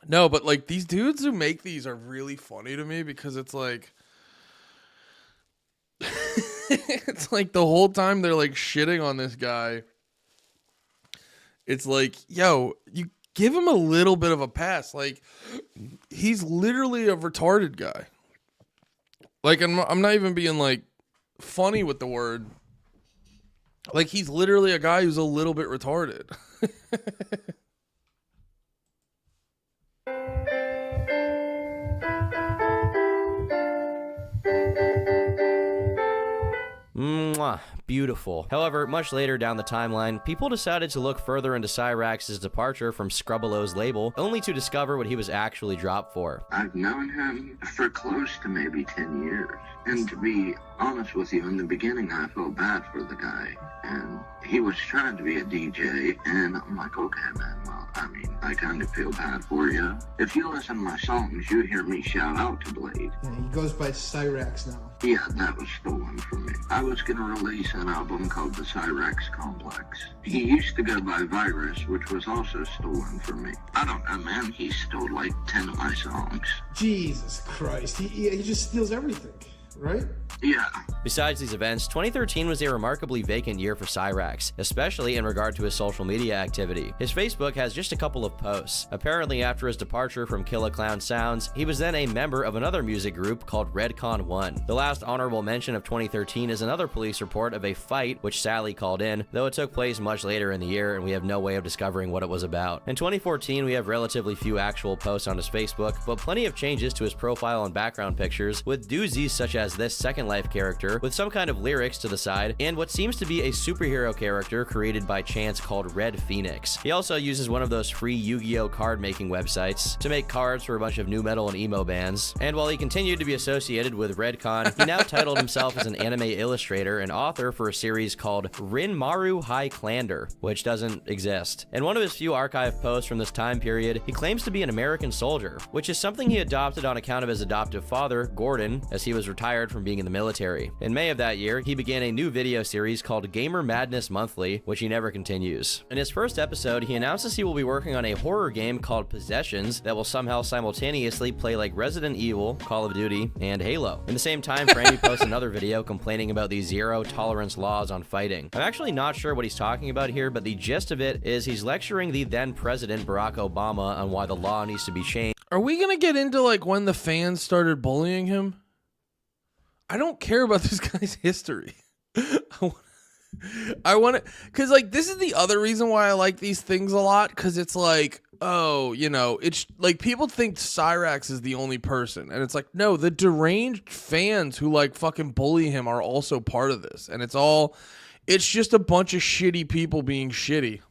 No, but like these dudes who make these are really funny to me because it's like it's like the whole time they're like shitting on this guy. It's like, yo, you give him a little bit of a pass. Like, he's literally a retarded guy. Like, I'm not even being like funny with the word. Like, he's literally a guy who's a little bit retarded. Mwah, beautiful. However, much later down the timeline, people decided to look further into Cyraxx's departure from Scrubbalow's label, only to discover what he was actually dropped for. I've known him for close to maybe 10 years. And to be honest with you, in the beginning, I felt bad for the guy. And he was trying to be a DJ, and I'm like, okay, man, well, I mean, I kind of feel bad for you. If you listen to my songs, you hear me shout out to Blade. Yeah, he goes by Cyraxx now. Yeah, that was stolen from me. I was going to release an album called the Cyraxx Complex. He used to go by Virus, which was also stolen from me. I don't know, man. He stole like 10 of my songs. Jesus Christ. He just steals everything, right? Yeah. Besides these events, 2013 was a remarkably vacant year for Cyraxx, especially in regard to his social media activity. His Facebook has just a couple of posts. Apparently, after his departure from Killa Clown Sounds, he was then a member of another music group called Redcon 1. The last honorable mention of 2013 is another police report of a fight which Sally called in, though it took place much later in the year and we have no way of discovering what it was about. In 2014, we have relatively few actual posts on his Facebook, but plenty of changes to his profile and background pictures, with doozies such as this Second Life character with some kind of lyrics to the side, and what seems to be a superhero character created by Chance called Red Phoenix. He also uses one of those free Yu-Gi-Oh card making websites to make cards for a bunch of new metal and emo bands, and while he continued to be associated with Redcon, he now titled himself as an anime illustrator and author for a series called Rinmaru High Clander, which doesn't exist. In one of his few archive posts from this time period, he claims to be an American soldier, which is something he adopted on account of his adoptive father, Gordon, as he was retired from being in the military. In May of that year, he began a new video series called Gamer Madness Monthly, which he never continues. In his first episode, he announces he will be working on a horror game called Possessions that will somehow simultaneously play like Resident Evil, Call of Duty, and Halo. In the same time frame, he posts another video complaining about the zero tolerance laws on fighting. I'm actually not sure what he's talking about here, but the gist of it is he's lecturing the then President Barack Obama on why the law needs to be changed. Are we gonna get into like when the fans started bullying him? I don't care about this guy's history. I want to, because like this is the other reason why I like these things a lot, because it's like, oh, you know, it's like people think Cyraxx is the only person, and it's like, no, the deranged fans who like fucking bully him are also part of this, and it's just a bunch of shitty people being shitty.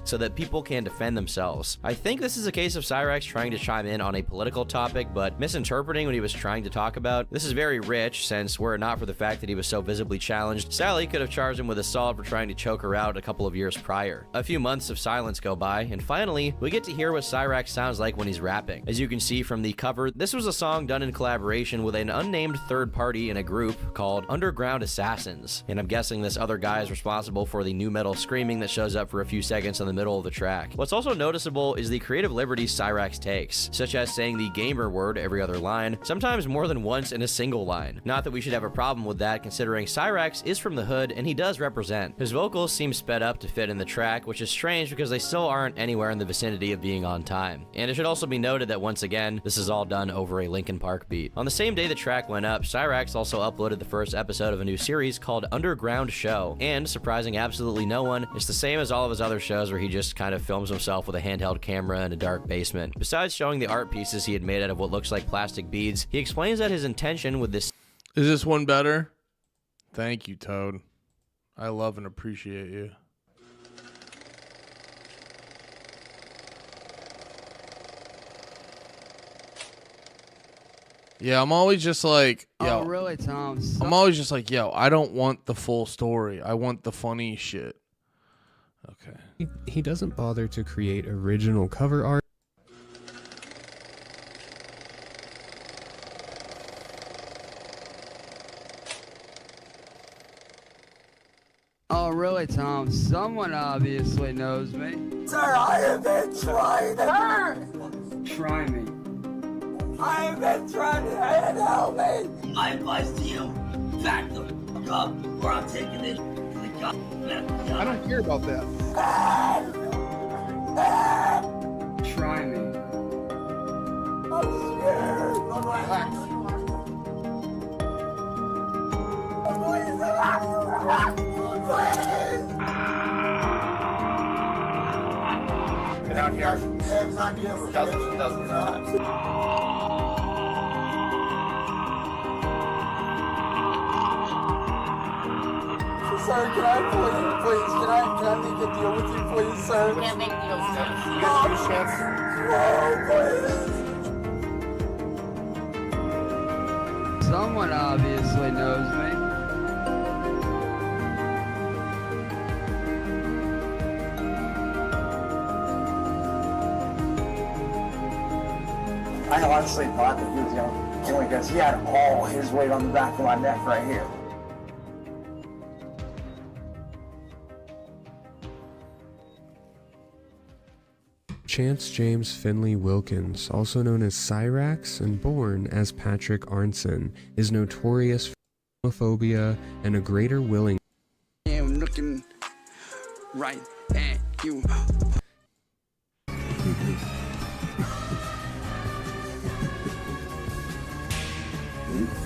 so that people can defend themselves. I think this is a case of Cyraxx trying to chime in on a political topic, but misinterpreting what he was trying to talk about. This is very rich, since were it not for the fact that he was so visibly challenged, Sally could have charged him with assault for trying to choke her out a couple of years prior. A few months of silence go by, and finally, we get to hear what Cyraxx sounds like when he's rapping. As you can see from the cover, this was a song done in collaboration with an unnamed third party in a group called Underground Assassins, and I'm guessing this other guy is responsible for the nu metal screaming that shows up for a few seconds in the middle of the track. What's also noticeable is the creative liberties Cyraxx takes, such as saying the gamer word every other line, sometimes more than once in a single line. Not that we should have a problem with that, considering Cyraxx is from the hood and he does represent. His vocals seem sped up to fit in the track, which is strange because they still aren't anywhere in the vicinity of being on time. And it should also be noted that once again, this is all done over a Linkin Park beat. On the same day the track went up, Cyraxx also uploaded the first episode of a new series called Underground Show, and surprising absolutely no one, it's the same as all of his other shows where he just kind of films himself with a handheld camera in a dark basement. Besides showing the art pieces he had made out of what looks like plastic beads, he explains that his intention with this— Is this one better? Thank you, Toad. I love and appreciate you. Yeah, I'm always just like, yo. Oh, really, Tom? I'm always just like, yo, I don't want the full story. I want the funny shit. Okay. He doesn't bother to create original cover art. Oh, really, Tom? Someone obviously knows me. Sir, I have been trying to Try me. I have been trying to help me. My advice to you, back the fuck up, or I'm taking this to the goddamn. I don't care about that. Try me. I'm scared. Relax. Please relax. Please. Get out here. Dozens of times. Sir, can I please, can I make a deal with you, please, sir? You can't make deals, sir. You got a chance. No, please. Someone obviously knows me. I honestly thought that he was going to kill me because he had all his weight on the back of my neck right here. Chance James Finley Wilkins, also known as Cyraxx and born as Patrick Arnson, is notorious for homophobia and a greater willingness. I am looking right at you.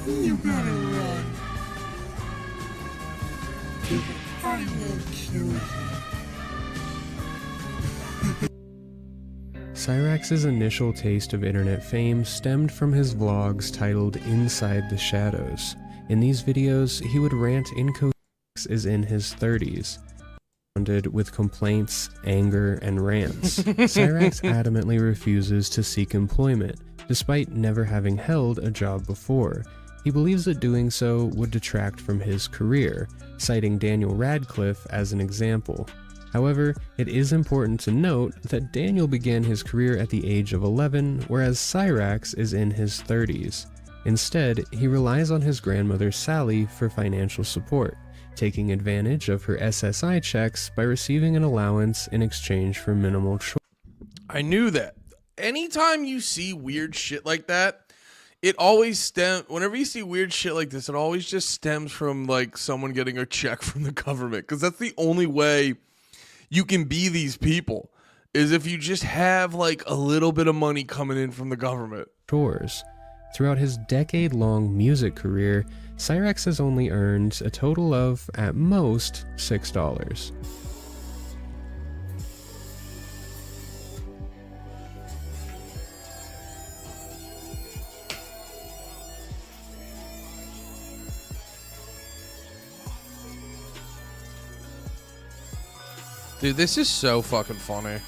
You better run. I will kill you. Cyraxx's initial taste of internet fame stemmed from his vlogs titled Inside the Shadows. In these videos, he would rant is in his 30s, with complaints, anger, and rants. Cyraxx adamantly refuses to seek employment, despite never having held a job before. He believes that doing so would detract from his career, citing Daniel Radcliffe as an example. However, it is important to note that Daniel began his career at the age of 11, whereas Cyraxx is in his 30s. Instead, he relies on his grandmother Sally for financial support, taking advantage of her SSI checks by receiving an allowance in exchange for minimal chores. I knew that. Anytime you see weird shit like that, it always whenever you see weird shit like this, it always just stems from like someone getting a check from the government, because that's the only way you can be these people, is if you just have like a little bit of money coming in from the government. Throughout his decade-long music career, Cyraxx has only earned a total of, at most, $6. Dude, this is so fucking funny.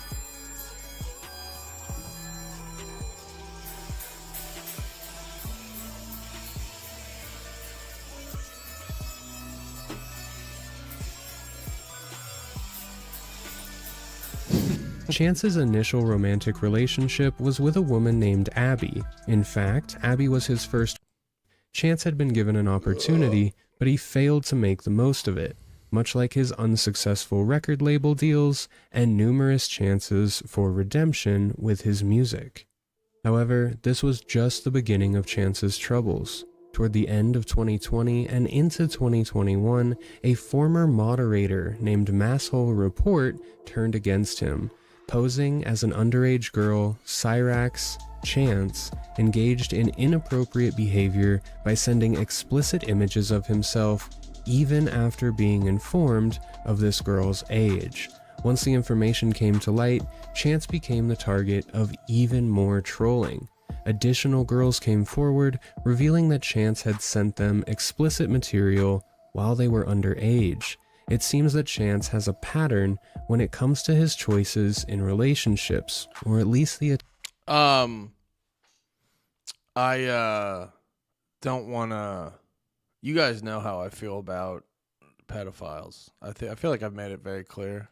Chance's initial romantic relationship was with a woman named Abby. In fact, Abby was his first. Chance had been given an opportunity, but he failed to make the most of it, much like his unsuccessful record label deals and numerous chances for redemption with his music. However, this was just the beginning of Chance's troubles. Toward the end of 2020 and into 2021, a former moderator named Masshole Report turned against him, posing as an underage girl. Cyraxx Chance engaged in inappropriate behavior by sending explicit images of himself even after being informed of this girl's age. Once the information came to light, Chance became the target of even more trolling. Additional girls came forward, revealing that Chance had sent them explicit material while they were underage. It seems that Chance has a pattern when it comes to his choices in relationships, or at least the I don't want to. You guys know how I feel about pedophiles. I feel like I've made it very clear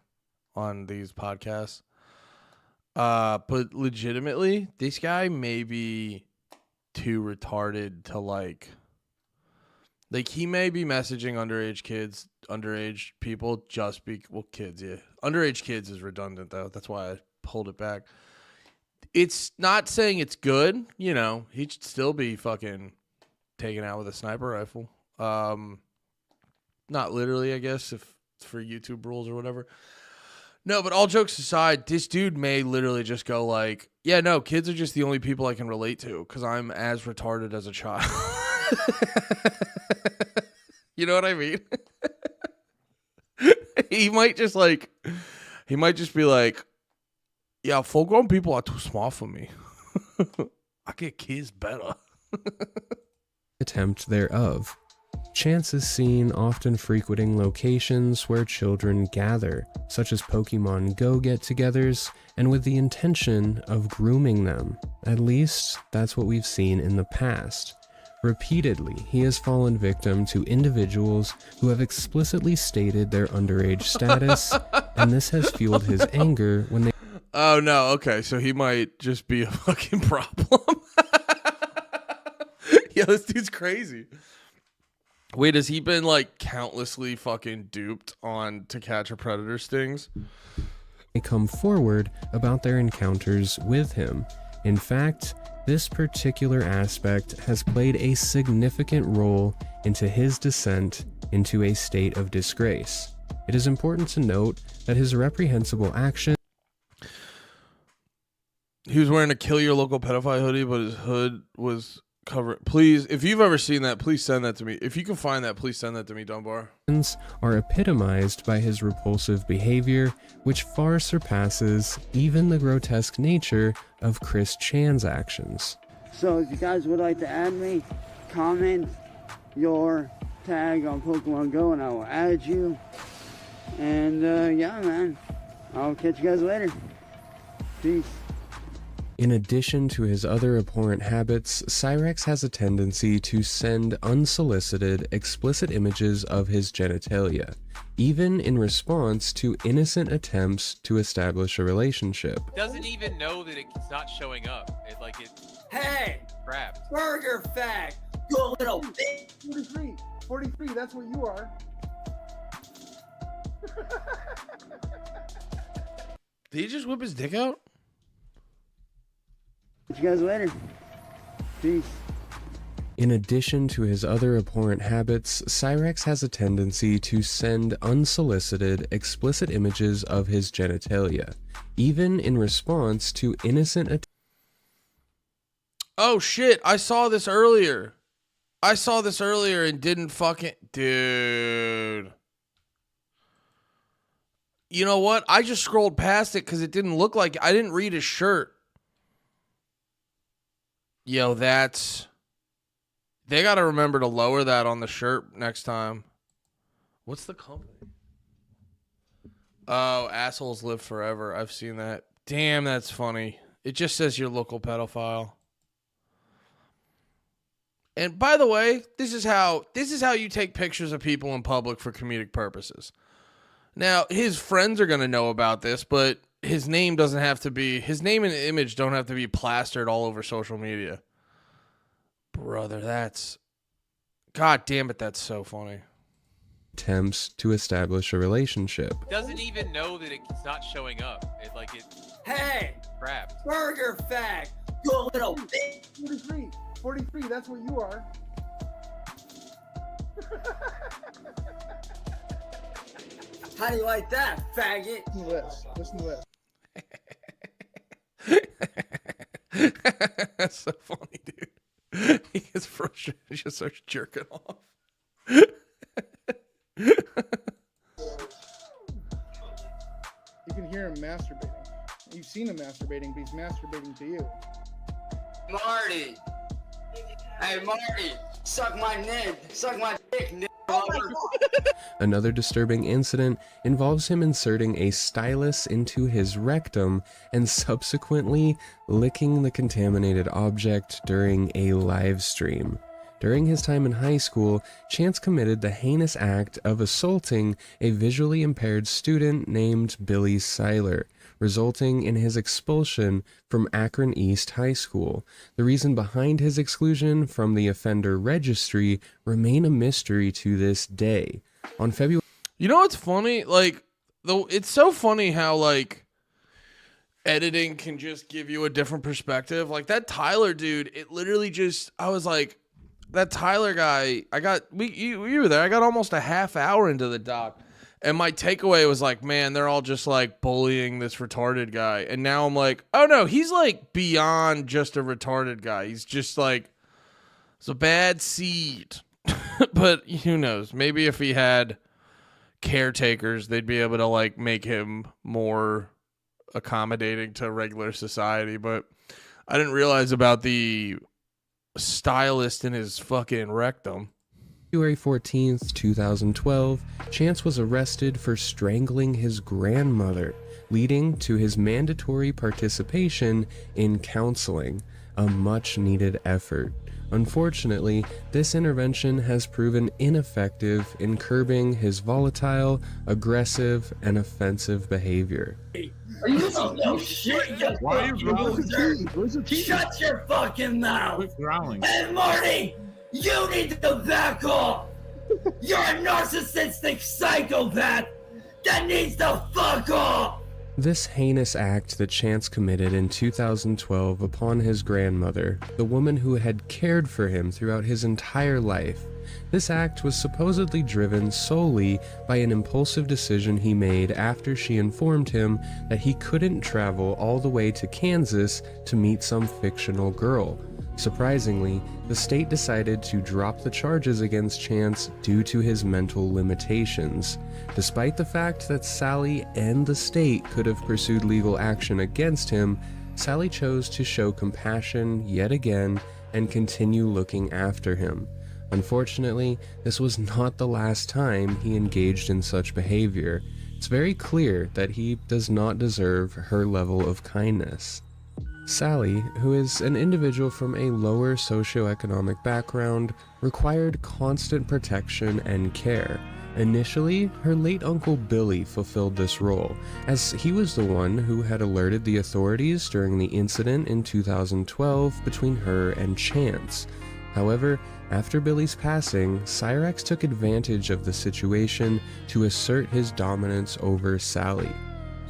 on these podcasts. But legitimately, this guy may be too retarded to like he may be messaging underage people just kids, yeah. Underage kids is redundant though. That's why I pulled it back. It's not saying it's good, you know. He should still be fucking taken out with a sniper rifle. Not literally, I guess, if it's for YouTube rules or whatever. No, but all jokes aside, this dude may literally just go like, yeah, no, kids are just the only people I can relate to because I'm as retarded as a child. You know what I mean? He might just be like, yeah, full-grown people are too small for me. I get kids better. attempt thereof. Chance is seen often frequenting locations where children gather, such as Pokemon Go get-togethers, and with the intention of grooming them. At least, that's what we've seen in the past. Repeatedly, he has fallen victim to individuals who have explicitly stated their underage status, and this has fueled his anger when they— Oh no, okay, so he might just be a fucking problem. Yeah, this dude's crazy. Wait, has he been like countlessly fucking duped on To Catch a Predator stings? They come forward about their encounters with him. In fact, this particular aspect has played a significant role into his descent into a state of disgrace. It is important to note that his reprehensible action— He was wearing a Kill Your Local Pedophile hoodie, but his hood was covered. Please, if you've ever seen that, please send that to me. If you can find that, please send that to me, Dunbar. are epitomized by his repulsive behavior, which far surpasses even the grotesque nature of Chris Chan's actions. So if you guys would like to add me, comment your tag on Pokemon Go and I will add you. And yeah, man, I'll catch you guys later. Peace. In addition to his other abhorrent habits, Cyraxx has a tendency to send unsolicited, explicit images of his genitalia, even in response to innocent attempts to establish a relationship. Doesn't even know that it's not showing up. Hey! Crap. Burger fact! You little bitch! 43. 43, that's what you are. Did he just whip his dick out? Catch you guys later. Peace. In addition to his other abhorrent habits, Cyraxx has a tendency to send unsolicited, explicit images of his genitalia, even in response to innocent Oh shit, I saw this earlier. And didn't fucking... Dude. You know what? I just scrolled past it because it didn't look like... I didn't read his shirt. Yo, that's... They gotta remember to lower that on the shirt next time. What's the company? Oh, assholes live forever. I've seen that. Damn, that's funny. It just says your local pedophile. And by the way, this is how you take pictures of people in public for comedic purposes. Now, his friends are going to know about this, but his name and image don't have to be plastered all over social media. Brother, God damn it, that's so funny. Attempts to establish a relationship. Doesn't even know that it's not showing up. Hey! Crap. Burger fag! You little bitch! 43, that's what you are. How do you like that, faggot? Listen to this. That's so funny, dude. He gets frustrated. He just starts jerking off. You can hear him masturbating. You've seen him masturbating, but he's masturbating to you. Marty! Hey, Marty! Suck my nib! Suck my dick, nib! Another disturbing incident involves him inserting a stylus into his rectum and subsequently licking the contaminated object during a live stream. During his time in high school, Chance committed the heinous act of assaulting a visually impaired student named Billy Seiler, resulting in his expulsion from Akron East High School. The reason behind his exclusion from the offender registry remain a mystery to this day. On February... You know what's funny? It's so funny how, editing can just give you a different perspective. Like, that Tyler dude, it literally just... I was like... That Tyler guy, you were there. I got almost a half hour into the doc, and my takeaway was like, man, they're all just bullying this retarded guy. And now I'm like, oh no, he's beyond just a retarded guy. He's just it's a bad seed. But who knows? Maybe if he had caretakers, they'd be able to make him more accommodating to regular society. But I didn't realize about the stylist in his fucking rectum. February 14th, 2012, Chance was arrested for strangling his grandmother, leading to his mandatory participation in counseling, a much-needed effort. Unfortunately, this intervention has proven ineffective in curbing his volatile, aggressive, and offensive behavior. Are you listening? No shit, you fucking Shut your fucking mouth! Quit growling. Hey, Marty! You need to back off! You're a narcissistic psychopath that needs to fuck off! This heinous act that Chance committed in 2012 upon his grandmother, the woman who had cared for him throughout his entire life, this act was supposedly driven solely by an impulsive decision he made after she informed him that he couldn't travel all the way to Kansas to meet some fictional girl. Surprisingly, the state decided to drop the charges against Chance due to his mental limitations. Despite the fact that Sally and the state could have pursued legal action against him, Sally chose to show compassion yet again and continue looking after him. Unfortunately, this was not the last time he engaged in such behavior. It's very clear that he does not deserve her level of kindness. Sally, who is an individual from a lower socioeconomic background, required constant protection and care. Initially, her late uncle Billy fulfilled this role, as he was the one who had alerted the authorities during the incident in 2012 between her and Chance. However, after Billy's passing, Cyraxx took advantage of the situation to assert his dominance over Sally.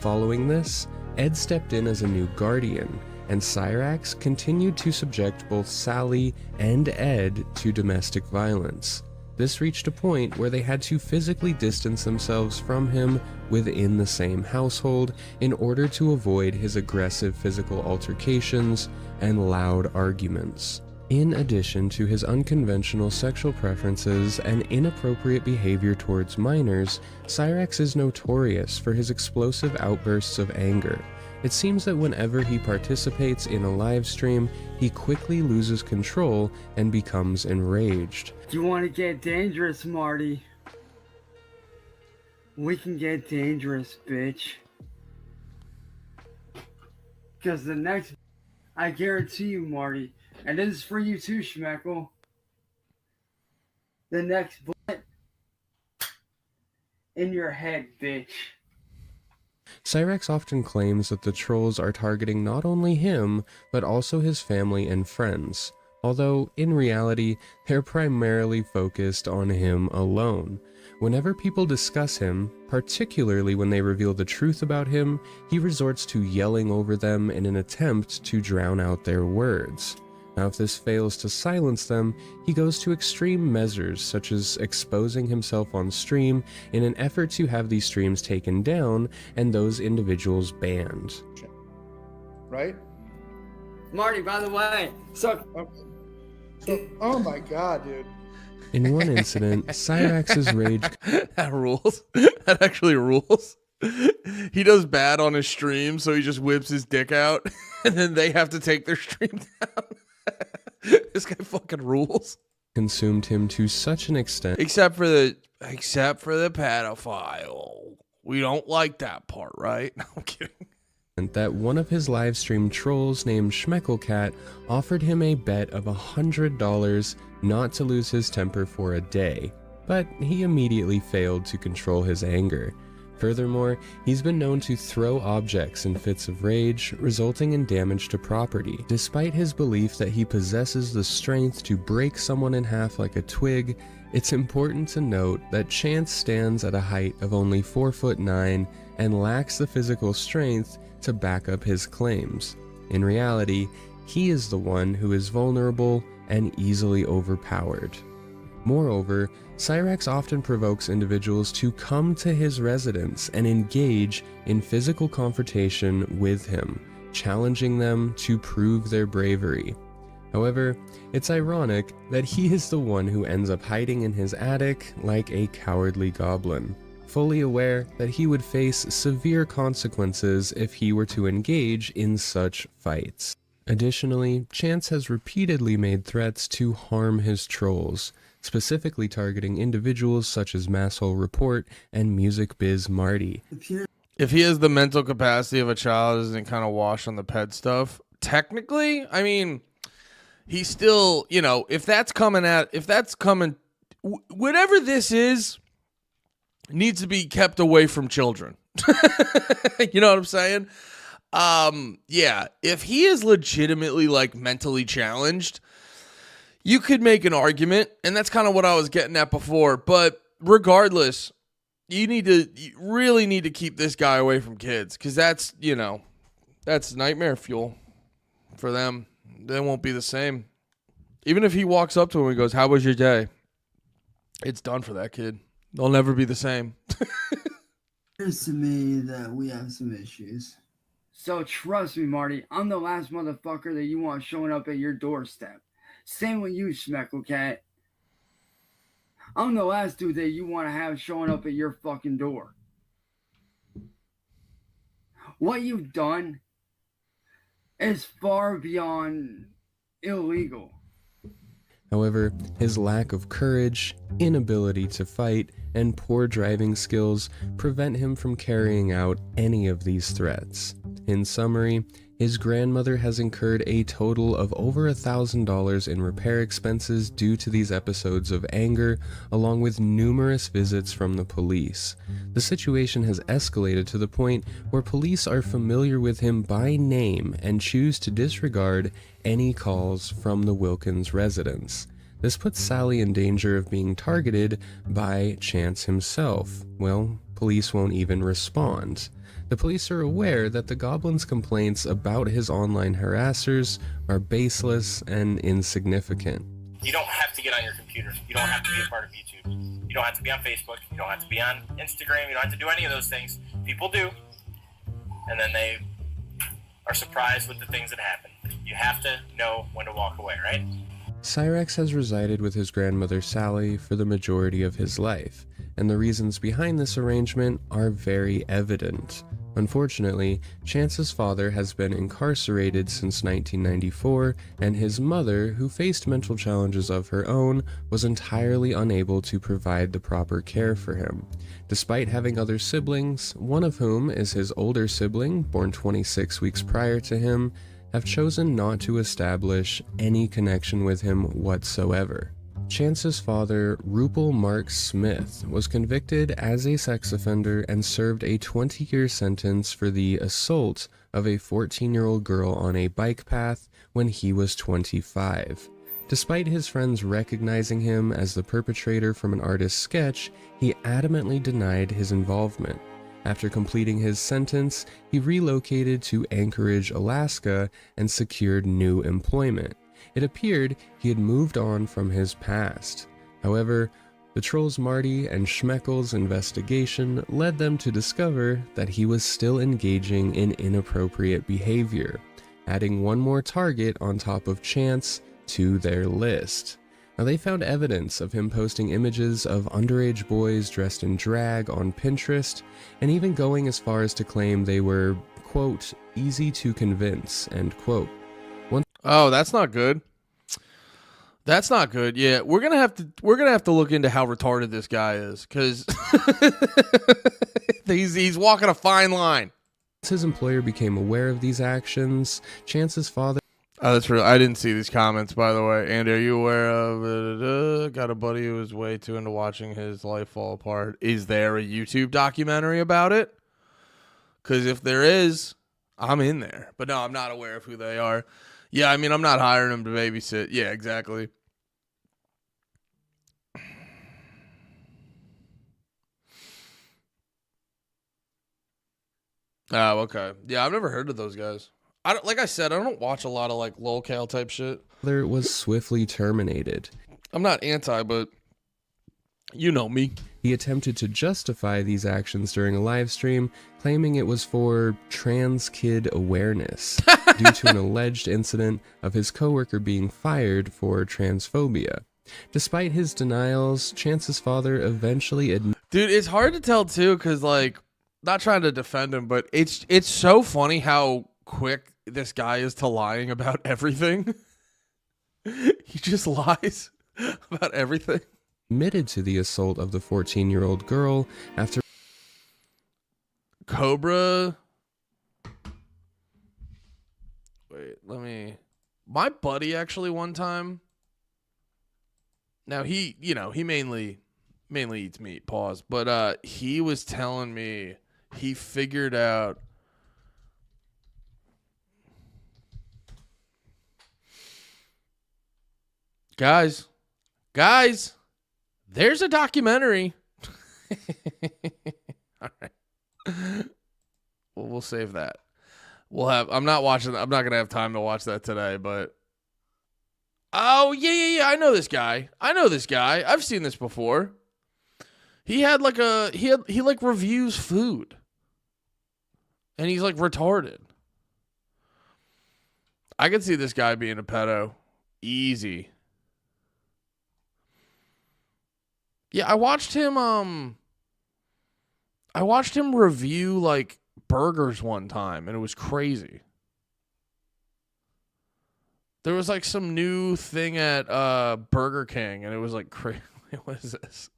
Following this, Ed stepped in as a new guardian, and Cyraxx continued to subject both Sally and Ed to domestic violence. This reached a point where they had to physically distance themselves from him within the same household in order to avoid his aggressive physical altercations and loud arguments. In addition to his unconventional sexual preferences and inappropriate behavior towards minors, Cyraxx is notorious for his explosive outbursts of anger. It seems that whenever he participates in a live stream, he quickly loses control and becomes enraged. You want to get dangerous, Marty? we can get dangerous, bitch. Because the next, I guarantee you, Marty, and this is for you too, Schmeckle. The next bullet in your head, bitch. Cyraxx often claims that the trolls are targeting not only him, but also his family and friends, although in reality, they're primarily focused on him alone. Whenever people discuss him, particularly when they reveal the truth about him, he resorts to yelling over them in an attempt to drown out their words. Now, if this fails to silence them, he goes to extreme measures such as exposing himself on stream in an effort to have these streams taken down and those individuals banned. Right? Marty, by the way, so oh my god, dude. In one incident, Cyraxx's rage... That rules. That actually rules. He does bad on his stream, so he just whips his dick out, and then they have to take their stream down. This guy fucking rules. Consumed him to such an extent... Except for the pedophile. We don't like that part, right? No, I'm kidding. That one of his livestream trolls named Schmecklecat offered him a bet of $100 not to lose his temper for a day, but he immediately failed to control his anger. Furthermore, he's been known to throw objects in fits of rage, resulting in damage to property. Despite his belief that he possesses the strength to break someone in half like a twig, it's important to note that Chance stands at a height of only 4'9" and lacks the physical strength to back up his claims. In reality, he is the one who is vulnerable and easily overpowered. Moreover, Cyraxx often provokes individuals to come to his residence and engage in physical confrontation with him, challenging them to prove their bravery. However, it's ironic that he is the one who ends up hiding in his attic like a cowardly goblin, fully aware that he would face severe consequences if he were to engage in such fights. Additionally, Chance has repeatedly made threats to harm his trolls, specifically targeting individuals such as Masshole Report and Music Biz Marty. If he has the mental capacity of a child, isn't kind of wash on the ped stuff, technically, I mean, he's still, you know, if that's coming, whatever this is, needs to be kept away from children. You know what I'm saying? Yeah, if he is legitimately like mentally challenged, you could make an argument, and that's kind of what I was getting at before, but regardless, you really need to keep this guy away from kids, because that's, you know, that's nightmare fuel for them. They won't be the same. Even if he walks up to him and goes, "How was your day?" It's done for that kid. They'll never be the same. It appears to me that we have some issues. So trust me, Marty, I'm the last motherfucker that you want showing up at your doorstep. Same with you, Schmecklecat. I'm the last dude that you want to have showing up at your fucking door. What you've done is far beyond illegal. However, his lack of courage, inability to fight, and poor driving skills prevent him from carrying out any of these threats. In summary, his grandmother has incurred a total of over $1,000 in repair expenses due to these episodes of anger, along with numerous visits from the police. The situation has escalated to the point where police are familiar with him by name and choose to disregard any calls from the Wilkins residence. This puts Sally in danger of being targeted by Chance himself. Well, police won't even respond. The police are aware that the Goblin's complaints about his online harassers are baseless and insignificant. You don't have to get on your computer. You don't have to be a part of YouTube. You don't have to be on Facebook. You don't have to be on Instagram. You don't have to do any of those things. People do. And then they are surprised with the things that happen. You have to know when to walk away, right? Cyraxx has resided with his grandmother Sally for the majority of his life, and the reasons behind this arrangement are very evident. Unfortunately, Chance's father has been incarcerated since 1994, and his mother, who faced mental challenges of her own, was entirely unable to provide the proper care for him. Despite having other siblings, one of whom is his older sibling, born 26 weeks prior to him, have chosen not to establish any connection with him whatsoever. Chance's father, Rupal Mark Smith, was convicted as a sex offender and served a 20-year sentence for the assault of a 14-year-old girl on a bike path when he was 25. Despite his friends recognizing him as the perpetrator from an artist's sketch, he adamantly denied his involvement. After completing his sentence, he relocated to Anchorage, Alaska, and secured new employment. It appeared he had moved on from his past. However, the trolls Marty and Schmeckel's investigation led them to discover that he was still engaging in inappropriate behavior, adding one more target on top of Chance to their list. Now, they found evidence of him posting images of underage boys dressed in drag on Pinterest, and even going as far as to claim they were, quote, easy to convince, end quote. Oh, that's not good. That's not good. Yeah, we're gonna have to look into how retarded this guy is, because he's walking a fine line. Once his employer became aware of these actions, Chance's father. Oh, that's real. I didn't see these comments, by the way. Andy, are you aware of? Got a buddy who is way too into watching his life fall apart. Is there a YouTube documentary about it? Because if there is, I'm in there. But no, I'm not aware of who they are. Yeah, I mean, I'm not hiring him to babysit. Yeah, exactly. Oh, okay. Yeah, I've never heard of those guys. Like I said, I don't watch a lot of like lolcal type shit. Father was swiftly terminated. I'm not anti, but you know me. He attempted to justify these actions during a live stream, claiming it was for trans kid awareness, due to an alleged incident of his coworker being fired for transphobia. Despite his denials, Chance's father eventually admitted. Dude, it's hard to tell too, because like, not trying to defend him, but it's so funny how quick this guy is to lying about everything. He just lies about everything. Admitted to the assault of the 14-year-old girl after Cobra. Wait, my buddy actually one time. Now he mainly eats meat, pause, but he was telling me he figured out Guys, there's a documentary. All right. Well, we'll save that. I'm not going to have time to watch that today, but. Oh, yeah. I know this guy. I've seen this before. He had like he like reviews food. And he's like retarded. I could see this guy being a pedo. Easy. Yeah, I watched him review like burgers one time, and it was crazy. There was like some new thing at Burger King, and it was like crazy. What is this?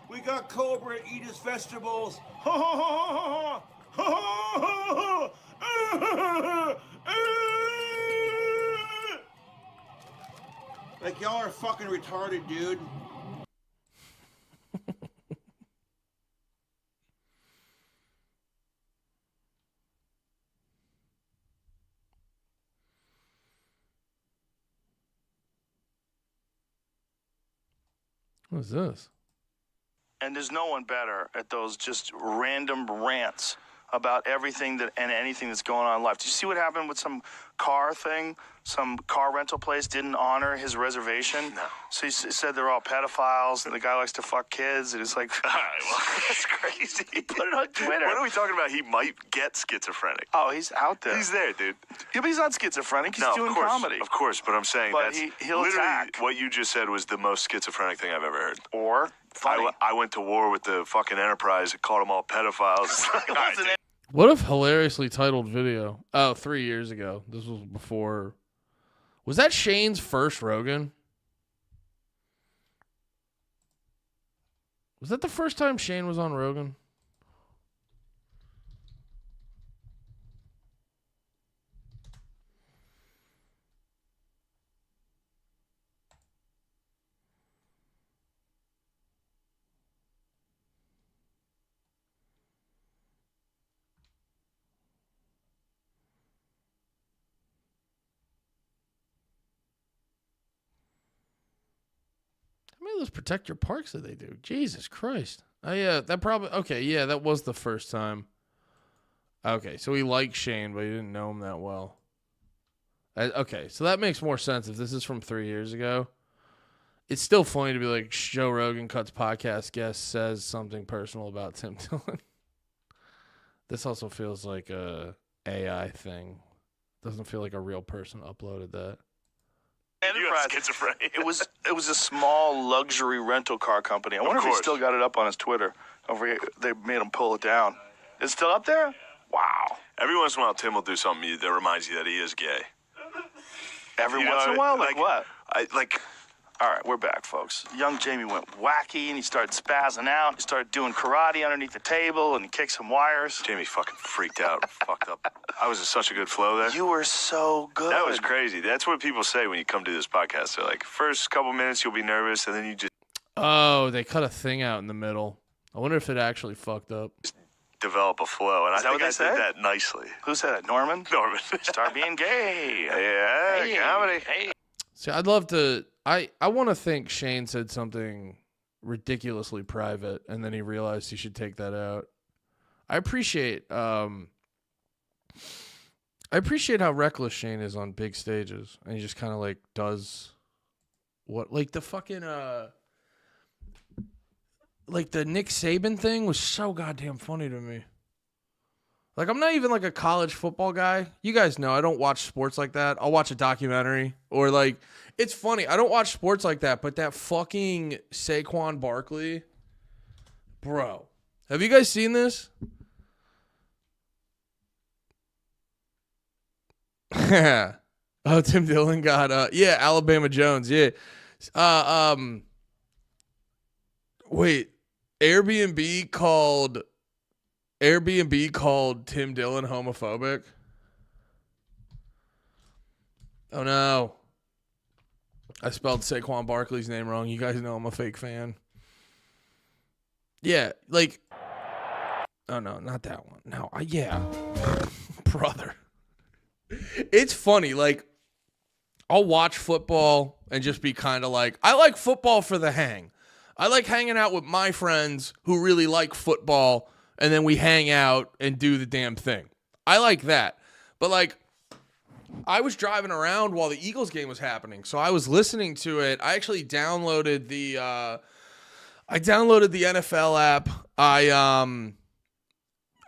We got Cobra eat his vegetables. Ha ha ha ha ha. Like, y'all are fucking retarded, dude. What is this? And there's no one better at those just random rants about everything and anything that's going on in life. Did you see what happened with some car thing? Some car rental place didn't honor his reservation. No. So he said they're all pedophiles and the guy likes to fuck kids. And it's like, all right, well, that's crazy. He put it on Twitter. What are we talking about? He might get schizophrenic. Oh, he's out there. He's there, dude. Yeah, but he's not schizophrenic. He's doing comedy. Of course, but I'm saying that's he'll literally attack. What you just said was the most schizophrenic thing I've ever heard. Or funny. I went to war with the fucking Enterprise and called them all pedophiles. What a hilariously titled video. Oh, 3 years ago. This was before. Was that Shane's first Rogan? Was that the first time Shane was on Rogan? How many of those protect your parks that they do? Jesus Christ. Oh, yeah, that probably... Okay, yeah, that was the first time. Okay, so he liked Shane, but he didn't know him that well. Okay, so that makes more sense if this is from 3 years ago. It's still funny to be like, Joe Rogan Cuts podcast guest says something personal about Tim Dillon. This also feels like a AI thing. Doesn't feel like a real person uploaded that. Schizophrenia. It was a small luxury rental car company. I wonder if he still got it up on his Twitter. Over here, they made him pull it down. It's still up there? Wow. Every once in a while, Tim will do something that reminds you that he is gay. Every once in a while? Like what? All right, we're back, folks. Young Jamie went wacky, and he started spazzing out. He started doing karate underneath the table, and he kicked some wires. Jamie fucking freaked out, fucked up. I was in such a good flow there. You were so good. That was crazy. That's what people say when you come to this podcast. They're like, first couple minutes, you'll be nervous, and then you just... Oh, they cut a thing out in the middle. I wonder if it actually fucked up. Develop a flow, and I think I did that nicely. Who said that? Norman? Norman. Start being gay. Yeah, comedy. Hey. See, I'd love to... I want to think Shane said something ridiculously private, and then he realized he should take that out. I appreciate how reckless Shane is on big stages, and he just kind of like does what, like the fucking like the Nick Saban thing was so goddamn funny to me. Like, I'm not even like a college football guy. You guys know I don't watch sports like that. I'll watch a documentary or like, it's funny. I don't watch sports like that, but that fucking Saquon Barkley, bro. Have you guys seen this? Oh, Tim Dillon got Alabama Jones. Yeah. Wait, Airbnb called Tim Dillon homophobic. Oh no. I spelled Saquon Barkley's name wrong. You guys know I'm a fake fan. Yeah, like, oh no, not that one. No, yeah. Brother. It's funny, like, I'll watch football and just be kind of like, I like football for the hang. I like hanging out with my friends who really like football, and then we hang out and do the damn thing. I like that. But, like, I was driving around while the Eagles game was happening, so I was listening to it. I actually downloaded the NFL app.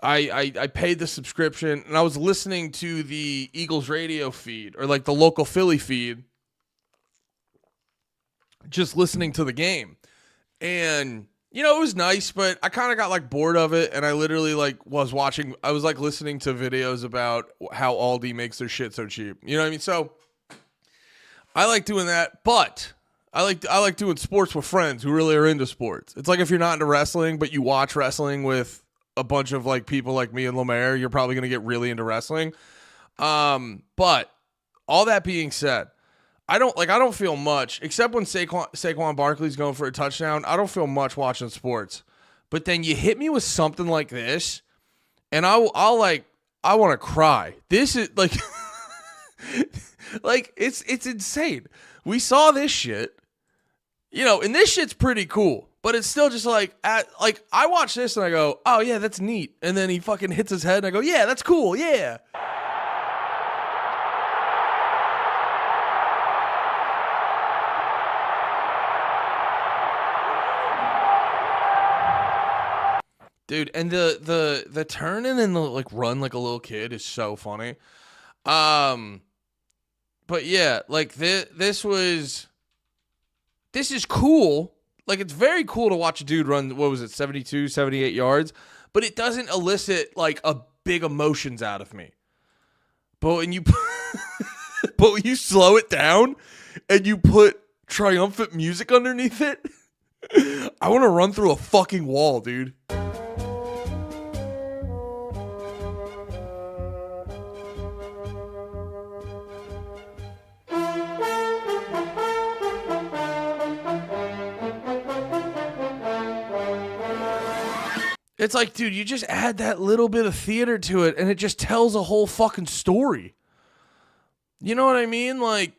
I paid the subscription, and I was listening to the Eagles radio feed, or like the local Philly feed, just listening to the game. And, you know, it was nice, but I kind of got like bored of it, and I literally like was listening to videos about how Aldi makes their shit so cheap. You know what I mean? So I like doing that, but I like doing sports with friends who really are into sports. It's like if you're not into wrestling, but you watch wrestling with a bunch of like people like me and Lemaire, you're probably going to get really into wrestling. But all that being said, I don't feel much, except when Saquon Barkley's going for a touchdown. I don't feel much watching sports. But then you hit me with something like this, and I'll want to cry. This is like, like it's insane. We saw this shit, you know, and this shit's pretty cool. But it's still just like, I watch this and I go, oh yeah, that's neat. And then he fucking hits his head and I go, yeah, that's cool, yeah. Dude, and the turning and the like run like a little kid is so funny. But yeah, like this is cool. Like, it's very cool to watch a dude run, what was it, 72, 78 yards, but it doesn't elicit like a big emotions out of me. But when you but when you slow it down and you put triumphant music underneath it, I want to run through a fucking wall, dude. It's like, dude, you just add that little bit of theater to it and it just tells a whole fucking story. You know what I mean? Like,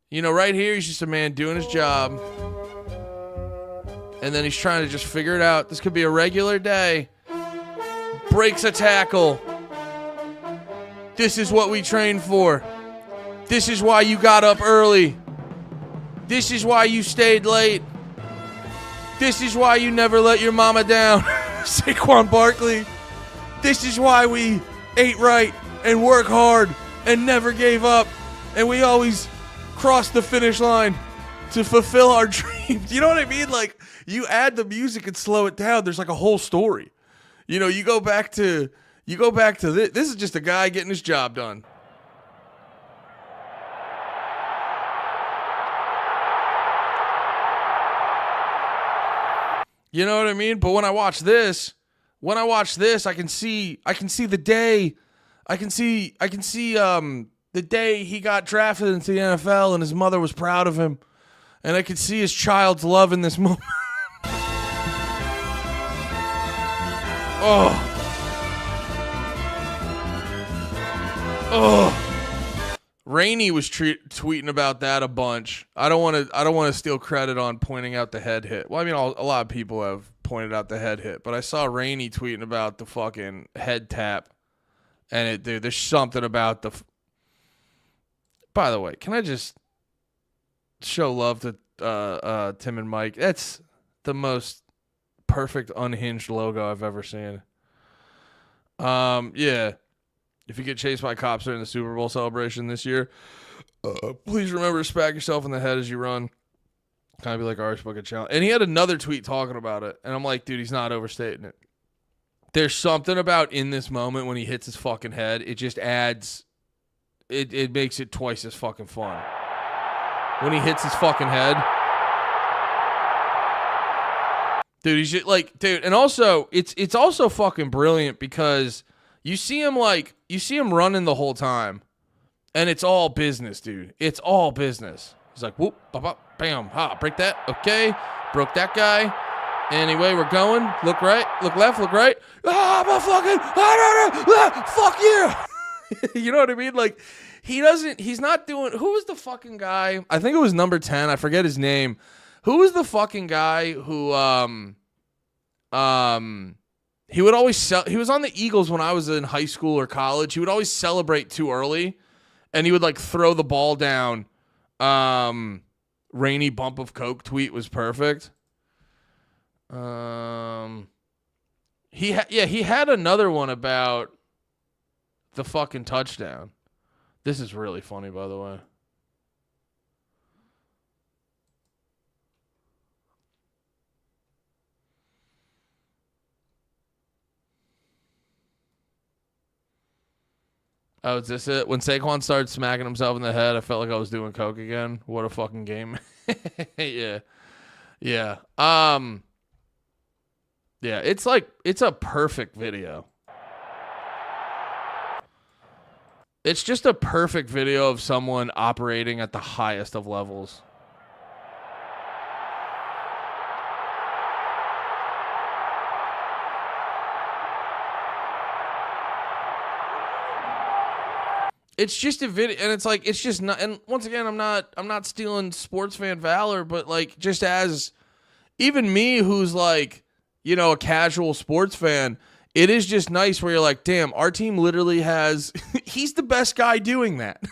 you know, right here, he's just a man doing his job. And then he's trying to just figure it out. This could be a regular day. Breaks a tackle. This is what we trained for. This is why you got up early. This is why you stayed late. This is why you never let your mama down. Saquon Barkley. This is why we ate right and work hard and never gave up. And we always crossed the finish line to fulfill our dreams. You know what I mean? Like, you add the music and slow it down. There's like a whole story. You know, you go back to this. This is just a guy getting his job done. You know what I mean? But when I watch this, I can see the day. I can see the day he got drafted into the NFL and his mother was proud of him. And I could see his child's love in this moment. Oh. Oh. Rainey was tweeting about that a bunch. I don't want to steal credit on pointing out the head hit. Well, I mean, a lot of people have pointed out the head hit, but I saw Rainey tweeting about the fucking head tap, and dude, there's something about the. By the way, can I just show love to Tim and Mike? That's the most perfect unhinged logo I've ever seen. Yeah. If you get chased by cops during the Super Bowl celebration this year, please remember to smack yourself in the head as you run. Kind of be like Irish Bucket Challenge. And he had another tweet talking about it. And I'm like, dude, he's not overstating it. There's something about in this moment when he hits his fucking head, it just adds, it makes it twice as fucking fun. When he hits his fucking head. Dude, he's just like, dude, and also, it's also fucking brilliant because you see him running the whole time, and it's all business, dude. It's all business. He's like, whoop, bop, bop, bam, ha, break that, okay, broke that guy. Anyway, we're going. Look right, look left, look right. Ah, fuck you. You know what I mean? Like, he's not doing, who was the fucking guy? I think it was number 10. I forget his name. Who was the fucking guy who, he would always he was on the Eagles when I was in high school or college. He would always celebrate too early, and he would like throw the ball down. Rainy bump of coke tweet was perfect. He had another one about the fucking touchdown. This is really funny, by the way. Oh, is this it? When Saquon started smacking himself in the head, I felt like I was doing coke again. What a fucking game. Yeah. Yeah. Yeah, it's a perfect video. It's just a perfect video of someone operating at the highest of levels. It's just a video, and it's like, it's just not. And once again, I'm not stealing sports fan valor, but like, just as even me, who's like, you know, a casual sports fan, it is just nice where you're like, damn, our team literally has. He's the best guy doing that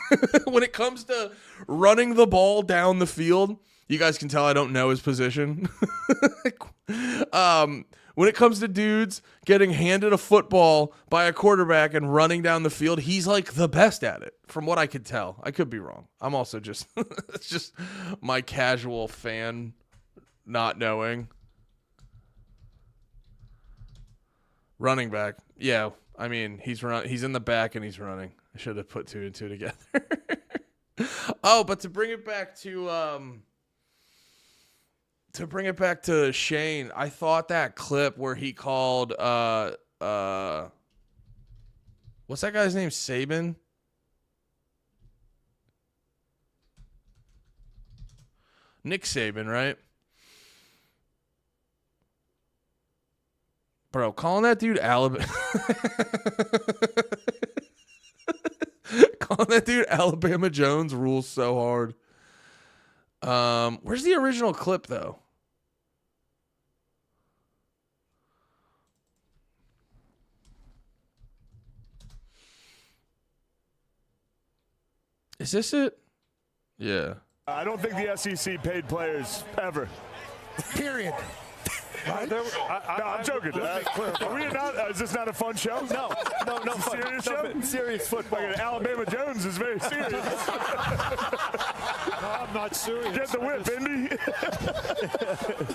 when it comes to running the ball down the field. You guys can tell I don't know his position. When it comes to dudes getting handed a football by a quarterback and running down the field, he's like the best at it, from what I could tell. I could be wrong. I'm also just, it's just my casual fan not knowing. Running back. Yeah, I mean, he's in the back and he's running. I should have put 2 and 2 together. Oh, but to bring it back to Shane, I thought that clip where he called what's that guy's name? Saban? Nick Saban, right? Bro, calling that dude Alabama calling that dude Alabama Jones rules so hard. Where's the original clip though? Is this it? Yeah. I don't think the SEC paid players ever. Period. Right? I'm joking. Are we not? Is this not a fun show? No. Serious show? Serious football. Like Alabama Jones is very serious. No, I'm not serious. Get the whip, Indy.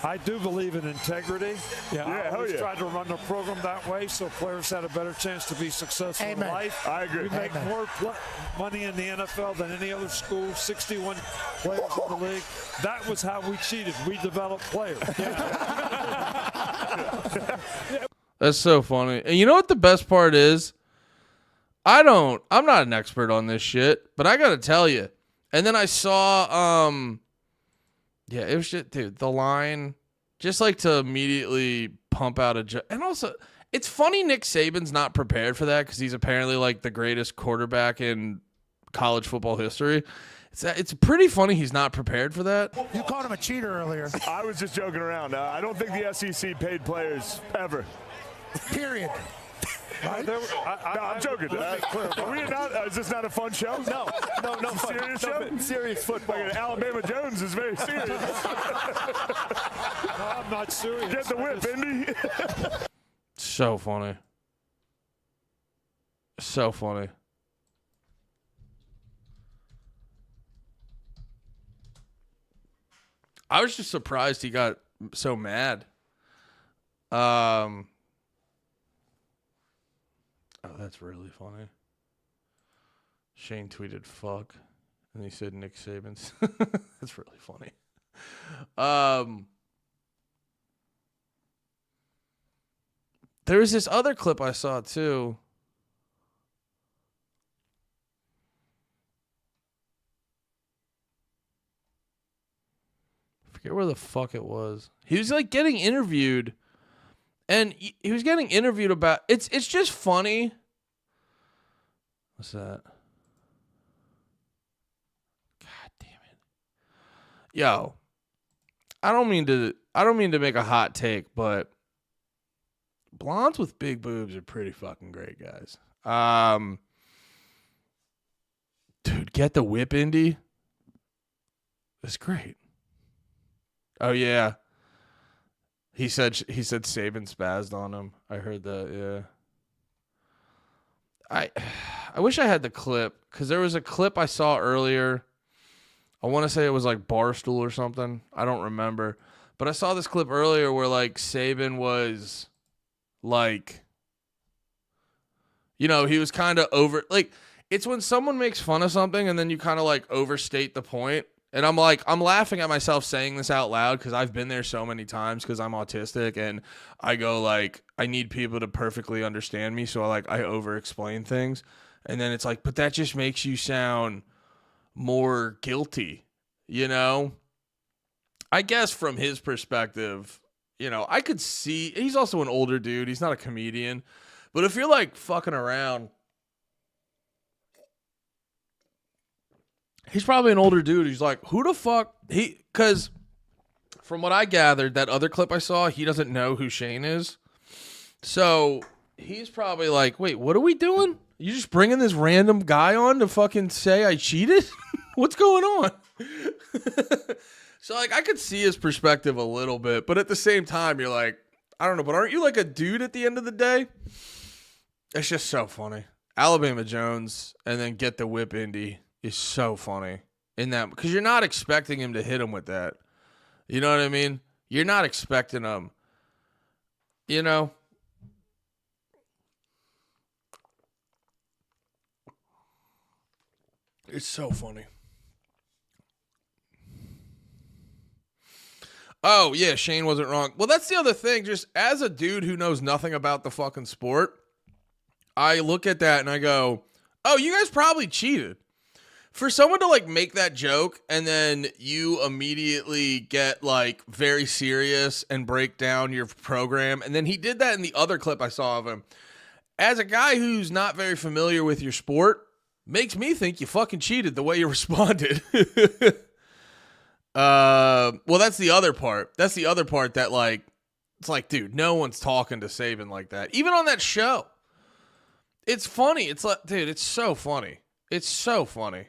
I do believe in integrity. I always try to run the program that way so players had a better chance to be successful in life. I agree. We make more money in the NFL than any other school, 61 players in the league. That was how we cheated. We developed players. That's so funny. And you know what the best part is? I'm not an expert on this shit, but I gotta tell you. And then I saw, it was just, dude, the line, just like to immediately pump out and also, it's funny Nick Saban's not prepared for that because he's apparently like the greatest quarterback in college football history. It's pretty funny he's not prepared for that. You called him a cheater earlier. I was just joking around. I don't think the SEC paid players ever. Period. Right? I'm joking. Are we not? Is this not a fun show? No. Serious show? Serious football. Like Alabama Jones is very serious. No, I'm not serious. Get the whip, Indy. So funny. So funny. I was just surprised he got so mad. Oh, that's really funny. Shane tweeted "fuck," and he said Nick Saban's. That's really funny. There was this other clip I saw too. I forget where the fuck it was. He was like getting interviewed. And he was getting interviewed about it's just funny. What's that? God damn it. Yo. I don't mean to make a hot take, but blondes with big boobs are pretty fucking great, guys. Dude, get the whip, Indy. That's great. Oh yeah. He said Saban spazzed on him. I heard that, yeah. I wish I had the clip, because there was a clip I saw earlier. I want to say it was like Barstool or something. I don't remember. But I saw this clip earlier where like Saban was like, you know, he was kind of over, like, it's when someone makes fun of something and then you kind of like overstate the point. And I'm like, I'm laughing at myself saying this out loud because I've been there so many times because I'm autistic and I go like, I need people to perfectly understand me. So I over explain things. And then it's like, but that just makes you sound more guilty, you know? I guess from his perspective, you know, I could see, he's also an older dude. He's not a comedian. But if you're like fucking around He's probably an older dude. He's like, who the fuck? Because from what I gathered, that other clip I saw, he doesn't know who Shane is. So he's probably like, wait, what are we doing? You just bringing this random guy on to fucking say I cheated? What's going on? So, like, I could see his perspective a little bit, but at the same time, you're like, I don't know, but aren't you like a dude at the end of the day? It's just so funny. Alabama Jones and then get the whip Indy is so funny in that, because you're not expecting him to hit him with that. You know what I mean? You're not expecting him, you know? It's so funny. Oh, yeah, Shane wasn't wrong. Well, that's the other thing. Just as a dude who knows nothing about the fucking sport, I look at that and I go, oh, you guys probably cheated. For someone to, like, make that joke and then you immediately get, like, very serious and break down your program. And then he did that in the other clip I saw of him. As a guy who's not very familiar with your sport, makes me think you fucking cheated the way you responded. Well, that's the other part. That's the other part that, like, it's like, dude, no one's talking to Saban like that. Even on that show. It's funny. It's like, dude, it's so funny. It's so funny.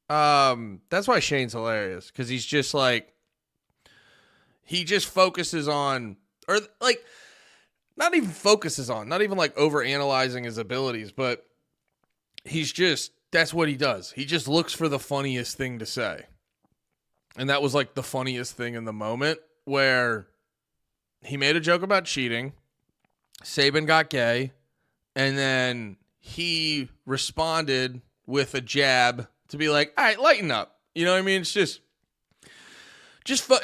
That's why Shane's hilarious, because he's just like, he just focuses on, or like, not even focuses on, not even like overanalyzing his abilities, but he's just, that's what he does. He just looks for the funniest thing to say. And that was like the funniest thing in the moment, where he made a joke about cheating, Saban got gay, and then he responded with a jab to be like, all right, lighten up. You know what I mean? It's just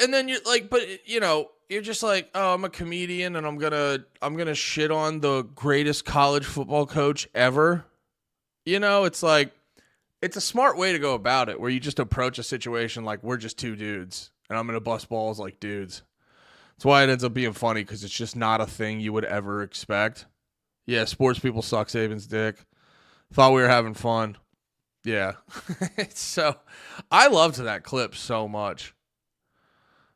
and then you're like, but you know, you're just like, oh, I'm a comedian and I'm gonna shit on the greatest college football coach ever. You know, it's like, it's a smart way to go about it, where you just approach a situation like, we're just two dudes and I'm gonna bust balls like dudes. That's why it ends up being funny, because it's just not a thing you would ever expect. Yeah, sports people suck Saban's dick. Thought we were having fun. Yeah. So, I loved that clip so much.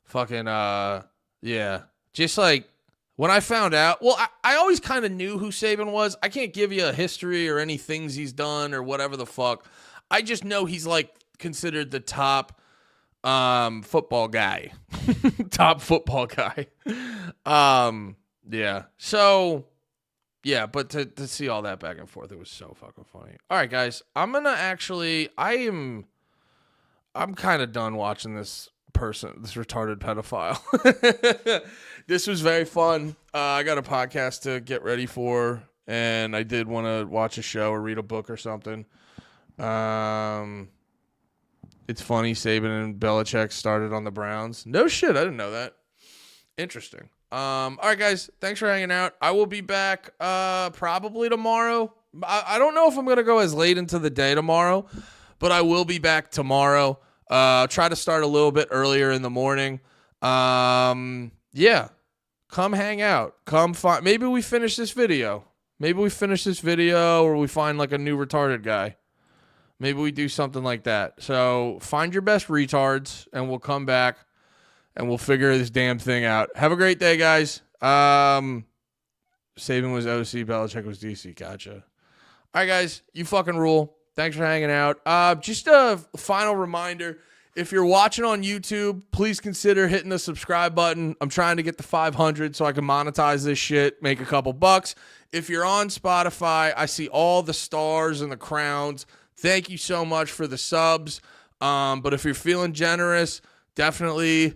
Fucking, yeah. Just like, when I found out, well, I always kind of knew who Saban was. I can't give you a history or any things he's done or whatever the fuck. I just know he's like considered the top football guy. Top football guy. Yeah. So, yeah, but to see all that back and forth, it was so fucking funny. All right, guys, I'm going to actually, I'm kind of done watching this retarded pedophile. This was very fun. I got a podcast to get ready for, and I did want to watch a show or read a book or something. It's funny, Saban and Belichick started on the Browns. No shit, I didn't know that. Interesting. All right, guys, thanks for hanging out. I will be back probably tomorrow. I don't know if I'm going to go as late into the day tomorrow, but I will be back tomorrow. Try to start a little bit earlier in the morning. Yeah, come hang out. Come find. Maybe we finish this video. Or we find like a new retarded guy. Maybe we do something like that. So find your best retards, and we'll come back, and we'll figure this damn thing out. Have a great day, guys. Saban was OC, Belichick was DC. Gotcha. All right, guys, you fucking rule. Thanks for hanging out. Just a final reminder, if you're watching on YouTube, please consider hitting the subscribe button. I'm trying to get to 500 so I can monetize this shit, make a couple bucks. If you're on Spotify, I see all the stars and the crowns. Thank you so much for the subs. But if you're feeling generous, definitely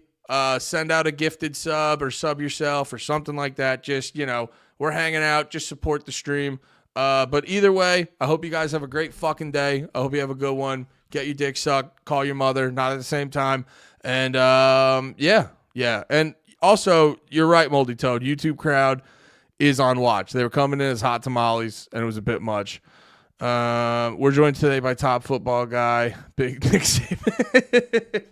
send out a gifted sub or sub yourself or something like that. Just, you know, we're hanging out. Just support the stream. But either way, I hope you guys have a great fucking day. I hope you have a good one. Get your dick sucked. Call your mother. Not at the same time. And yeah. And also, you're right, Moldy Toad. YouTube crowd is on watch. They were coming in as hot tamales, and it was a bit much. We're joined today by top football guy, Big Nick Saban.